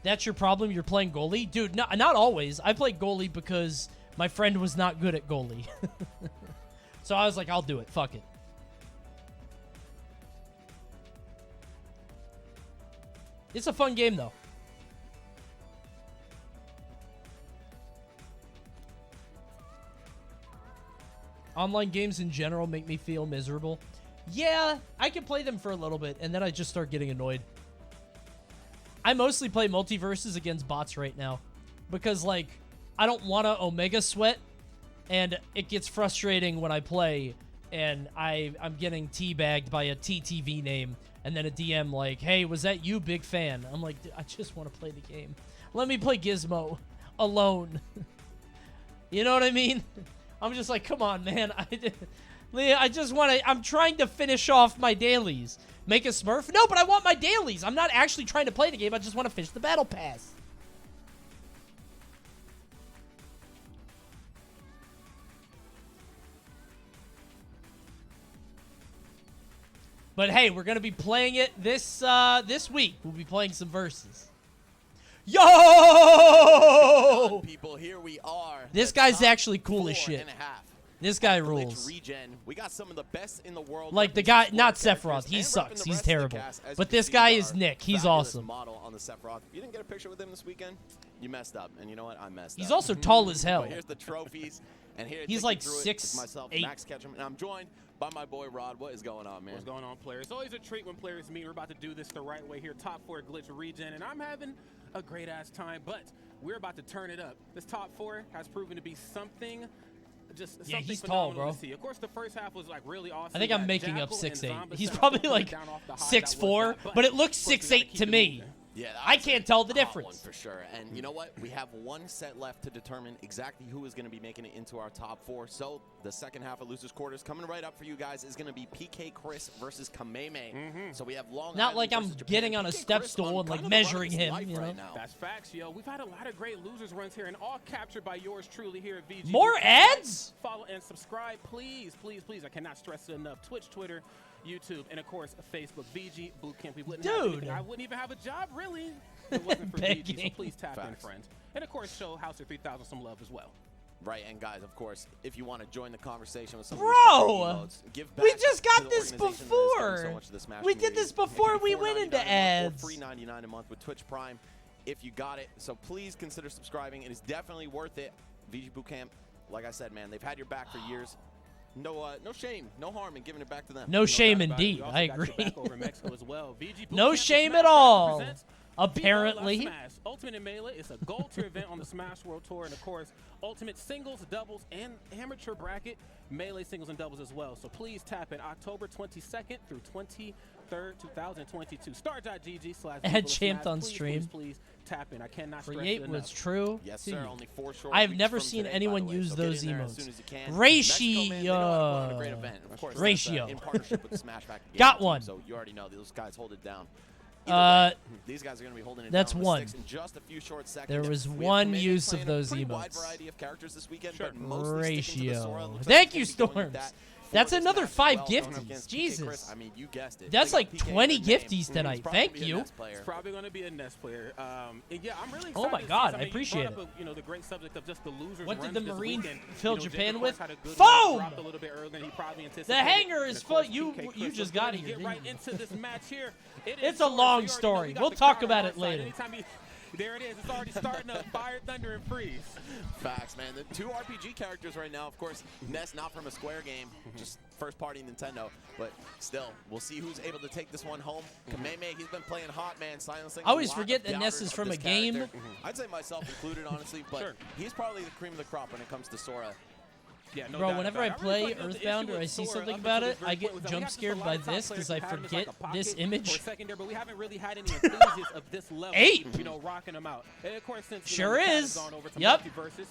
That's your problem? You're playing goalie? Dude, not always. I played goalie because my friend was not good at goalie. So I was like, I'll do it. Fuck it. It's a fun game, though. Online games in general make me feel miserable. Yeah, I can play them for a little bit, and then I just start getting annoyed. I mostly play multiverses against bots right now because, like, I don't want to Omega sweat, and it gets frustrating when I play, and I'm getting teabagged by a TTV name, and then a DM like, hey, was that you, big fan? I'm like, I just want to play the game. Let me play Gizmo alone. You know what I mean? I'm just like, come on, man. I just want to... I'm trying to finish off my dailies. Make a Smurf? No, but I want my dailies. I'm not actually trying to play the game. I just want to finish the battle pass. But hey, we're going to be playing it this week. We'll be playing some verses. Yo! People, here we are. This guy's actually cool as shit. This guy rules. Regen. We got some of the best in the world. Like the guy, not Sephiroth. He sucks. He's terrible. But this guy is Nick. He's awesome. Model on the Sephiroth. If you didn't get a picture with him this weekend, you messed up. And you know what? I messed up. He's also tall as hell. But here's the trophies. And here he's like 6'8". Myself, Max Ketchum, and I'm joined by my boy Rod. What is going on, man? What's going on, players? It's always a treat when players meet. We're about to do this the right way here. Top 4 glitch Regen, and I'm having a great ass time, but we're about to turn it up. This top 4 has proven to be something something he's tall, bro. To see. Of course, the first half was like really awesome. I think I'm making up 6'8". He's probably like 6'4", but it looks 6'8" to me. Yeah, I can't tell the difference. For sure. And you know what? We have one set left to determine exactly who is going to be making it into our top 4. So the second half of Losers Quarters coming right up for you guys is going to be PK Chris versus Kameme. So we have Long Not like I'm getting on a step stool and like measuring him, you know? That's facts, yo. We've had a lot of great losers runs here, and all captured by yours truly here at VG. More ads? Follow and subscribe, please, please, please. I cannot stress it enough. Twitch, Twitter, YouTube, and of course Facebook. VG Bootcamp. We wouldn't have anything. I wouldn't even have a job, really. If it wasn't for VG, so please tap in, friends. And of course, show House of 3000 some love as well. Right, and guys, of course, if you want to join the conversation with some emotes, give back we just got to this before. We did this before we went into ads. $3.99 a month with Twitch Prime, if you got it. So please consider subscribing. It is definitely worth it. VG Bootcamp, like I said, man, they've had your back for years. No shame, no harm in giving it back to them. No shame indeed. I agree. No shame at all. Apparently. Smash. Ultimate in Melee is a gold tier event on the Smash World Tour, and of course, Ultimate singles, doubles, and amateur bracket, Melee singles and doubles as well. So please tap in October 22nd through 23rd, 2022. Star.gg/. Had champed on stream. Please tap in. I cannot stress Create it enough. what's true. Yes, to sir. you. Only 4 short I have weeks never from seen today, anyone by the way, use so those get in there as soon emotes. as you can. Mexico, man, they know how to put on a great Ratio. event. Of course, Ratio. that's, in partnership with the Smash Back Game Got team, one. So you already know those guys hold it down. These guys are going to be holding it that's down one. with the sticks in just a few short seconds. There was We have one Commander use playing of those a pretty wide emotes. variety of characters this weekend, Sure. but mostly sticking to the Sora. Ratio. Looks like Thank he's you, gonna be going with Storms. that That's for this another match 5 as well, gifties. against PK Jesus. Chris. I mean, you guessed it. That's They like got PK 20 in their name. gifties tonight. He's probably Thank gonna be a you. Nets player. It's probably going to be a Nets player. And yeah, I'm really excited. Oh my to see God, this. I appreciate you brought up the great subject of just the losers. What did runs the this Marine weekend. fill Jacob Japan Price with? had a good Foam! run, dropped a little bit earlier than he probably The anticipated. hanger And is of course, full. You PK you Chris just was got ready to here. Get right didn't you? into this match here. It's a long story. We'll talk about it later. There it is. It's already starting to fire, thunder, and freeze. Facts, man. The 2 RPG characters right now, of course, Ness not from a Square game, just first-party Nintendo, but still, we'll see who's able to take this one home. Kameme, he's been playing hot, man, silencing I always a lot forget of that Ness doubters is of from this a game. character. I'd say myself included, honestly, but he's probably the cream of the crop when it comes to Sora. Yeah, no Bro, doubt whenever about I it. play really feel like the Earthbound issue or I with see Sora something up about until it, this I very get point was that we jump have just a scared lot by of top this players because I that have him as forget like a this pocket image. or secondary, but we haven't really had any enthusiasts of this level. Ape. You know, rocking them out. And of course, since Sure the cat has is. gone over to Yep. multiverses,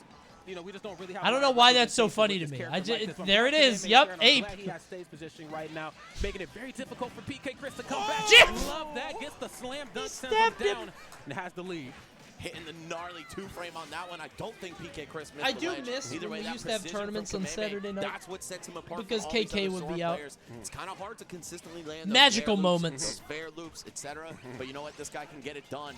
you know, we just don't really have I don't a lot know of why that's so representation funny with to this me. character like this. There it Unfortunately, is. they Yep, made sure, and I'm Ape. glad he has stage positioning right now, making it very difficult for PK Chris to come back. Shit. Love that. Gets the slam dunk, sends him stabbed him. down, and has the lead. Hitting the gnarly 2-frame on that one. I don't think PK Chris missed I the do ledge. miss Either when way, we that used to have precision tournaments from on Kameme, Saturday night. That's what sets him apart Because from all these KK other would Sora be out. players. It's kind of hard to consistently land those Magical fair moments. loops, those fair loops, etc. But you know what? This guy can get it done.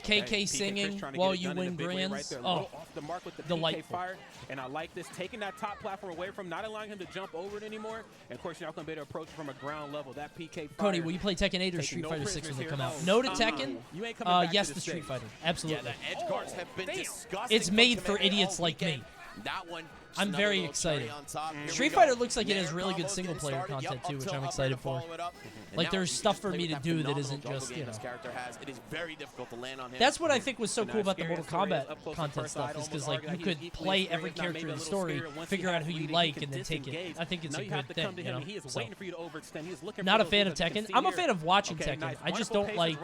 KK singing while you win grands. Oh, off the mark with the PK delightful. fire, and I like this, taking that top platform away from, not allowing him to jump over it anymore. And of course, you're not going to be able to approach from a ground level. That PK fire. Coney, will you play Tekken 8 or taking Street no Fighter 6 when prisoners they here. come out? Oh, No to Tekken. you ain't coming back Yes to to the Street stage. Fighter. Absolutely. Yeah, the edge guards have been disgusting. It's made for idiots like me. That one. I'm very excited. Street Fighter looks like it has really good single player content too, which I'm excited for. Like there's stuff for me to do that isn't just, you know. It is very difficult to land on him. That's what I think was so cool about the Mortal Kombat content stuff is because like you could play every character in the story, figure out who you like, and then take it. I think it's a good thing, you know. So, not a fan of Tekken. I'm a fan of watching Tekken. I just don't like.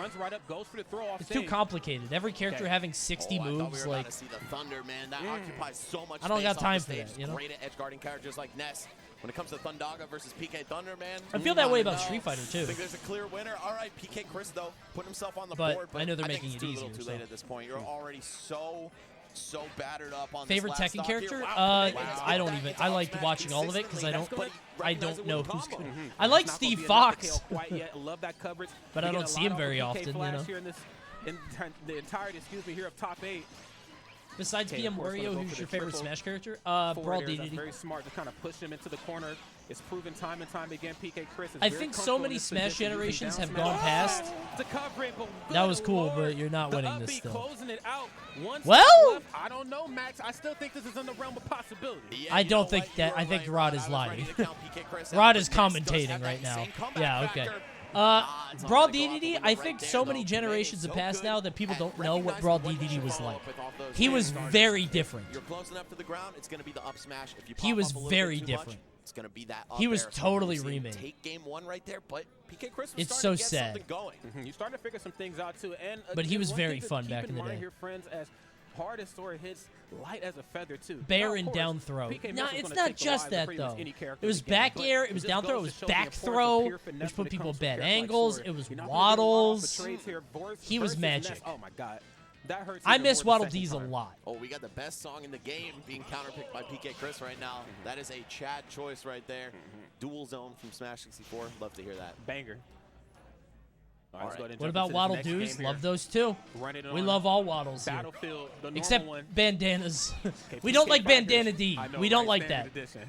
It's too complicated. Every character having 60 moves, like. See the Thunder, man. That occupies so much I don't space got off time the for stage. that, you know. Great at edge guarding characters like Ness. When it comes to Thundaga versus PK Thunder, man. I feel that way about know. Street Fighter too. I think there's a clear winner. All right, PK Chris though put himself on the But board. I know they're think making it's it too little, easier, too so. late at this point. You're already so battered up on Favorite this last Tekken stock character? here. Wow, I don't even. I like watching all of it because I don't know who's. I It's like not Steve gonna be enough to Fox. KO quite yet. Love that coverage. But We I get don't a see lot him off very PK often, you Flash know. here in the entirety, here of top 8. Besides Okay, PM of course, Wario, gonna go who's for your the favorite triple Smash character? forward Brawl air. That's DDD. very smart to kind of push him into the corner. It's proven time and time again. PK Chris is I very think so comfortable in many this Smash position, using generations down have smash gone past. to cover it, but That was good cool, Lord. but you're not The winning up this B still. closing it out. One Well? step left. I don't know, Max. I still think this is in the realm of possibility. Yeah, I you don't know think what? that. You're I think right, Rod I is was lying. ready to count PK Chris out, Rod but is Ness does have commentating that right now. same comeback Yeah, okay. factor. It's not Brawl gonna go off the DDD, window I right think there, so though. many generations have passed now that people don't know what Brawl DDD was like. Those He was starters. very different. You're close enough to the ground, it's going to be the up smash. If you He pop was up a little very bit too much, different. it's going to be that up He was air. So totally we've seen him remade. Take game 1 right there, but PK Chris was It's starting so to get sad. something going. You're starting to figure some things out too, and But he again, was one very thing to fun keep back in the mind day. Here, friends, as hard as Sora hits, light as a feather too. Bear Now, of and course, down throw. PK No, Missile is it's gonna not take the just lives of that pretty much though. any character It was in the game, back but air, it was just down throw, it goes was to show the back importance of throw, pure which finesse put when it people comes at to a bad character like angles. Sora. It was You're not gonna get a lot of waddles. trades here. He was versus magic. Ness. Oh my God. That hurts. I even miss more the Waddle second Dees a time. lot. Oh, we got the best song in the game being counterpicked by PK Chris right now. That is a Chad choice right there. Dual Zone from Smash 64. Love to hear that. Banger. All right, let's go ahead and What jump about into this Waddle next Doos? game Love here. those too. Run it We on love all Waddles here. Battlefield, the normal Except one. bandanas. Okay, We don't PK like Fighters. Bandana D. I know, We don't right? like that. Standard edition.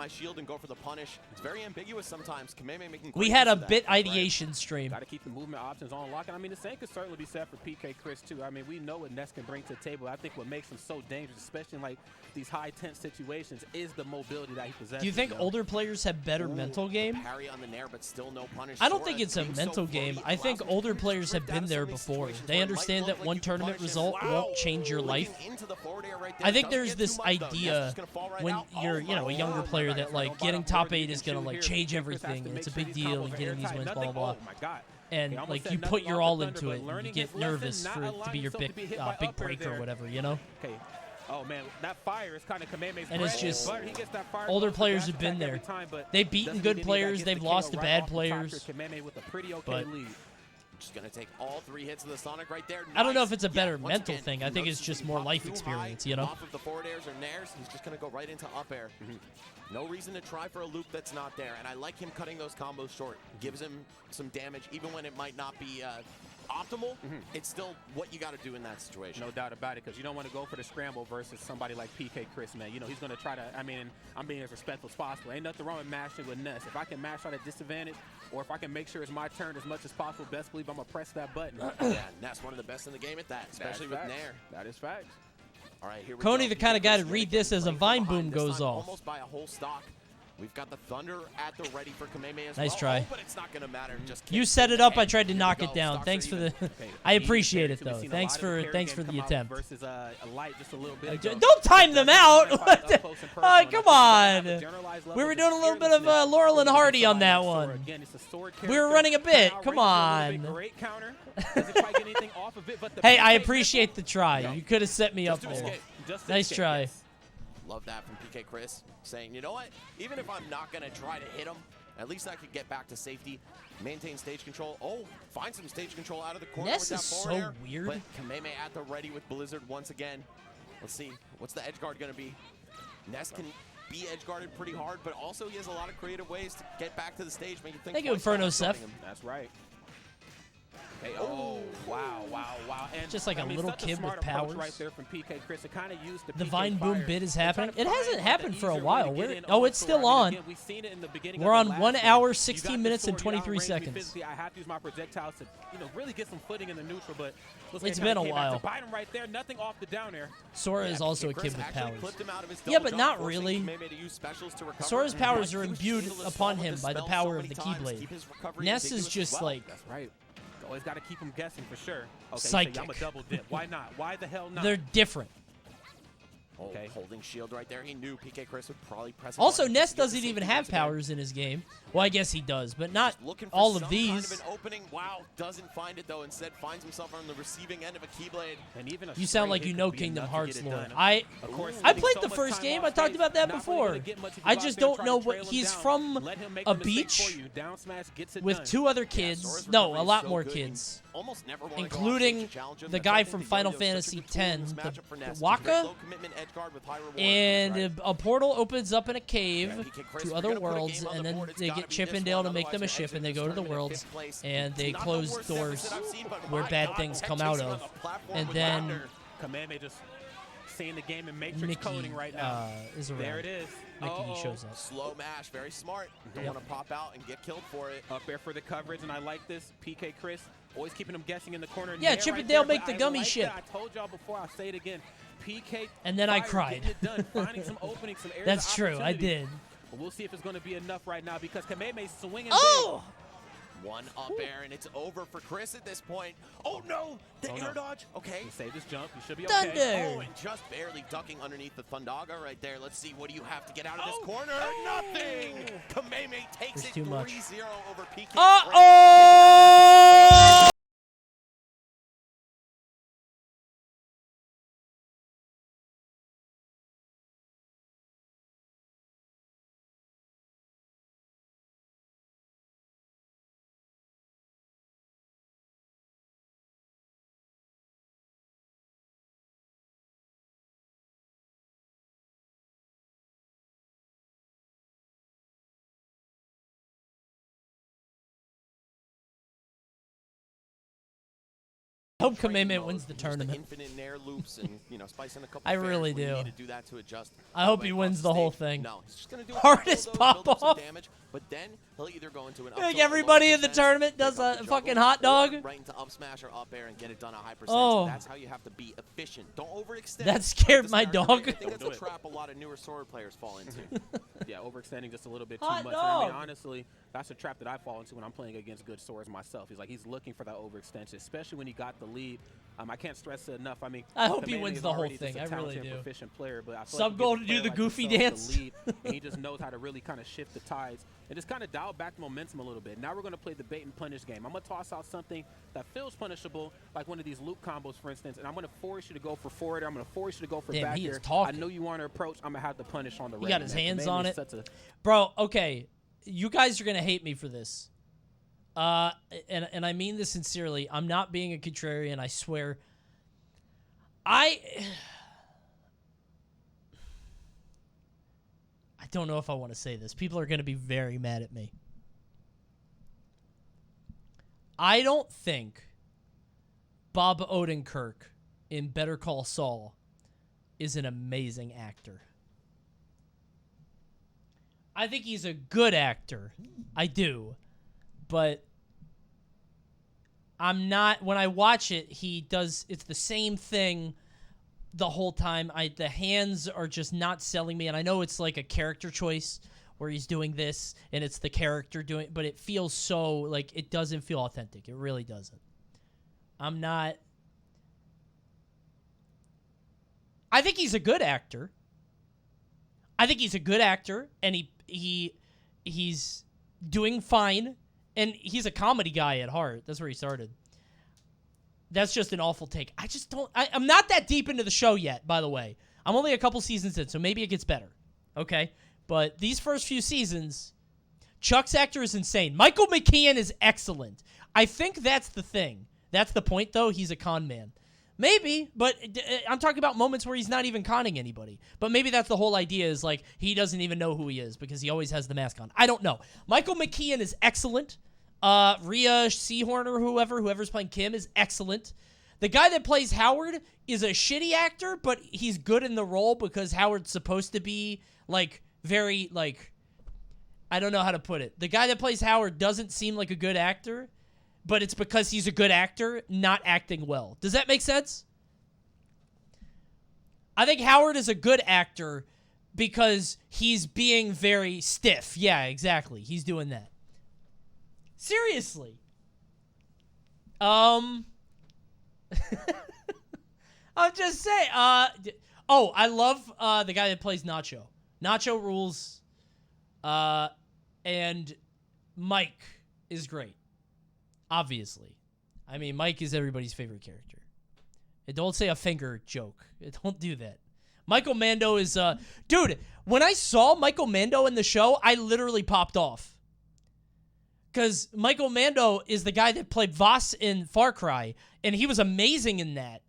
my shield and go for the punish. It's very ambiguous sometimes. Kameme making We had a use of bit that, ideation stream. Got to keep the movement options on lock. And I mean, the same could certainly be said for PK Chris, too. I mean, we know what Ness can bring to the table. I think what makes him so dangerous, especially in like these high tense situations, situations is the mobility that he possesses. Do you think older players have better mental game? Parry on the nair, but still no punish. I don't think it's a mental game. I think older players have been there before. They understand that one tournament result won't change your life. I think there's this idea when you're, a younger player that like getting top 8 is gonna like change everything. And it's a big deal and getting these wins, blah blah blah. And like you put your all into it, and you get nervous for it to be your big break or whatever, Okay. Oh man, that fire is kind of Kamehameha's and it's just he gets that fire older players have been there. They've beaten good players. They've lost to bad players. With a pretty okay But lead. Just gonna take all 3 hits of the Sonic right there. I don't know if it's a better mental thing. I think it's just more life experience, Off of the forward airs or nairs, he's just gonna go right into up air. No reason to try for a loop that's not there, and I like him cutting those combos short. Gives him some damage, even when it might not be optimal. It's still what you got to do in that situation. No doubt about it, because you don't want to go for the scramble versus somebody like PK Chris, man. He's going to try to, I'm being as respectful as possible. Ain't nothing wrong with mashing with Ness. If I can mash out a disadvantage, or if I can make sure it's my turn as much as possible, best believe I'm going to press that button. Yeah, Ness one of the best in the game at that, especially with Nair. That is facts. All right, here we Coney, go. the kind of guy to read this as a Vine Boom goes off. Almost by a whole stock. We've got the Thunder at the ready for Kamehameha as Nice well. try. Oh, but it's not going to matter. Just You set it up. I tried to knock it down. Thanks for the. I appreciate it though. Thanks for the attempt. Versus a light just a little bit. Don't time them out. Oh, come on. We were doing a little bit of Laurel and Hardy on that one. We were running a bit. Come on. Hey, I appreciate the try. You could have set me up there. Nice try. Love that from PK Chris, saying, you know what? Even if I'm not going to try to hit him, at least I could get back to safety, maintain stage control. Oh, find some stage control out of the corner Ness with that is forward so air. weird. But Kamehameha at the ready with Blizzard once again. Let's see. What's the edge guard going to be? Ness can be edge guarded pretty hard, but also he has a lot of creative ways to get back to the stage. Make you think Thank you, Inferno Seth. That's right. Hey, oh, wow. And Just like a little such kid smart with powers. Right there from PK Chris. It kind of used The PK Vine Boom fire bit is and happening. try to It hasn't find happened the for a easier while. way to get in Oh, on it's the still sword. on. Again, we've seen it in the beginning We're of on the last 1 game. hour, You 16 got minutes, the and sword, you 23 outrange me seconds. physically. I have to use my projectiles to, really get some footing in the neutral, but looks It's like been a kinda came back while. to bite him right there. Nothing off the down air. Sora is also a kid with actually powers. clipped him out of his Yeah, double but jump, not forcing really. Kamehameha to use specials to recover. Sora's powers are He was imbued able to upon stall him with by the spell power so of the many times, Keyblade. keep his recovery Ness is ambiguous as just well. like That's right. Always got to keep him guessing for sure. Okay, psychic. So I'm a double dip. Why not? Why the hell not? They're different. Okay, holding shield right there. He knew PK Chris would probably press it. Also, hard Ness to get the doesn't safety even have once again. powers in his game. Well, I guess he does, but not Looking for all of some these. Kind of an opening. Wow, doesn't find it though. Instead, finds himself on the receiving end of a Keyblade. And even a You sound straight like hit you could know be Kingdom enough to Hearts get it lore. done. I Of course, played spending the so first much game. time I off talked stage, about that not really before. gonna get much if you I go out just there and don't try know to what trail him he's down. from Let him make a the mistake beach for you. Down smash gets it with done. 2 other kids. Sora's No, recovery a is lot so more good. kids. Almost never wanna go off Including stage to challenge him. the That's guy one from thing to Final go to. Such a Fantasy good tool in this X, matchup for Ness. the He's a great Waka. low commitment edge guard with high reward. And Right. a portal opens up in a Yeah, cave PK Chris, to we're other gonna put a worlds, game on and the then board. It's they gotta get be Chip this and Dale one, to make them a otherwise ship, you're and they go to the exiting this worlds, tournament in fifth place. and they Not the close worst doors deficit I've seen, but where my bad God, things tech come chasing out on of. the platform And with then Thunder. Kamehameha just seeing the game in Matrix Mickey coding right now. is around. There it is. Mickey shows up. Slow mash, very smart. Don't Yep. want to pop out and get killed for it. Up there for the coverage, and I like this. PK Chris always keeping him guessing in the corner. Yeah, Nair Chip right and Dale there, make but the I gummy like ship. that. I told y'all before, I'll say it again. PK And then I fire, cried. getting it done, finding some openings, some areas That's of true, I opportunity. did. But we'll see if it's going to be enough right now because Kamehameha's swinging Oh! big. One up air, and it's over for Chris at this point. Oh, no! The Oh, air no. dodge. Okay. He saved his jump. He should be Thunder. okay. Oh, and just barely ducking underneath the Thundaga right there. Let's see, what do you have to get out of this Oh. corner? Nothing! Kamehameha takes There's it too much. 3-0 over PK. Uh-oh! I hope Kamehameha wins the tournament. Infinite nair loops and, spicing a couple I fairs really when you do. need to do that to adjust. I hope way he across wins the the whole stage. thing. No, he's just gonna do a Hardest couple of those, build up some pop-off. damage. but then he'll either go into an like everybody in the tournament does a fucking hot dog. Right into up smash or up air and get it done at high percent. Oh. That's how you have to be efficient. Don't overextend. That scared my dog. I think that's a trap a lot of newer Sora players fall into. Yeah, overextending just a little bit too Hot much. dog. And I mean, honestly, that's a trap that I fall into when I'm playing against good Soras myself. He's looking for that overextension, especially when he got the lead. I can't stress it enough. I mean, I hope he Kamene wins is the whole already just thing. a I really talented, do. proficient player, but I feel Sub like goal you to give a do the player goofy like himself dance. the lead, and he just knows how to really kind of shift the tides and just kind of dial back the momentum a little bit. Now we're going to play the bait and punish game. I'm going to toss out something that feels punishable, like one of these loop combos, for instance, and I'm going to force you to go for forward. I'm going to force you to go for Damn, back he is air. talking. I know you want to approach. I'm going to have to punish on the He got Regen. his hands Kamene on is it. such a- Bro, okay. You guys are going to hate me for this. And I mean this sincerely. I'm not being a contrarian, I swear. I don't know if I want to say this. People are going to be very mad at me. I don't think Bob Odenkirk in Better Call Saul is an amazing actor. I think he's a good actor. I do. But I'm not, when I watch it, it's the same thing the whole time. The hands are just not selling me, and I know it's like a character choice where he's doing this, and it's the character doing it, but it feels so, like, it doesn't feel authentic. It really doesn't. I think he's a good actor. And he's doing fine. And he's a comedy guy at heart. That's where he started. That's just an awful take. I just don't... I'm not that deep into the show yet, by the way. I'm only a couple seasons in, so maybe it gets better. Okay? But these first few seasons, Chuck's actor is insane. Michael McKean is excellent. I think that's the thing. That's the point, though. He's a con man. Maybe, but I'm talking about moments where he's not even conning anybody. But maybe that's the whole idea, is like he doesn't even know who he is because he always has the mask on. I don't know. Michael McKean is excellent. Rhea Seahorn or whoever's playing Kim is excellent. The guy that plays Howard is a shitty actor, but he's good in the role because Howard's supposed to be like very like, I don't know how to put it. The guy that plays Howard doesn't seem like a good actor, but it's because he's a good actor, not acting well. Does that make sense? I think Howard is a good actor because he's being very stiff. Yeah, exactly. He's doing that. Seriously. I'm just saying. I love the guy that plays Nacho. Nacho rules. And Mike is great. Obviously. I mean, Mike is everybody's favorite character. And don't say a finger joke. Don't do that. Michael Mando is... Dude, when I saw Michael Mando in the show, I literally popped off. Because Michael Mando is the guy that played Voss in Far Cry, and he was amazing in that.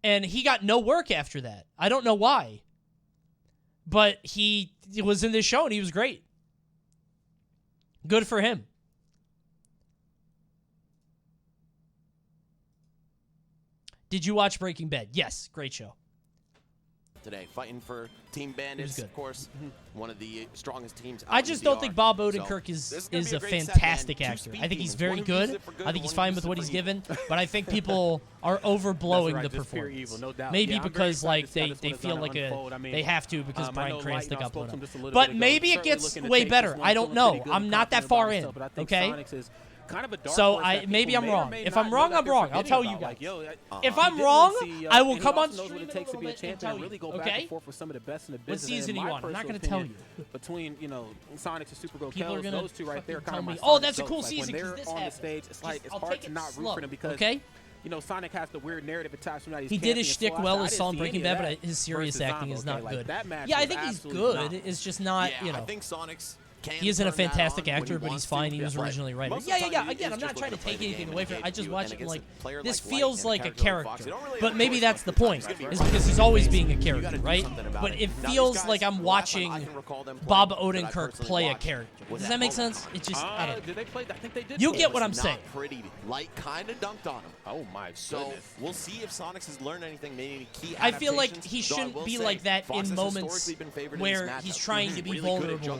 And he got no work after that. I don't know why. But he was in this show, and he was great. Good for him. Did you watch Breaking Bad? Yes, great show. Today, fighting for Team Bandits, of course, one of the strongest teams. I just don't think Bob Odenkirk is a fantastic actor. I think he's very good. I think he's fine with what he's given, but I think people are overblowing the performance. Maybe because like they feel like they have to because Bryan Cranston got blown up. But maybe it gets way better. I don't know. I'm not that far in. Okay. So maybe I'm wrong. If I'm wrong, I'm wrong. I'll tell you guys. If I'm wrong, I will come on stream it takes to be a champion and really go back and forth with some of the best in the business. What season are you on? I'm not going to tell you. Between Sonic and Super Goku, those two right there kind of my oh, that's a cool like season because they're on the stage. It's like it's hard to not root for them because Sonic has the weird narrative attached to him. He did his shtick well as Saul in Breaking Bad, but his serious acting is not good. Yeah, I think he's good. It's just not, I think Sonic's. He isn't a fantastic actor, but he's fine. He was originally right. Yeah. Again, I'm not trying to take anything away from it. I just watch it and like, this feels like a character. But maybe that's the point, is because he's always being a character, right? But it feels like I'm watching Bob Odenkirk play a character. Does that make sense? It just, I don't know. Did they play? I think they did. You get what I'm saying. Pretty light, kind of dunked on him. Oh my goodness. So we'll see if Sonic has learned anything, maybe any key I feel like he shouldn't be like that in moments where he's trying to be vulnerable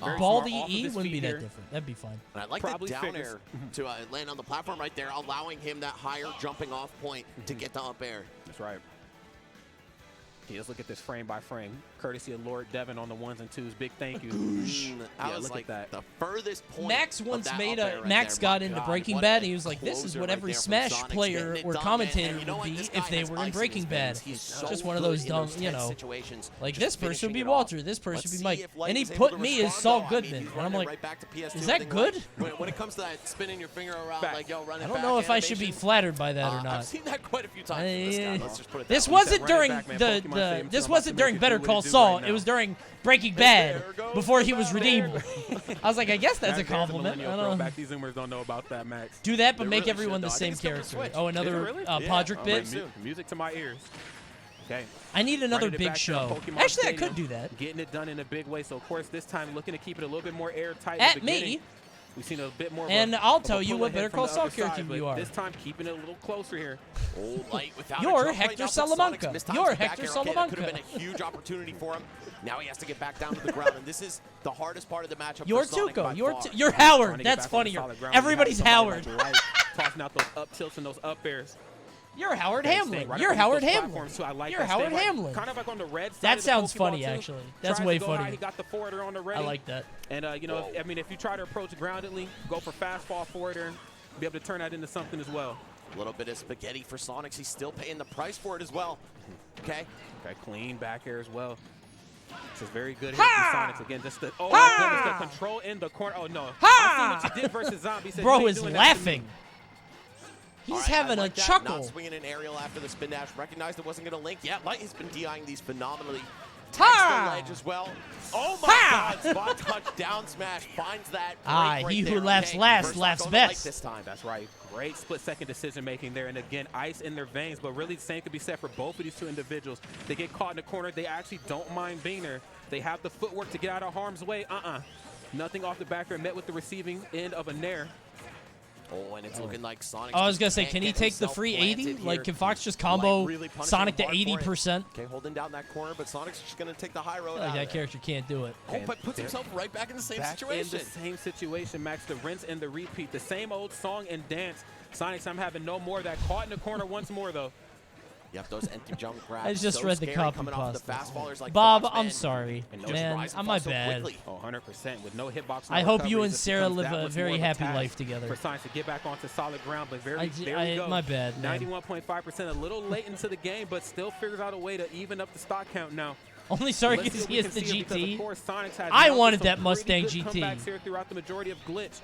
Ball the E wouldn't be that different. That'd be fine. And I like the down air to land on the platform right there, allowing him that higher jumping off point to get the up air. That's right. Okay, let's look at this frame by frame. Courtesy of Lord Devin on the ones and twos. Big thank you. I was like that. The furthest point. Max once made a right Max there. got into Breaking Bad. He was like, "This is what every Smash player or commentator would be if they were in Breaking Bad." Just one of those dumb, you know, like this person would be Walter, this person would be Mike, and he put me as Saul Goodman, and I'm like, is that good? When it comes to that spinning your finger around, like yo, running I don't know if I should be flattered by that or not. I've seen that quite a few times. From this guy. Let's just put it This wasn't during this wasn't during Better Call Saul. It was during Breaking Bad before he was redeemed. I was like, I guess that's a compliment. I don't know. These Zoomers don't know about that, Max. Do that, but make everyone the same character. Oh, another Podrick bit. Music to my ears. Okay. I need another Running it big back to show. Pokemon Actually, I Stadium, could do that. Getting it done in a big way. So, of course, this time looking to keep it a little bit more airtight. At in the beginning. me. We've seen a bit more. And of a, I'll of a tell you pull what ahead Better from Call the Saul other side, character but you are. This time keeping it a little closer here. Old Light without You're a jump Hector right now, Salamanca. but Sonic's You're mistiming Hector back air. Okay, that Salamanca. could have been a huge opportunity for him. Now he has to get back down to the ground, and this is the hardest part of the matchup. You're for Sonic by Tuco. far. You're Howard. That's funnier. Everybody's Howard. Tossing out those up tilts and those up airs. You're Howard Okay, Hamlin. right You're up Howard those Hamlin. platforms, too. I like You're that. Howard Stay right- Hamlin. Kind of like on the red side That of the sounds Pokeball, funny, too. actually. That's Tries way to go high. funny. He got the forwarder on the ready. I like that. And, you know, I mean, if you try to approach groundedly, go for fast fall forwarder, be able to turn that into something as well. A little bit of spaghetti for Sonics. He's still paying the price for it as well. Okay. Okay, clean back air as well. This is very good here from Sonics again. Just the, oh my goodness, the control in the corner. Oh no. I see what you did versus Zombie. Said, Bro you ain't is doing that to laughing. me. He's All right, having I like a that. chuckle. Not swinging an aerial after the spin dash. Recognized it wasn't going to link. Yeah, Light has been DIing these phenomenally. Takes the ledge as well. Oh my God! Spot touch down smash finds that. Ah, break he right who there. laughs Okay, last first laughs off on the Light best. This time. That's right. Great split-second decision making there, and again, ice in their veins. But really, the same could be said for both of these two individuals. They get caught in the corner. They actually don't mind being there. They have the footwork to get out of harm's way. Nothing off the back there. Met with the receiving end of a nair. Oh, and it's looking like Sonic. I was gonna say, can he take the free 80? Like, can Fox just combo Sonic to 80%? Okay, holding down that corner, but Sonic's just gonna take the high road. Like, that character can't do it. Oh, but puts himself right back in the same situation. In the same situation, Max. The rinse and the repeat. The same old song and dance. Sonic's, I'm having no more of that. Caught in the corner once more, though. Yep, those empty jump grabs. I just so read the scary copy coming off the pasta. fastballers like Bob, Fox, I'm man. sorry. And just Man, rise and I'm fall my so bad. quickly. Oh, 100% with no hitbox. I hope you and Sarah live a very happy life together. For Sonic to get back onto solid ground, but there we go. My bad, man. 91.5%, a little late into the game, but still figures out a way to even up the stock count now. Only sorry Let's because see he what has we the can see, because, GT. of course, Sonic's had I some wanted pretty that Mustang good GT. comebacks here throughout the majority of Glitch.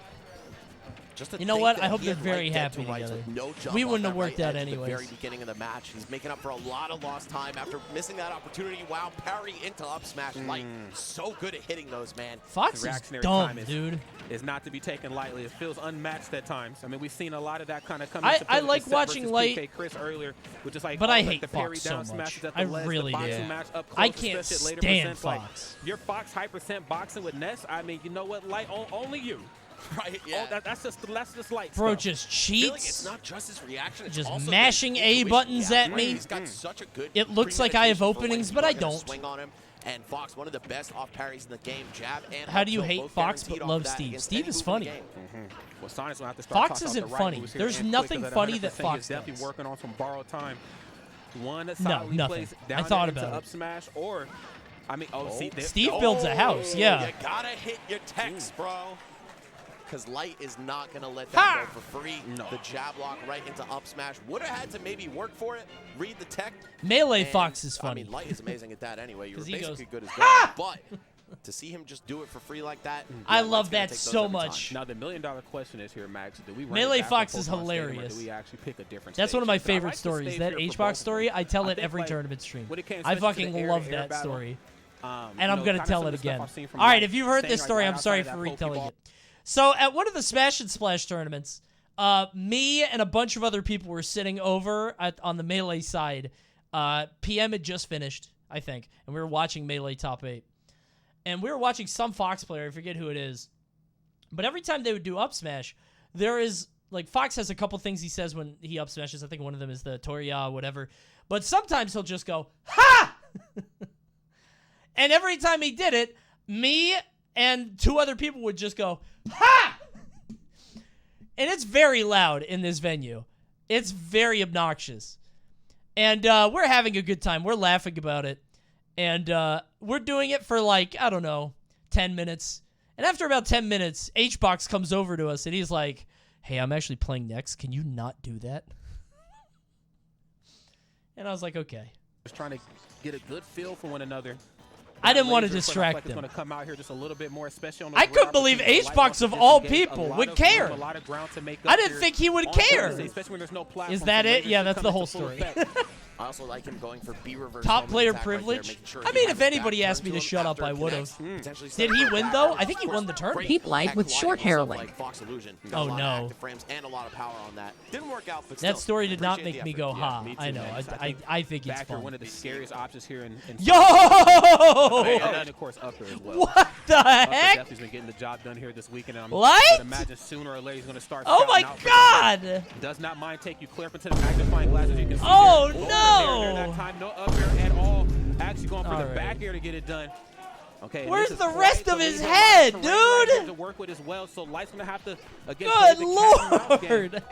Just to You know think what? that I hope he they're had very Light dead happy to rights together. with no jump We off wouldn't that have worked right out edge at the anyways. very beginning of the match. He's making up for a lot of lost time after missing that opportunity. Wow, parry into up smash. Light so good at hitting those, man. Fox The is reactionary dumb, time dude. Is not to be taken lightly. It feels unmatched at times. I mean, we've seen a lot of that kind of come I into play with like the set watching versus Light, PK Chris earlier, which is like, but oh, I like hate the parry Fox so down much. smashes at the I ledge, really the boxing do. match up I close, can't especially at later stand percents, like, Fox. your Fox high percent boxing with Ness, I mean, you know what, Light, only you. Right, yeah. Oh, that's just Light Bro stuff. just I feel like cheats. it's not just his reaction. It's Just also mashing the A intuition buttons he has, at right? me. He's got such a good It looks like I have premeditation for when openings, people but I are gonna don't. Swing on him. And Fox, one of the best off parries in the game, jab and How do you up tilt, hate both Fox guaranteed but off love that Steve? against Steve any is move in funny. the game. Well, Sonic's gonna have to start Fox toss out isn't the right funny. moves here There's and quick, nothing 'cause at funny that 100%, Fox he's definitely does. working on some borrowed time. One that No, solidly nothing. plays I down thought into about up it. smash, or I mean, see, Steve builds a house, yeah. You gotta hit your text, bro. Because Light is not going to let that go for free. No. The jab lock right into up smash. Would have had to maybe work for it, read the tech. Melee and, Fox is funny. I mean, Light is amazing at that anyway. You were 'Cause he basically goes, good as gold. But to see him just do it for free like that, I yeah, love Light's gonna that take those so every much. time. Now, the million-dollar question is here, Max. Do we run Melee it back Fox on is Pokemon Stadium, or hilarious. do we actually pick a different That's stage? one of my Because I favorite like the stories. stage That here for H-Box both of story, them. I tell I it think, every like, tournament stream. when it came I especially to fucking the love air-to-air that battle, story. you And know, I'm going to kinda tell some it of the stuff again. I've seen from All right, Light, if you've heard staying this right story, I'm outside sorry of that for retelling Pokeball. it. So at one of the Smash and Splash tournaments, me and a bunch of other people were sitting over on the Melee side. PM had just finished, I think, and we were watching Melee Top 8. And we were watching some Fox player, I forget who it is. But every time they would do up smash, there is, like, Fox has a couple things he says when he up smashes. I think one of them is the Toriya, whatever. But sometimes he'll just go, ha! And every time he did it, me and two other people would just go, ha! And it's very loud in this venue. It's very obnoxious. And we're having a good time. We're laughing about it. And we're doing it for, like, I don't know, 10 minutes. And after about 10 minutes, H-Box comes over to us, and he's like, hey, I'm actually playing next. Can you not do that? And I was like, okay. Just trying to get a good feel for one another. I didn't want to Laser distract like them. It's going to come out here just a little bit more, especially on the I couldn't ground, believe because Light H-Box wants to of all disengage people a lot would of care. room, a lot of ground to make I up didn't here think he would on care. Thursday, especially when there's no platform. Is that so it? Laser Yeah, should that's come the into whole full story. effect. I also like him going for B reverse. Top player privilege? I mean, if anybody asked me to shut up, I would have. Did he win, though? I think he won the tournament. Peep life with short hair link. Oh, no. And a lot of power on that. Didn't work out, but that story did not make me go, ha. Me too, I know. I think it's fun. One of the scariest options here in Yo! And, of course, upper as well. What the heck? Definitely been getting the job done here this weekend. And What? I imagine sooner or later he's going to start. Oh, my God. Does not mind take you clear up into the magnifying glass, as you can see. Oh, here. no. That time, no up air at all. Actually going for the back air to get it done. Okay. Where's the rest of his head, dude? To work with as well, so Light's going to have to again. Good Lord.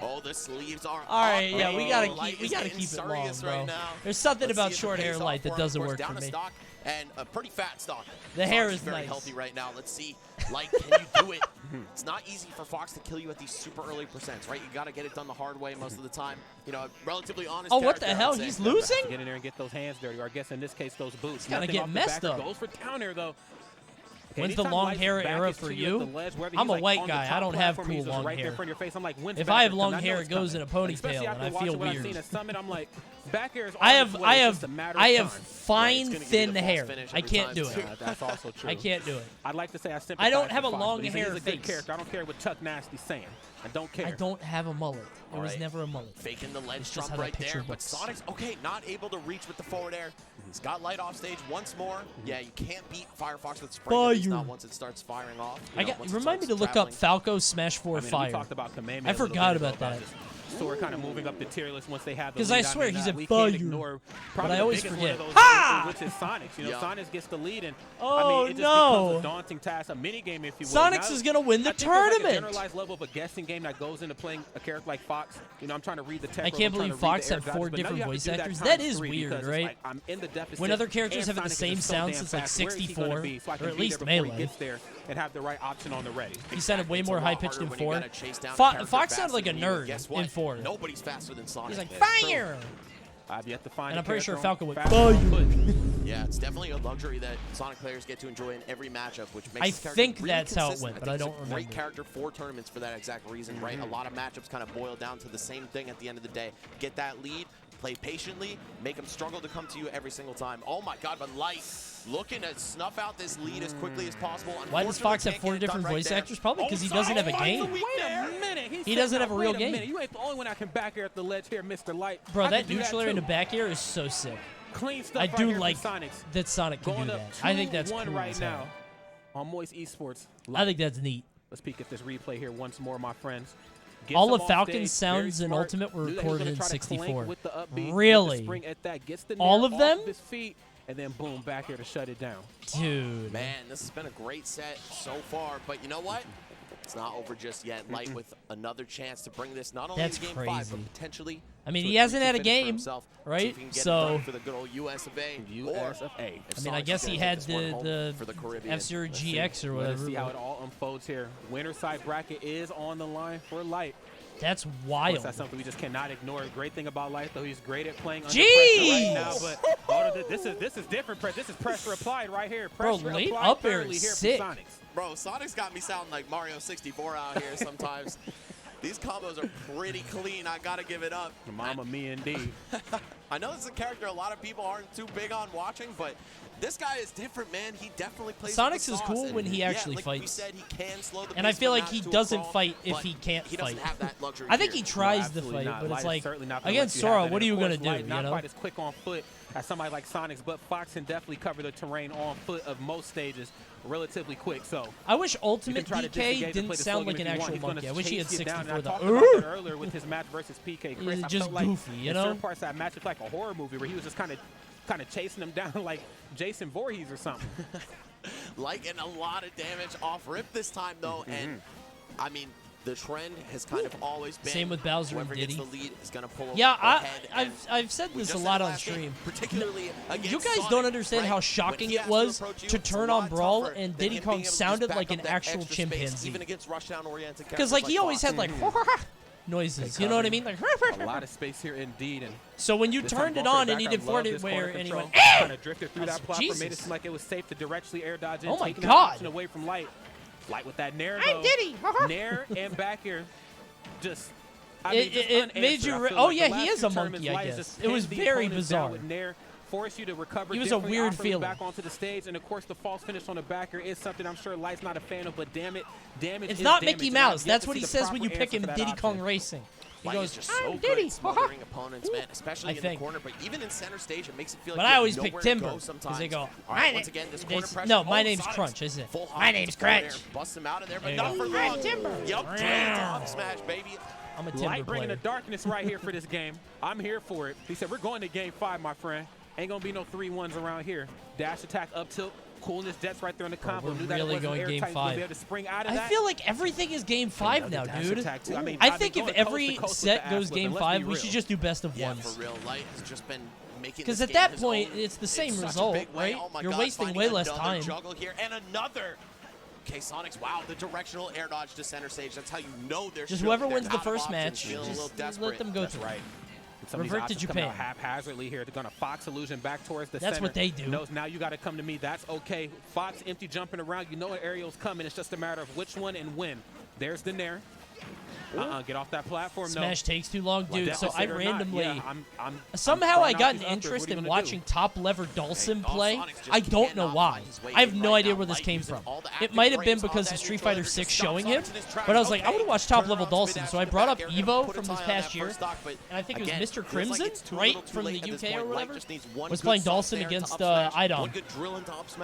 Oh, the sleeves are. All right, up. yeah, we gotta keep it long, bro. Right now. There's something Let's about see if short it hair pays light off that for him. doesn't Of course, work down for to me. stock and a pretty fat stock. The hair Fox is very nice. healthy right now. Let's see, like, can you do it? It's not easy for Fox to kill you at these super early percents, right? You got to get it done the hard way most of the time. You know, relatively honest. Oh, what the character, hell? I'd say. He's losing? Get in there and get those hands dirty, or I guess in this case those boots. Gotta get messed up. Goes for down air though. When's the long hair era for you? I'm a white guy. I don't have cool long hair. If I have long hair, it goes in a ponytail, and I feel weird. I have fine, thin hair. I can't do it. That's also true. I can't do it. I'd like to say I don't have a long hair face. I don't care what Chuck Nasty's saying. I don't care. I don't have a mullet. It was never a mullet. Faking the ledge Just jump how that right picture there, but looks. Sonic's, okay, not able to reach with the forward air. He's got Light off stage once more. Yeah, you can't beat Firefox with spring, at least not once it starts firing off. Remind me to look up Falco Smash 4 Fire. We talked about Kamehameha I forgot about that. So we're kind of moving up the tier list once they have the because lead. I swear he's a we fire, can't ignore but I always forget. Ha! Which is Sonics. You know, Sonics gets the lead, and I mean, it just becomes a daunting task, a mini game, if you will. Sonics is gonna win the tournament. There's like a generalized level of a guessing game that goes into playing a character like Fox. You know, I'm trying to read the tech. I can't believe Fox had 4 different voice actors. That is weird, right? Like, I'm in the deficit, when other characters have the same sound since like 64, or at least Melee. And have the right option on the ready. He sounded way more high-pitched in 4. Fox sounded like a nerd in 4. Nobody's faster than Sonic. He's like, fire! I've yet to find and I'm pretty sure Falco went, fire. Yeah, it's definitely a luxury that Sonic players get to enjoy in every matchup, which makes I this character think really that's how it consistent. went, but I don't remember. Great character for tournaments for that exact reason, right? A lot of matchups kind of boil down to the same thing at the end of the day. Get that lead, play patiently, make them struggle to come to you every single time. Oh my God, but Light looking to snuff out this lead as quickly as possible. Why does Fox have 4 different voice actors? Probably because he doesn't have a game. Wait a minute. He doesn't have a real game. You ain't the only one that can back air at the ledge here, Mr. Light. Bro, that neutral air in the back air is so sick. Clean stuff. I do right like Sonics. that Sonic can do that. I think that's cool right as now hell. on Moist Esports. I think that's neat. Let's peek at this replay here once more, my friends. All of Falcon's sounds in Ultimate were recorded in 64. Really? All of them? And then boom, back here to shut it down. Dude. Man, this has been a great set so far, but you know what? It's not over just yet. Light with another chance to bring this not only That's to game crazy. 5, but potentially. I mean, he hasn't had a game, right? So. For the good old US of A. I mean, I guess he had the F-Zero GX or whatever. Let's see how it all unfolds here. Winner side bracket is on the line for Light. That's wild. That's something we just cannot ignore. Great thing about Light, though, he's great at playing under pressure right now. But this is different. This is pressure applied right here. Pressure Bro, late applied up air is here sick. For Sonics. Bro, Sonic's got me sounding like Mario 64 out here sometimes. These combos are pretty clean. I gotta give it up. Mama me indeed. I know this is a character a lot of people aren't too big on watching, but this guy is different, man. He definitely plays. Sonic's with the is cool sauce, when he actually like fights. We said, he can slow the and I pace, feel but like not he to a doesn't crawl, fight if but he can't he fight. doesn't have that luxury I think here. he tries to fight, not. but Light it's like not against let you have Sora, that. what are you And of gonna course, do? Light You not know? quite as quick on foot as somebody like Sonics, but Fox can definitely cover the terrain on foot of most stages relatively quick. So I wish Ultimate DK didn't sound like an actual monkey. I wish he had 64 I though. talked about that earlier with his match versus PK Chris. He's I just felt like goofy, you in know? certain parts of that match, it's like a horror movie where he was just kind of chasing him down like Jason Voorhees or something. Like, and a lot of damage off rip this time though, and I mean, the trend has kind of always been same with Bowser and whoever Diddy. gets the lead is gonna pull Yeah, ahead. I've said this a lot on stream. Particularly you guys don't understand how shocking it was to turn on Brawl and Diddy Kong sounded like an actual chimpanzee. Even against rushdown oriented because like he always had like noises, you know what I mean? Like a lot of space here indeed. And so when you turned it on and he did forward wear and he went, kind of drifted through that platform, made it seem like it was safe to directly air dodge in, oh my taking God. that option away from Light. Light with that nair I'm though. Diddy. Nair and back air, just I mean, it made you. Oh yeah, he is a monkey. I guess it was very bizarre. Force you to recover. He was a weird feeling. feeling. Back onto the stage, and of course the false finish on the back air is something I'm sure Light's not a fan of. But damage. It's not Mickey Mouse. That's what he says when you pick him Diddy Kong Racing. He Light goes, is just so good at smothering opponents, man, especially in the corner, but even in center stage, it makes it feel like I always pick nowhere Timber to go sometimes. because they go, All right, once again, this corner pressure. no, my name's Crunch, isn't it? My name's Crunch. Bust him out of there, but There not you for go. long. Timber. Yep, up smash, baby. I'm a Timber Light bringing player. the darkness right here for this game. I'm here for it. He said, we're going to game 5, my friend. Ain't going to be no 3-1s around here. Dash attack up tilt. Coolness Jets right there in the combo. We're Knew that really it going game 5. Be able to spring out of I that. feel like everything is game 5 now, dude. I think if every set goes game 5, we should just do best of ones. For real, Light has just been making because at that point, it's the same result, right? You're wasting way less time. Juggle here and another. Okay, Sonic's, wow, the directional air dodge to center stage. That's how you know there's just whoever wins the first match, just let them go through. Right. Revert to Japan. Haphazardly here. They're going to Fox illusion back towards the That's center. what they do. Knows now you got to come to me. That's okay. Fox empty jumping around. You know an aerial's coming. It's just a matter of which one and when. There's the Nair. Get off that platform. Smash takes too long, dude. So I randomly, I'm somehow I got an interest in watching top lever Dhalsim play. I don't know why. I have no idea where this came from. It might have been because of Street Fighter 6 showing him, but I was like, I want to watch top level Dhalsim. So I brought up Evo from this past year, and I think it was Mr. Crimson, right, from the UK or whatever, was playing Dhalsim against Idom.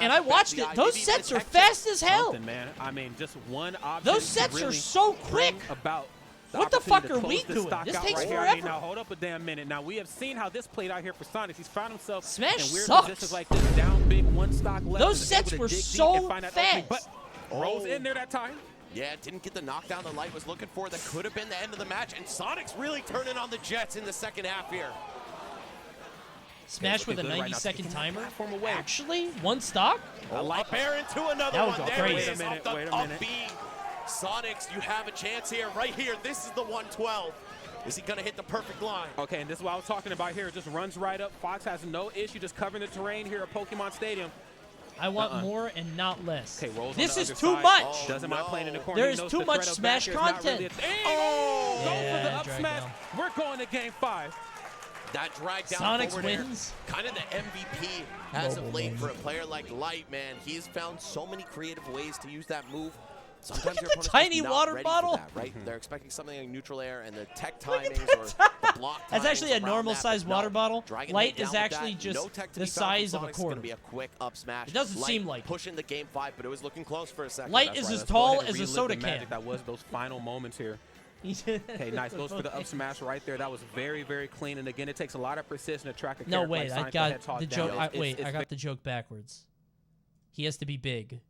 And I watched it. Those sets are fast as hell. I mean, just one option. Those sets are so quick. What the fuck are we doing? This takes forever. Now hold up a damn minute. Now we have seen how this played out here for Sonic. He's found himself Smash in weird sucks. positions like this, down big, one stock left. Those sets were so fast. But rolls in there that time. Yeah, didn't get the knockdown the Light was looking for. That could have been the end of the match. And Sonic's really turning on the Jets in the second half here. Smash with a 90-second timer. Actually, one stock. A Light bear into another one. That There was it is. crazy. Wait a minute. Sonics, you have a chance here, right here. This is the 112. Is he gonna hit the perfect line? Okay, and this is what I was talking about here. It just runs right up. Fox has no issue just covering the terrain here at Pokemon Stadium. I want more and not less. Okay, rolls this on is the too other much. side. Doesn't mind playing in the corner. There is too much Smash content. Go for the up smash. We're going to game 5. That drag down Sonic forward wins. Air, kind of the MVP as of late for a player like Light, man. He has found so many creative ways to use that move. Sometimes Look your at the opponent's tiny just not water ready bottle. for that, right? They're expecting something like neutral air and the tech timings or the block That's actually a timings normal around size that, but water no. bottle. Dragging Light them is down with actually that. just No tech to the be found size from of a Sonic's quarter. gonna be a quick up smash. It doesn't Light seem like it. pushing the game 5, but it was looking close for a second. Light is as tall as a soda can. That was those final moments here. Okay, nice. Goes for the up smash right there. That was very, very clean. And again, it takes a lot of precision to track a No, character wait, like I Sonic got Hedgehog the down. joke. I got the joke backwards. He has to be big.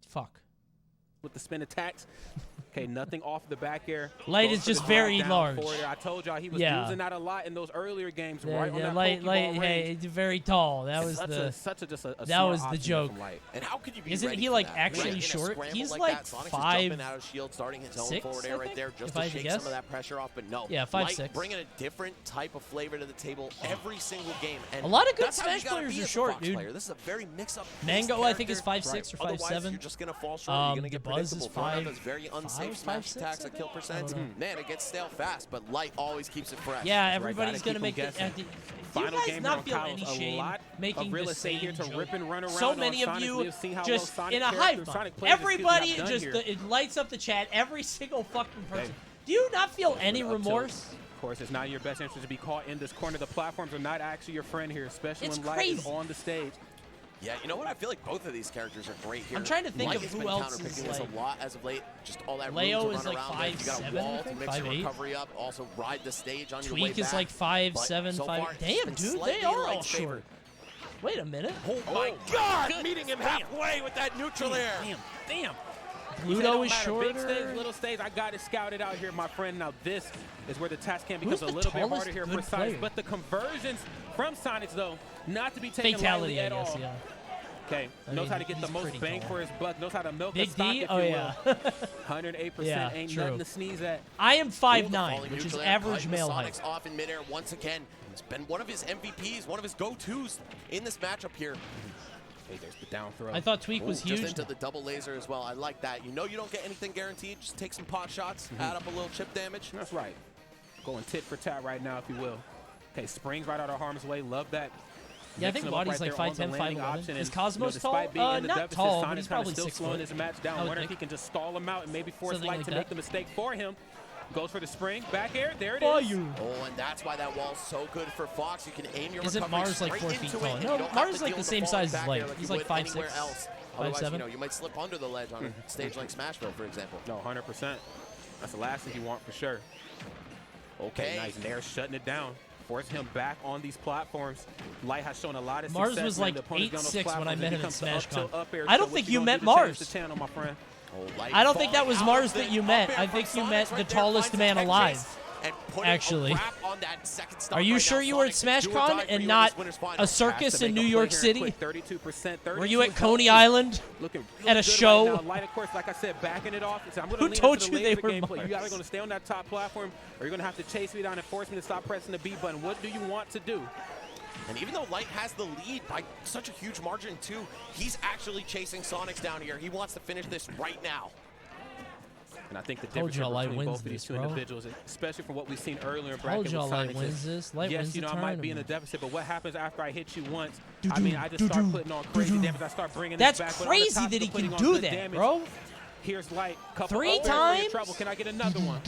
Fuck. With the spin attacks. Okay, nothing off the back air. Light Goes is for the just very drag down large. forward air. I told y'all he was Yeah. using that a lot in those earlier games. Yeah, right on that Light, Pokeball hey, range. very tall. That was Such the. a that smart was the option joke. from Light. And how could you be Isn't ready he for like that? actually Right? In a short? scramble He's like like that, Sonic's just 5'6", jumping out of shield, starting his own forward air I right think, there just if to I had to shake guess. some of that pressure off. But no, Yeah, Light 5'6". bringing a different type of flavor to the table every single game. And A lot of good that's how you Smash gotta players be are as a short, Fox dude. player. This is a very mix-up. Mango, I think, is 5'6" Right. or 5'7". Otherwise, you're just gonna fall short. You're gonna get Buzz is predictable. Throwing out those very unsafe smash 5'6", attacks at kill percents. Man, it gets stale fast, but Light always keeps it fresh. Yeah, Right, everybody's gotta gonna keep make 'em it. guessing. Do you Final guys game not on feel Kyle's any a shame lot making of real the estate here same to joke? rip and run around So on many of Sonic. We you have seen how just well Sonic in a characters, hive Sonic mind. players just Everybody get just done here. it lights up the chat. Every single fucking person. Do you not feel any remorse? Of course, it's not in your best interest to be caught in this corner. The platforms are not actually your friend here, especially It's when Light is crazy. on the stage. Yeah, you know what? I feel like both of these characters are great here. I'm trying to think Light of has who been else is counterpicking this like- a lot as of late. Just all that Leo room to is run like around with. You got a 5'7", wall I to think, mix your 5'8". recovery up. Also ride the stage on your way Tweak is back. like 5'7", But so 5. far, it's Damn, been dude, slightly they in are all Light's favor. short. Wait a minute. Oh my God! Meeting him halfway with that neutral air. Damn. Ludo is Big shorter. stage, little stage. I got it scouted out here, my friend. Now this is where the task can Who's becomes a the little bit tallest harder here good for Sonic. player? But the conversions from Sonic, though, not to be taken Fatality, lightly I at guess, all. yeah. Okay, I knows mean, how to get the he's most pretty bang tall. for his buck. Knows how to milk Big a stock, D? if Oh, you yeah. will. 108%. Yeah, Ain't true. nothing to sneeze at. I am Ooh, the 5'9", falling which is neutral air average cutting male the height. Sonics off in midair once again. It's been one of his MVPs, one of his go-tos in this matchup here. Hey, there's the down throw. I thought Tweak was huge. Just into the double laser as well. I like that. You know you don't get anything guaranteed. Just take some pot shots, add up a little chip damage. That's right. Going tit for tat right now, if you will. Okay, springs right out of harm's way. Love that. Yeah, I think Waddy's like 5'10", 5'11". Is Cosmos tall? Not tall, but he's probably 6 slowing foot. his match down. I wonder if he can just stall him out and maybe force Light to make the mistake for him. Goes for the spring, back air, there it is. Oh, and that's why that wall's so good for Fox. You can aim your Isn't Mars like 4 feet tall? No, Mars is like the same size as Light. He's like 5'6", 5'7". You know, you might slip under the ledge on a stage like Smashville, for example. No, 100%. That's the last thing you want for sure. Okay, nice. And they're shutting it down. Force him back on these platforms. Light has shown a lot of success. Mars was like 8'6" when I met him at SmashCon. I I don't think you met Mars. The channel, my friend. I don't think that was Mars that you met. I think you met the tallest man alive. Actually. Are you sure you were at SmashCon and not a circus in New York City? Were you at Coney Island at a show? Light, of course, like I said, backing it off. Who told you they were Mars? You're either going to stay on that top platform or you're going to have to chase me down and force me to stop pressing the B button. What do you want to do? And even though Light has the lead by such a huge margin too, he's actually chasing Sonics down here. He wants to finish this right now. And I think the difference between both of these two individuals, especially from what we've seen earlier in bracket with Sonics, yes, you know, I might be in a deficit, but what happens after I hit you once? I mean, I just start putting on crazy damage. I start bringing That's this back. crazy that he can do that, bro. Here's Light. Couple 3 times? Trouble. Can I get another one?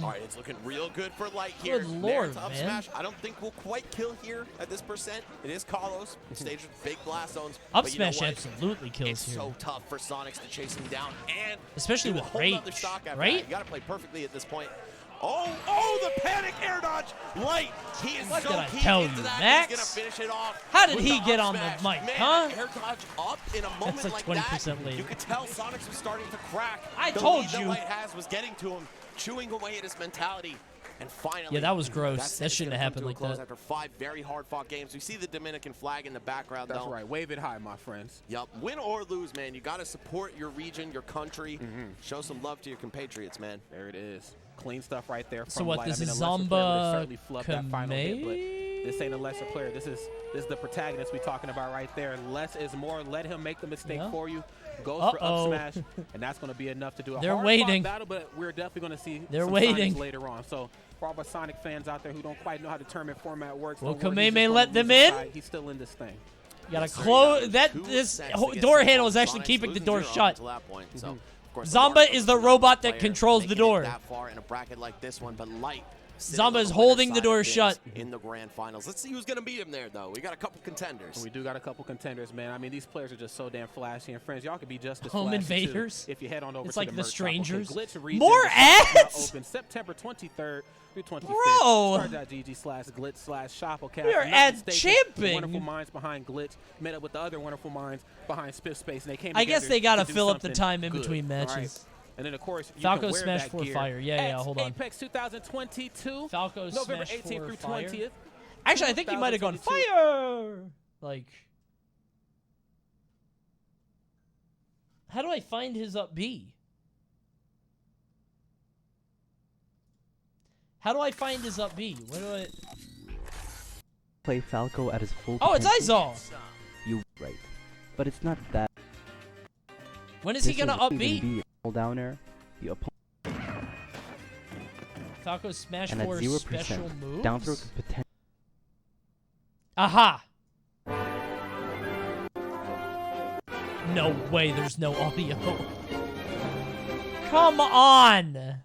All right, it's looking real good for Light here. Good lord, up man. smash. I don't think we'll quite kill here at this percent. It is Carlos, stage with big blast zones. Up smash absolutely kills it's here. So tough for Sonics to chase him down, and especially with rage, right? You got to play perfectly at this point. Oh, the panic air dodge. Light, he is what so did I keen tell you, into that. Max? He's gonna finish it off. How did with he the get up on the smash. mic, Man, huh? Air dodge up in a moment That's like 20% that. lead. You could tell Sonics was starting to crack. I the told lead you. That Light has was getting to him, chewing away at his mentality. And finally, yeah, that was gross. That shouldn't have happened like that. After 5 very hard-fought games, we see the Dominican flag in the background. That's right. Wave it high, my friends. Yup. Win or lose, man. You got to support your region, your country. Show some love to your compatriots, man. There it is. Clean stuff right there. From So what? Light. This I mean, is a lesser player would have certainly Zomba flubbed that final hit, but this ain't a lesser player. This is the protagonist we're talking about right there. Less is more. Let him make the mistake for you. Goes for up smash, and that's going to be enough to do a hard-fought battle, but we're definitely going to see some Sonics later on. So for all of our Sonic fans out there who don't quite know how the tournament format works, will Kameme let them in? He's still in this thing. You gotta close that. This door handle is actually keeping the door shut. Zomba is the robot that controls the door. That far in a bracket like this one, but Light. Zomba is holding the door shut in the grand finals. Let's see who's gonna beat him there, though. We got a couple contenders. We do got a couple contenders, man. I mean, these players are just so damn flashy. And friends, y'all could be just as home flashy invaders. Too, if you head on over it's to like the the merch strangers. shop. Okay, Glitch Regen more ads. Open September 23rd through 25th. Bro. Start.gg/glitch/shop. Okay, we are ad champing. Wonderful minds behind Glitch met up with the other wonderful minds behind Spiff Space, and they came. I guess they gotta to fill up the something time in good. between matches. Right. And then, of course, you Falco can wear Smash that 4 gear Fire. Yeah, hold on. Apex 2022. Falco November Smash 18th 4 through Fire. 20th. Actually, I think he might have gone fire. Like, how do I find his up B? How do I find his up B? Where do I play Falco at his full Oh, it's Izal! You right. But it's not that. When is he gonna up B? Down air, the opponent. Falco Smash and 4 at 0% special moves? down throw potential. Aha! No way, there's no audio. Come on!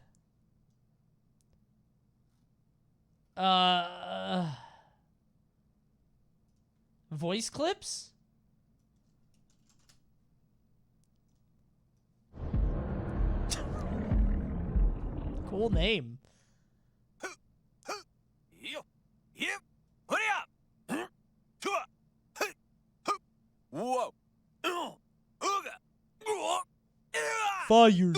Voice clips? Cool name. Whoa. Fire.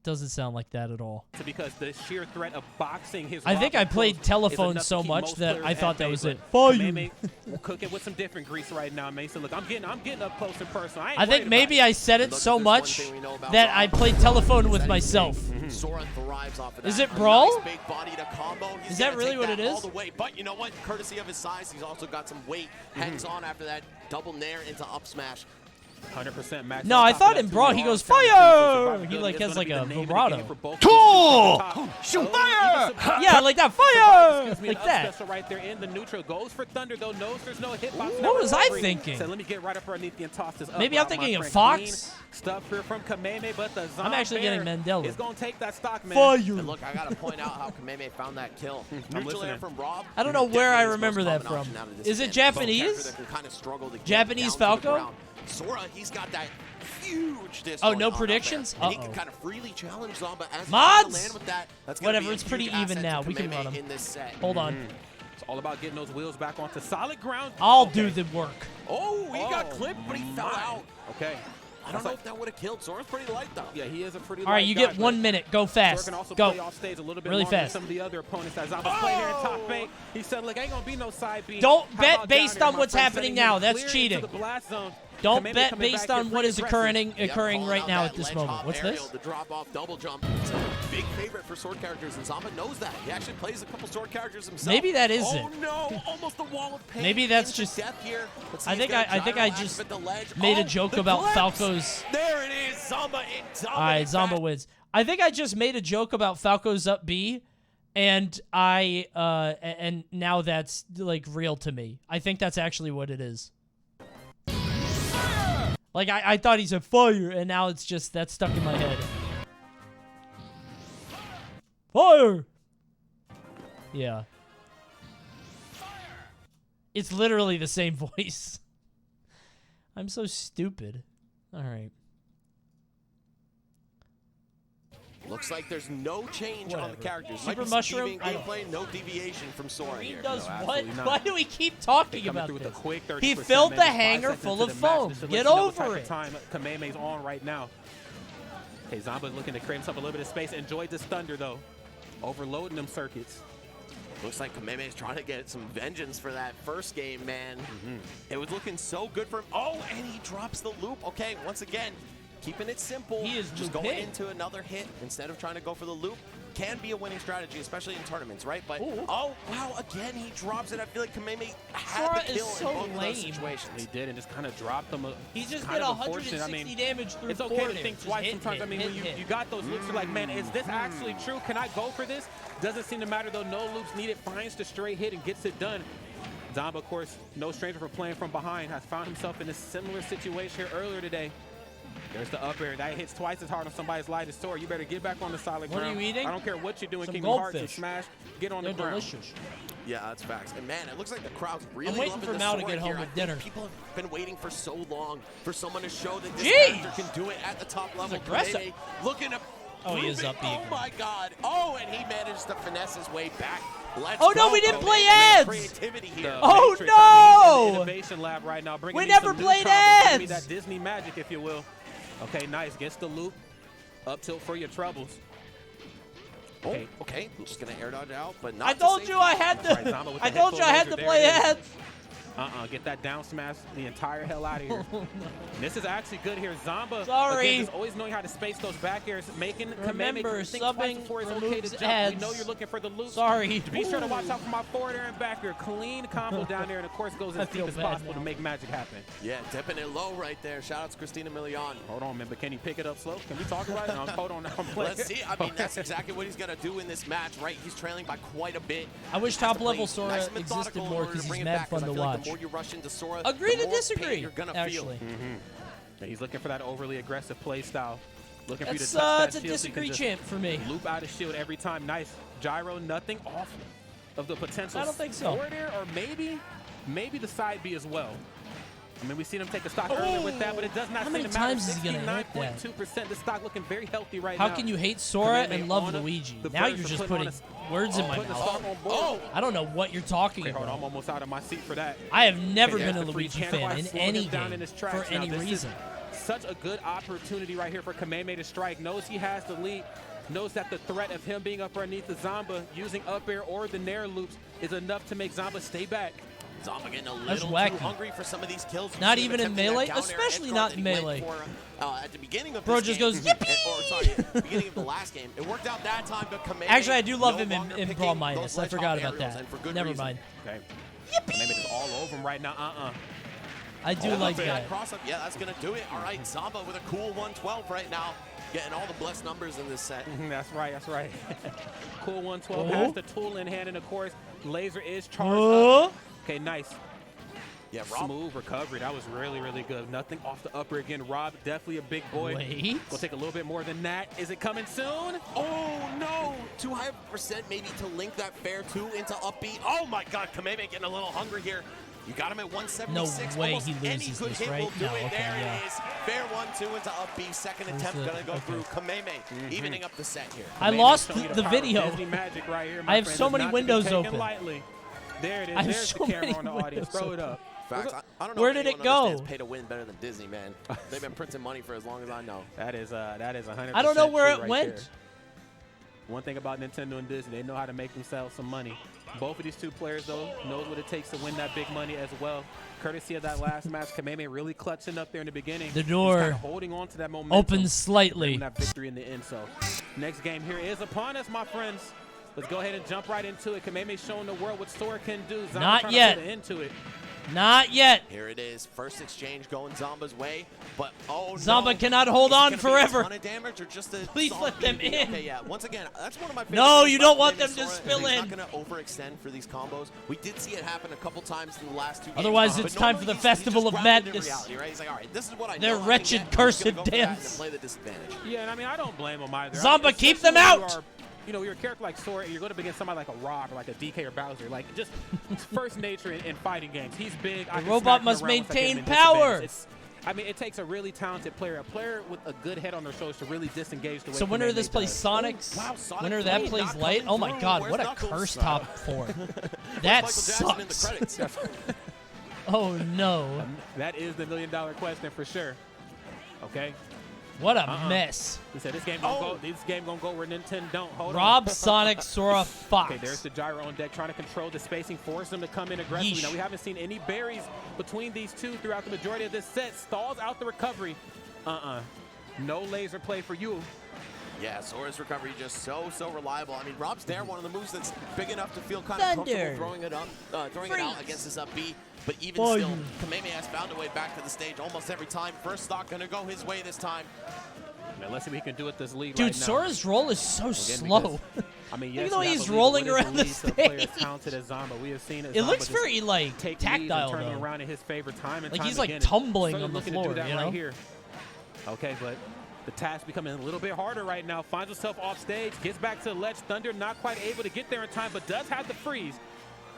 Doesn't sound like that at all. Because the sheer threat of boxing his I think I played telephone so much that I thought that was it. Fire! Cooking with some different grease right now, man. So look, I'm getting up close and personal. I think maybe I said it so much that I played telephone with myself. Sora thrives off of that. Is it Brawl? Nice big body to combo. Is that really what it is? All the way. But you know what? Courtesy of his size, he's also got some weight. Hangs on after that double nair into up smash. 100% max. No, I thought in Brawl he goes fire. He like has like a vibrato. Cool. Shoot fire. Yeah, like that fire. Like that. Special right there in the neutral. Goes for Thunder though. Knows there's no hitbox. What was I thinking? So let me get right up underneath you and toss this up. Maybe I'm thinking of Fox. Stuff here from Kameme, but the I'm actually getting Mandela. It's gonna take that stock, man. Fire. And look, I gotta point out how Kameme found that kill. Neutral air from Rob. I don't know where I remember that from. Is it Japanese? Japanese Falco? Sora, he's got that huge distance. Oh, no predictions? And he can kind of freely challenge Zomba as Mods? land with that. That's whatever, it's pretty even now. We can run him. In this set. Hold on. It's all about getting those wheels back onto solid ground. I'll do the work. Oh, he got clipped, but he fell out. Okay. I don't know if that would have killed. Sora's pretty light, though. Yeah, he is a pretty All right, you get 1 minute. Go fast. Sora can also Go. play off stage a little bit really longer fast. Than some of the other opponents that Zomba's playing here in top 8. He said, look, ain't going to be no side B. Don't bet based on what's happening now. That's cheating. Don't Kameme bet based on what is occurring right now at this moment. What's aerial, this? The drop-off double jump. It's a big favorite for sword characters, and Zomba knows that. He actually plays a couple sword characters himself. Maybe that is it. it. Oh no! Almost the wall of pain. Maybe that's just. Death here. I think I just made a joke about Falco's. There it is, Zomba in dominant. All right, Zomba wins. I think I just made a joke about Falco's up B, and and now that's like real to me. I think that's actually what it is. Like, I thought he said fire, and now it's just, that's stuck in my head. Fire! Yeah. It's literally the same voice. I'm so stupid. All right. Looks like there's no change on the characters. Super Mushroom? Gameplay, no deviation from Sora here. He does No, what? not. Why do we keep talking about this? He filled the hangar full of foam. Get over it. Time Kameme's on right now. Okay, Zomba's looking to create himself a little bit of space. Enjoyed this Thunder, though. Overloading them circuits. Looks like Kameme's trying to get some vengeance for that first game, man. It was looking so good for him. Oh, and he drops the loop. Okay, once again, keeping it simple. He is just going looping. into another hit instead of trying to go for the loop. Can be a winning strategy, especially in tournaments, right? But oh wow, again he drops it. I feel like Kameme had Sora the kill is so in both of those lame. situations. He did, and just kind of dropped them. He just kind did of unfortunate. 160 damage through it's okay four to there. think Just twice hit, sometimes. hit, I mean, hit, when hit. you got those loops, you're like, man, is this actually true? Can I go for this? Doesn't seem to matter though. No loops needed. Finds the straight hit and gets it done. Zomba, of course, no stranger for playing from behind, has found himself in a similar situation here earlier today. There's the up air. That hits twice as hard on somebody's lightest sword. You better get back on the solid ground. What are you eating? I don't care what you're doing. Some Kingdom Hearts and goldfish. Smash. Get on They're the ground. delicious. Yeah, that's facts. And man, it looks like the crowd's really I'm waiting loving for the Mal to sword get home here. with I think dinner. People have been waiting for so long for someone to show that this Jeez! character can do it at the top level. aggressive. Kameme looking to Oh, he prove is it. up B Oh again. my God! Oh, and he managed to finesse his way back. Let's Oh, no, go, we didn't Kameme. play ads! Creativity here. Oh, Matrix, I mean, he's in no! the innovation lab right now, bringing We me never some new played combos, bringing me ads! that Disney magic, if you will. Okay, nice. Gets the loop. Up tilt for your troubles. Okay, okay. I'm just gonna air dodge out, but not. I told you I had Right, to. Zomba with I the told head you I full had to laser. play There it is. ads. Get that down smash the entire hell out of here. This is actually good here. Zomba, Sorry. again, just always knowing how to space those back airs, making Remember, Kameme think twice subbing before it's okay to removes jump. ads. We know you're looking for the loop. Sorry. Be sure to watch out for my forward air and back air. Clean combo down there, and of course goes I as deep feel as bad possible now. to make magic happen. Yeah, dipping it low right there. Shout out to Christina Milian. Hold on, man, but can you pick it up slow? Can we talk about it? No, hold on, I'm playing. Let's see. I mean, that's exactly what he's gonna do in this match, right? He's trailing by quite a bit. I wish Has to top play level Sora nice and existed methodical in more order because to bring he's it mad back, 'cause fun I to feel like watch. the more you rush into Sora, Agree the to more disagree, pain you're gonna actually. feel. Yeah, he's looking for that overly aggressive play style. Looking for you to That's touch it's that a shield so you can disagree just champ for me. loop out of shield every time. Nice gyro, nothing off of the potential I don't think so. forward air, or maybe the side B as well. I mean, we've seen him take a stock earlier with that, but it does not How seem many to matter. times is he gonna hit that? 69.2%. The stock looking very healthy right How now. can you hate Sora Kameme and love on Luigi? the Now first you're to just put on putting words in my putting the mouth. stock on board. I don't know what you're talking Okay, hold on, I'm about. almost out of my seat for that. I have never Okay, been a there's the free Luigi cannon fan by in slowing any him down game in his for tracks. Now, any this is reason. such a good opportunity right here for Kameme to strike. Knows he has the lead. Knows that the threat of him being up underneath the Zamba, using up air or the Nair loops, is enough to make Zamba stay back. Zamba getting a little too hungry for some of these kills. Not even in melee, especially not in melee. At the beginning of Bro this just game, goes, yippee! Or sorry, at the beginning of the last game. It worked out that time, but Kameme Actually, I do love no him longer in picking Brawl those Minus. I ledge forgot hop about aerials, that. and for good Never reason. mind. Okay. Kameme is all over him right now. I do like that. Cross up. Yeah, that's going to do it. All right, Zamba with a cool 112 right now. Getting all the blessed numbers in this set. That's right. Cool 112 has the tool in hand, and of course, laser is charged up. Okay, nice. Yeah, Rob. Smooth recovery. That was really, really good. Nothing off the upper again. Rob, definitely a big boy. Wait. We'll take a little bit more than that. Is it coming soon? Oh, no. Too high of a percent maybe to link that fair 2 into up B. Oh, my God. Kameme getting a little hungry here. You got him at 176. No way Almost he loses any good this, hit right? will do No, it. okay, There yeah. it is. Fair 1-2 into up B. Second attempt going to go through. Kameme evening up the set here. I lost the video. Magic right here, I have so many windows open. Lightly. There it is. I have There's so the camera many on the audience. windows Throw it up. Facts. I don't know Where if did anyone it go? understands pay to win better than Disney, man. They've been printing money for as long as I know. That is 100%. I don't know where true it right went. there. One thing about Nintendo and Disney, they know how to make themselves some money. Both of these two players, though, knows what it takes to win that big money as well. Courtesy of that last match, Kameme really clutching up there in the beginning. The door kind of holding on to that momentum. opens slightly. That victory in the end. So, next game here is upon us, my friends. Let's go ahead and jump right into it. Kameme showing the world what Sora can do. Zamba Not yet. To put an end to it. Not yet. Here it is. First exchange going Zamba's way, but Zamba no. cannot hold on forever. A ton of damage or just a Please let them BB? in. Okay, yeah. Once again, that's one of my favorite No, things you don't about want Kameme them to Sora, spill is he's in. not going to overextend for these combos. We did see it happen a couple times in the last 2 games. Otherwise, but it's time for the normally Festival he's of just grounded in Madness. reality, right? He's like, all right, this is what I Their know wretched, I can get. cursed I'm gonna go for that and dance. play the disadvantage. Yeah, and I mean, I don't blame him either. Zamba, keep them Especially when out. you are, you know, you're a character like Sora, and you're going to begin somebody like a Rob or like a DK or Bowser. Like, just first nature in fighting games. He's big. The robot must maintain power. I mean, it takes a really talented player, a player with a good head on their shoulders to really disengage the way So winner of Kameme this plays does. Sonics. Wow, Sonic Winner of that 3 plays not Light. coming Oh my through. God, Where's what a Knuckles? curse top 4. That Michael Jackson in the sucks. credits. Oh no. That is the million-dollar question for sure. Okay. What a mess. He said this game gonna go. This game gonna go where Nintendo don't. Hold Rob, on. Sonic, Sora, Fox. Okay, there's the gyro on deck trying to control the spacing, force them to come in aggressively. Yeesh. Now we haven't seen any berries between these two throughout the majority of this set. Stalls out the recovery. No laser play for you. Yeah, Sora's recovery just so reliable. I mean, Rob's there, one of the moves that's big enough to feel kind of comfortable throwing it out against this up B. But even still, Kameme has found a way back to the stage almost every time. First stock gonna go his way this time. Man, let's see if we can do it this league Dude, right now. Sora's roll is so slow. I mean, yes, even though you have he's a lead, rolling but what is around the the lead to a player stage. as talented as Zamba? We have seen It looks very like take tactile leads and turn them though. around in his favor time and Like time he's like again. tumbling Certainly on the looking floor, to do that you know? right here. Okay, but the task becoming a little bit harder right now. Finds himself off stage, gets back to the ledge. Thunder not quite able to get there in time, but does have the freeze.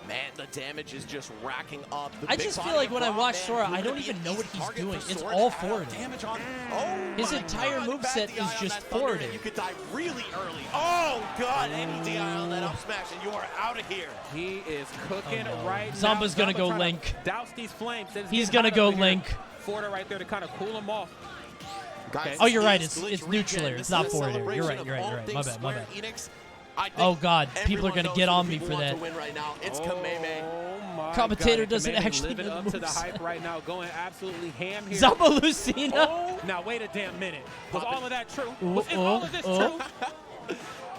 Man, the damage is just racking up. I just feel like when I watch Sora, I don't even know what he's doing. It's all forwarding. Damage on. His entire moveset is just forwarding. You could die really early. Oh, God. Any DI on that up smash, and you are out of here. He is cooking right Zamba's now. gonna go trying to Link. Douse these flames. He's gonna go Link. Forwarder right there to kind of cool him off. Guys, Oh, you're right. It's neutral air. It's not forward air. You're right. You're right. My bad. My bad. Oh God, people are gonna get on me for that. Right now. It's Kameme. Commentator doesn't actually live it know up the to the moveset. hype right now, going absolutely ham here. Zamba Lucina. Oh, now wait a damn minute. Was all of that true? Was all of this true?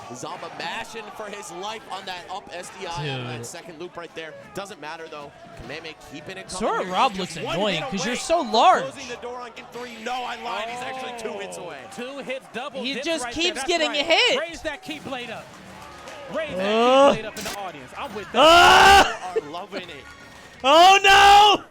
Zamba mashing for his life on that up SDI on that second loop right there. Doesn't matter though. Kameme keeping it coming. Sora here. Rob He's looks just one annoying hit because away you're so from large. Closing the door on game 3. No, I lied. He's actually 2 hits away. 2 hits, double. He dips just right keeps there. getting right. hit. Raise that keyblade up. Raise that keyblade up in the audience. I'm with that. Ah! You are loving it. Oh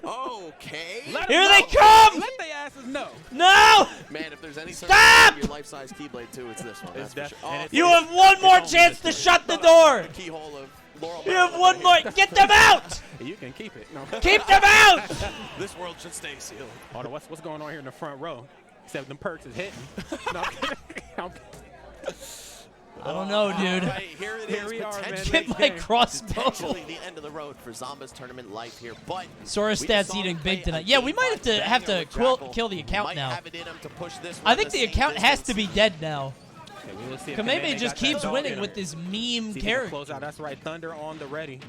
no! Okay. Here they come! Let the asses know. No! Man, if there's any Stop! your life-size keyblade too, it's this one. That's for sure. Oh, You have one more chance to shut the door. Keyhole of Laurel. You have one more. Get them out! You can keep it. No. Keep them out! This world should stay sealed. Hold on, what's going on here in the front row? Except them perks is hitting. No, I'm kidding. I don't know, dude. Right, here it is. we are, man. Get my crossbow. Potentially the end of the road for Zamba's tournament life here, but Sora stats eating big tonight. Yeah, we might have to kill the account now. I think the account has to be dead now. Okay, we'll see if Kameme just keeps winning in with this meme See if he can character. close out. That's right, Thunder on the ready.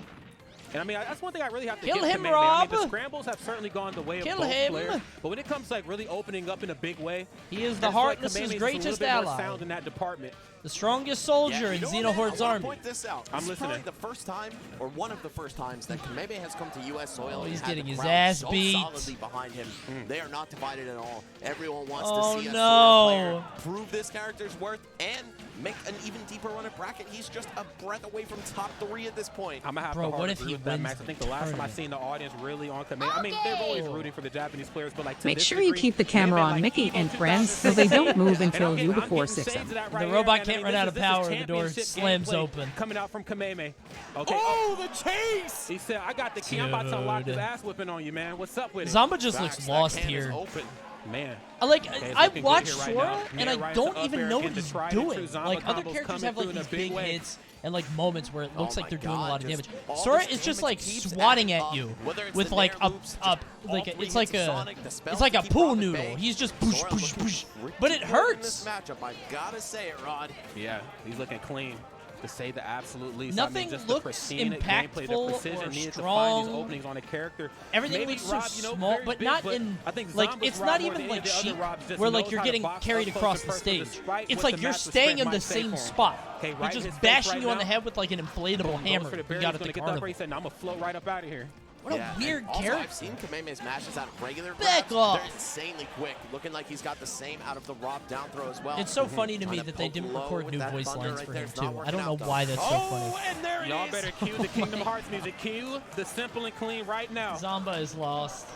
And I mean, that's one thing I really have to Kill give him, Kameme. I Rob. mean, the scrambles have certainly gone the way of Kill both him. players. But when it comes to like really opening up in a big way, He is the I feel like Heartless's Kameme's just greatest a little bit more ally. sound in that department. The strongest soldier in Xenohorde's I army. want to point this out. I'm This is probably listening. the first time, or one of the first times, that Kameme has come to U.S. soil. Oh, and he's had getting the his crowd ass so beat. solidly behind him. They are not divided at all. Everyone wants Oh, to see a no. Sora player prove this character's worth and make an even deeper run at bracket. He's just a breath away from top 3 at this point. I'm gonna have Bro, to what hard if agree he with that, wins Max. I the think the last time I've tournament? seen the audience really on Kameme. I mean, they're always rooting for the Japanese players, but like to Make this sure you degree, keep the camera Kameme, on like, Mickey Evo and 2000 friends so they don't move until And you I'm before getting 6 shades of that right The here, robot man. can't I mean, run out of this is power. The door championship slams gameplay open. Coming out from Kameme. Okay. Oh, the chase! He said, I got the key. I'm about to unlock this Dude. ass whipping on you, man. What's up with it? Zamba just Facts, looks that lost can is here. open. Man. I looking watch good here right Sora now. and I Man, right don't to up even air know in what the he's tried and doing. true Zamba Like other combos characters coming have like through in a these big big way. hits and like moments where it looks like my they're doing a God, lot of just damage. all Sora this is just damage like keeps swatting adding at up. you Whether it's with the like nair a loops, up all like three it's like hits of a Sonic, the spells it's like to a keep pool Rob at noodle. bay. He's just push Sora push looking push, pretty but it good in hurts. this matchup, I gotta say it, Rod. Yeah, he's looking clean. To say the absolute least. Nothing I mean, just looks the pristine gameplay, the impactful precision or needed strong. to find these openings on a character. Everything Maybe looks so Rob, you know, small, very but big, not but in I think like Zamba's it's Rob not more even than like any of the other cheap Robs just where like knows you're how to getting box carried up across close the to person stage. despite It's what like the you're master staying strength in the might say same for him. spot. Okay, He's right in just his face bashing right you on now. the head with like an inflatable hammer. For the You barrier, got he's at the gonna get that carnival. where he said, "No, I'm gonna float right up out of here." What a weird and also, character. I've seen Kameme's mashes out of regular Back grabs. off. They're insanely quick, looking like he's got the same out of the Rob down throw as well. It's so funny to Trying me that they poke didn't low record with new that voice thunder lines right for there. him It's not too. I working don't know out, though. why that's so funny. And there it Y'all is. better cue the Kingdom Hearts music. Cue the simple and clean right now. Zamba is lost.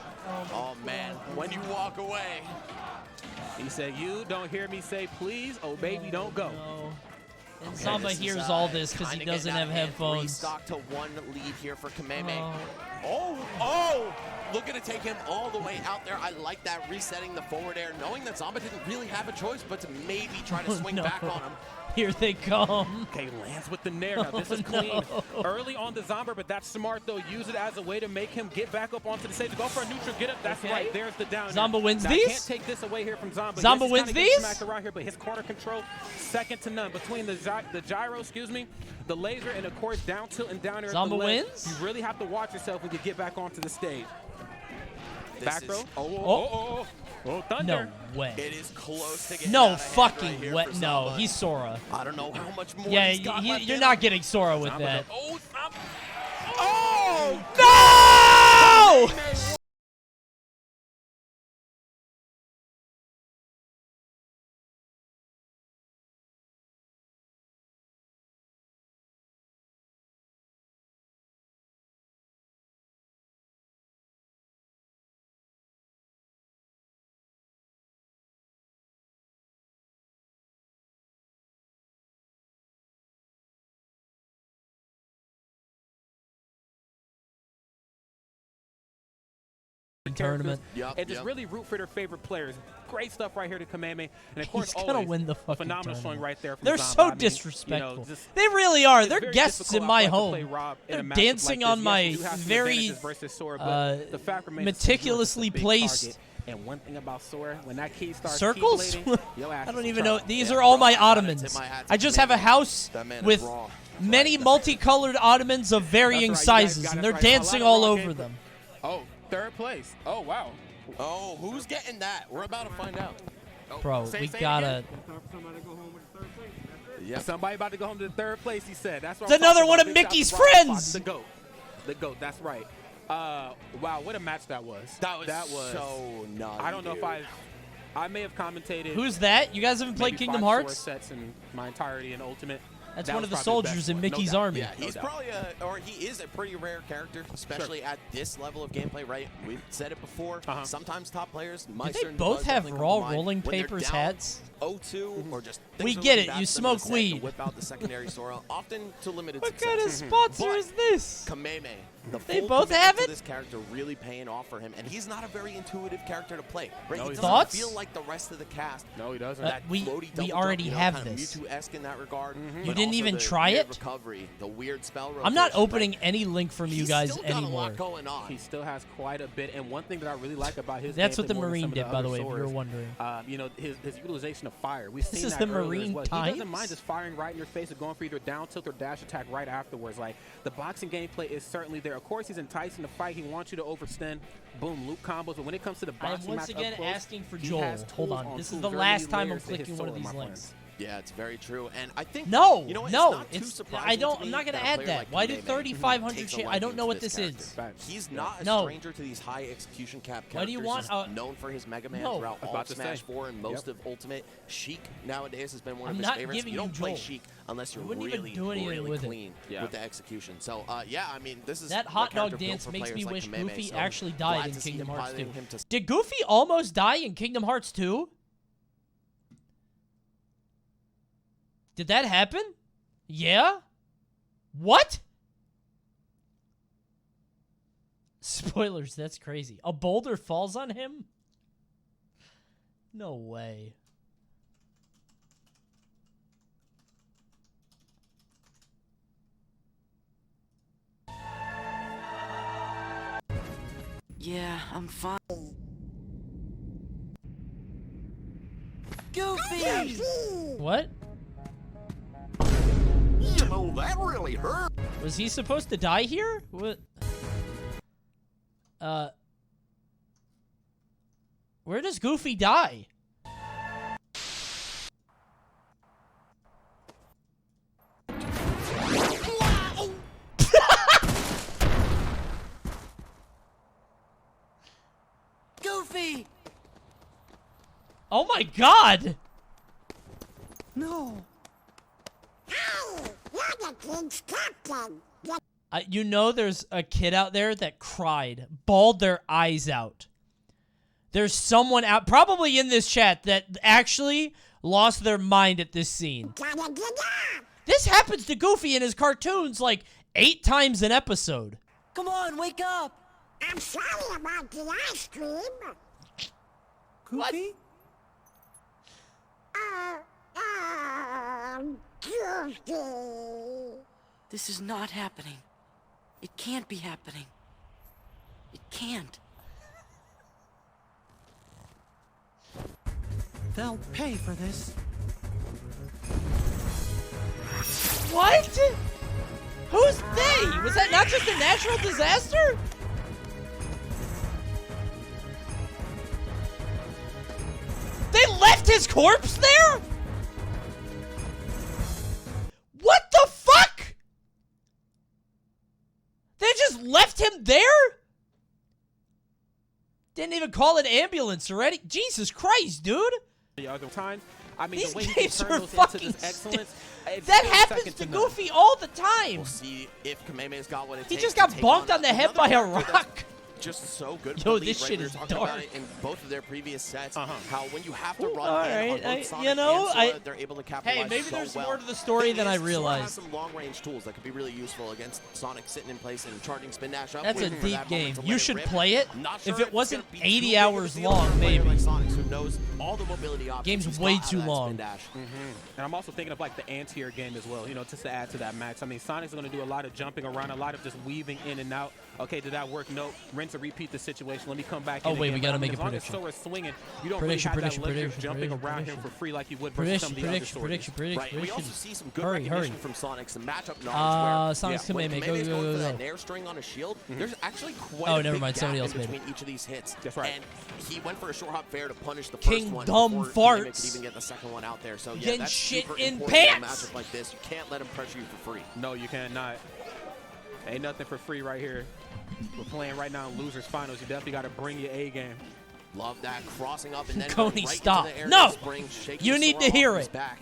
Oh man, when you walk away. He said, "You don't hear me say please, oh baby, don't go." No. And Okay, Zamba this is, hears all this because he kinda doesn't getting have out of hand. headphones. Restock to 1 lead here for Kameme. Oh. Oh! Looking to take him all the way out there. I like that, resetting the forward air, knowing that Zamba didn't really have a choice but to maybe try to swing no. back on him. Here they come. Okay, lands with the nair. Now, this is clean. Early on the Zomber, but that's smart, though. Use it as a way to make him get back up onto the stage. Go for a neutral get up. That's Okay. right. There's the down. Zamba wins now, these? Can't take this away here from Zamba. Zamba Yes, he's wins kinda getting these? smacked around here, but his corner control, second to none. Between the gyro, the laser, and, of course, down tilt and down air. Zamba wins? You really have to watch yourself when you get back onto the stage. Back throw. Oh, thunder. No way. It is close to getting out No of hand fucking right here way. for No, Zamba. he's Sora. I don't know how much more Yeah, he's got left you're in not him. getting Sora with that. Oh, Oh! No! Tournament. And just really root for their favorite players. Great stuff right here to Kameme. And of course, He's gonna always win the a fucking phenomenal showing tournament. right there from They're Zamba. so I mean, disrespectful. You know, just, they really are. it's They're very guests difficult, in I my feel like, to home. play Rob in They're a matchup dancing like on this. my Yes, you do have some very advantages versus Sora, but the fact remains meticulously Sora's a big placed target. And one thing about Sora, when that key starts circles. your ass I don't is even trouble. know. These are all my ottomans. I just have a house with many multicolored ottomans of varying sizes, and they're dancing all over them. Oh, third place. Oh, wow. Oh, who's getting that? We're about to find out. Oh, Bro, say we it gotta. Yeah, somebody about to go home to the third place, he said. That's what It's I'm talking another one about. of Big shout Mickey's to Rob friends. Fox, the GOAT. The GOAT, that's right. Wow, what a match that was. That was so naughty, I don't know if I may have commentated. Who's that? You guys haven't played maybe Kingdom 5 Sora Hearts? sets in my entirety in Ultimate. That's That one was of the probably soldiers best in one, no Mickey's doubt. army. Yeah, he's probably he is a pretty rare character, especially at this level of gameplay, right? We've said it before. Sometimes top players, Do they both have raw rolling papers hats? 0-2 or just We things are get looking it, bad you for them, smoke they set to weed. Whip out the secondary Sora, often to limited What success. kind of sponsor is this? Kameme The They full both commitment have to it? This character really paying off for him, and he's not a very intuitive character to play. Right? No, He he's doesn't not. feel like the rest of the cast. No, he doesn't. That we floaty double already jump, have kind of this. Mewtwo-esque in that regard. You but didn't also even the try weird it? Recovery, the weird spell I'm not rotation, opening right? any link from you He's guys still got a anymore. lot going on. He still has quite a bit, and one thing that I really like about his That's gameplay what the more than Marine some of did, by the other way, if you were swords, wondering. You know, his utilization of fire. We've This seen is that the earlier Marine as well. He times? doesn't mind just firing right in your face or going for either down tilt or dash attack right afterwards. Like, the boxing gameplay is certainly there. Of course, he's enticing the fight. He wants you to overextend, boom, loop combos. But when it comes to the I am boxing once match again up close, asking for he Joel. has Hold tools on. This is tools, the very last many time I'm layers to his clicking one of sword, these my links. Yeah, it's very true, and I think No, you know what, no, it's not too surprising I don't. to me I'm not gonna that a add player that. like Why do Coney 3,500 takes a shit? I liking don't know to what this this character. is. He's not a No. stranger to these high execution cap characters. Why do you want He's known for his Mega Man No. throughout I was all about of to Smash say. 4 and most of Ultimate. Sheik nowadays has been one I'm of his not favorites. giving You don't you play Joel. Sheik unless you're You wouldn't even really, do anything really with it. clean Yeah. with the execution. So yeah, I mean, this is That a hot dog character built dance for makes players me like wish Kameme, Goofy so actually died glad in to see Kingdom him Hearts 2. piloting him to Did Goofy almost die in Kingdom Hearts 2? Did that happen? Yeah? What? Spoilers, that's crazy. A boulder falls on him? No way. Yeah, I'm fine. Goofy! What? You know, that really hurt. Was he supposed to die here? What? Where does Goofy die? Goofy! Oh my god! No. You know there's a kid out there that cried, bawled their eyes out. There's someone out, probably in this chat, that actually lost their mind at this scene. This happens to Goofy in his cartoons like 8 times an episode. Come on, wake up! I'm sorry about the ice cream. Goofy? Goofy. This is not happening. It can't be happening. It can't. They'll pay for this. What? Who's they? Was that not just a natural disaster? They left his corpse there? What the fuck? They just left him there? Didn't even call an ambulance already? Jesus Christ, dude. The other times, I mean, These the way he games can are turn those into fucking this excellence, it's That still happens second to none. Goofy all the time. We'll see if Kameme's got what it He takes just to got take bonked on the head another by a character that's rock. Just so good. Yo, for the this lead, shit right? is We were talking about dark. it in both of their previous sets. How when you have to run all in on right, both Sonic you know, and Sora, they're able to capitalize Hey, maybe so there's well. more to the story than I Thing is, Sora realized. has some long-range tools that could be really useful against Sonic sitting in place and charging spin dash up. That's a waiting for deep that game. moment to You let should rip. play it. Not If sure it it's wasn't gonna be 80 too big of a hours deal long, for a player maybe. like Sonic, who knows all the mobility options. Game's he's way got out too of that long. spin dash. And I'm also thinking of like the anti-air game as well, you know, just to add to that, Max. I mean, Sonic's going to do a lot of jumping around, a lot of just weaving in and out. Okay, did that work? Nope. Rinse and repeat the situation. Let me come back in Oh, wait, again. we gotta But I mean, make a as long as prediction. Sora's swinging, you don't Prediction, really have that prediction, luxury of jumping prediction, around prediction. him for free like you would versus some of the other Prediction, swords. Right. We also see some good Hurry, recognition hurry. from Sonic, some matchup knowledge where Sonic's when Kameme. Kameme's Go, going go, for go, that go. nair string on a shield, there's actually quite Oh, a never big mind, gap somebody in else made between it. each of these hits. That's right. And he went for a short hop fair to punish the King first one Dumb before Kameme could Farts. even get the second one out there. So yeah, Getting that's shit super in important in a pants. matchup like this. You can't let him pressure you for free. No, you cannot. Ain't nothing for free right here. We're playing right now in losers finals. You definitely got to bring your A game. Love that crossing up and then Coney, right stop. into the air No! spring, shaking You need Sora to hear off his it. Back.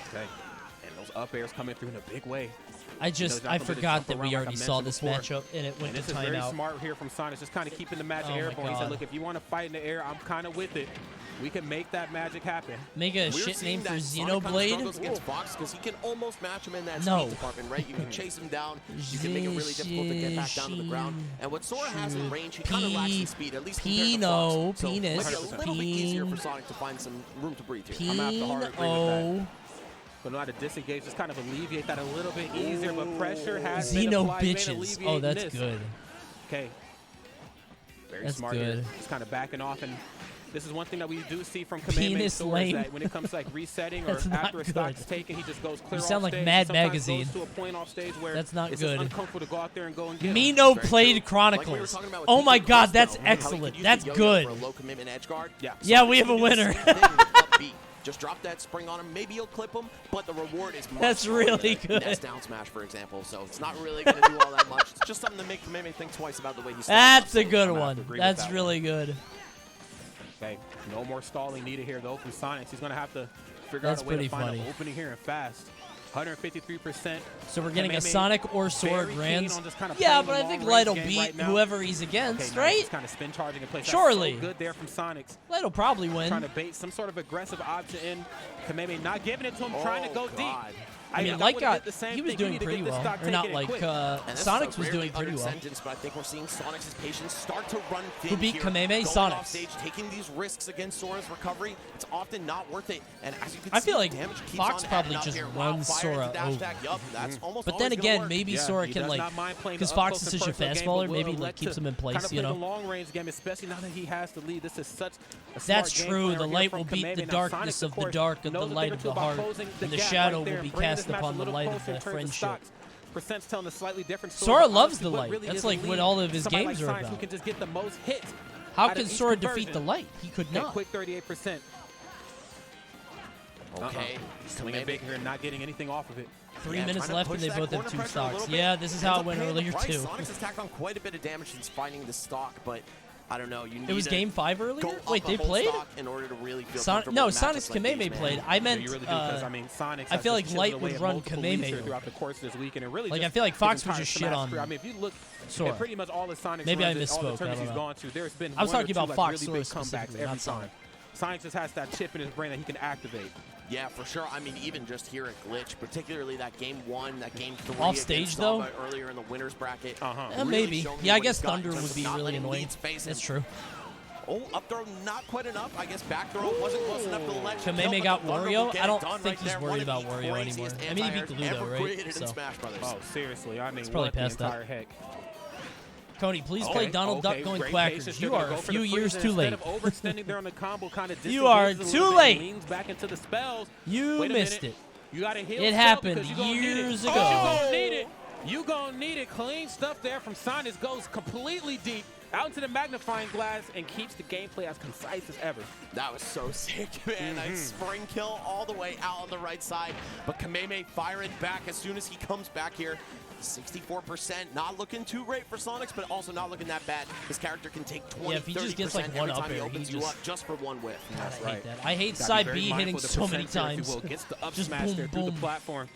Okay. And those up airs coming through in a big way. I forgot that we already saw this before. matchup and it went And this to is very timeout. smart here from Sonic, just kind of keeping the match Oh my airborne. He God. said, look, if you want to fight in the air, I'm kind of with it. We can make that magic happen. Make a shit name for Xenoblade. Against Fox because he can almost match him in that No. speed department, right? You can chase him down. You can make it really difficult to get back down to the ground. And what Sora has in range, he kind of lacks in speed, at least compared to Fox. So penis. Might be a little bit easier for Sonic to find some room to breathe here. I'm gonna have to hard agree with that. But know how to disengage, just kind of alleviate that a little bit easier. But pressure has been applied. Bitches. Oh, that's good. Okay. Very That's smart good. here. Just kind of backing off, and this is one thing that we do see from Kamehameha Sora is that when it comes to like resetting or after a stock is taken, he just goes clear off You sound like stage. Mad Sometimes Magazine. goes to a point off stage where That's not it's good. just uncomfortable to go out there and go and get Me him. no played Chronicles. Oh my God, that's excellent. That's good. Yeah, we have a winner. Just drop that spring on him. Maybe you'll clip him, but the reward is much That's more really than good. Nest down smash, for example. So it's not really going to do all that much. It's just something to make Kamehameha think twice about the way he's. That's a good one. That's really good. Okay, no more stalling needed here though from Sonic. He's going to have to figure out a way to find an opening here and fast. 153%. So we're getting a Sonic or Sora Grands. Yeah, but I think Light will beat whoever he's against, right? Just kind of spin charging in place. Surely. That's so good there from Sonics. Light will probably win. Trying to bait some sort of aggressive option in. Kamehameha not giving it to him, trying to go deep. I mean, Light he was doing pretty well. Or not like, Sonics was doing pretty well. But I think we're seeing Sonic's patience start to run thin. Who beat here. Kamehameha? Going off Sonics. stage, taking these risks against Sora's recovery, it's often not worth it. And as you can I see, feel like damage keeps Fox on probably adding up just here. runs Wow, fires Sora the dash over. attack. Yup, that's almost But then always gonna again, work. maybe Sora can like, because Fox is such a fast faller, maybe like keeps him in place, you know. Long range game, especially now that he has the lead. This is such a That's smart true. game The light will beat the darkness of the dark and the light of the heart, and the shadow will be cast upon the light of the friendship. Percent's telling a slightly different story. Sora loves the light. Really That's like what all of his games are about. Who can just get the most hits. How can Sora defeat the light? He could not. Quick 38%. Okay. He's coming in big here and not getting anything off of it. 3 minutes left and they both have 2 stocks. Yeah, this is how it went earlier too. Sonic's has tacked on quite a bit of damage since finding the stock, but I don't know. You need it was game 5 earlier? Wait, they played? In order to really feel no, Sonic's Kamehameha played. I meant, you really do, I mean, Sonic's I feel like Light would run Kamehameha. Throughout the course of this week, and it really like, I feel like Fox would just shit on I mean, if you look Sora. at pretty much all the Sonic Maybe I runs, all the misspoke. tournaments he's gone to, there's been I was talking about Fox really big Sora comebacks every time. Sonic just has that chip in his brain that he can activate. Yeah, for sure. I mean, even just here at Glitch, particularly that game 1, that game 3 off stage though. Earlier in the winners bracket. Really maybe. Yeah, I guess Thunder would be really annoying. That's true. Oh, up throw not quite enough. I guess back throw wasn't close enough to the ledge. Kamehameha got Wario. I don't think he's worried about Wario anymore. I mean, he beat Ludo, right? So. Oh, seriously. I mean, it's probably past that. Heck. Coney, please play Donald Duck going quackers. You are a few years too late. You are too late. Back into the spells. You missed it. You got to heal. It happened years ago. Oh, you gonna need it. You gonna need it. Clean stuff there from Sonic. Goes completely deep out into the magnifying glass and keeps the gameplay as concise as ever. That was so sick, man. A spring kill all the way out on the right side, but Kamehameha firing back as soon as he comes back here. 64%, not looking too great for Sonics, but also not looking that bad. His character can take 20, if he just gets like one up air, he opens you up just for one whiff. That's right. I hate side B hitting so many times. Gets the up just smash boom, there boom. through the platform.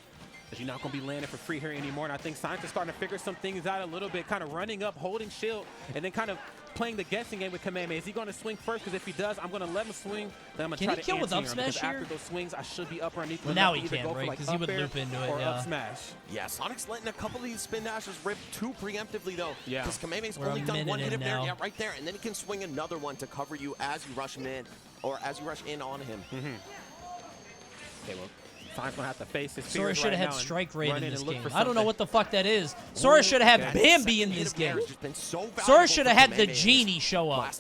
You're not going to be landing for free here anymore. And I think Sonic is starting to figure some things out a little bit, kind of running up, holding shield, and then kind of playing the guessing game with Kamehameha. Is he going to swing first? Because if he does, I'm going to let him swing. Then I'm going to try to kill with up him, smash here? after those swings, I should be up underneath. Well, now he can, right? Because he would loop into it, or up smash. Yeah, Sonic's letting a couple of these spin dashes rip too preemptively, though. Yeah. Because Kamehameha's only done one hit there. Yeah, right there. And then he can swing another one to cover you as you rush him in, or as you rush in on him. Okay, well. Sonic's gonna have to face his Sora should have had strike rate in this game. I don't don't know what the fuck that is. Sora should have had Bambi in this game. Sora should have had the genie show up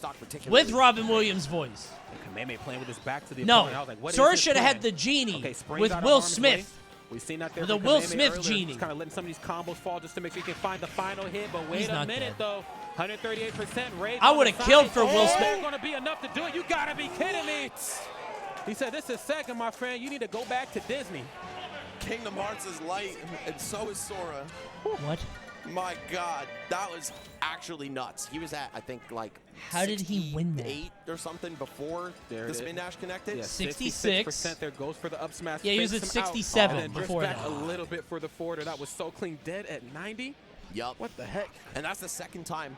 with Robin Williams' voice. Kamehameha playing with his back to the no, opponent. I was like, what Sora is should have had the genie with Will Smith. We've seen that there with a Will Smith earlier. genie. Just kind of letting some of these combos fall just to make sure you can find the final hit. But wait a minute, though. 138% rate. I would have killed for Will Smith. It's going to be enough to do it. You got to be kidding me. He said, this is second, my friend. You need to go back to Disney. Kingdom Hearts is light, and so is Sora. What? My God, that was actually nuts. He was at, I think, like how did he win that? 8 or something before the spin dash connected. Yeah, 66%. There goes for the up smash. Yeah, he was at 67 before that. A little bit for the forwarder. That was so clean. Dead at 90. Yup. What the heck? And that's the second time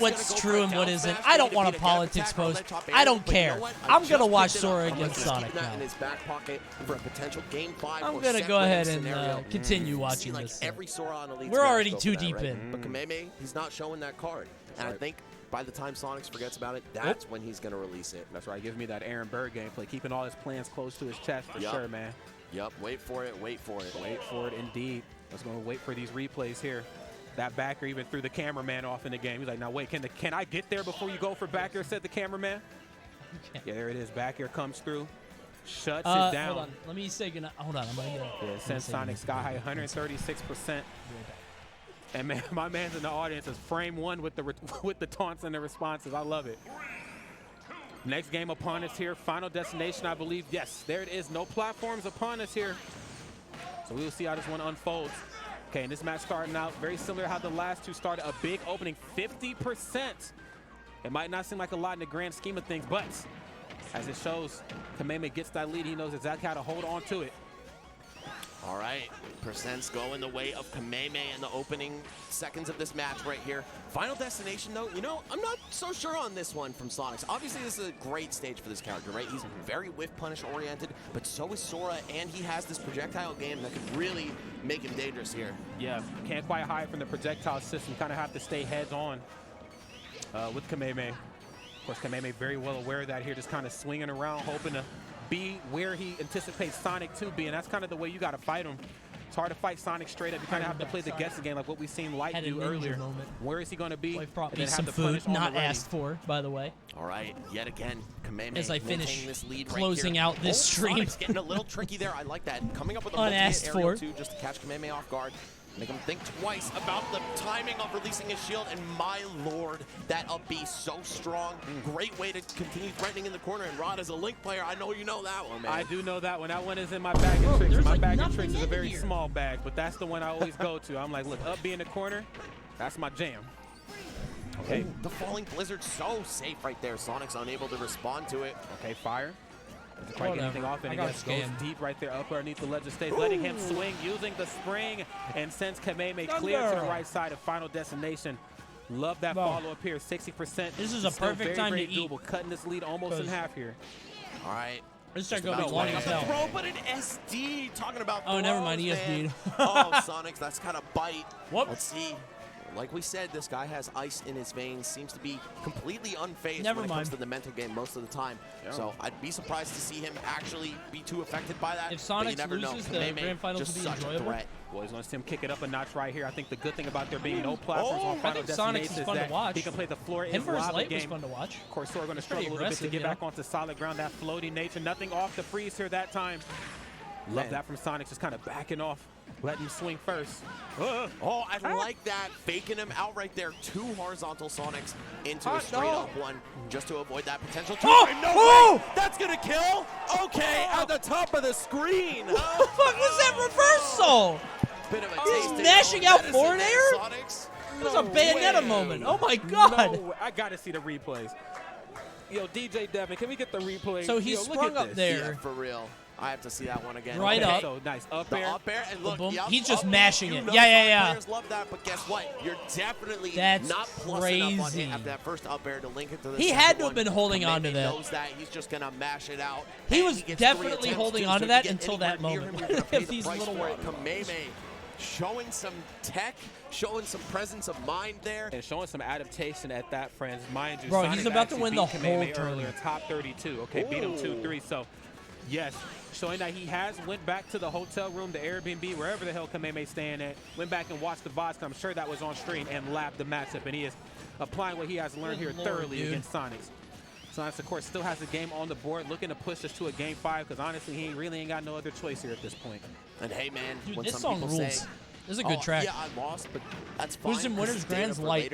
what's true and what isn't. I don't want a politics post. I don't care. I'm going to watch Sora against Sonic now. I'm going to go ahead and continue watching this. We're already too deep in. But Kameme, he's not showing that card. And I think by the time Sonic forgets about it, that's when he's going to release it. That's right. Give me that Aaron Bird gameplay. Keeping all his plans close to his chest for sure, man. Yep. Wait for it. Wait for it. Wait for it, indeed. I was going to wait for these replays here. That backer even threw the cameraman off in the game. He's like, now wait, can I get there before you go for back air, said the cameraman. Okay. Yeah, there it is. Back air comes through. Shuts it down. Hold on. Let me say goodnight. Hold on. I'm going to get Yeah, sends Sonic sky high, 136%. And man, my man's in the audience is frame one with the taunts and the responses. I love it. Next game upon us here. Final destination, I believe. Yes, there it is. No platforms upon us here. So we will see how this one unfolds. Okay, and this match starting out very similar to how the last two started. A big opening, 50%. It might not seem like a lot in the grand scheme of things, but as it shows, Kameme gets that lead. He knows exactly how to hold on to it. All right, percents go in the way of Kameme in the opening seconds of this match right here. Final destination, though, you know, I'm not so sure on this one from Sonics. Obviously, this is a great stage for this character, right? He's very whiff punish oriented, but so is Sora, and he has this projectile game that could really make him dangerous here. Yeah, can't quite hide from the projectile system. Kind of have to stay heads on with Kameme. Of course, Kameme very well aware of that here, just kind of swinging around, hoping to be where he anticipates Sonic to be, and that's kind of the way you got to fight him. It's hard to fight Sonic straight up. You kind of have to play the guessing game like what we've seen Light do earlier. Where is he going to be? I've brought me some food, not asked for, by the way. All right, yet again, Kameme as I finish this lead closing right out this stream. Sonic's getting a little tricky there. I like that. Coming up with a unasked aerial for too, just to catch Kameme off guard. Make him think twice about the timing of releasing his shield, and my lord, that up B so strong. Great way to continue threatening in the corner, and Rod, as a Link player, I know you know that one, man. I do know that one. That one is in my bag of tricks. My bag of tricks is a very small bag, but that's the one I always go to. I'm like, look, up B in the corner, that's my jam. Okay. The falling blizzard so safe right there. Sonic's unable to respond to it. Okay, fire. Doesn't quite get anything off, and again, goes deep right there, up underneath the ledge of stage, letting him swing, using the spring, and sends Kameme clear to the right side of final destination. Love that follow-up here, 60%. This is a perfect time to doable, cutting this lead almost in half here. All right. Let's start going long as hell. Throw, but an SD, talking about oh, never mind, ESD. Oh, Sonics, that's kind of bite. Whoop. Let's see. Like we said, this guy has ice in his veins, seems to be completely unfazed when it comes to the mental game most of the time. Yeah. So I'd be surprised to see him actually be too affected by that. If Sonic loses, the grand finals will be enjoyable. Well, he's going to see him kick it up a notch right here. I think the good thing about there being no platforms on Final Destination is that he can play the floor in lava game. Was fun to watch. Of course, Sora going to struggle a little bit to get back onto solid ground. That floating nature, nothing off the freeze here that time. Love that from Sonic, just kind of backing off. Let him swing first. Oh, I like that. Faking him out right there. Two horizontal Sonics into a straight-up one just to avoid that potential. No way! That's going to kill? Okay, at the top of the screen. What the fuck was that reversal? Bit of a taste. Mashing out forward air? That was a Bayonetta moment. Oh, my God. No, I got to see the replays. Yo, DJ Devin, can we get the replay? So he sprung up there. Yeah, for real. I have to see that one again. Right up. So nice up air. Up air, and look, he's just mashing it. Yeah. Players love that, but guess what? You're definitely not plus enough on it after that first up air to link it to the He had to have been holding on to that. Knows that. He's just going to mash it out. He was definitely holding on to that until that moment. If he's a little worried. Kameme showing some tech, showing some presence of mind there. And showing some adaptation at that, friends. Mind you, bro, he's about to win the whole tournament. Top 32. Okay, beat him 2-3. So, yes, showing that he has went back to the hotel room, the Airbnb, wherever the hell Kameme's staying at, went back and watched the VODs, I'm sure that was on stream, and labbed the matchup, and he is applying what he has learned here thoroughly against Sonics. Sonics, of course, still has the game on the board, looking to push us to a Game 5, because honestly, he really ain't got no other choice here at this point. And hey, man, dude, when this some song people rules. say, this is a good track. Yeah, I lost, but that's fine. Who's in Winners Grand's Light?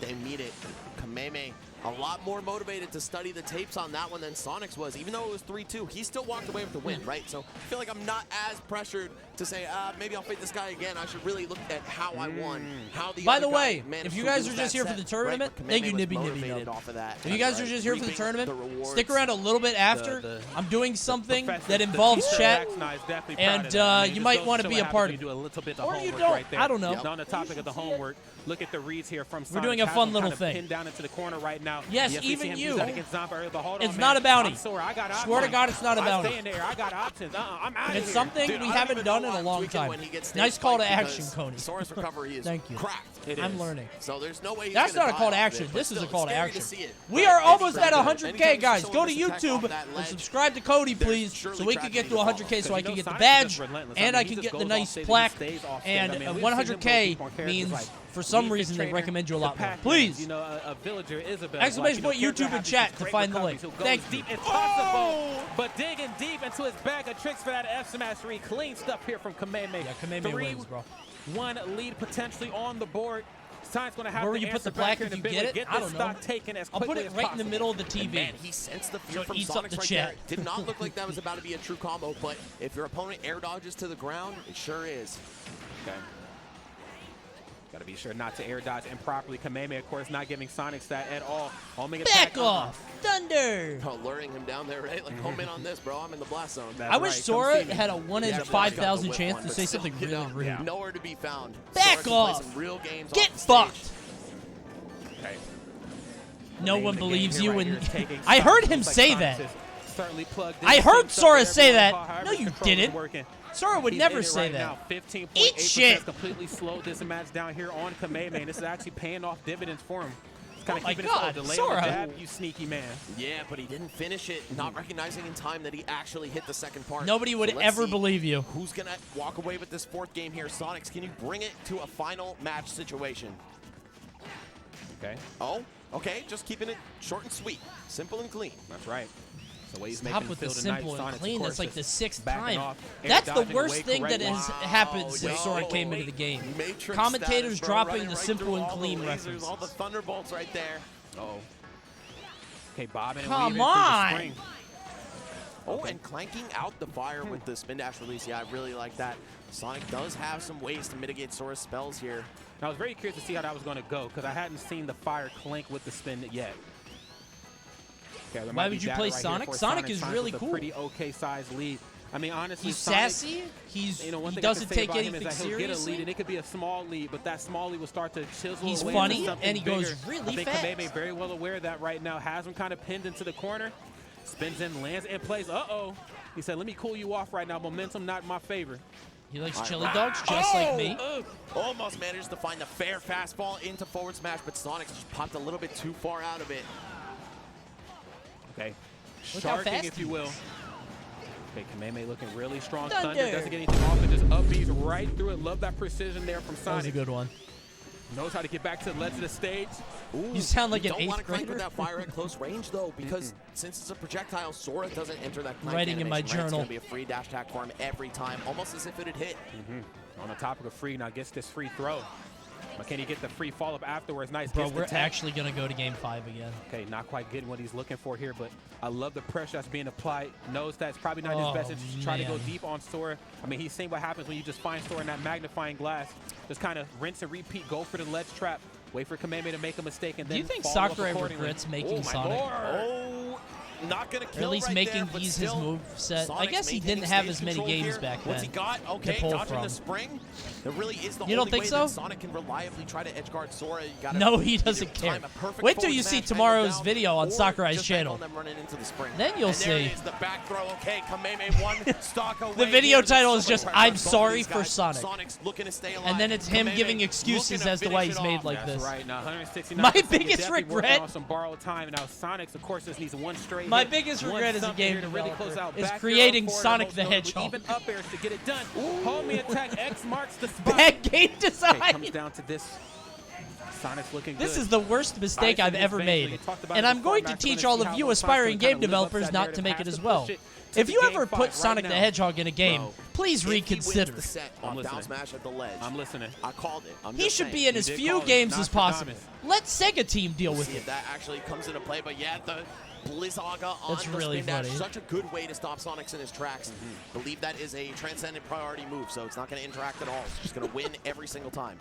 They meet it. Kameme, a lot more motivated to study the tapes on that one than Sonics was. Even though it was 3-2, he still walked away with the win, right? So I feel like I'm not as pressured to say, maybe I'll fight this guy again. I should really look at how I won, how the By the way, if you guys are just here for the tournament, thank you, Nibby Nibby. If you guys are just here for the tournament, stick around a little bit after. I'm doing something that involves chat, and you might want to be a part of it. Or you don't. I don't know. On the topic of the homework, look at the reads here from Sonic. We're doing a fun little thing. Pinned down into the corner right now. Yes, even you. It's not a bounty. Swear to God, it's not a bounty. I'm staying there. I got options. I'm out of here. It's something we haven't done in a long time. Nice call to action, Coney. Sora's recovery is Thank you. cracked. I'm learning. So there's no way That's not a call to action. This is a call to action. We are almost at 100K, guys. Go to YouTube and subscribe to Cody, please, so we can get to 100K so I can get the badge and I can get the nice plaque And I mean, 100K means, for some reason, they recommend you a lot more. Please. You know, a villager Isabel. Exclamation point YouTube and chat to find the link. Thank you. Deep as possible, but digging deep into his bag of tricks for that F smash 3. Clean stuff here from Kameme. Yeah, Kameme wins, bro. 3-1 lead potentially on the board. Science going to have Where to you put the plaque if you get it? I don't know. I'll put it right in the middle of the TV. Man, he sensed the fear so from eats Sonics up the right chat. there. Did not look like that was about to be a true combo, but if your opponent air dodges to the ground, it sure is. Okay. Got to be sure not to air dodge improperly. Kameme, of course, not giving Sonics that at all. Back off! Thunder! Oh, luring him down there, right? Like, home in on this, bro. I'm in the blast zone. I wish Sora had a 1 in 5,000 chance to say something really rude. Nowhere to be found. Back off! Real games Get fucked! Okay. No one believes you, right and I heard him say that. I heard Sora say that. No, you didn't. Sora would never say that. Eat shit. Completely slowed this match down here on Kameme, and this is actually paying off dividends for him. Kind of my keeping God, delay Sora. on the jab, you sneaky man. Yeah, but he didn't finish it, not recognizing in time that he actually hit the second part. Nobody would ever believe you. Who's going to walk away with this fourth game here? Sonics, can you bring it to a final match situation? Okay. Oh, okay, just keeping it short and sweet, simple and clean. That's right. The way he's Stop making with the feel simple tonight, and Sonics, clean. of That's course, like the just 6th backing time. off, That's the dodging, worst wake thing right that has happened since Sora came into the game. Matrix Commentators status, bro, dropping running the right simple through and all clean the lasers, references. all the thunderbolts right there. Uh-oh. Okay, bobbing and Come weaving on. through the spring. Oh, and clanking out the fire with the spin dash release. Yeah, I really like that. Sonic does have some ways to mitigate Sora's spells here. And I was very curious to see how that was going to go because I hadn't seen the fire clank with the spin yet. Okay, Why would you play Sonic? Sonic is really cool. Pretty okay size lead. I mean, honestly, He's Sonic, sassy. he doesn't take about him anything is that he'll get a lead, seriously. and it could be a small lead, but that small lead will start to chisel He's away funny, into something and he goes bigger. really I think fast. Kameme very well aware of that right now. Has him kind of pinned into the corner. Spins in, lands, and plays. Uh-oh. He said, let me cool you off right now. Momentum not in my favor. He likes chili dogs just like me. Almost managed to find the fair fastball into forward smash, but Sonic just popped a little bit too far out of it. Okay. Look how Sharking, fast if you will. Okay, Kameme looking really strong. Thunder. Doesn't get anything off it, just upbeats right through it. Love that precision there from Sonic. That was a good one. Knows how to get back to the ledge of the stage. Ooh, You sound like you an don't want 8th to clank grader. with that fire at close range, though, because since it's a projectile, Sora doesn't enter that clank Writing in my animation, right? journal. It's going to be a free dash attack for him every time, almost as if it had hit. On the topic of free, now gets this free throw. But can he get the free follow-up afterwards? Nice. Bro, gets the we're tech. actually going to go to Game 5 again. Okay, not quite getting what he's looking for here, but I love the pressure that's being applied. Knows that it's probably not his best interest to try to go deep on Sora. I mean, he's seen what happens when you just find Sora in that magnifying glass. Just kind of rinse and repeat, go for the ledge trap, wait for Kameme to make a mistake, and then Do you think follow up Sakurai accordingly. regrets making Oh, my Sonic? Lord. Oh, not going to kill Or at least right making there, but these still, his move set. I Sonic's guess he maintaining didn't have stage as many control games here. back then. What's he got? Okay, pull dodging from. the spring. That really is the You don't only think way so? that Sonic can reliably try to edge guard Sora. You gotta No, he either doesn't care. time a perfect Wait till forward you see smash, tomorrow's angle down, video on or Sakurai's just bank channel. on them running into the spring. Then you'll and there see. it is, the back throw. Okay, Kameme one stock away. The video There's title so is much just, pressure I'm on both of sorry these for guys. Sonic. Sonic's looking to stay alive. And then it's him Kameme giving excuses looking as to finish why it he's made off. like That's this. right. Now 169. My biggest regret on some borrowed time. Now Sonic's, of course, just needs one straight. My hit, biggest one regret as a something game here to really developer close out. is Back creating throw, Sonic forward, the most Hedgehog. Even up airs to get it done. Homie attack X marks the spot. Bad game design. Okay, comes down to this. Sonic's looking This good. is the worst mistake All right, I've so ever he's made. basically talked about And it I'm before, going to Max, teach gonna all see of how you Sonic aspiring can game kinda live up to developers that not to narrative, make it has as to well. push it If to you the ever game put five Sonic right the now. Hedgehog in a game, Bro, please if he wins reconsider. the set on down smash at the ledge, I'm listening. I called it. I'm He just should saying. be in as did few call it. games as possible. Nostradamus. Let Sega team deal We'll with see it. if that actually comes into play. But yeah, the Blizzaga on That's the really spin dash, funny. such a good way to stop Sonics in his tracks. Believe that is a transcendent priority move, so it's not going to interact at all. It's just going to win every single time.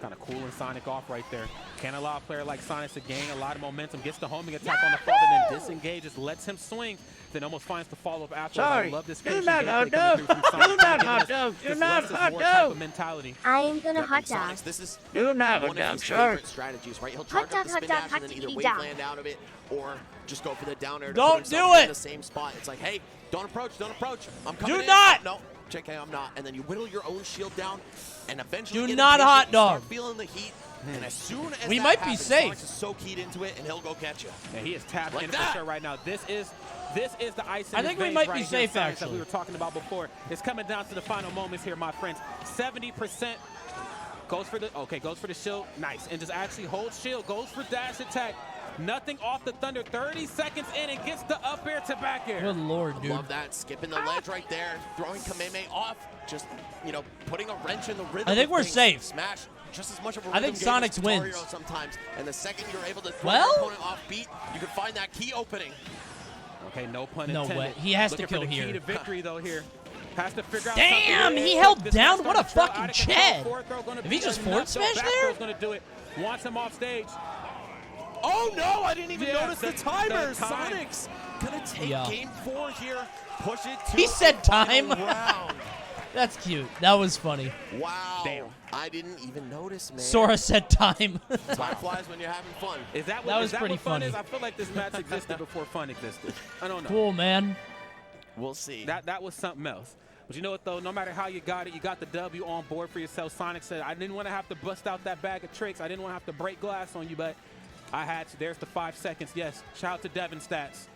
Kind of cooling Sonic off right there. Can't allow a player like Sonic to gain a lot of momentum. Gets the homing attack on the fall, and then disengages, lets him swing, then almost finds the follow-up after. I love this do finishing not gameplay hot coming dog. through from Sonic. Do not Giving hot us dog. Do this not less is hot more type dog. of mentality. I am gonna Yep, hot Sonics, dog. this is Do not one hot of dog, his sir. favorite strategies, right? He'll charge Hot up the dog, spin hot dash dog, and then hot either diggity wave dog. land out of it or just go for the down air. to Don't put himself do in it. the same spot. It's like, hey, don't approach, don't approach. I'm coming Do in. not. No, JK, I'm not. And then you whittle your own shield down, and eventually Do get not impatient, hot you dog. start feeling the heat. And as soon as We that might be happens, safe. Sonic is so keyed into it, and he'll go catch you. Yeah, he is tapped Like in that. for sure right now. This is This is the ice in I think his we veins might right be here, safe, Sonic, actually. that we were talking about before. It's coming down to the final moments here, my friends. 70% goes for the shield. Nice. And just actually holds shield. Goes for dash attack. Nothing off the thunder. 30 seconds in and gets the up air to back air. Good lord, dude. Love that. Skipping the ledge right there. Throwing Kameme off. Just, you know, putting a wrench in the rhythm. I think of we're things. safe. Smash just as much of a I rhythm think game as Sonic's Guitar wins. Hero sometimes. And the second you're able to throw Well? your opponent off beat, you can find that key opening. Okay, no pun No intended. way. He has to Looking kill for the here. key to victory, though, here. Has to figure out Damn, something. he held This down. match What a starting to fucking out of control. Chad. Forward throw gonna If he be just enough. forward smashed Back there? throw's gonna do it. Wants him off stage. Oh no, I didn't even Yeah, notice the timer. the time. Sonic's gonna take Yeah. game 4 here. Push it to He the said final time. round. That's cute. That was funny. Wow. Damn. I didn't even notice, man. Sora said time. Time flies when you're having fun. Is that what, That was is that pretty what fun funny. is? I feel like this match existed before fun existed. I don't know. Cool, man. We'll see. That was something else. But you know what, though? No matter how you got it, you got the W on board for yourself. Sonic said, I didn't want to have to bust out that bag of tricks. I didn't want to have to break glass on you, but I had to. There's the 5 seconds. Yes, shout out to Devin Stats.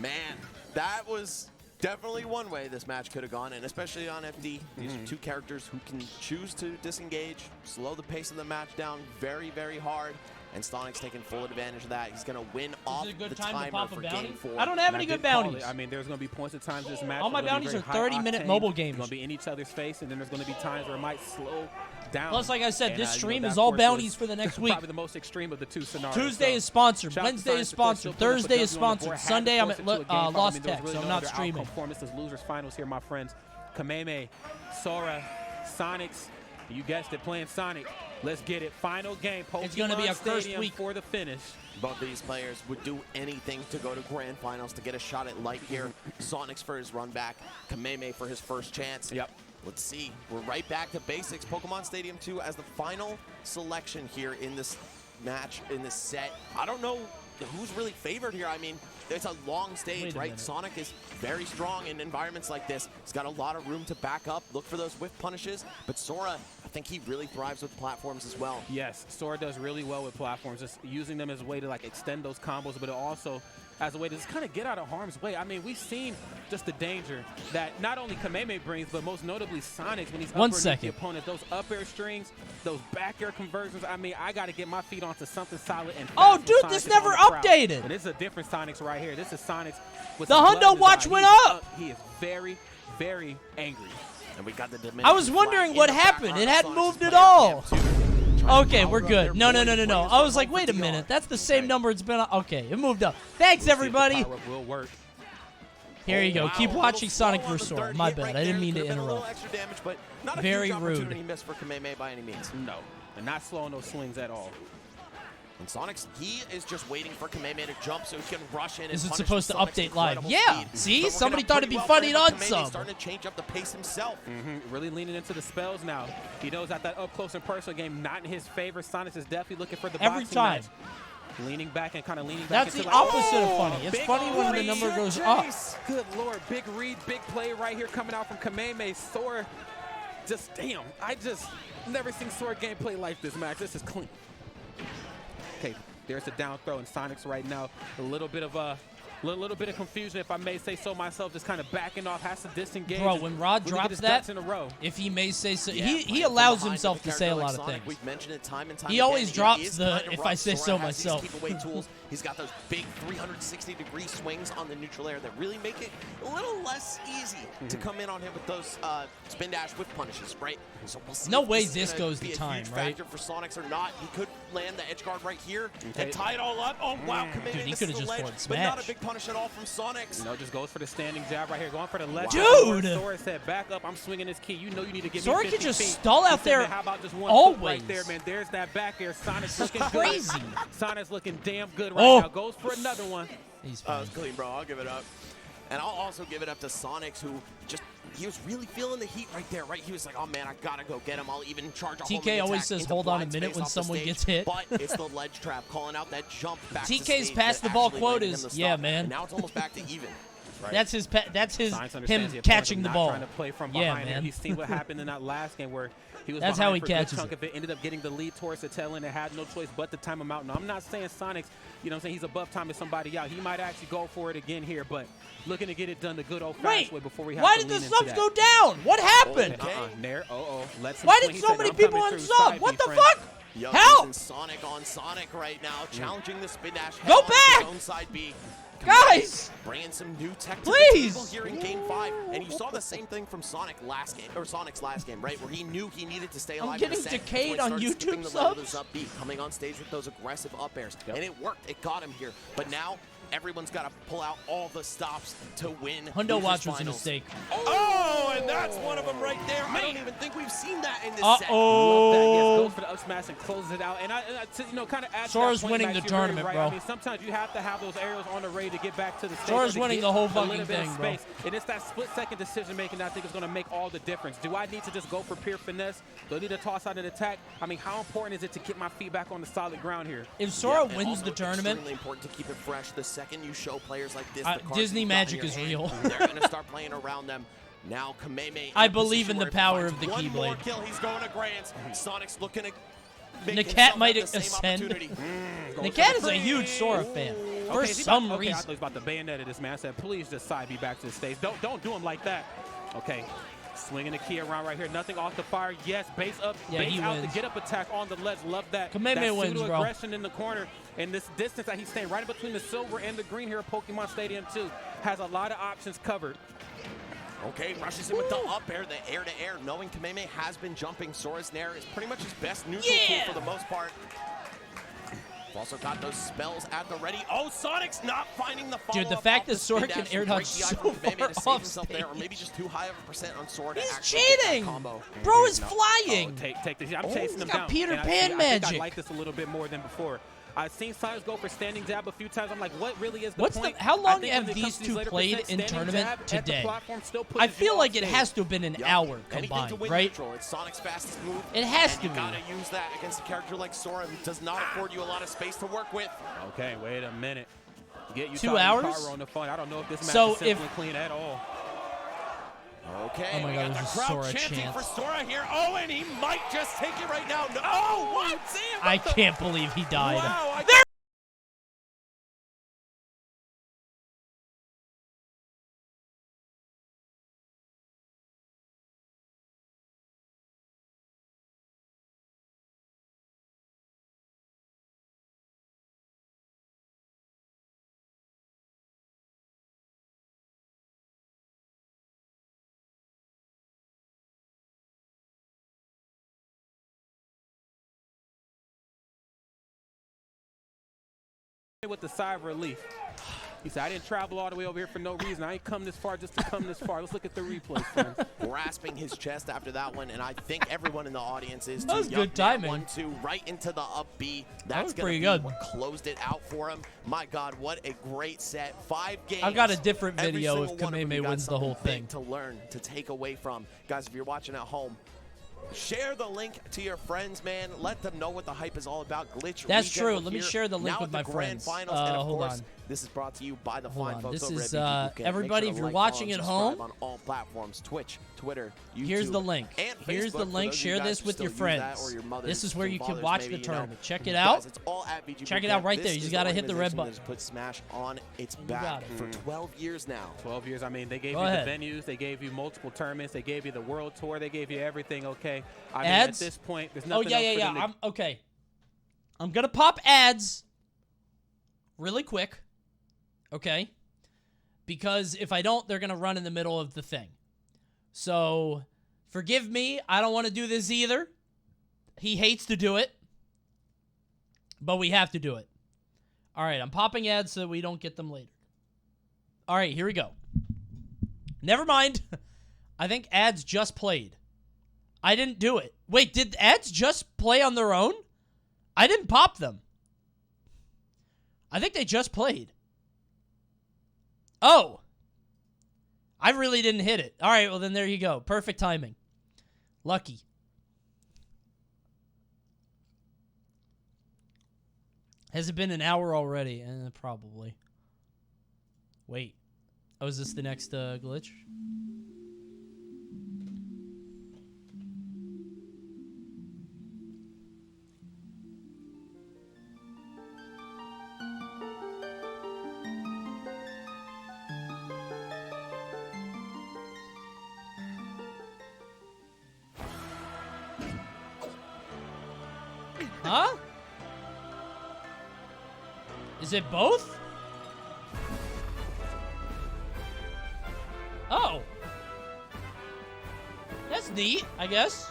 Man, that was definitely one way this match could have gone, and especially on FD. These are two characters who can choose to disengage, slow the pace of the match down very, very hard, and Sonic's taking full advantage of that. He's going to win off it a good the time to timer pop a for bounty? game 4. I don't have And any I good did call bounties. it. I mean, there's going to be points of times this match. All my is gonna be bounties very are 30-minute high mobile octane. games. It's going to be in each other's face, and then there's going to be times where it might slow down. Plus, like I said, And, this you know, stream that, is of all course, bounties was for the next week. Probably the most extreme of the two scenarios. Tuesday So, is sponsored. shout out to Wednesday Sonic, is of course, sponsored. still putting up a Thursday is W on the sponsored. board, had Sunday, to I'm force at it to a game five. I Lost mean, there was Tech, really so I'm no not other streaming. outcome for him. This is losers finals here, my friends. Kameme, Sora, Sonics. You guessed it, playing Sonic. Let's get it. Final game. Pokemon It's gonna be a cursed Stadium week. for the finish. Both of these players would do anything to go to grand finals to get a shot at light here. Sonic's for his run back, Kameme for his first chance. Yep. Let's see. We're right back to basics. Pokemon Stadium 2 as the final selection here in this match, in this set. I don't know who's really favored here. I mean, there's a long stage, Wait a right? minute. Sonic is very strong in environments like this. He's got a lot of room to back up, look for those whiff punishes. But Sora, I think he really thrives with platforms as well. Yes, Sora does really well with platforms, just using them as a way to like extend those combos, but also as a way to just kind of get out of harm's way. I mean, we've seen just the danger that not only Kameme brings, but most notably Sonic's when he's up underneath the opponent. Those up air strings, those back air conversions. I mean, I got to get my feet onto something solid and fast Oh, when dude, Sonic this is never on the prowl. updated. And this is a different Sonic's right here. This is Sonic's with The some blood Hundo in his watch eye. went He's up. He is very, very angry. And we got the I was wondering what happened. It hadn't moved at all. Okay, we're good. No. I was like, wait a minute. That's the same number it's been on. Okay, it moved up. Thanks, everybody. Will work. Here you go. Wow, Keep a watching little slow Sonic on the vs. Sora. third My hit bad. right I didn't there. mean to Could've been a little interrupt. extra damage, but not a Very huge opportunity rude. missed for Kameme by any means. No, and not slowing those swings at all. And Sonic's, he is just waiting for Kameme to jump so he can rush in and Is it punish supposed to Sonic's update live? incredible Yeah. speed. See? But working Somebody out thought pretty it'd be well funny for him, on Kameme's sub. starting to change up the pace himself. Really leaning into the spells now. He knows that up close and personal game not in his favor. Sonic is definitely looking for the Every boxing time. match. Leaning back and kind of leaning back. That's into the opposite of funny. It's big funny when the read. number goes up. Good Lord, big read, big play right here coming out from Kameme. Sora, just damn. I just never seen Sora gameplay like this match. This is clean. Okay, there's the down throw, and Sonic's right now a little bit of confusion, if I may say so myself, just kind of backing off, has to disengage. Bro, when Rod really get drops his that, ducks in a row. if he may say so, Yeah, he playing allows from himself behind to say a with lot character of like Sonic, things. We've mentioned it time and time He again. always drops is the, kinda if rough. I say Sora so has these myself. keep away tools. He's got those big 360-degree swings on the neutral air that really make it a little less easy to come in on him with those spin dash whiff punishes, right? So we'll see No if way this is this gonna goes be to a time, huge right? factor for Sonics or not. He could land the edge guard right here Okay. and tie it all up. Oh, wow, Kameme Dude, he misses could've the just ledge, forward but not a smash. big punish at all from Sonics. You know, just goes for the standing jab right here, going for the left. Dude! Sora said, back up, I'm swinging this key. You know you need to get Sora me can 50 just feet. stall He out said, there man, how about just one always. foot right there, man? There's that back air. Sonic's This is looking crazy. good. Sonic's looking damn good right Oh. now. Goes for another one. He's Oh, it's clean, bro. I'll give it up. And I'll also give it up to Sonics, who just, he was really feeling the heat right there, right? He was like, oh, man, I got to go get him. I'll even charge a TK homing always attack says, into hold on a blind minute space when off the someone stage. gets hit. But it's the ledge trap, calling out that jump back to TK's stage past that the ball actually quote landed him is, the yeah, stop. man. And now it's almost back to even. Right. That's his Science him understands catching the not ball. Trying to play from Yeah, behind. man. He's seen what happened in that last game where he was That's behind how he for catches a good chunk it. of it. Ended up getting the lead towards the tail end and had no choice but to time him out. Now, I'm not saying Sonic's, you know what I'm saying, he's above timing somebody out. He might actually go for it again here, but looking to get it done the good old-fashioned way before we have Why to did the lean into subs that. go down? What happened? Nair, let's Why did so many people unsub? What the fuck? Yo, Help! Sonic on Sonic right now, challenging the spin dash. Go head on back! his own side B. Guys! Bringing some new tech to Please! the table here in Game 5. And you saw the same thing from Sonic's last game, right? Where he knew he needed to stay alive. I'm getting decayed on YouTube subs. Up B, coming on stage with those aggressive up airs. And it worked. It got him here. But now, everyone's got to pull out all the stops to win. Hundo watch was a mistake. Oh, and that's one of them right there. I don't even think we've seen that in this set. Love that. Yes, goes for the up smash and closes it out. And to kind of add Sora's to that point, winning Max, the you're very tournament, right. bro. I mean, sometimes you have to have those aerials on the raid to get back to the stage. Sora's winning the whole fucking little bit of thing, bro. space. And it's that split-second decision-making that I think is going to make all the difference. Do I need to just go for pure finesse? Do I need to toss out an attack? I mean, how important is it to get my feet back on the solid ground here? If Sora and wins also the tournament, extremely important to keep it fresh. The second you show players like this, Disney magic is real. They're going to start playing around them. Now, Kameme. I believe in the power of the Keyblade. Keyblade. One more kill, he's going to Grants. Sonic's looking to make Nakat might himself have the same ascend. opportunity. Nakat is a huge Sora fan. For some I reason. thought he was about to bayonet this man. I said, please just side me back to the stage. Don't do him like that. Okay. Swinging the key around right here. Nothing off the fire. Yes, base up, Yeah, base he out wins. the get up attack on the ledge. Love that. Kameme that wins, bro. aggression in the corner. And this distance that he's staying right in between the silver and the green here at Pokemon Stadium 2 has a lot of options covered. Okay, rushes in with the up air, the air-to-air, knowing Kameme has been jumping. Sora's Nair is pretty much his best neutral tool for the most part. We've also got those spells at the ready. Oh, Sonic's not finding the follow-up. Dude, the fact off that Sora can air dodge so far off himself there, or maybe just too high of a percent on Sora to He's actually get that cheating! combo. Bro is flying! Oh, take this. I'm chasing he's him got down. Peter And Pan I think magic. I like this a little bit more than before. I've seen Sonic go for standing jab a few times. I'm like, what really is the point? How I long think have when it these comes to two later played percent, in standing tournament jab at the today? platform still pushes I you feel off like it stage. has to have been an hour Anything combined, to win right? neutral. It's Sonic's fastest move. It has and to you be. gotta use that against a character like Sora who does not afford you a lot of space to work with. Okay, wait a minute. Get you 2 hours? on the phone. I don't know if this match So is simply clean at all. Okay, Oh my we God, got there's the a crowd Sora chanting chant. for Sora here. Oh, and he might just take it right now. No, oh, what? Damn, I can't believe he died. Wow, With the sigh of relief. He said, I didn't travel all the way over here for no reason. I ain't come this far just to come this far. Let's look at the replay, friends. Grasping his chest after that one, and I think everyone in the audience is. That was good timing. 1-2 right into the up B. That was That's pretty gonna good. be what closed it out for him. My God, what a great set. 5 games. I've got a different Every video if single one of them Kameme you got wins the whole something thing. big to learn, to take away from. Guys, if you're watching at home, share the link to your friends, man. Let them know what the hype is all about. Glitch. That's Regen, true. we're Let me here share the link now with at my the grand friends. finals, and of Hold course, on. this is brought to you by the Hold fine on. folks This over is, at VG Bootcamp. Make everybody, sure if to you're like, watching follow, and at subscribe home, on all platforms, Twitch, Twitter, YouTube, Here's the link. and Here's the Facebook for link. those of you Share guys this who with still your use that, friends. or your mothers This is where and you can fathers watch maybe, the you know. tournament. Check it Guys, out. it's all at VG Check it Bootcamp. out right This there. You just is gotta the hit the red organization button. that has put Smash on its got back it. for 12 years now. 12 years. I mean, they gave Go you ahead. the venues. They gave you multiple tournaments. They gave you the world tour. They gave you everything, okay? I mean, Ads? at this point, there's Oh, nothing yeah, else yeah, for yeah. them to Okay. I'm going to pop ads really quick. Okay? Because if I don't, they're going to run in the middle of the thing. So, forgive me. I don't want to do this either. He hates to do it. But we have to do it. All right, I'm popping ads so we don't get them later. All right, here we go. Never mind. I think ads just played. I didn't do it. Wait, did ads just play on their own? I didn't pop them. I think they just played. Oh. I really didn't hit it. All right, well, then there you go. Perfect timing. Lucky. Has it been an hour already? Probably. Wait. Oh, is this the next glitch? Huh? Is it both? Oh. That's neat, I guess.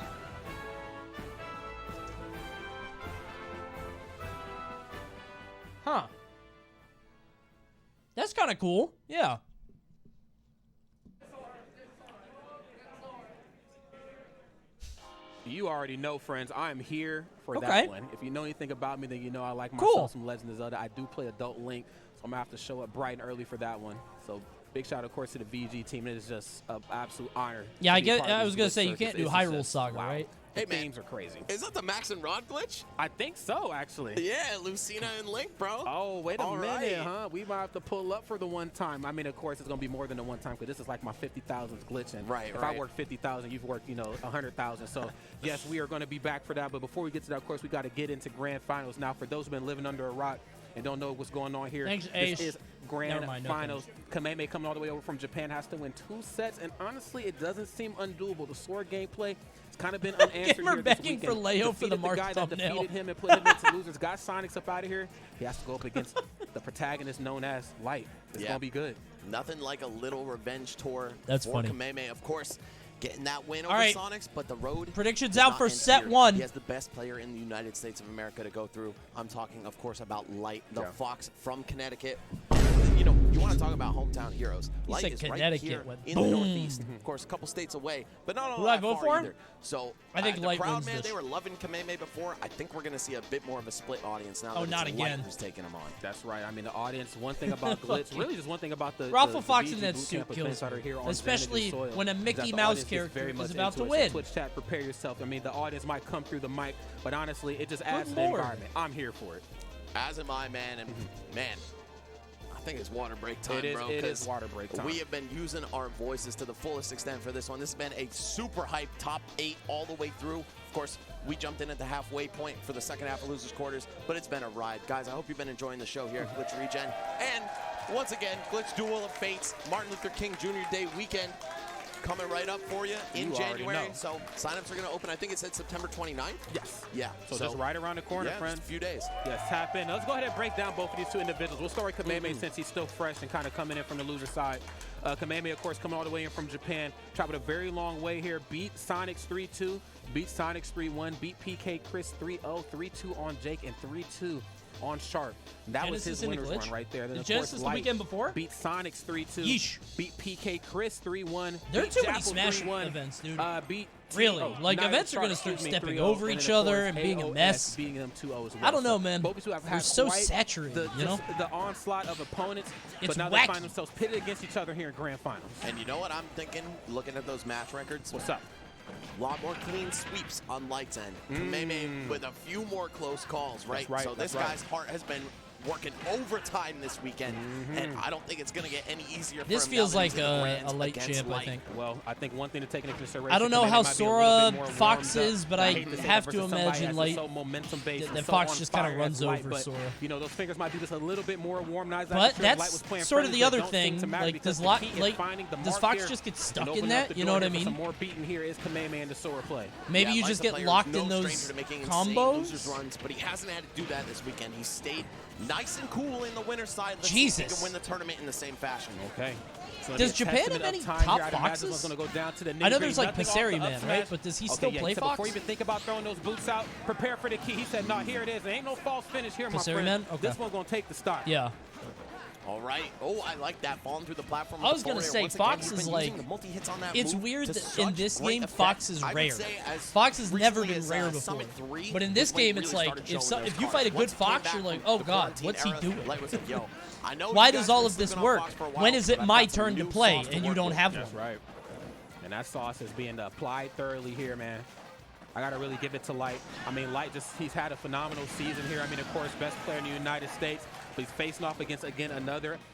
Huh. That's kind of cool. Yeah. You already know, friends, I am here for that one. If you know anything about me, then you know I like Cool. myself some Legend of Zelda. I do play Adult Link, so I'm going to have to show up bright and early for that one. So big shout, of course, to the VG team. It is just an absolute honor. Yeah, to be part of I this was going to glitch say, you circus. can't do It's Hyrule just, Saga, wow. right? The Hey, man. themes are crazy. Is that the Max and Rod glitch? I think so, actually. Yeah, Lucina and Link, bro. Oh, wait a All minute, right. huh? We might have to pull up for the one time. I mean, of course, it's going to be more than the one time because this is like my 50,000th glitch. And Right, if right. I work 50,000, you've worked, 100,000. So, yes, we are going to be back for that. But before we get to that, of course, we got to get into grand finals. Now, for those who've been living under a rock and don't know what's going on here, Thanks, this Ace. is grand Never mind, no finals. Kameme coming all the way over from Japan has to win 2 sets. And honestly, it doesn't seem undoable. The Sword gameplay it's kind of been unanswered Gamer here this begging weekend. for Leo for the Defeated Mark guy thumbnail. that defeated him and put him into losers. Got Sonics up out of here. He has to go up against the protagonist known as Light. It's going to be good. Nothing like a little revenge tour That's for funny. Kameme. Of course, getting that win All over right. Sonics, but the road Predictions does out not for end set here. 1. He has the best player in the United States of America to go through. I'm talking, of course, about Light, the Fox from Connecticut. You want to talk about hometown heroes. He Light said is Connecticut right here went in boom. the Northeast. Of course, a couple states away, but not all Who I that vote far for him? either. So I think the Light crowd, wins man, this. they were loving Kameme before. I think we're going to see a bit more of a split audience now. Oh, that not it's again. Light who's taking them on. That's right. I mean, the audience, one thing about Glitz, really just one thing about the Raffle the Fox VG in that boot suit camp kills events that are me. here on Especially Xanadu's soil, when a is that Mickey the Mouse audience gets character very is much about into to it. win. So Twitch chat, prepare yourself. I mean, the audience might come through the mic, but honestly, it just adds to the Lord. environment. I'm here for it. As am I, man. And man, I think it's water break time, It is- bro. it is 'cause water break time. We have been using our voices to the fullest extent for this one. This has been a super hype top 8 all the way through. Of course, we jumped in at the halfway point for the second half of Losers Quarters, but it's been a ride. Guys, I hope you've been enjoying the show here at Glitch Regen. And once again, Glitch Duel of Fates, Martin Luther King Jr. Day weekend coming right up for you in You already January. know. So signups are going to open, I think it said September 29th? Yes. Yeah. So just right around the corner, yeah, friends. just a few days. Yes, tap in. Let's go ahead and break down both of these two individuals. We'll start with Kameme since he's still fresh and kind of coming in from the loser side. Kameme, of course, coming all the way in from Japan. Traveled a very long way here. Beat Sonics 3-2. Beat Sonics 3-1. Beat PK Chris 3-0. 3-2 on Jake and 3-2 on Sharp. And that was Genesis his in the winner's glitch? run right there. Then, The of Genesis course, the Light weekend before? Beat Sonics 3-2. Yeesh. Beat PK Chris 3-1. There are beat too many Jackal Smash 3-1. events, dude. Beat Really? oh, Like, not events are Sharp, gonna start excuse me, stepping 3-0, over and each then, of other course, and being a AOS mess. beating them 2-0 as well. I don't know, So man. both two have They're had so quite saturated, you know? the onslaught of opponents, It's but now they wacky. find themselves pitted against each other here in grand finals. And you know what I'm thinking, looking at those match records? What's up? A lot more clean sweeps on Light's end. Kameme with a few more close calls, right? right, So this that's right. guy's heart has been working overtime this weekend, and I don't think it's going to get any easier for This him feels now that like he's in the Grands a late against champ, I Light. think. Well, I think one thing to take into consideration. I don't know Kameme how might be a little Sora bit more Fox warmed up. is, but I hate to say that have to versus somebody imagine, that's like, so momentum-based that and so Fox on just kinda fire runs as Light, over but, Sora. You know, those fingers might be just a little bit more warm. Now, But that's sort of the other thing. Like, does Fox just get stuck in that? You know what I mean? Some more beating here is Kameme and the Sora play. Maybe Yeah, you Light's just a get player locked who's in no those stranger to making insane losers combos. runs, but he hasn't had to do that this weekend. He stayed nice and cool in the winner's side. Let's see if he Jesus. can win the tournament in the same fashion. Okay. So Does the Japan testament have of any time top here, I'd imagine Foxes? it's gonna go down to the I know there's, nitty-gritty. like, Nothing off the Passeri up Man, smash. right? But does he still yeah, play so Fox? Before you even think about throwing those boots out, prepare for the key. He said, no, here it is. There ain't no false finish here, my Passeri friend. Man? Okay. This one's gonna take the start. Yeah. All right. Oh, I like that. Falling through the platform. I was going gonna to say, Once Fox again, he's is been like, using the multi-hits on that it's move weird to that in such this great game, effect. Fox is I would rare. say as Fox has never recently been as, rare before. Summit 3 But in this is when he game, it's really like, started if showing you those fight a cards. good Once he came Fox, back you're like, from oh the god, quarantine what's he era, doing? Light was like, yo, I know Why you does guys all been of this sleeping on work? Fox for a while, When is but it I've my got some turn to new play sauce to and you work don't with. have That's one? right. And that sauce is being applied thoroughly here, man. I got to really give it to Light. I mean, Light he's had a phenomenal season here. I mean, of course, best player in the United States. But he's facing off against, again, another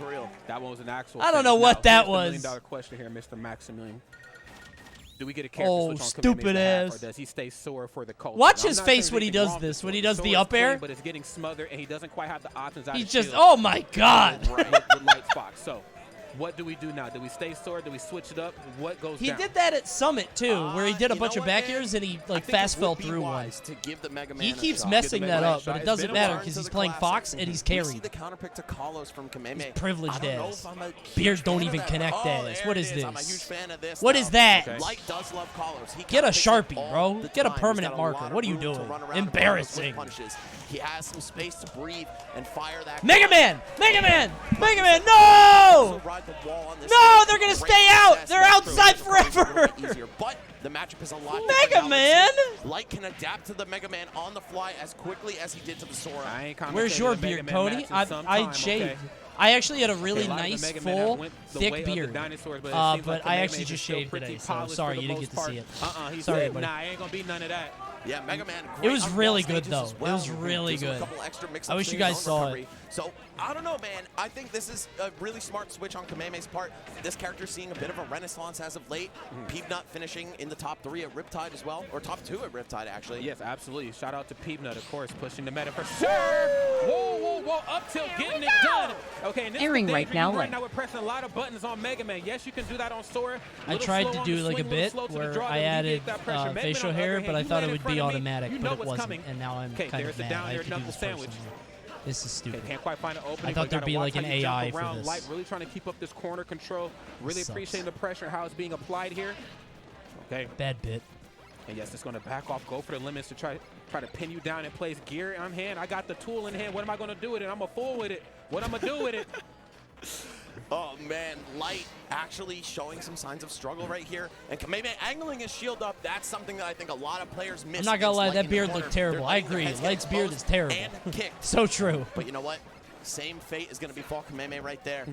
was real. That one was an actual I don't thing. know what Now, that here's the was. $1 million question here, Mr. Maximilian. Do we get a character switch on stupid Kamehameha's ass. behalf, or does he stay sore for the culture? Watch Now, his I'm not face saying when he anything does wrong this, with when he Sora. does the Sora's up air. clean, but it's getting smothered, and he doesn't quite have the options out He's of just, shield. oh my god. Right, with Light's Fox. So, what do we do now? Do we stay sore? Do we switch it up? What goes He down? did that at Summit too, where he did a you bunch know of what, back man? airs and he I like think fast it fell would be through one. wise to give the Mega Man He a keeps shot. messing that up, but it It's doesn't been a matter while. because To he's the playing classic. Fox and he's We see carried. the counterpick to Carlos from Kameme. He's privileged I don't know ass. if I'm a huge Beard don't fan even of that. connect Oh, ass. there What it is this? I'm a huge fan of this. What though. is that? Okay. Light does love Carlos. He Get a counterpicks Sharpie, all bro. the Get a time. He's permanent got marker. lot of What are you room to doing? run around and Embarrassing. block those punches. He has some space to breathe and fire that. Mega Man! Mega Man! Mega Man! No! Ride the wall on this No, stage. they're gonna Great stay out. success. They're That's outside true. It's a little forever. bit easier, but the matchup is a lot Mega different now. Man? Light can adapt to the Mega Man on the fly as quickly as he did to the Sora. Where's your beard, Cody? I shaved. I actually had a really nice, full, thick beard. But I actually just shaved today, so sorry you didn't get to see it. He Sorry, said, buddy. nah, ain't gonna be none of that. Yeah, Mega Man. It was great on really wall good, stages though. as It well. was really Gives him a good. couple extra mix-up I wish you stages guys on saw recovery. it. So, I don't know, man. I think this is a really smart switch on Kameme's part. This character's seeing a bit of a renaissance as of late. Peanut finishing in the top 3 at Riptide as well, or top 2 at Riptide, actually. Yes, absolutely. Shout out to Peanut, of course, pushing the meta for sure. Whoa, whoa, whoa, up tilt, getting it done. Okay, and this Airing is the right danger. now, Right like- now we're pressing a lot of buttons on Mega Man. Yes, you can do that on Sora. I tried to do like a bit where I added facial hair, but I thought it would be automatic, but it wasn't, and now I'm kind there's of the mad. down I air have to do knuckle this sandwich. personally. This is stupid. Can't quite find an opening. I thought but there'd gotta be watch like how an you jump AI for around. this. Light really trying to keep up this corner control. Really Sucks. appreciating the pressure and how it's being applied here. Okay. Bad bit. And yes, it's going to back off, go for the limits to try to pin you down in place. Gear in hand. I got the tool in hand. What am I going to do with it? I'm a fool with it. What I'm going to do with it? Oh, man. Light actually showing some signs of struggle right here. And Kameme angling his shield up. That's something that I think a lot of players miss. I'm not gonna against lie, Light that in the beard corner. looked terrible. They're I letting their agree. heads get Light's beard is exposed terrible. And kicked. So true. But you know what? Same fate is going to befall Kameme right there.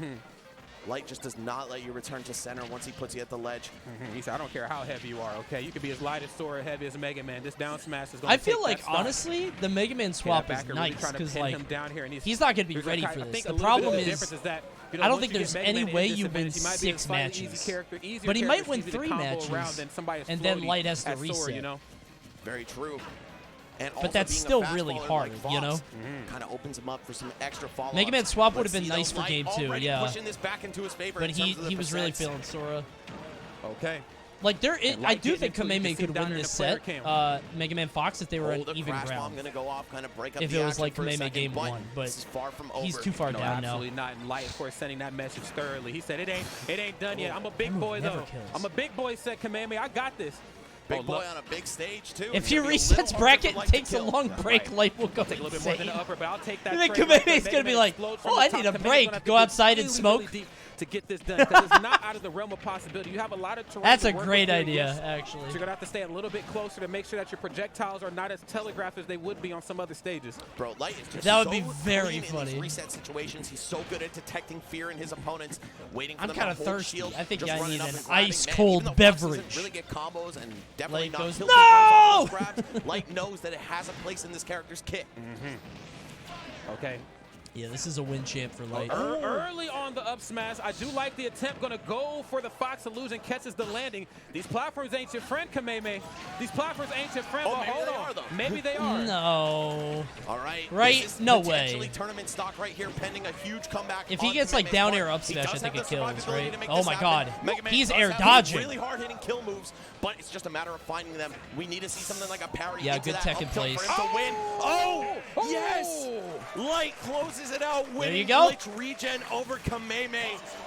Light just does not let you return to center once he puts you at the ledge. He said, I don't care how heavy you are, okay? You could be as light as Sora, heavy as Mega Man. This down smash is going to I feel like, honestly, the Mega Man swap is nice because, like, he's not going to be ready for this. The problem is, I don't think there's any way you win 6 matches. But he might win 3 matches, and then Light has to reset. Very true. And but that's still really hard, you know? Kind of opens him up for some extra follow-ups. Mega Man swap would have been nice for game 2, yeah. Pushing this back into his favor but he was really feeling Sora. Okay. Like I do think Kameme could win this set, Mega Man Fox, if they were an even ground. Go off, kind of break up if the it was like action for a Kameme second, game 1, but far from he's over. too far down now. Absolutely not. And Light, of course, sending that message thoroughly. He said, it ain't done yet. I'm a big boy, though. I'm a big boy, said Kameme. I got this. Big boy on a big stage, too. If he resets bracket and takes a long break, Light will go take a little bit more than the upper, but I'll take that. You think Kameme's going to be like, oh, I need a break, go outside and smoke? To get this done, because it's not out of the realm of possibility. You have a lot of terrain. That's to a work great with idea, yes. actually. So you're gonna have to stay a little bit closer to make sure that your projectiles are not as telegraphed as they would be on some other stages. Bro, Light is just that would so be very clean funny. In these reset situations, he's so good at detecting fear in his opponents, waiting for I'm them kind to of hold thirsty. shield, I think just I running need up an and grabbing. ice-cold Man, even though Fox beverage. doesn't really get combos and definitely Light not goes, kill no! grabs, Light knows that it has a place in this character's kit. Okay. Yeah, this is a win champ for Light. Early on the up smash, I do like the attempt. Gonna go for the Fox illusion, catches the landing. These platforms ain't your friend, Kameme. These platforms ain't your friend. Oh, but maybe hold they on. are, though. Maybe they are. No. All right. Right? This is No potentially way. tournament stock right here, pending a huge comeback. If he on gets like Kameme's down part. air up He smash, I does think have it the kills, survivability right? to make Oh this my happen. god. Mega Man He's does air have dodging. Really hard-hitting kill moves, but it's just a matter of finding them. We need to see something like a parry. Yeah, into good that tech in up tilt place. for him to win. Oh, yes! Light closes it out, winning you go. glitch regen over Kameme.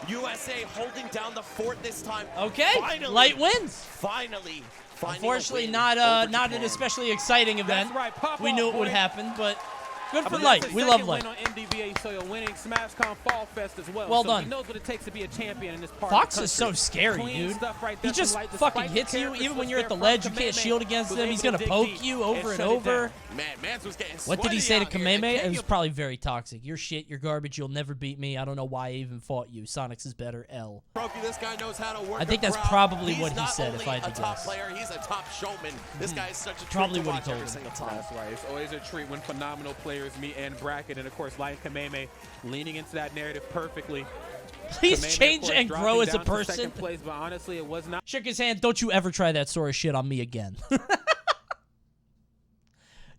USA holding down the fort this time. Okay, Finally, Light wins. Finally. Unfortunately, win not over an Japan. especially exciting event. That's right. Pop We off, knew it would boy. happen, but good for I believe Light. that's We the love second Light. win on MDVA, so you're winning SmashCon Fall Fest as well. Well so done. He knows what it takes to be a champion in this part Fox of the is so country. scary, Clean dude. stuff right He there just from Light, fucking despite hits the you, character even when switch you're at the there ledge. from You can't Kameme, shield against who's him. able He's to gonna dig poke deep you and over and shut it over. down. Man, Mans was getting What did he say to sweaty out here. Kameme? It was probably very toxic. You're shit. You're garbage. You'll never beat me. I don't know why I even fought you. Sonic's is better. L. Trophy, this guy knows how to work I think a that's crowd. probably He's what he not said, only if I had to a top guess. player, he's a top showman. This guy is such a treat Probably to what he watch told every him. single time. That's right. It's always a treat when phenomenal players players meet and bracket, and of course, Lion Kameme leaning into that narrative perfectly. Please Kameme, change of course, and dropping grow as a down to person. second place, but honestly, it was not. Shook his hand. Don't you ever try that sort of shit on me again.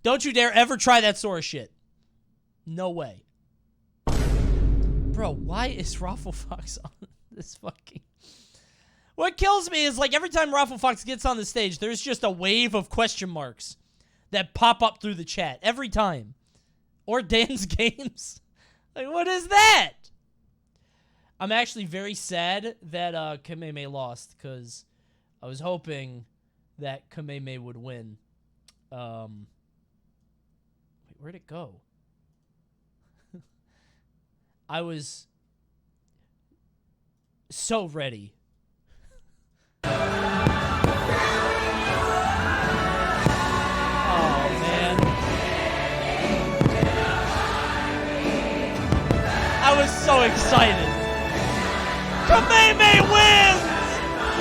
Don't you dare ever try that sort of shit. No way. Bro, why is Rafflefox on this fucking... What kills me is, like, every time Rafflefox gets on the stage, there's just a wave of question marks that pop up through the chat. Every time. Or Dan's games. Like, what is that? I'm actually very sad that Kameme lost, because I was hoping that Kameme would win. Wait, where'd it go? I was so ready. Oh, man. I was so excited. Kameme wins!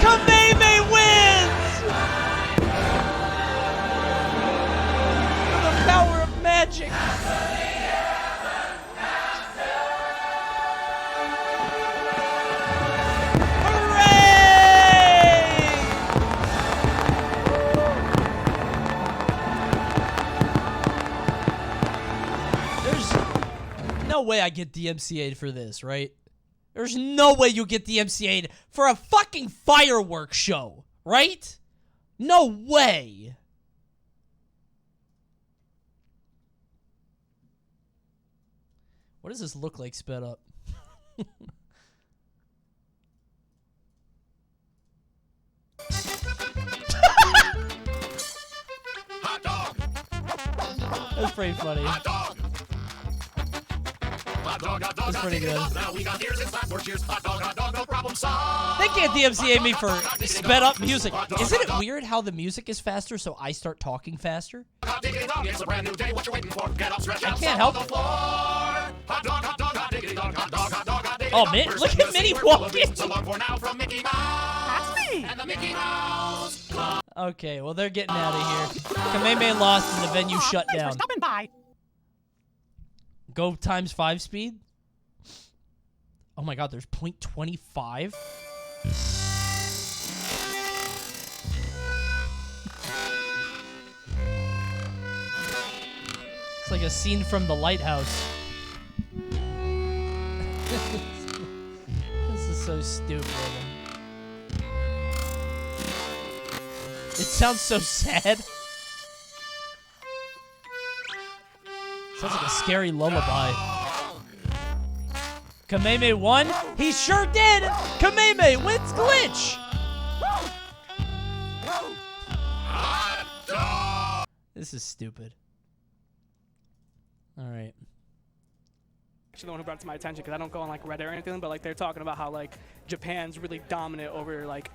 Kameme wins! The power of magic. No way I get DMCA'd for this, right? There's no way you get DMCA'd for a fucking fireworks show, right? No way. What does this look like sped up? Hot dog. That's pretty funny. Hot dog. That's pretty good. Now we got ears, it's time for cheers. Hot dog, no problem solved. They can't DMCA me for sped up music. Isn't it weird how the music is faster, so I start talking faster? It's a brand new day, what you waiting for? Get up, stretch out, I can't help it. Oh, man, look at Minnie walking. So long for now from Mickey Mouse. That's me. And the Mickey Mouse Club. Okay, well, they're getting out of here. Kameme lost and the venue shut down. Stopping by. Go times 5 speed? Oh my god, there's 0.25? It's like a scene from The Lighthouse. This is so stupid. It sounds so sad. Sounds like a scary lullaby. Kameme won? He sure did! Kameme wins glitch! This is stupid. Alright. Actually the one who brought it to my attention, because I don't go on like Reddit or anything, but like they're talking about how like Japan's really dominant over like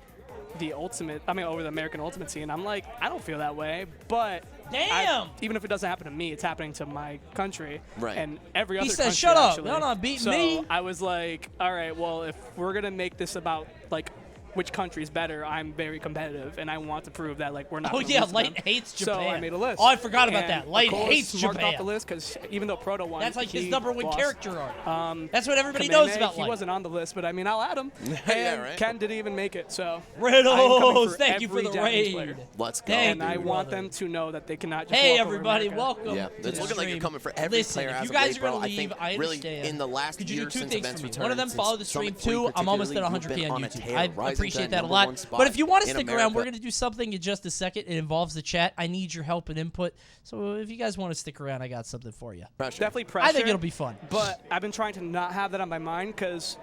the over the American Ultimate scene. I'm like, I don't feel that way, but damn! Even if it doesn't happen to me, it's happening to my country. Right. And every other He said, country, shut up. actually. You're not beating so me. I was like, all right, well, if we're going to make this about like which country's better, I'm very competitive, and I want to prove that like we're not. Oh gonna yeah, lose to Light them. hates Japan. So I made a list. Oh, I forgot about And that. Light of course, hates marked Japan. off the list because even though Proto won, That's like his he #1 lost. character art. That's what everybody Kameme, knows about He Light. wasn't on the list, but I mean, I'll add him. Yeah, And right. Ken didn't even make it, so Riddles, thank you for every the Japanese raid. player. Let's go. Thank And you, I want brother. them to know that they cannot just Hey walk over everybody, America. welcome. Yeah, to it's the looking like you're stream. coming for every Listen, player if as you of guys late, are bro. gonna I think leave, I really understand. in the last Could you year do two since things events for me? returned, One of them, follow the since stream. Summit 3 2, I'm almost at particularly, 100K you've on been YouTube. tear, I rising to appreciate that that a lot. #1 spot But if you want to in stick around, America. we're gonna do something in just a second. It involves the chat. I need your help and input. So if you guys want to stick around, I got something for you. Definitely pressure. I think it'll be fun. But I've been trying to not have that on my mind because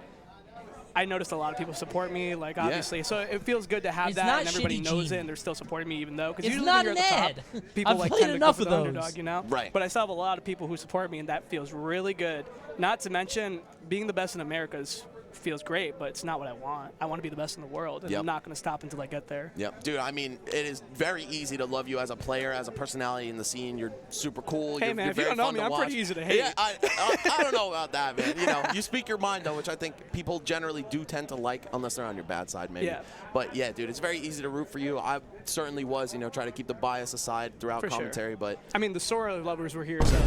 I noticed a lot of people support me, like obviously. So it feels good to have It's that, not and everybody shitty, knows Gene. it, and they're still supporting me even though. Because It's usually not when you're at the Ned. top, people I've like played tend to enough go for of the those. underdog, you know. Right. But I still have a lot of people who support me, and that feels really good. Not to mention being the best in America is feels great, but it's not what I want. I want to be the best in the world, and Yep. I'm not going to stop until I get there. Yep, dude, I mean, it is very easy to love you as a player, as a personality in the scene. You're super cool. Hey, you're, man, you're if you very don't know fun me, to I'm watch. pretty easy to hate. Yeah, I don't know about that, man. You know, you speak your mind, though, which I think people generally do tend to like, unless they're on your bad side, maybe. Yeah. But, yeah, dude, it's very easy to root for you. I certainly was, you know, try to keep the bias aside throughout For sure. commentary, but... I mean, the Sora lovers were here, so.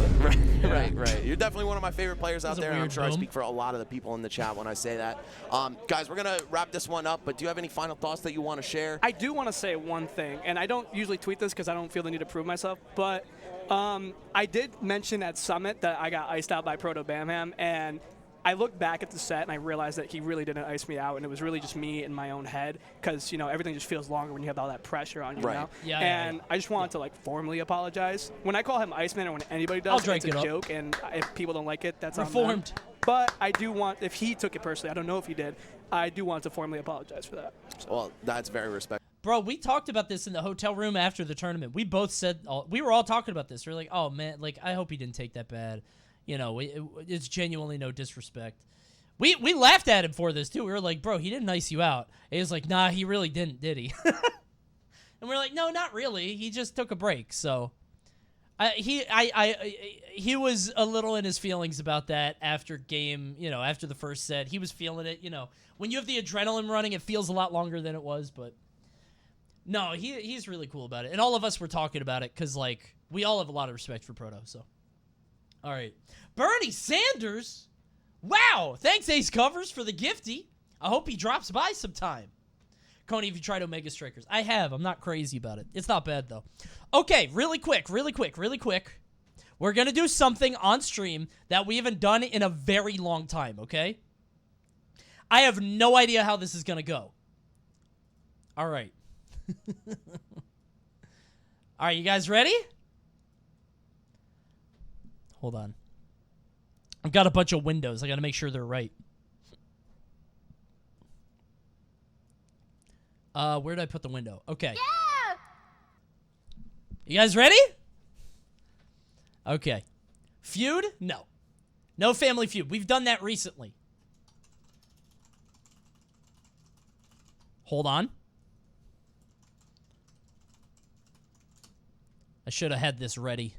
Right. You're definitely one of my favorite players out That's a there, and I'm weird sure I boom. speak for a lot of the people in the chat when I say that. Guys, we're going to wrap this one up, but do you have any final thoughts that you want to share? I do want to say one thing, and I don't usually tweet this because I don't feel the need to prove myself, but I did mention at Summit that I got iced out by Proto Bamham, and I looked back at the set and I realized that he really didn't ice me out, and it was really just me in my own head because, you know, everything just feels longer when you have all that pressure on you now. Yeah, and I just wanted to, like, formally apologize. When I call him Iceman or when anybody does, I'll drink it's it a up. joke, and if people don't like it, that's on them. Reformed. But I do want, if he took it personally, I don't know if he did, I do want to formally apologize for that. Well, that's very respectful. Bro, we talked about this in the hotel room after the tournament. We both said, we were all talking about this. We were like, oh, man, like, I hope he didn't take that bad. You know, it's genuinely no disrespect. We laughed at him for this, too. We were like, bro, he didn't ice you out. He was like, nah, he really didn't, did he? And we're like, no, not really. He just took a break. So he was a little in his feelings about that after game, you know, after the first set. He was feeling it, you know. When you have the adrenaline running, it feels a lot longer than it was, but no, he's really cool about it. And all of us were talking about it because, like, we all have a lot of respect for Proto, so. All right. Bernie Sanders? Wow. Thanks, Ace Covers, for the gifty. I hope he drops by sometime. Coney, if you tried Omega Strikers. I have. I'm not crazy about it. It's not bad, though. Okay, really quick. We're going to do something on stream that we haven't done in a very long time, okay? I have no idea how this is going to go. All right. All right, you guys ready? Hold on. I've got a bunch of windows. I got to make sure they're right. Where did I put the window? Okay. Yeah! You guys ready? Okay. Feud? No. No Family Feud. We've done that recently. Hold on. I should have had this ready.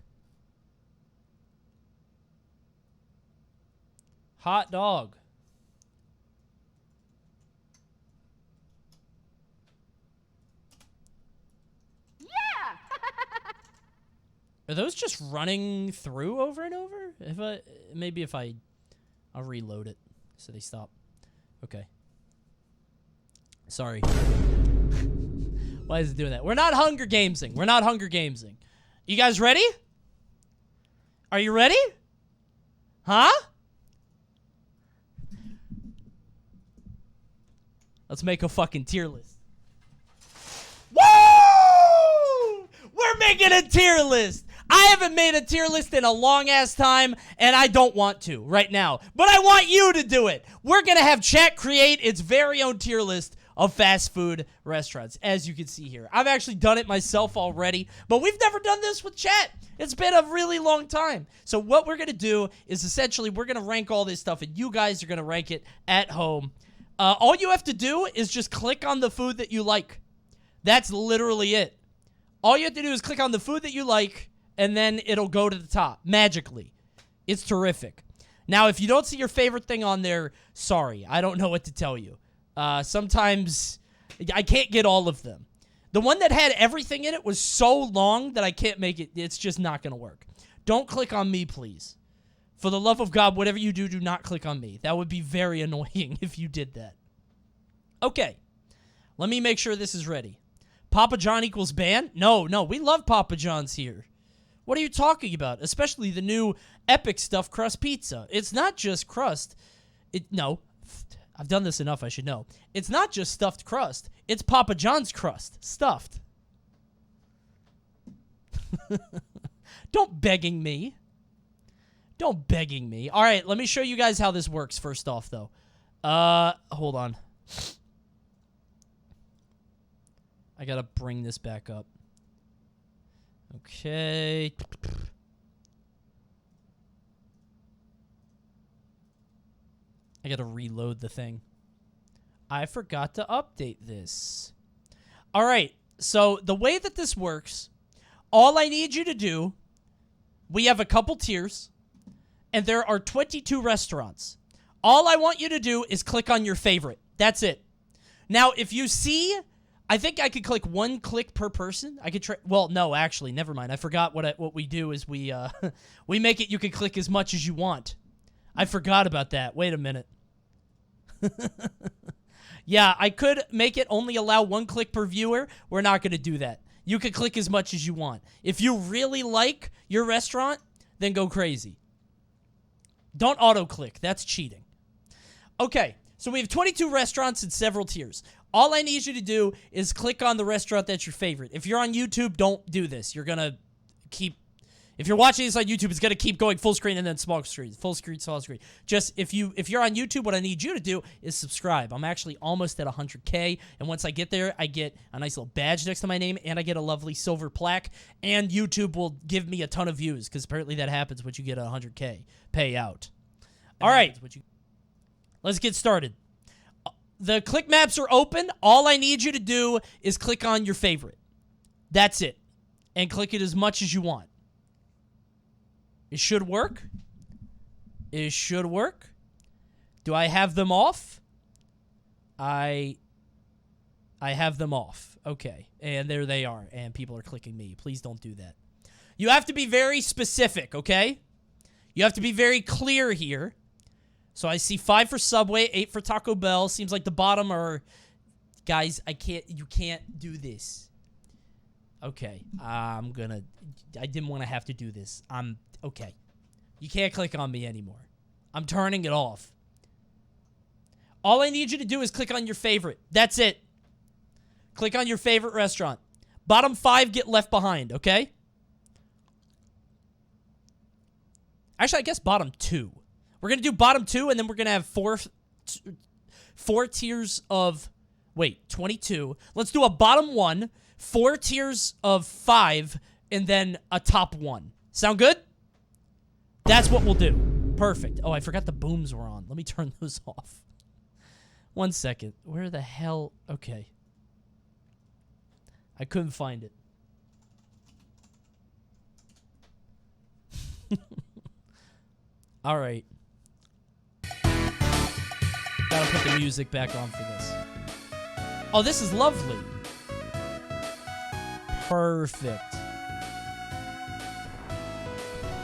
Hot dog. Yeah! Are those just running through over and over? I'll reload it so they stop. Okay. Sorry. Why is it doing that? We're not Hunger Gamesing. You guys ready? Are you ready? Huh? Let's make a fucking tier list. Woo! We're making a tier list. I haven't made a tier list in a long-ass time, and I don't want to right now. But I want you to do it. We're going to have chat create its very own tier list of fast food restaurants, as you can see here. I've actually done it myself already, but we've never done this with chat. It's been a really long time. So what we're going to do is essentially we're going to rank all this stuff, and you guys are going to rank it at home. All you have to do is just click on the food that you like. That's literally it. All you have to do is click on the food that you like, and then it'll go to the top magically. It's terrific. Now, if you don't see your favorite thing on there, sorry. I don't know what to tell you. Sometimes I can't get all of them. The one that had everything in it was so long that I can't make it. It's just not going to work. Don't click on me, please. For the love of God, whatever you do, do not click on me. That would be very annoying if you did that. Okay. Let me make sure this is ready. Papa John equals ban? No, we love Papa John's here. What are you talking about? Especially the new epic stuffed crust pizza. It's not just crust. No. I've done this enough, I should know. It's not just stuffed crust. It's Papa John's crust. Stuffed. Don't begging me. All right, let me show you guys how this works first off, though. Hold on. I gotta bring this back up. Okay. I gotta reload the thing. I forgot to update this. All right, so the way that this works, all I need you to do, we have a couple tiers, and there are 22 restaurants. All I want you to do is click on your favorite. That's it. Now, if you see, I think I could click 1 click per person. I could try. Well, no, actually, never mind. I forgot what we do is we we make it you can click as much as you want. I forgot about that. Wait a minute. Yeah, I could make it only allow 1 click per viewer. We're not going to do that. You can click as much as you want. If you really like your restaurant, then go crazy. Don't auto-click. That's cheating. Okay, so we have 22 restaurants and several tiers. All I need you to do is click on the restaurant that's your favorite. If you're on YouTube, don't do this. You're going to keep... If you're watching this on YouTube, it's going to keep going full screen and then small screen. Full screen, small screen. Just, if you're on YouTube, what I need you to do is subscribe. I'm actually almost at 100K, and once I get there, I get a nice little badge next to my name, and I get a lovely silver plaque, and YouTube will give me a ton of views, because apparently that happens when you get a 100K payout. All right. Let's get started. The click maps are open. All I need you to do is click on your favorite. That's it. And click it as much as you want. It should work. It should work. Do I have them off? I have them off. Okay. And there they are. And people are clicking me. Please don't do that. You have to be very specific, okay? You have to be very clear here. So I see 5 for Subway, 8 for Taco Bell. Seems like the bottom are... Guys, you can't do this. Okay. I didn't want to have to do this. Okay. You can't click on me anymore. I'm turning it off. All I need you to do is click on your favorite. That's it. Click on your favorite restaurant. Bottom 5 get left behind, okay? Actually, I guess bottom 2. We're going to do bottom 2, and then we're going to have four tiers of... Wait, 22. Let's do a bottom 1, 4 tiers of 5, and then a top 1. Sound good? That's what we'll do. Perfect. Oh, I forgot the booms were on. Let me turn those off. 1 second. Where the hell... Okay. I couldn't find it. All right. Gotta put the music back on for this. Oh, this is lovely. Perfect.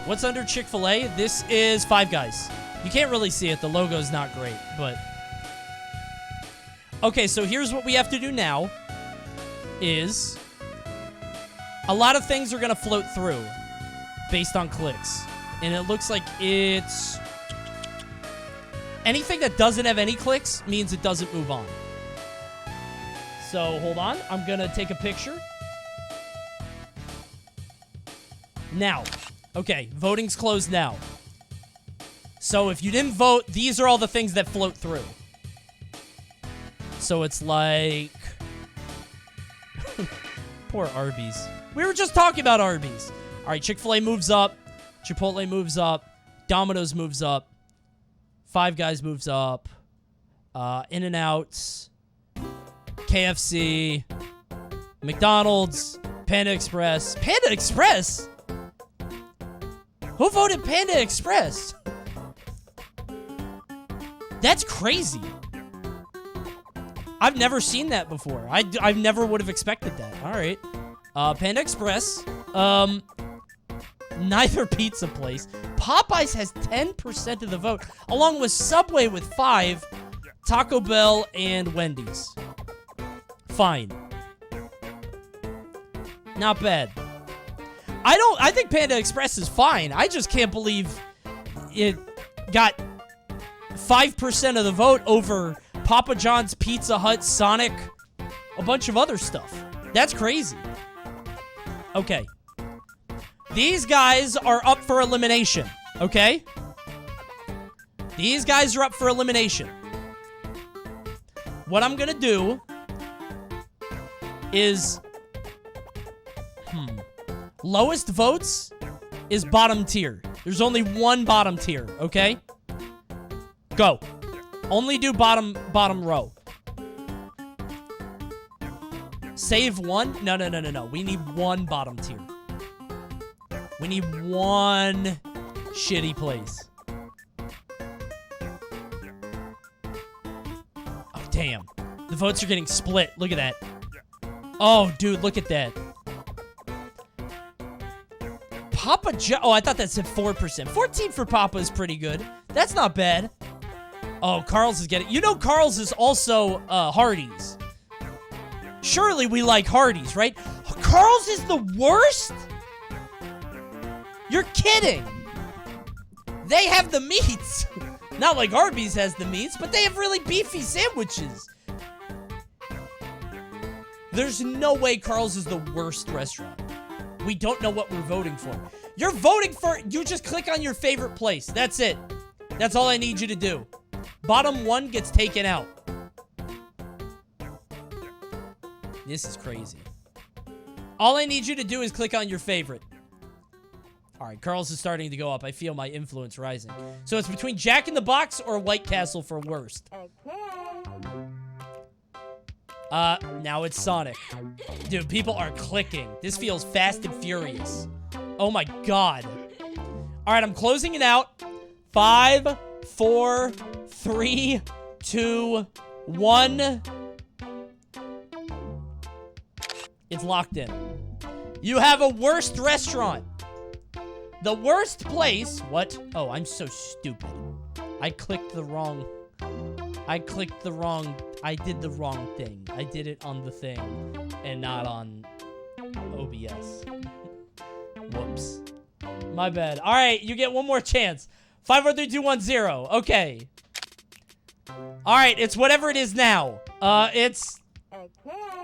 What's under Chick-fil-A? This is Five Guys. You can't really see it. The logo's not great, but... Okay, so here's what we have to do now. Is... A lot of things are going to float through based on clicks. And it looks like it's... Anything that doesn't have any clicks means it doesn't move on. So, hold on. I'm going to take a picture. Now. Okay, voting's closed now. So, if you didn't vote, these are all the things that float through. So, it's like... Poor Arby's. We were just talking about Arby's. All right, Chick-fil-A moves up. Chipotle moves up. Domino's moves up. Five Guys moves up. In-N-Out. KFC. McDonald's. Panda Express. Panda Express? Who voted Panda Express? That's crazy. I've never seen that before. I never would have expected that. All right. Panda Express. Neither pizza place. Popeyes has 10% of the vote, along with Subway with 5, Taco Bell, and Wendy's. Fine. Not bad. I think Panda Express is fine. I just can't believe it got 5% of the vote over Papa John's, Pizza Hut, Sonic, a bunch of other stuff. That's crazy. Okay. These guys are up for elimination, okay? These guys are up for elimination. What I'm gonna do is... Lowest votes is bottom tier. There's only one bottom tier, okay? Go. Only do bottom row. Save one? No. We need one bottom tier. We need one shitty place. Oh, damn. The votes are getting split. Look at that. Oh, dude, look at that. Papa John. Oh, I thought that said 4%. 14 for Papa is pretty good. That's not bad. Oh, Carl's is getting... You know Carl's is also Hardee's. Surely we like Hardee's, right? Carl's is the worst? You're kidding. They have the meats. Not like Arby's has the meats, but they have really beefy sandwiches. There's no way Carl's is the worst restaurant. We don't know what we're voting for. You're voting for... You just click on your favorite place. That's it. That's all I need you to do. Bottom one gets taken out. This is crazy. All I need you to do is click on your favorite. All right, Carl's is starting to go up. I feel my influence rising. So it's between Jack in the Box or White Castle for worst. Now it's Sonic. Dude, people are clicking. This feels fast and furious. Oh my god. All right, I'm closing it out. 5, 4, 3, 2, 1. It's locked in. You have a worst restaurant. The worst place. What? Oh, I'm so stupid. I clicked the wrong. I did the wrong thing. I did it on the thing and not on OBS. Whoops. My bad. All right, you get one more chance. 5, 4, 3, 2, 1, 0. Okay. All right, it's whatever it is now. It's...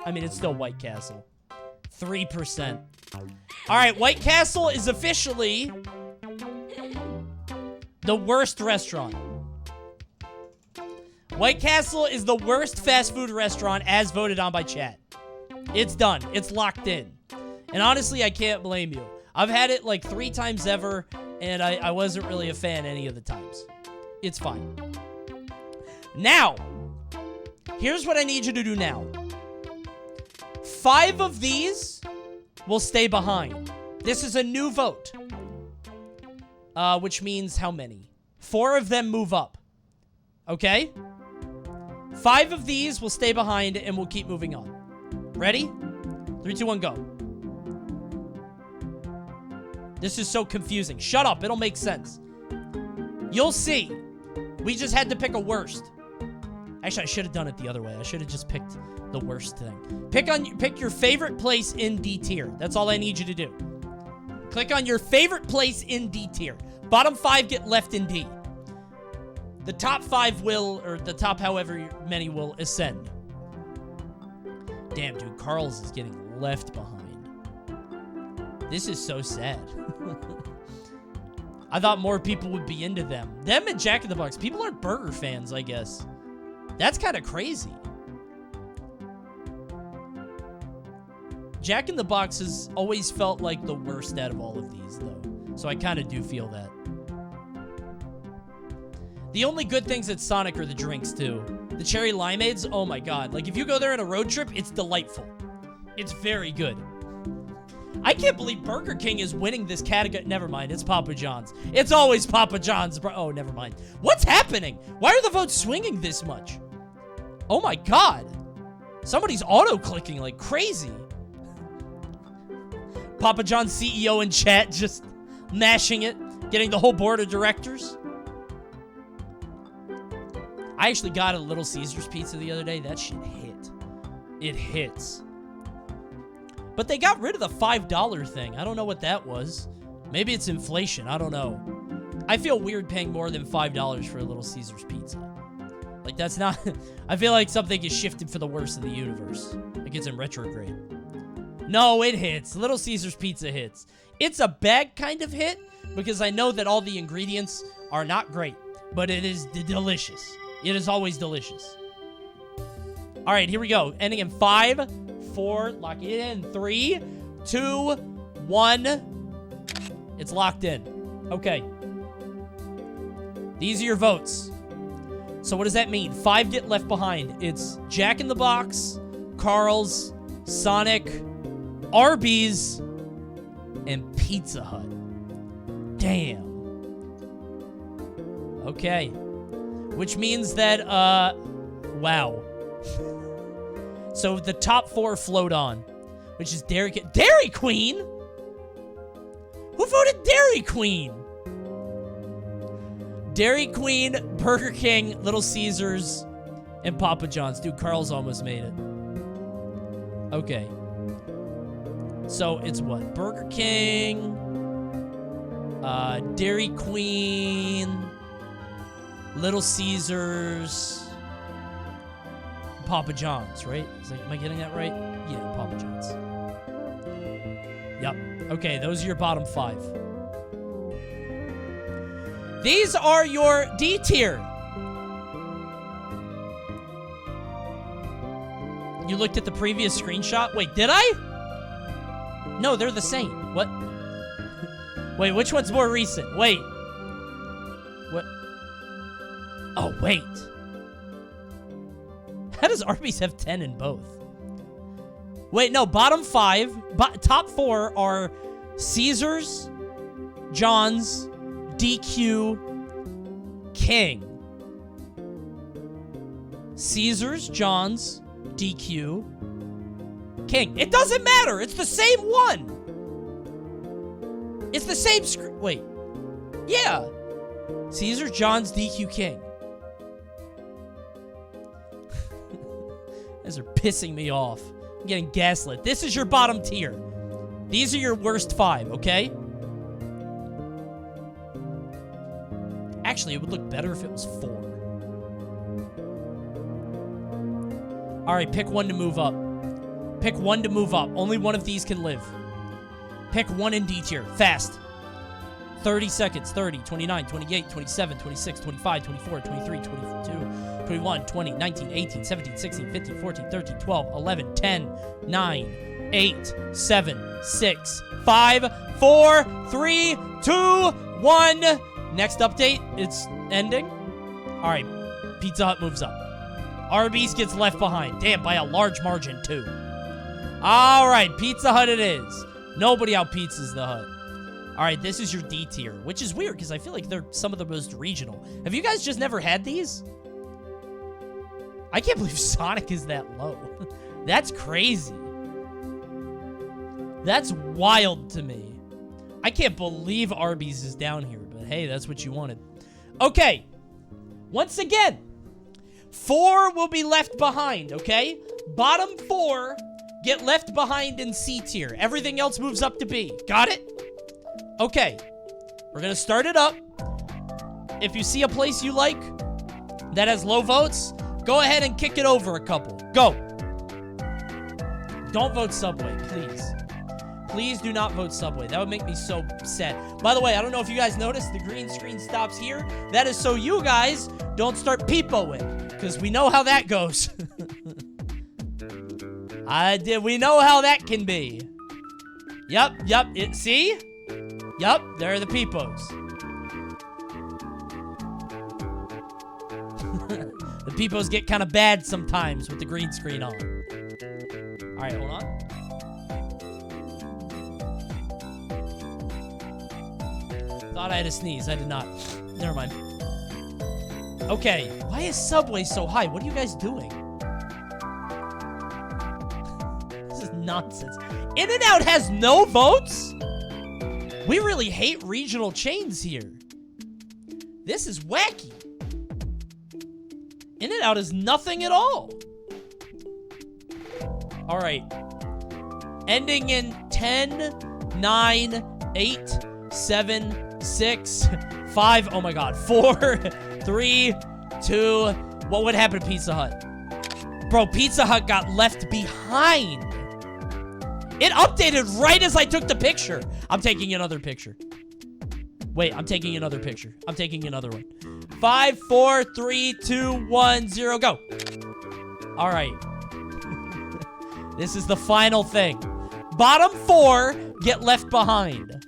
I mean, it's still White Castle. 3%. All right, White Castle is officially the worst restaurant. White Castle is the worst fast food restaurant as voted on by chat. It's done. It's locked in. And honestly, I can't blame you. I've had it like 3 times ever, and I wasn't really a fan any of the times. It's fine. Now, here's what I need you to do now. 5 of these will stay behind. This is a new vote. Which means how many? 4 of them move up. Okay? 5 of these will stay behind, and we'll keep moving on. Ready? 3, 2, 1, go. This is so confusing. Shut up. It'll make sense. You'll see. We just had to pick a worst. Actually, I should have done it the other way. I should have just picked the worst thing. Pick your favorite place in D tier. That's all I need you to do. Click on your favorite place in D tier. Bottom 5 get left in D. The top 5 will, or the top however many will ascend. Damn, dude, Carl's is getting left behind. This is so sad. I thought more people would be into them. Them and Jack in the Box. People aren't burger fans, I guess. That's kind of crazy. Jack in the Box has always felt like the worst out of all of these, though. So I kind of do feel that. The only good things at Sonic are the drinks, too. The cherry limeades, oh my god. Like, if you go there on a road trip, it's delightful. It's very good. I can't believe Burger King is winning this category. Never mind, it's Papa John's. It's always Papa John's, bro. Oh, never mind. What's happening? Why are the votes swinging this much? Oh my god. Somebody's auto-clicking like crazy. Papa John's CEO in chat just mashing it, getting the whole board of directors. I actually got a Little Caesars pizza the other day. That shit hit. It hits. But they got rid of the $5 thing. I don't know what that was. Maybe it's inflation. I don't know. I feel weird paying more than $5 for a Little Caesars pizza. Like, that's not... I feel like something is shifted for the worst in the universe. Like, it's in retrograde. No, it hits. Little Caesars pizza hits. It's a bad kind of hit because I know that all the ingredients are not great. But it is delicious. It is always delicious. All right, here we go. Ending in 5, 4, lock it in. 3, 2, 1. It's locked in. Okay. These are your votes. So what does that mean? 5 get left behind. It's Jack in the Box, Carl's, Sonic, Arby's, and Pizza Hut. Damn. Okay. Which means that, wow. So the top 4 float on, which is Dairy Queen? Who voted Dairy Queen? Dairy Queen, Burger King, Little Caesars, and Papa John's. Dude, Carl's almost made it. Okay. So it's what? Burger King, Dairy Queen, Little Caesars, Papa John's, right? Am I getting that right? Yeah, Papa John's. Yep. Okay, those are your bottom 5. These are your D tier. You looked at the previous screenshot? Wait, did I? No, they're the same. What? Wait, which one's more recent? Wait. What? Oh, wait. How does Arby's have 10 in both? Wait, no, bottom 5. Top 4 are Caesars, John's, DQ, King. Caesars, John's, DQ, King. It doesn't matter. It's the same one. It's the same wait. Yeah. Caesars, John's, DQ, King. These are pissing me off. I'm getting gaslit. This is your bottom tier. These are your worst 5, okay? Actually, it would look better if it was 4. All right, pick one to move up. Pick one to move up. Only one of these can live. Pick one in D tier. Fast. 30 seconds. 30, 29, 28, 27, 26, 25, 24, 23, 22, 21, 20, 19, 18, 17, 16, 15, 14, 13, 12, 11, 10, 9, 8, 7, 6, 5, 4, 3, 2, 1. Next update, it's ending. All right, Pizza Hut moves up. Arby's gets left behind. Damn, by a large margin, too. All right, Pizza Hut it is. Nobody out-pizzas the Hut. All right, this is your D tier, which is weird because I feel like they're some of the most regional. Have you guys just never had these? I can't believe Sonic is that low. That's crazy. That's wild to me. I can't believe Arby's is down here, but hey, that's what you wanted. Okay. Once again, 4 will be left behind, okay? Bottom 4 get left behind in C tier. Everything else moves up to B. Got it? Okay. We're going to start it up. If you see a place you like that has low votes, go ahead and kick it over a couple. Go. Don't vote Subway, please. Please do not vote Subway. That would make me so sad. By the way, I don't know if you guys noticed, the green screen stops here. That is so you guys don't start peepoing, because we know how that goes. We know how that can be. Yep. See? Yep, there are the peepos. The peepos get kind of bad sometimes with the green screen on. All right, hold on. Thought I had a sneeze. I did not. Never mind. Okay, why is Subway so high? What are you guys doing? This is nonsense. In-N-Out has no votes? We really hate regional chains here. This is wacky. In-N-Out is nothing at all. All right. Ending in 10, 9, 8, 7, 6, 5, oh my god, 4, 3, 2, what would happen to Pizza Hut? Bro, Pizza Hut got left behind. It updated right as I took the picture. I'm taking another picture. Wait, I'm taking another picture. I'm taking another one. 5, 4, 3, 2, 1, 0, go. All right. This is the final thing. Bottom 4 get left behind.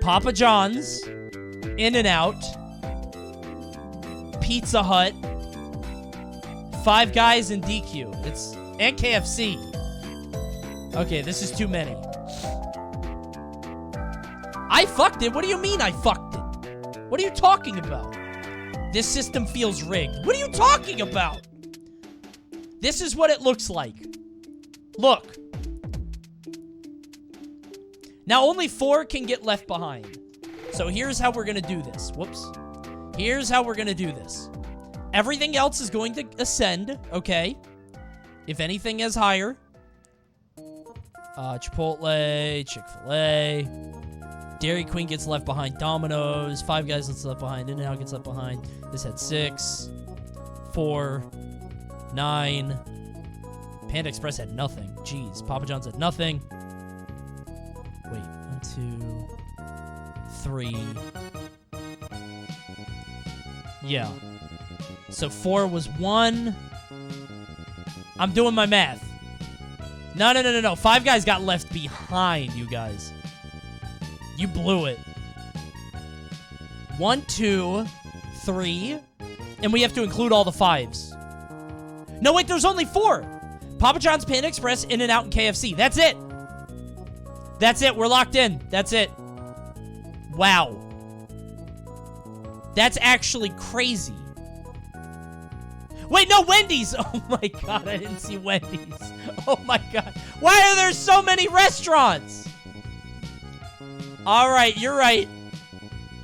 Papa John's, In-N-Out, Pizza Hut, Five Guys, and DQ. And KFC. Okay, this is too many. I fucked it. What do you mean I fucked it? What are you talking about? This system feels rigged. What are you talking about? This is what it looks like. Look. Now only 4 can get left behind. So here's how we're gonna do this. Whoops. Here's how we're gonna do this. Everything else is going to ascend, okay? If anything is higher. Chipotle, Chick-fil-A. Dairy Queen gets left behind. Domino's. Five Guys gets left behind. In-N-Out gets left behind. This had 6. 4. 9. Panda Express had nothing. Jeez. Papa John's had nothing. Wait. 1, 2, 3. Yeah. So 4 was 1. I'm doing my math. No. Five Guys got left behind, you guys. You blew it. 1, 2, 3. And we have to include all the 5s. No, wait, there's only 4. Papa John's, Panda Express, In-N-Out, and KFC. That's it. That's it. We're locked in. That's it. Wow. That's actually crazy. Wait, no, Wendy's. Oh, my God. I didn't see Wendy's. Oh, my God. Why are there so many restaurants? All right, you're right.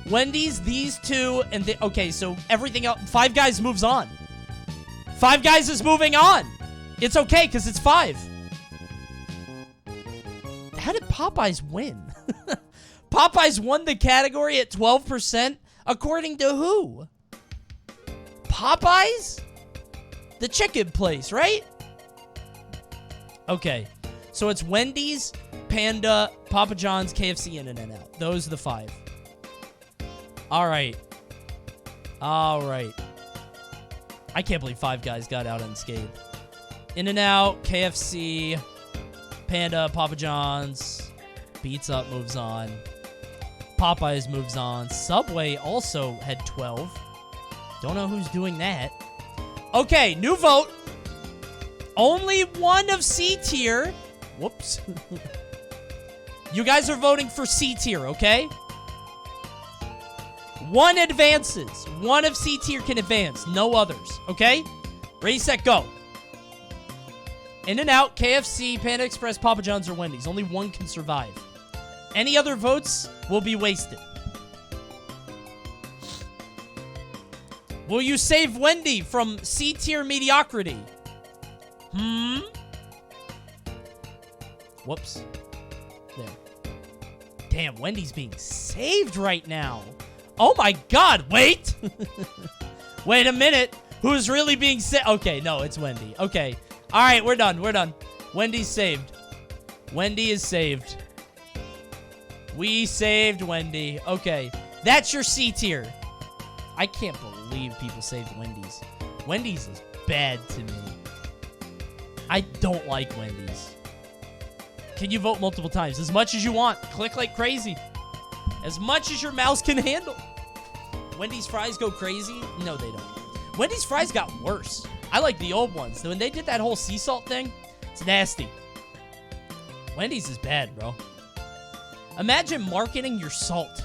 Wendy's, these 2, and okay, so everything else. Five Guys moves on. Five Guys is moving on. It's okay, because it's 5. How did Popeyes win? Popeyes won the category at 12%? According to who? Popeyes? The chicken place, right? Okay. So it's Wendy's, Panda, Papa John's, KFC, and In-N-Out. Those are the 5. All right. All right. I can't believe Five Guys got out unscathed. In-N-Out, KFC, Panda, Papa John's, Beats Up moves on. Popeyes moves on. Subway also had 12. Don't know who's doing that. Okay, new vote. Only one of C tier. Whoops. You guys are voting for C tier, okay? One advances. One of C tier can advance. No others, okay? Ready, set, go. In-N-Out, KFC, Panda Express, Papa John's, or Wendy's. Only one can survive. Any other votes will be wasted. Will you save Wendy from C-tier mediocrity? Whoops. There. Damn, Wendy's being saved right now. Oh my God, wait! Wait a minute. Who's really being saved? Okay, no, it's Wendy. Okay. All right, we're done. We're done. Wendy's saved. Wendy is saved. We saved Wendy. Okay. That's your C tier. I can't believe people saved Wendy's. Wendy's is bad to me. I don't like Wendy's. Can you vote multiple times? As much as you want. Click like crazy. As much as your mouse can handle. Wendy's fries go crazy? No, they don't. Wendy's fries got worse. I like the old ones. When they did that whole sea salt thing, it's nasty. Wendy's is bad, bro. Imagine marketing your salt.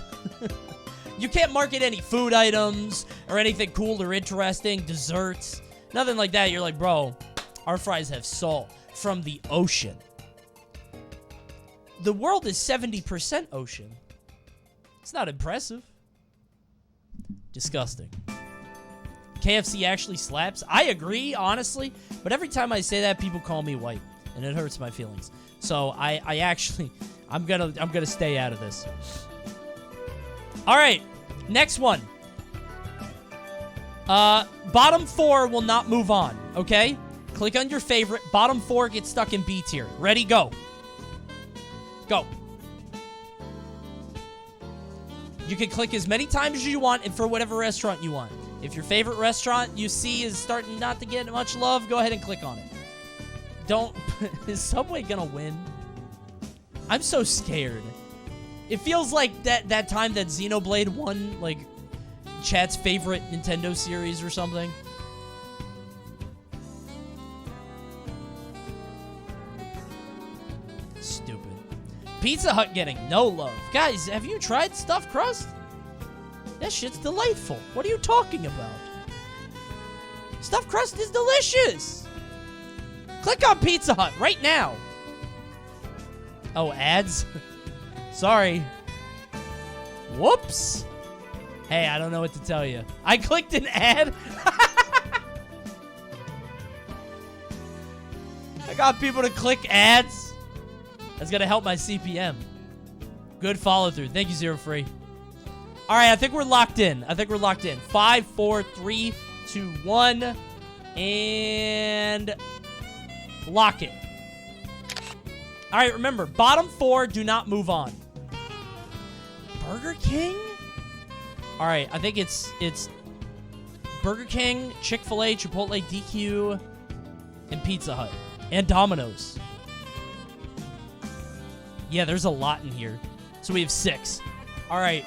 You can't market any food items or anything cool or interesting, desserts, nothing like that. You're like, bro, our fries have salt from the ocean. The world is 70% ocean. It's not impressive. Disgusting. KFC actually slaps. I agree, honestly, but every time I say that, people call me white, and it hurts my feelings. So I actually, I'm gonna stay out of this. All right, next one. Bottom 4 will not move on. Okay, click on your favorite. Bottom 4 gets stuck in B tier. Ready? Go. Go. You can click as many times as you want and for whatever restaurant you want. If your favorite restaurant you see is starting not to get much love, go ahead and click on it. Don't... Is Subway gonna win? I'm so scared. It feels like that time that Xenoblade won, like, chat's favorite Nintendo series or something. Stupid. Pizza Hut getting no love. Guys, have you tried stuffed crust? That shit's delightful. What are you talking about? Stuffed crust is delicious. Click on Pizza Hut right now. Oh, ads? Sorry. Whoops. Hey, I don't know what to tell you. I clicked an ad. I got people to click ads. That's going to help my CPM. Good follow through. Thank you, Zero Free. All right, I think we're locked in. 5, 4, 3, 2, 1. And lock it. All right, remember, bottom 4, do not move on. Burger King? All right, I think it's Burger King, Chick-fil-A, Chipotle, DQ, and Pizza Hut. And Domino's. Yeah, there's a lot in here. So we have 6. All right.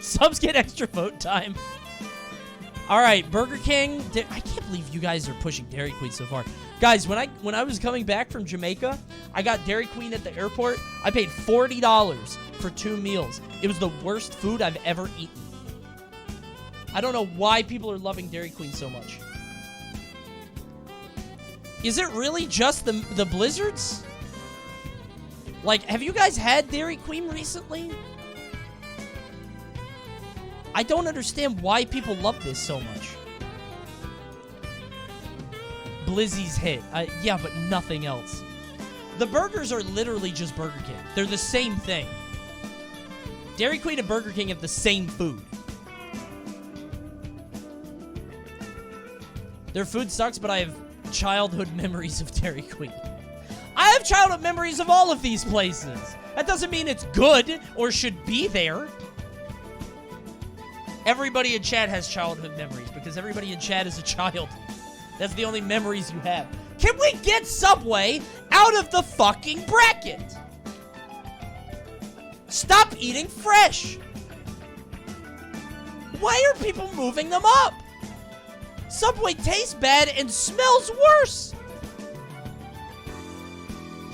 Subs get extra vote time. All right, Burger King. I can't believe you guys are pushing Dairy Queen so far. Guys, when I was coming back from Jamaica, I got Dairy Queen at the airport. I paid $40 for 2 meals. It was the worst food I've ever eaten. I don't know why people are loving Dairy Queen so much. Is it really just the blizzards? Like, have you guys had Dairy Queen recently? I don't understand why people love this so much. Blizzy's hit. Yeah, but nothing else. The burgers are literally just Burger King. They're the same thing. Dairy Queen and Burger King have the same food. Their food sucks, but I have childhood memories of Dairy Queen. I have childhood memories of all of these places. That doesn't mean it's good or should be there. Everybody in chat has childhood memories because everybody in chat is a child. That's the only memories you have. Can we get Subway out of the fucking bracket? Stop eating fresh. Why are people moving them up? Subway tastes bad and smells worse.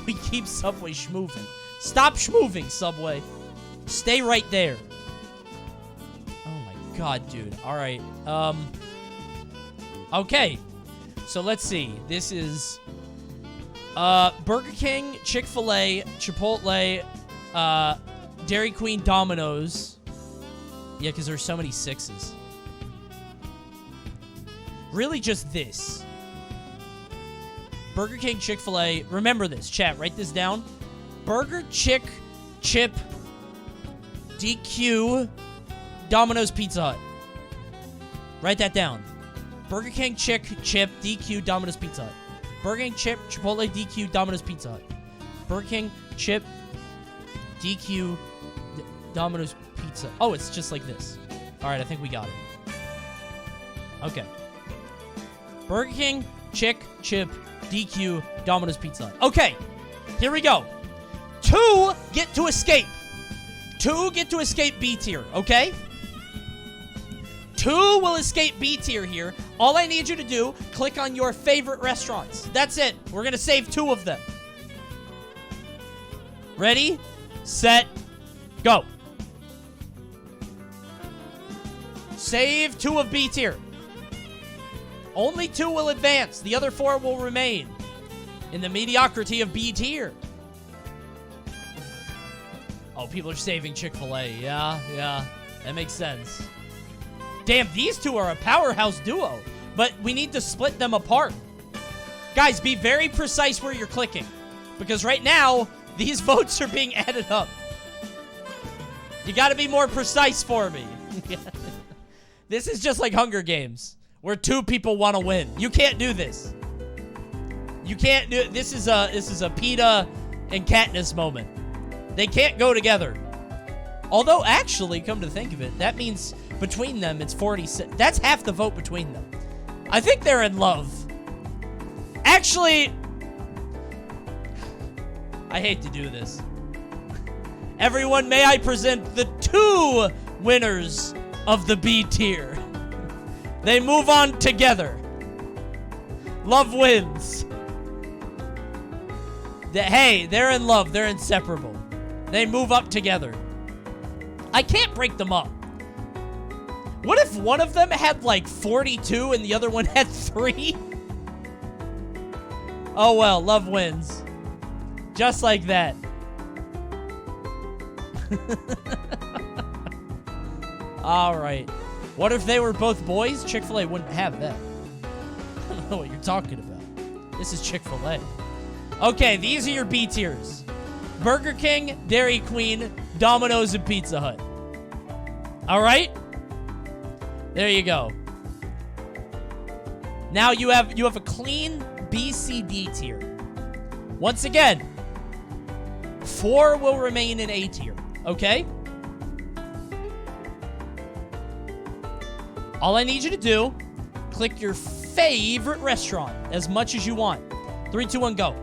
We keep Subway schmooving. Stop schmooving, Subway. Stay right there. Oh my god, dude. All right. Okay. So let's see. This is Burger King, Chick-fil-A, Chipotle, Dairy Queen, Domino's. Yeah, because there's so many 6s. Really just this. Burger King, Chick-fil-A. Remember this. Chat, write this down. Burger, Chick, Chip, DQ, Domino's, Pizza Hut. Write that down. Burger King, Chick, Chip, DQ, Domino's, Pizza Hut. Burger King, Chip, Chipotle, DQ, Domino's, Pizza Hut. Burger King, Chip, DQ, Domino's, Pizza. Oh, it's just like this. All right, I think we got it. Okay. Burger King, Chick, Chip, DQ, Domino's, Pizza Hut. Okay, here we go. 2 get to escape. 2 get to escape B tier, okay? 2 will escape B tier here. All I need you to do, click on your favorite restaurants. That's it. We're going to save 2 of them. Ready, set, go. Save 2 of B tier. Only 2 will advance. The other 4 will remain in the mediocrity of B tier. Oh, people are saving Chick-fil-A. Yeah. That makes sense. Damn, these 2 are a powerhouse duo. But we need to split them apart. Guys, be very precise where you're clicking. Because right now, these votes are being added up. You gotta be more precise for me. This is just like Hunger Games, where 2 people want to win. You can't do this. You can't do it. This is a PETA and Katniss moment. They can't go together. Although, actually, come to think of it, that means between them, it's 46. That's half the vote between them. I think they're in love. Actually, I hate to do this. Everyone, may I present the 2 winners of the B tier. They move on together. Love wins. Hey, they're in love. They're inseparable. They move up together. I can't break them up. What if one of them had like 42 and the other one had 3? Oh well, love wins. Just like that. Alright. What if they were both boys? Chick-fil-A wouldn't have that. I don't know what you're talking about. This is Chick-fil-A. Okay, these are your B tiers. Burger King, Dairy Queen, Domino's, and Pizza Hut. Alright? There you go. Now you have a clean B, C, D tier. Once again, 4 will remain in A tier. Okay? All I need you to do, click your favorite restaurant as much as you want. 3, 2, 1, go.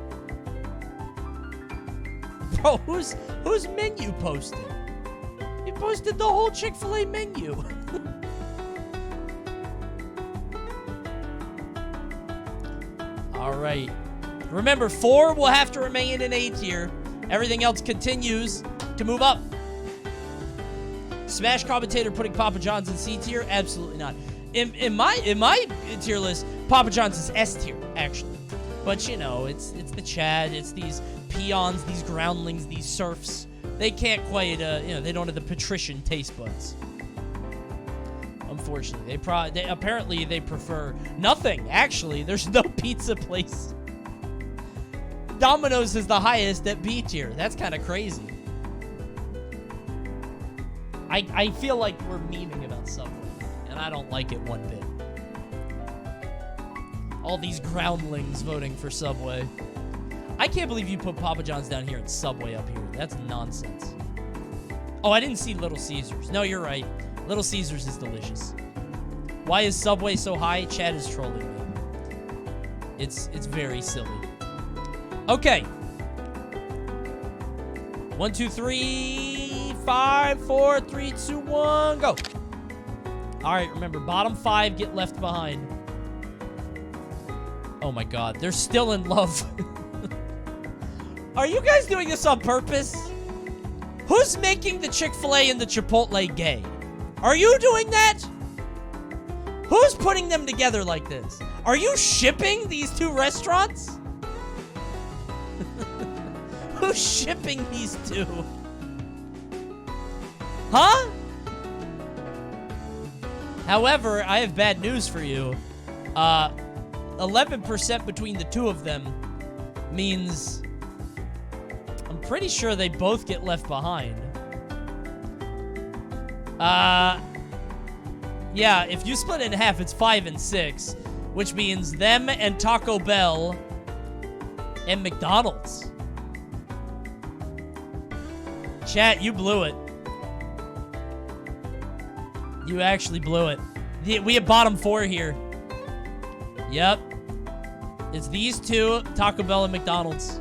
Bro, whose menu posted? He posted the whole Chick-fil-A menu. All right. Remember, 4 will have to remain in A tier. Everything else continues to move up. Smash commentator putting Papa John's in C tier? Absolutely not. In my tier list, Papa John's is S tier, actually. But you know, it's the Chad, it's these peons, these groundlings, these serfs. They can't quite, they don't have the patrician taste buds. Unfortunately, apparently they prefer nothing. Actually, there's no pizza place. Domino's is the highest at B tier. That's kind of crazy. I feel like we're memeing about Subway, and I don't like it one bit. All these groundlings voting for Subway. I can't believe you put Papa John's down here and Subway up here. That's nonsense. Oh, I didn't see Little Caesars. No, you're right. Little Caesars is delicious. Why is Subway so high? Chad is trolling me. It's very silly. Okay. 1, 2, 3, 5, 4, 3, 2, 1, go. All right, remember, bottom 5 get left behind. Oh my God, they're still in love. Are you guys doing this on purpose? Who's making the Chick-fil-A and the Chipotle gay? Are you doing that? Who's putting them together like this? Are you shipping these two restaurants? Who's shipping these two? Huh? However, I have bad news for you. 11% between the two of them means I'm pretty sure they both get left behind. Yeah, if you split it in half, it's 5 and 6, which means them and Taco Bell and McDonald's. Chat, you blew it. You actually blew it. We have bottom 4 here. Yep. It's these two, Taco Bell and McDonald's.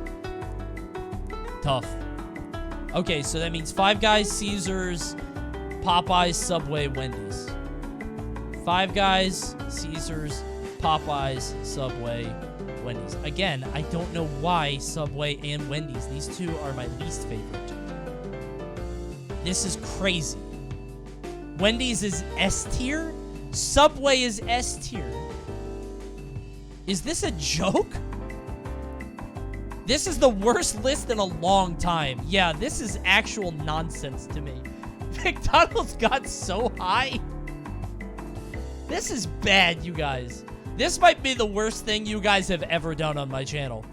Tough. Okay, so that means Five Guys, Caesars, Popeyes, Subway, Wendy's. Five Guys, Caesars, Popeyes, Subway, Wendy's. Again, I don't know why Subway and Wendy's. These two are my least favorite. This is crazy. Wendy's is S tier? Subway is S tier. Is this a joke? This is the worst list in a long time. Yeah, this is actual nonsense to me. McDonald's got so high. This is bad, you guys. This might be the worst thing you guys have ever done on my channel.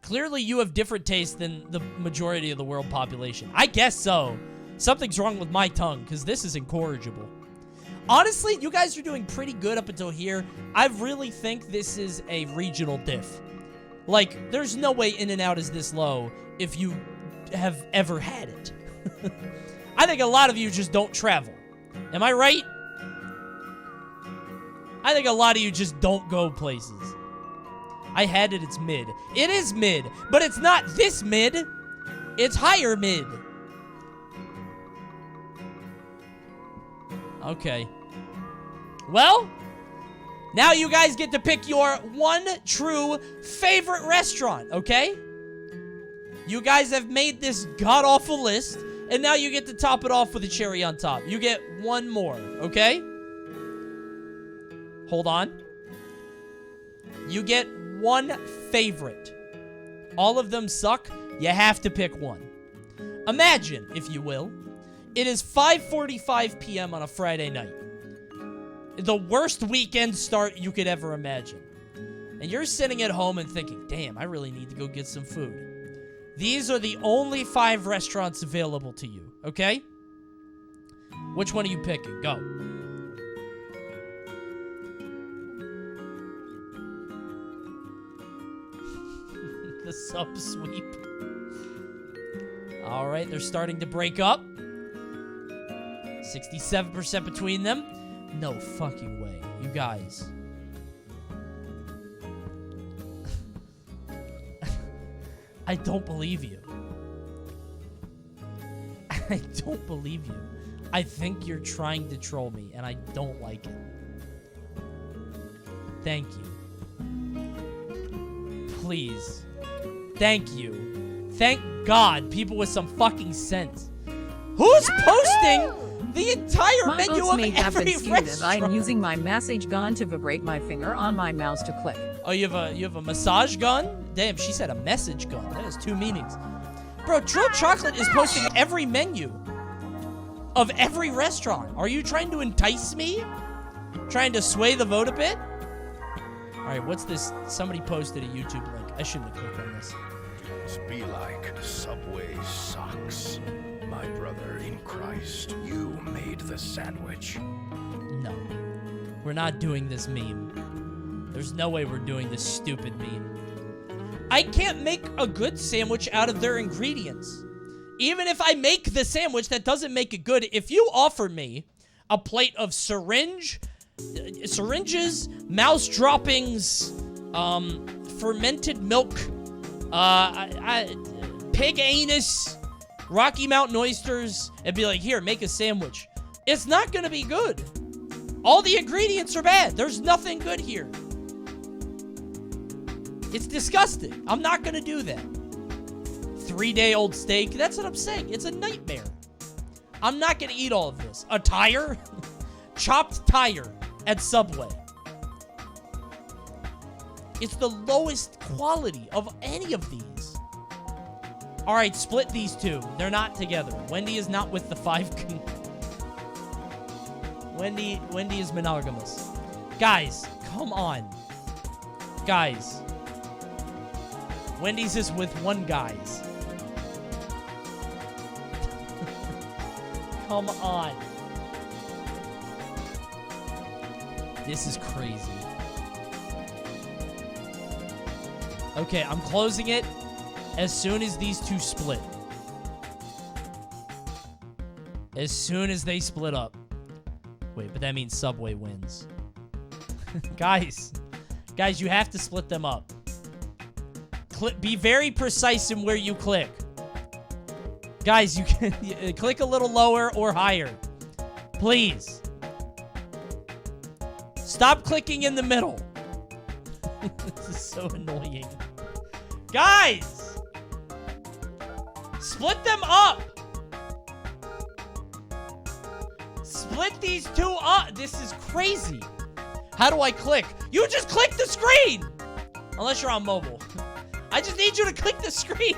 Clearly, you have different tastes than the majority of the world population. I guess so. Something's wrong with my tongue, because this is incorrigible. Honestly, you guys are doing pretty good up until here. I really think this is a regional diff. Like, there's no way In-N-Out is this low if you have ever had it. I think a lot of you just don't travel. Am I right? I think a lot of you just don't go places. I had it, it's mid. It is mid, but it's not this mid. It's higher mid. Okay. Well, now you guys get to pick your one true favorite restaurant, okay? You guys have made this god-awful list, and now you get to top it off with a cherry on top. You get one more, okay? Hold on. You get one favorite. All of them suck. You have to pick one. Imagine, if you will, it is 5:45 p.m. on a Friday night. The worst weekend start you could ever imagine. And you're sitting at home and thinking, damn, I really need to go get some food. These are the only 5 restaurants available to you, okay? Which one are you picking? Go. The sub sweep. All right, they're starting to break up. 67% between them. No fucking way. You guys. I don't believe you. I don't believe you. I think you're trying to troll me, and I don't like it. Thank you. Please. Thank you. Thank God, people with some fucking sense. Who's posting the entire My menu votes of may have every been skewed as restaurant? I'm using my message gun to vibrate my finger on my mouse to click. Oh, you have a massage gun? Damn, she said a message gun. That has 2 meanings. Bro, Drill Chocolate is posting every menu of every restaurant. Are you trying to entice me? Trying to sway the vote a bit? All right, what's this? Somebody posted a YouTube link. I shouldn't have clicked on this. Be like Subway socks. My brother in Christ, you made the sandwich. No. We're not doing this meme. There's no way we're doing this stupid meme. I can't make a good sandwich out of their ingredients. Even if I make the sandwich, that doesn't make it good. If you offer me a plate of syringes, mouse droppings, fermented milk, pig anus, Rocky Mountain oysters, and be like, here, make a sandwich. It's not gonna be good. All the ingredients are bad. There's nothing good here. It's disgusting. I'm not gonna do that. 3-day-old steak, that's what I'm saying. It's a nightmare. I'm not gonna eat all of this. A tire? Chopped tire at Subway. It's the lowest quality of any of these. All right, split these two. They're not together. Wendy is not with the 5. Wendy is monogamous. Guys, come on. Guys. Wendy's is with one guys. Come on. This is crazy. Okay, I'm closing it as soon as these two split. As soon as they split up. Wait, but that means Subway wins. Guys, you have to split them up. Be very precise in where you click. Guys, you can click a little lower or higher. Please. Stop clicking in the middle. This is so annoying. Guys! Split them up! Split these two up! This is crazy. How do I click? You just click the screen! Unless you're on mobile. I just need you to click the screen.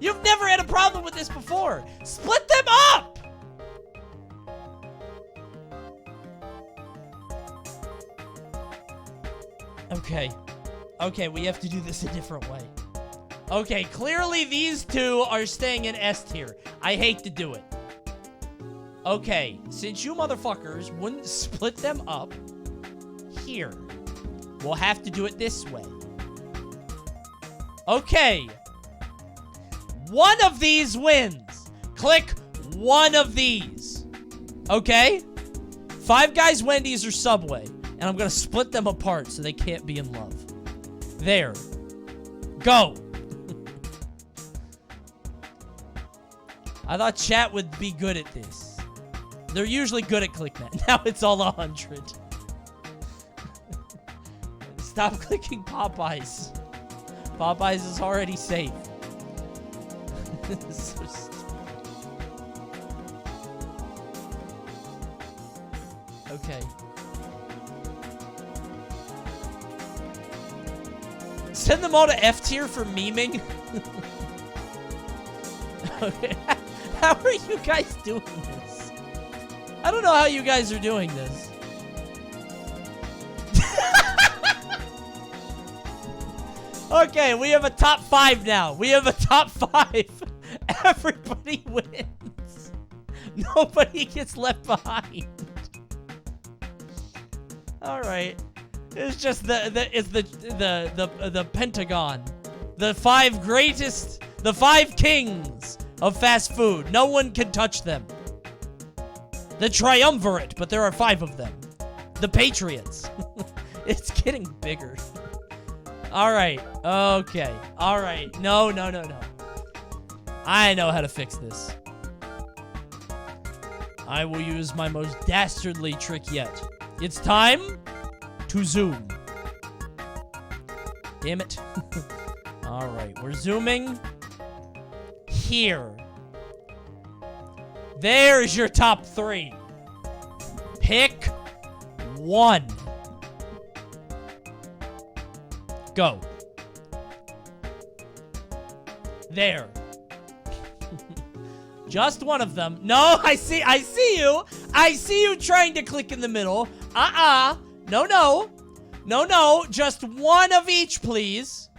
You've never had a problem with this before. Split them up! Okay. Okay, we have to do this a different way. Okay, clearly these two are staying in S tier. I hate to do it. Okay, since you motherfuckers wouldn't split them up here, we'll have to do it this way. Okay. One of these wins. Click one of these. Okay? Five Guys, Wendy's, or Subway. And I'm going to split them apart so they can't be in love. There. Go. I thought chat would be good at this. They're usually good at ClickNet. Now it's all 100. Stop clicking Popeyes. Popeyes is already safe. This is so stupid. Okay. Send them all to F tier for memeing. Okay. How are you guys doing this? I don't know how you guys are doing this. Okay, we have a top 5 now. We have a top 5. Everybody wins. Nobody gets left behind. All right. It's just the Pentagon. The 5 greatest, the 5 kings of fast food. No one can touch them. The triumvirate, but there are 5 of them. The Patriots. It's getting bigger. All right. Okay. All right. No. I know how to fix this. I will use my most dastardly trick yet. It's time to zoom. Damn it. All right. We're zooming here. There's your top 3. Pick one. Go. There. Just one of them. No, I see you. I see you trying to click in the middle. No. Just one of each, please.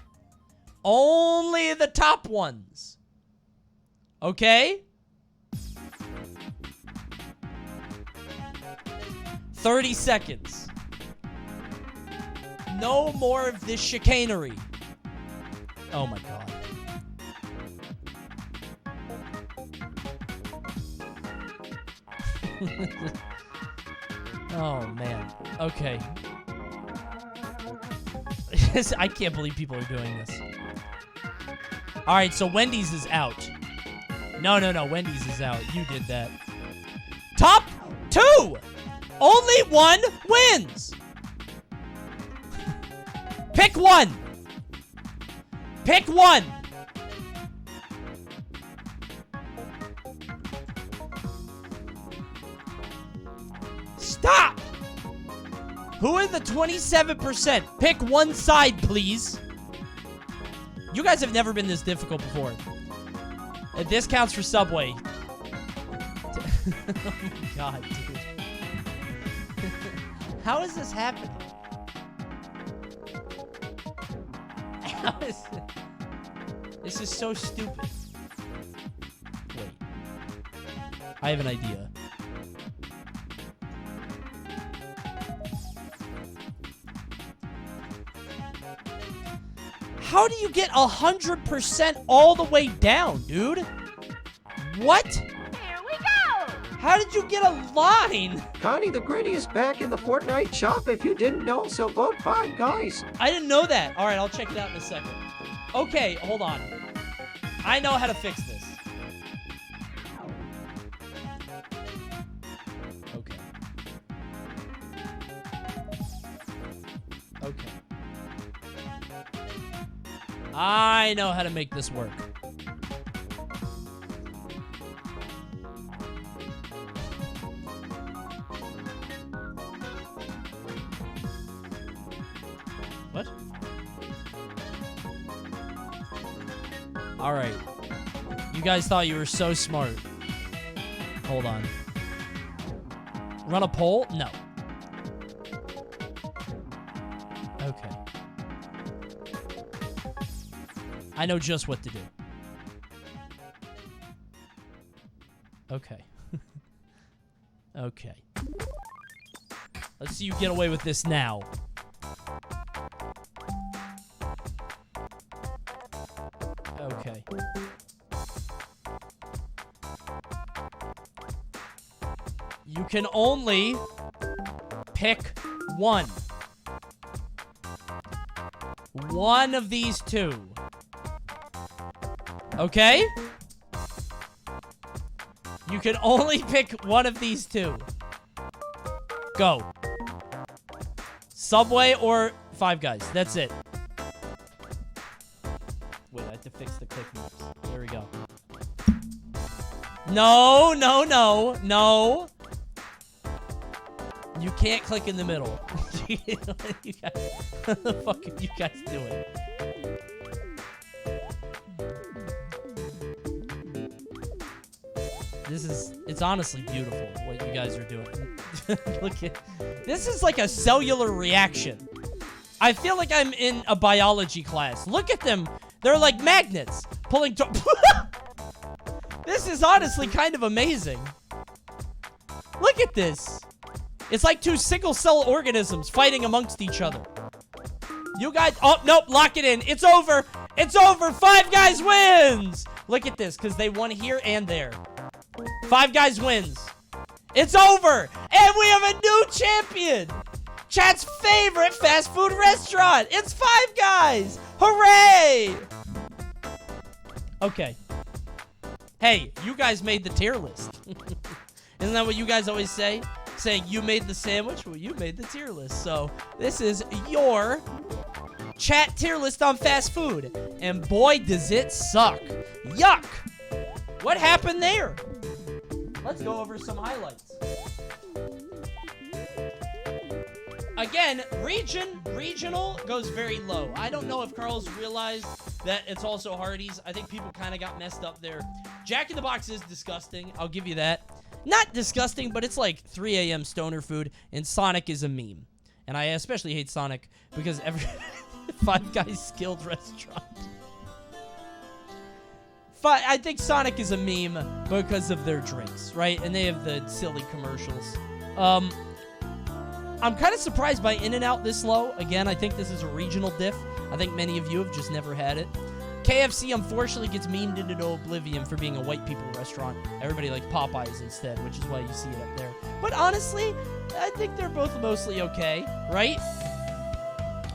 Only the top ones. Okay? 30 seconds. No more of this chicanery. Oh my god. Oh man. Okay. I can't believe people are doing this. Alright, so Wendy's is out. No. Wendy's is out. You did that. Top 2! Only one wins! Pick one! Pick one! Stop! Who are the 27%? Pick one side, please. You guys have never been this difficult before. This counts for Subway. Oh my god, dude. How is this happening? How is it? This is so stupid. Wait. I have an idea. How do you get 100% all the way down, dude? What? Here we go! How did you get a line? Connie the Gritty is back in the Fortnite shop if you didn't know, so vote 5 guys. I didn't know that. All right, I'll check it out in a second. Okay, hold on. I know how to fix this. Okay. Okay. I know how to make this work. What? All right. You guys thought you were so smart. Hold on. Run a poll? No. Okay. I know just what to do. Okay. Okay. Let's see you get away with this now. Okay. You can only pick one. One of these two. Okay? You can only pick one of these two. Go. Subway or Five Guys. That's it. Wait, I have to fix the click marks. There we go. No, no, no, no. You can't click in the middle. You guys, what the fuck are you guys doing? It's honestly beautiful what you guys are doing. Look at, this is like a cellular reaction. I feel like I'm in a biology class. Look at them. They're like magnets pulling to This is honestly kind of amazing. Look at this. It's like two sickle cell organisms fighting amongst each other. You guys, oh, nope, lock it in. It's over. It's over. Five Guys wins. Look at this, because they won here and there. Five Guys wins. It's over. And we have a new champion. Chat's favorite fast food restaurant. It's Five Guys. Hooray. Okay. Hey, you guys made the tier list. Isn't that what you guys always say? Saying you made the sandwich? Well, you made the tier list. So this is your chat tier list on fast food. And boy, does it suck. Yuck. What happened there? Let's go over some highlights. Again, regional goes very low. I don't know if Carl's realized that it's also Hardee's. I think people kind of got messed up there. Jack in the Box is disgusting. I'll give you that. Not disgusting, but it's like 3 a.m. stoner food, and Sonic is a meme. And I especially hate Sonic because every Five Guys skilled restaurant. I think Sonic is a meme because of their drinks, right? And they have the silly commercials. I'm kind of surprised by In-N-Out this low. Again, I think this is a regional diff. I think many of you have just never had it. KFC, unfortunately, gets memed into oblivion for being a white people restaurant. Everybody likes Popeyes instead, which is why you see it up there. But honestly, I think they're both mostly okay, right?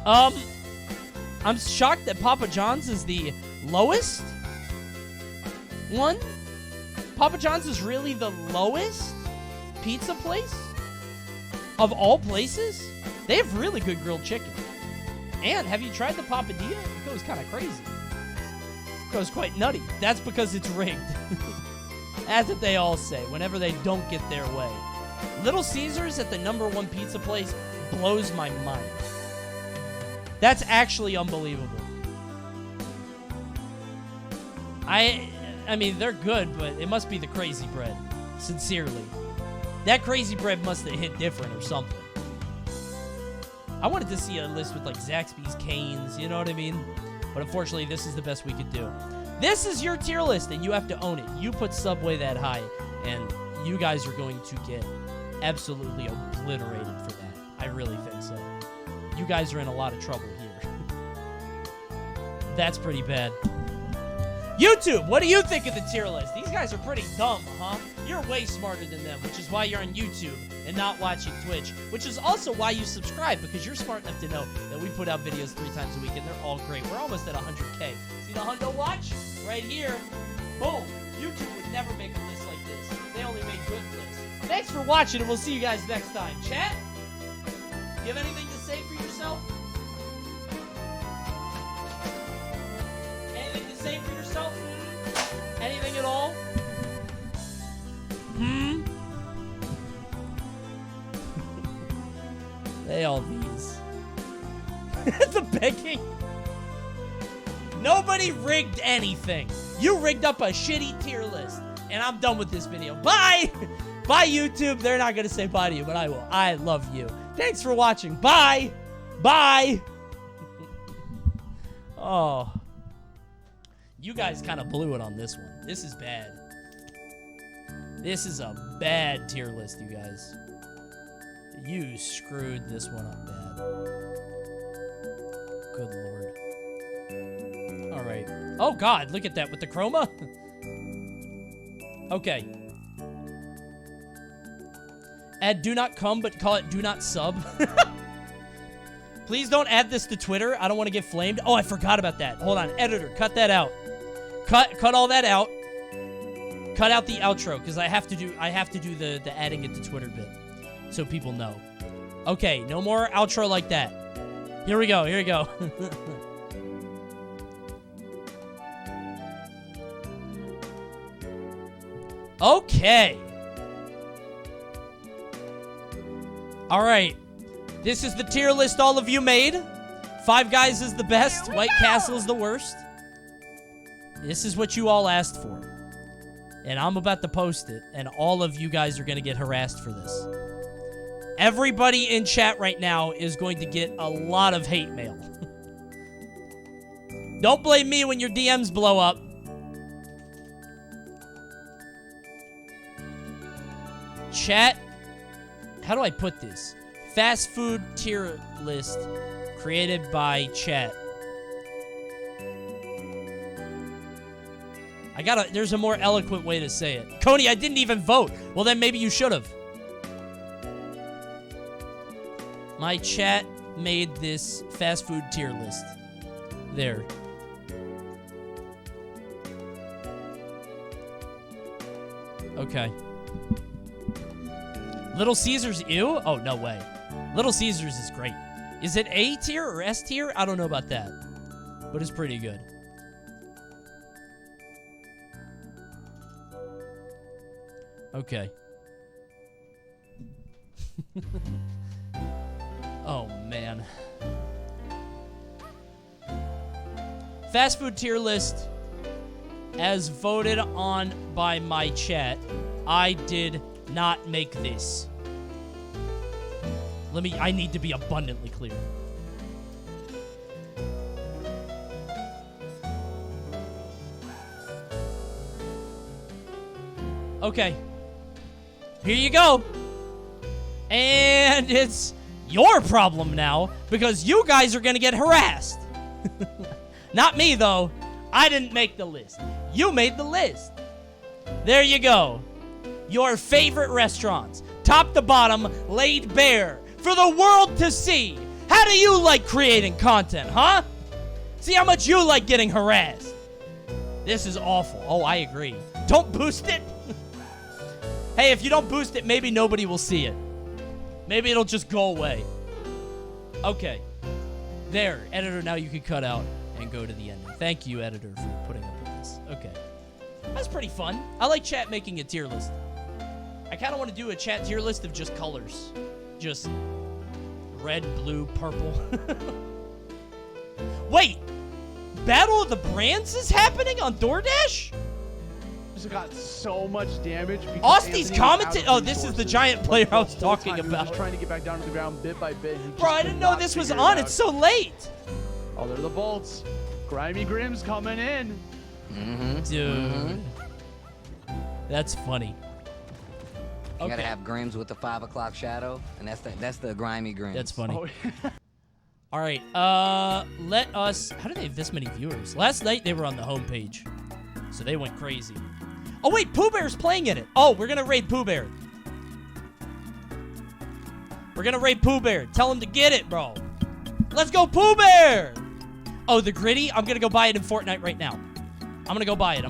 I'm shocked that Papa John's is the lowest one. Papa John's is really the lowest pizza place of all places. They have really good grilled chicken. And have you tried the Papadilla? It goes kind of crazy. It goes quite nutty. That's because it's rigged. That's what they all say whenever they don't get their way. Little Caesars at the #1 pizza place blows my mind. That's actually unbelievable. I mean, they're good, but it must be the crazy bread. Sincerely. That crazy bread must have hit different or something. I wanted to see a list with like Zaxby's, Cane's, you know what I mean? But unfortunately, this is the best we could do. This is your tier list, and you have to own it. You put Subway that high, and you guys are going to get absolutely obliterated for that. I really think so. You guys are in a lot of trouble here. That's pretty bad. YouTube, what do you think of the tier list? These guys are pretty dumb, huh? You're way smarter than them, which is why you're on YouTube and not watching Twitch, which is also why you subscribe, because you're smart enough to know that we put out videos 3 times a week, and they're all great. We're almost at 100K. See the Hundo Watch? Right here. Boom. YouTube would never make a list like this. They only make good lists. Thanks for watching, and we'll see you guys next time. Chat? You have anything to say for yourself? Anything to say for yourself? Anything at all? They all these. The begging. Nobody rigged anything. You rigged up a shitty tier list. And I'm done with this video. Bye! Bye, YouTube. They're not going to say bye to you, but I will. I love you. Thanks for watching. Bye! Bye! Oh. You guys kind of blew it on this one. This is bad. This is a bad tier list, you guys. You screwed this one up bad. Good lord. All right. Oh, God. Look at that with the chroma. Okay. Add do not come, but call it do not sub. Please don't add this to Twitter. I don't want to get flamed. Oh, I forgot about that. Hold on. Editor, cut that out. Cut all that out. Cut out the outro because I have to do the adding it to Twitter bit so people know. Okay, no more outro like that. Here we go. Here we go. Okay. All right. This is the tier list all of you made. Five Guys is the best. White Castle is the worst. This is what you all asked for. And I'm about to post it, and all of you guys are going to get harassed for this. Everybody in chat right now is going to get a lot of hate mail. Don't blame me when your DMs blow up. Chat, how do I put this? Fast food tier list created by chat. There's a more eloquent way to say it. Coney, I didn't even vote. Well, then maybe you should have. My chat made this fast food tier list. There. Okay. Little Caesars, ew? Oh, no way. Little Caesars is great. Is it A tier or S tier? I don't know about that. But it's pretty good. Okay. Oh, man. Fast food tier list as voted on by my chat. I did not make this. I need to be abundantly clear. Okay. Here you go. And it's your problem now because you guys are going to get harassed. Not me, though. I didn't make the list. You made the list. There you go. Your favorite restaurants, top to bottom, laid bare for the world to see. How do you like creating content, huh? See how much you like getting harassed. This is awful. Oh, I agree. Don't boost it. Hey, if you don't boost it, maybe nobody will see it. Maybe it'll just go away. Okay. There. Editor, now you can cut out and go to the ending. Thank you, editor, for putting up with this. Okay. That's pretty fun. I like chat making a tier list. I kind of want to do a chat tier list of just colors. Just red, blue, purple. Wait! Battle of the Brands is happening on DoorDash? Got so much damage. Austy's commenting. Oh, this is the giant player I was talking about. Just trying to get back down to the ground bit by bit. Bro, I didn't know this was on. It's so late. Oh, they're the bolts. Grimy Grim's coming in. Dude. That's funny. You gotta have Grims with the 5 o'clock shadow, and that's the grimy Grims. That's funny. Oh, yeah. All right. Let us. How do they have this many viewers? Last night they were on the homepage, so they went crazy. Oh wait, Pooh Bear's playing in it. Oh, we're gonna raid Pooh Bear. We're gonna raid Pooh Bear. Tell him to get it, bro. Let's go, Pooh Bear. Oh, the gritty. I'm gonna go buy it in Fortnite right now. I'm gonna go buy it.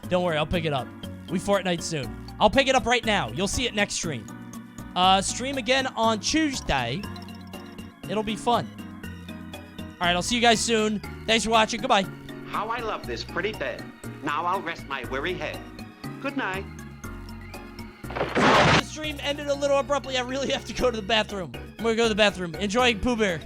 Don't worry, I'll pick it up. We Fortnite soon. I'll pick it up right now. You'll see it next stream. Stream again on Tuesday. It'll be fun. All right, I'll see you guys soon. Thanks for watching. Goodbye. How I love this pretty bed. Now I'll rest my weary head. Good night. The stream ended a little abruptly. I really have to go to the bathroom. I'm gonna go to the bathroom. Enjoying Pooh Bear.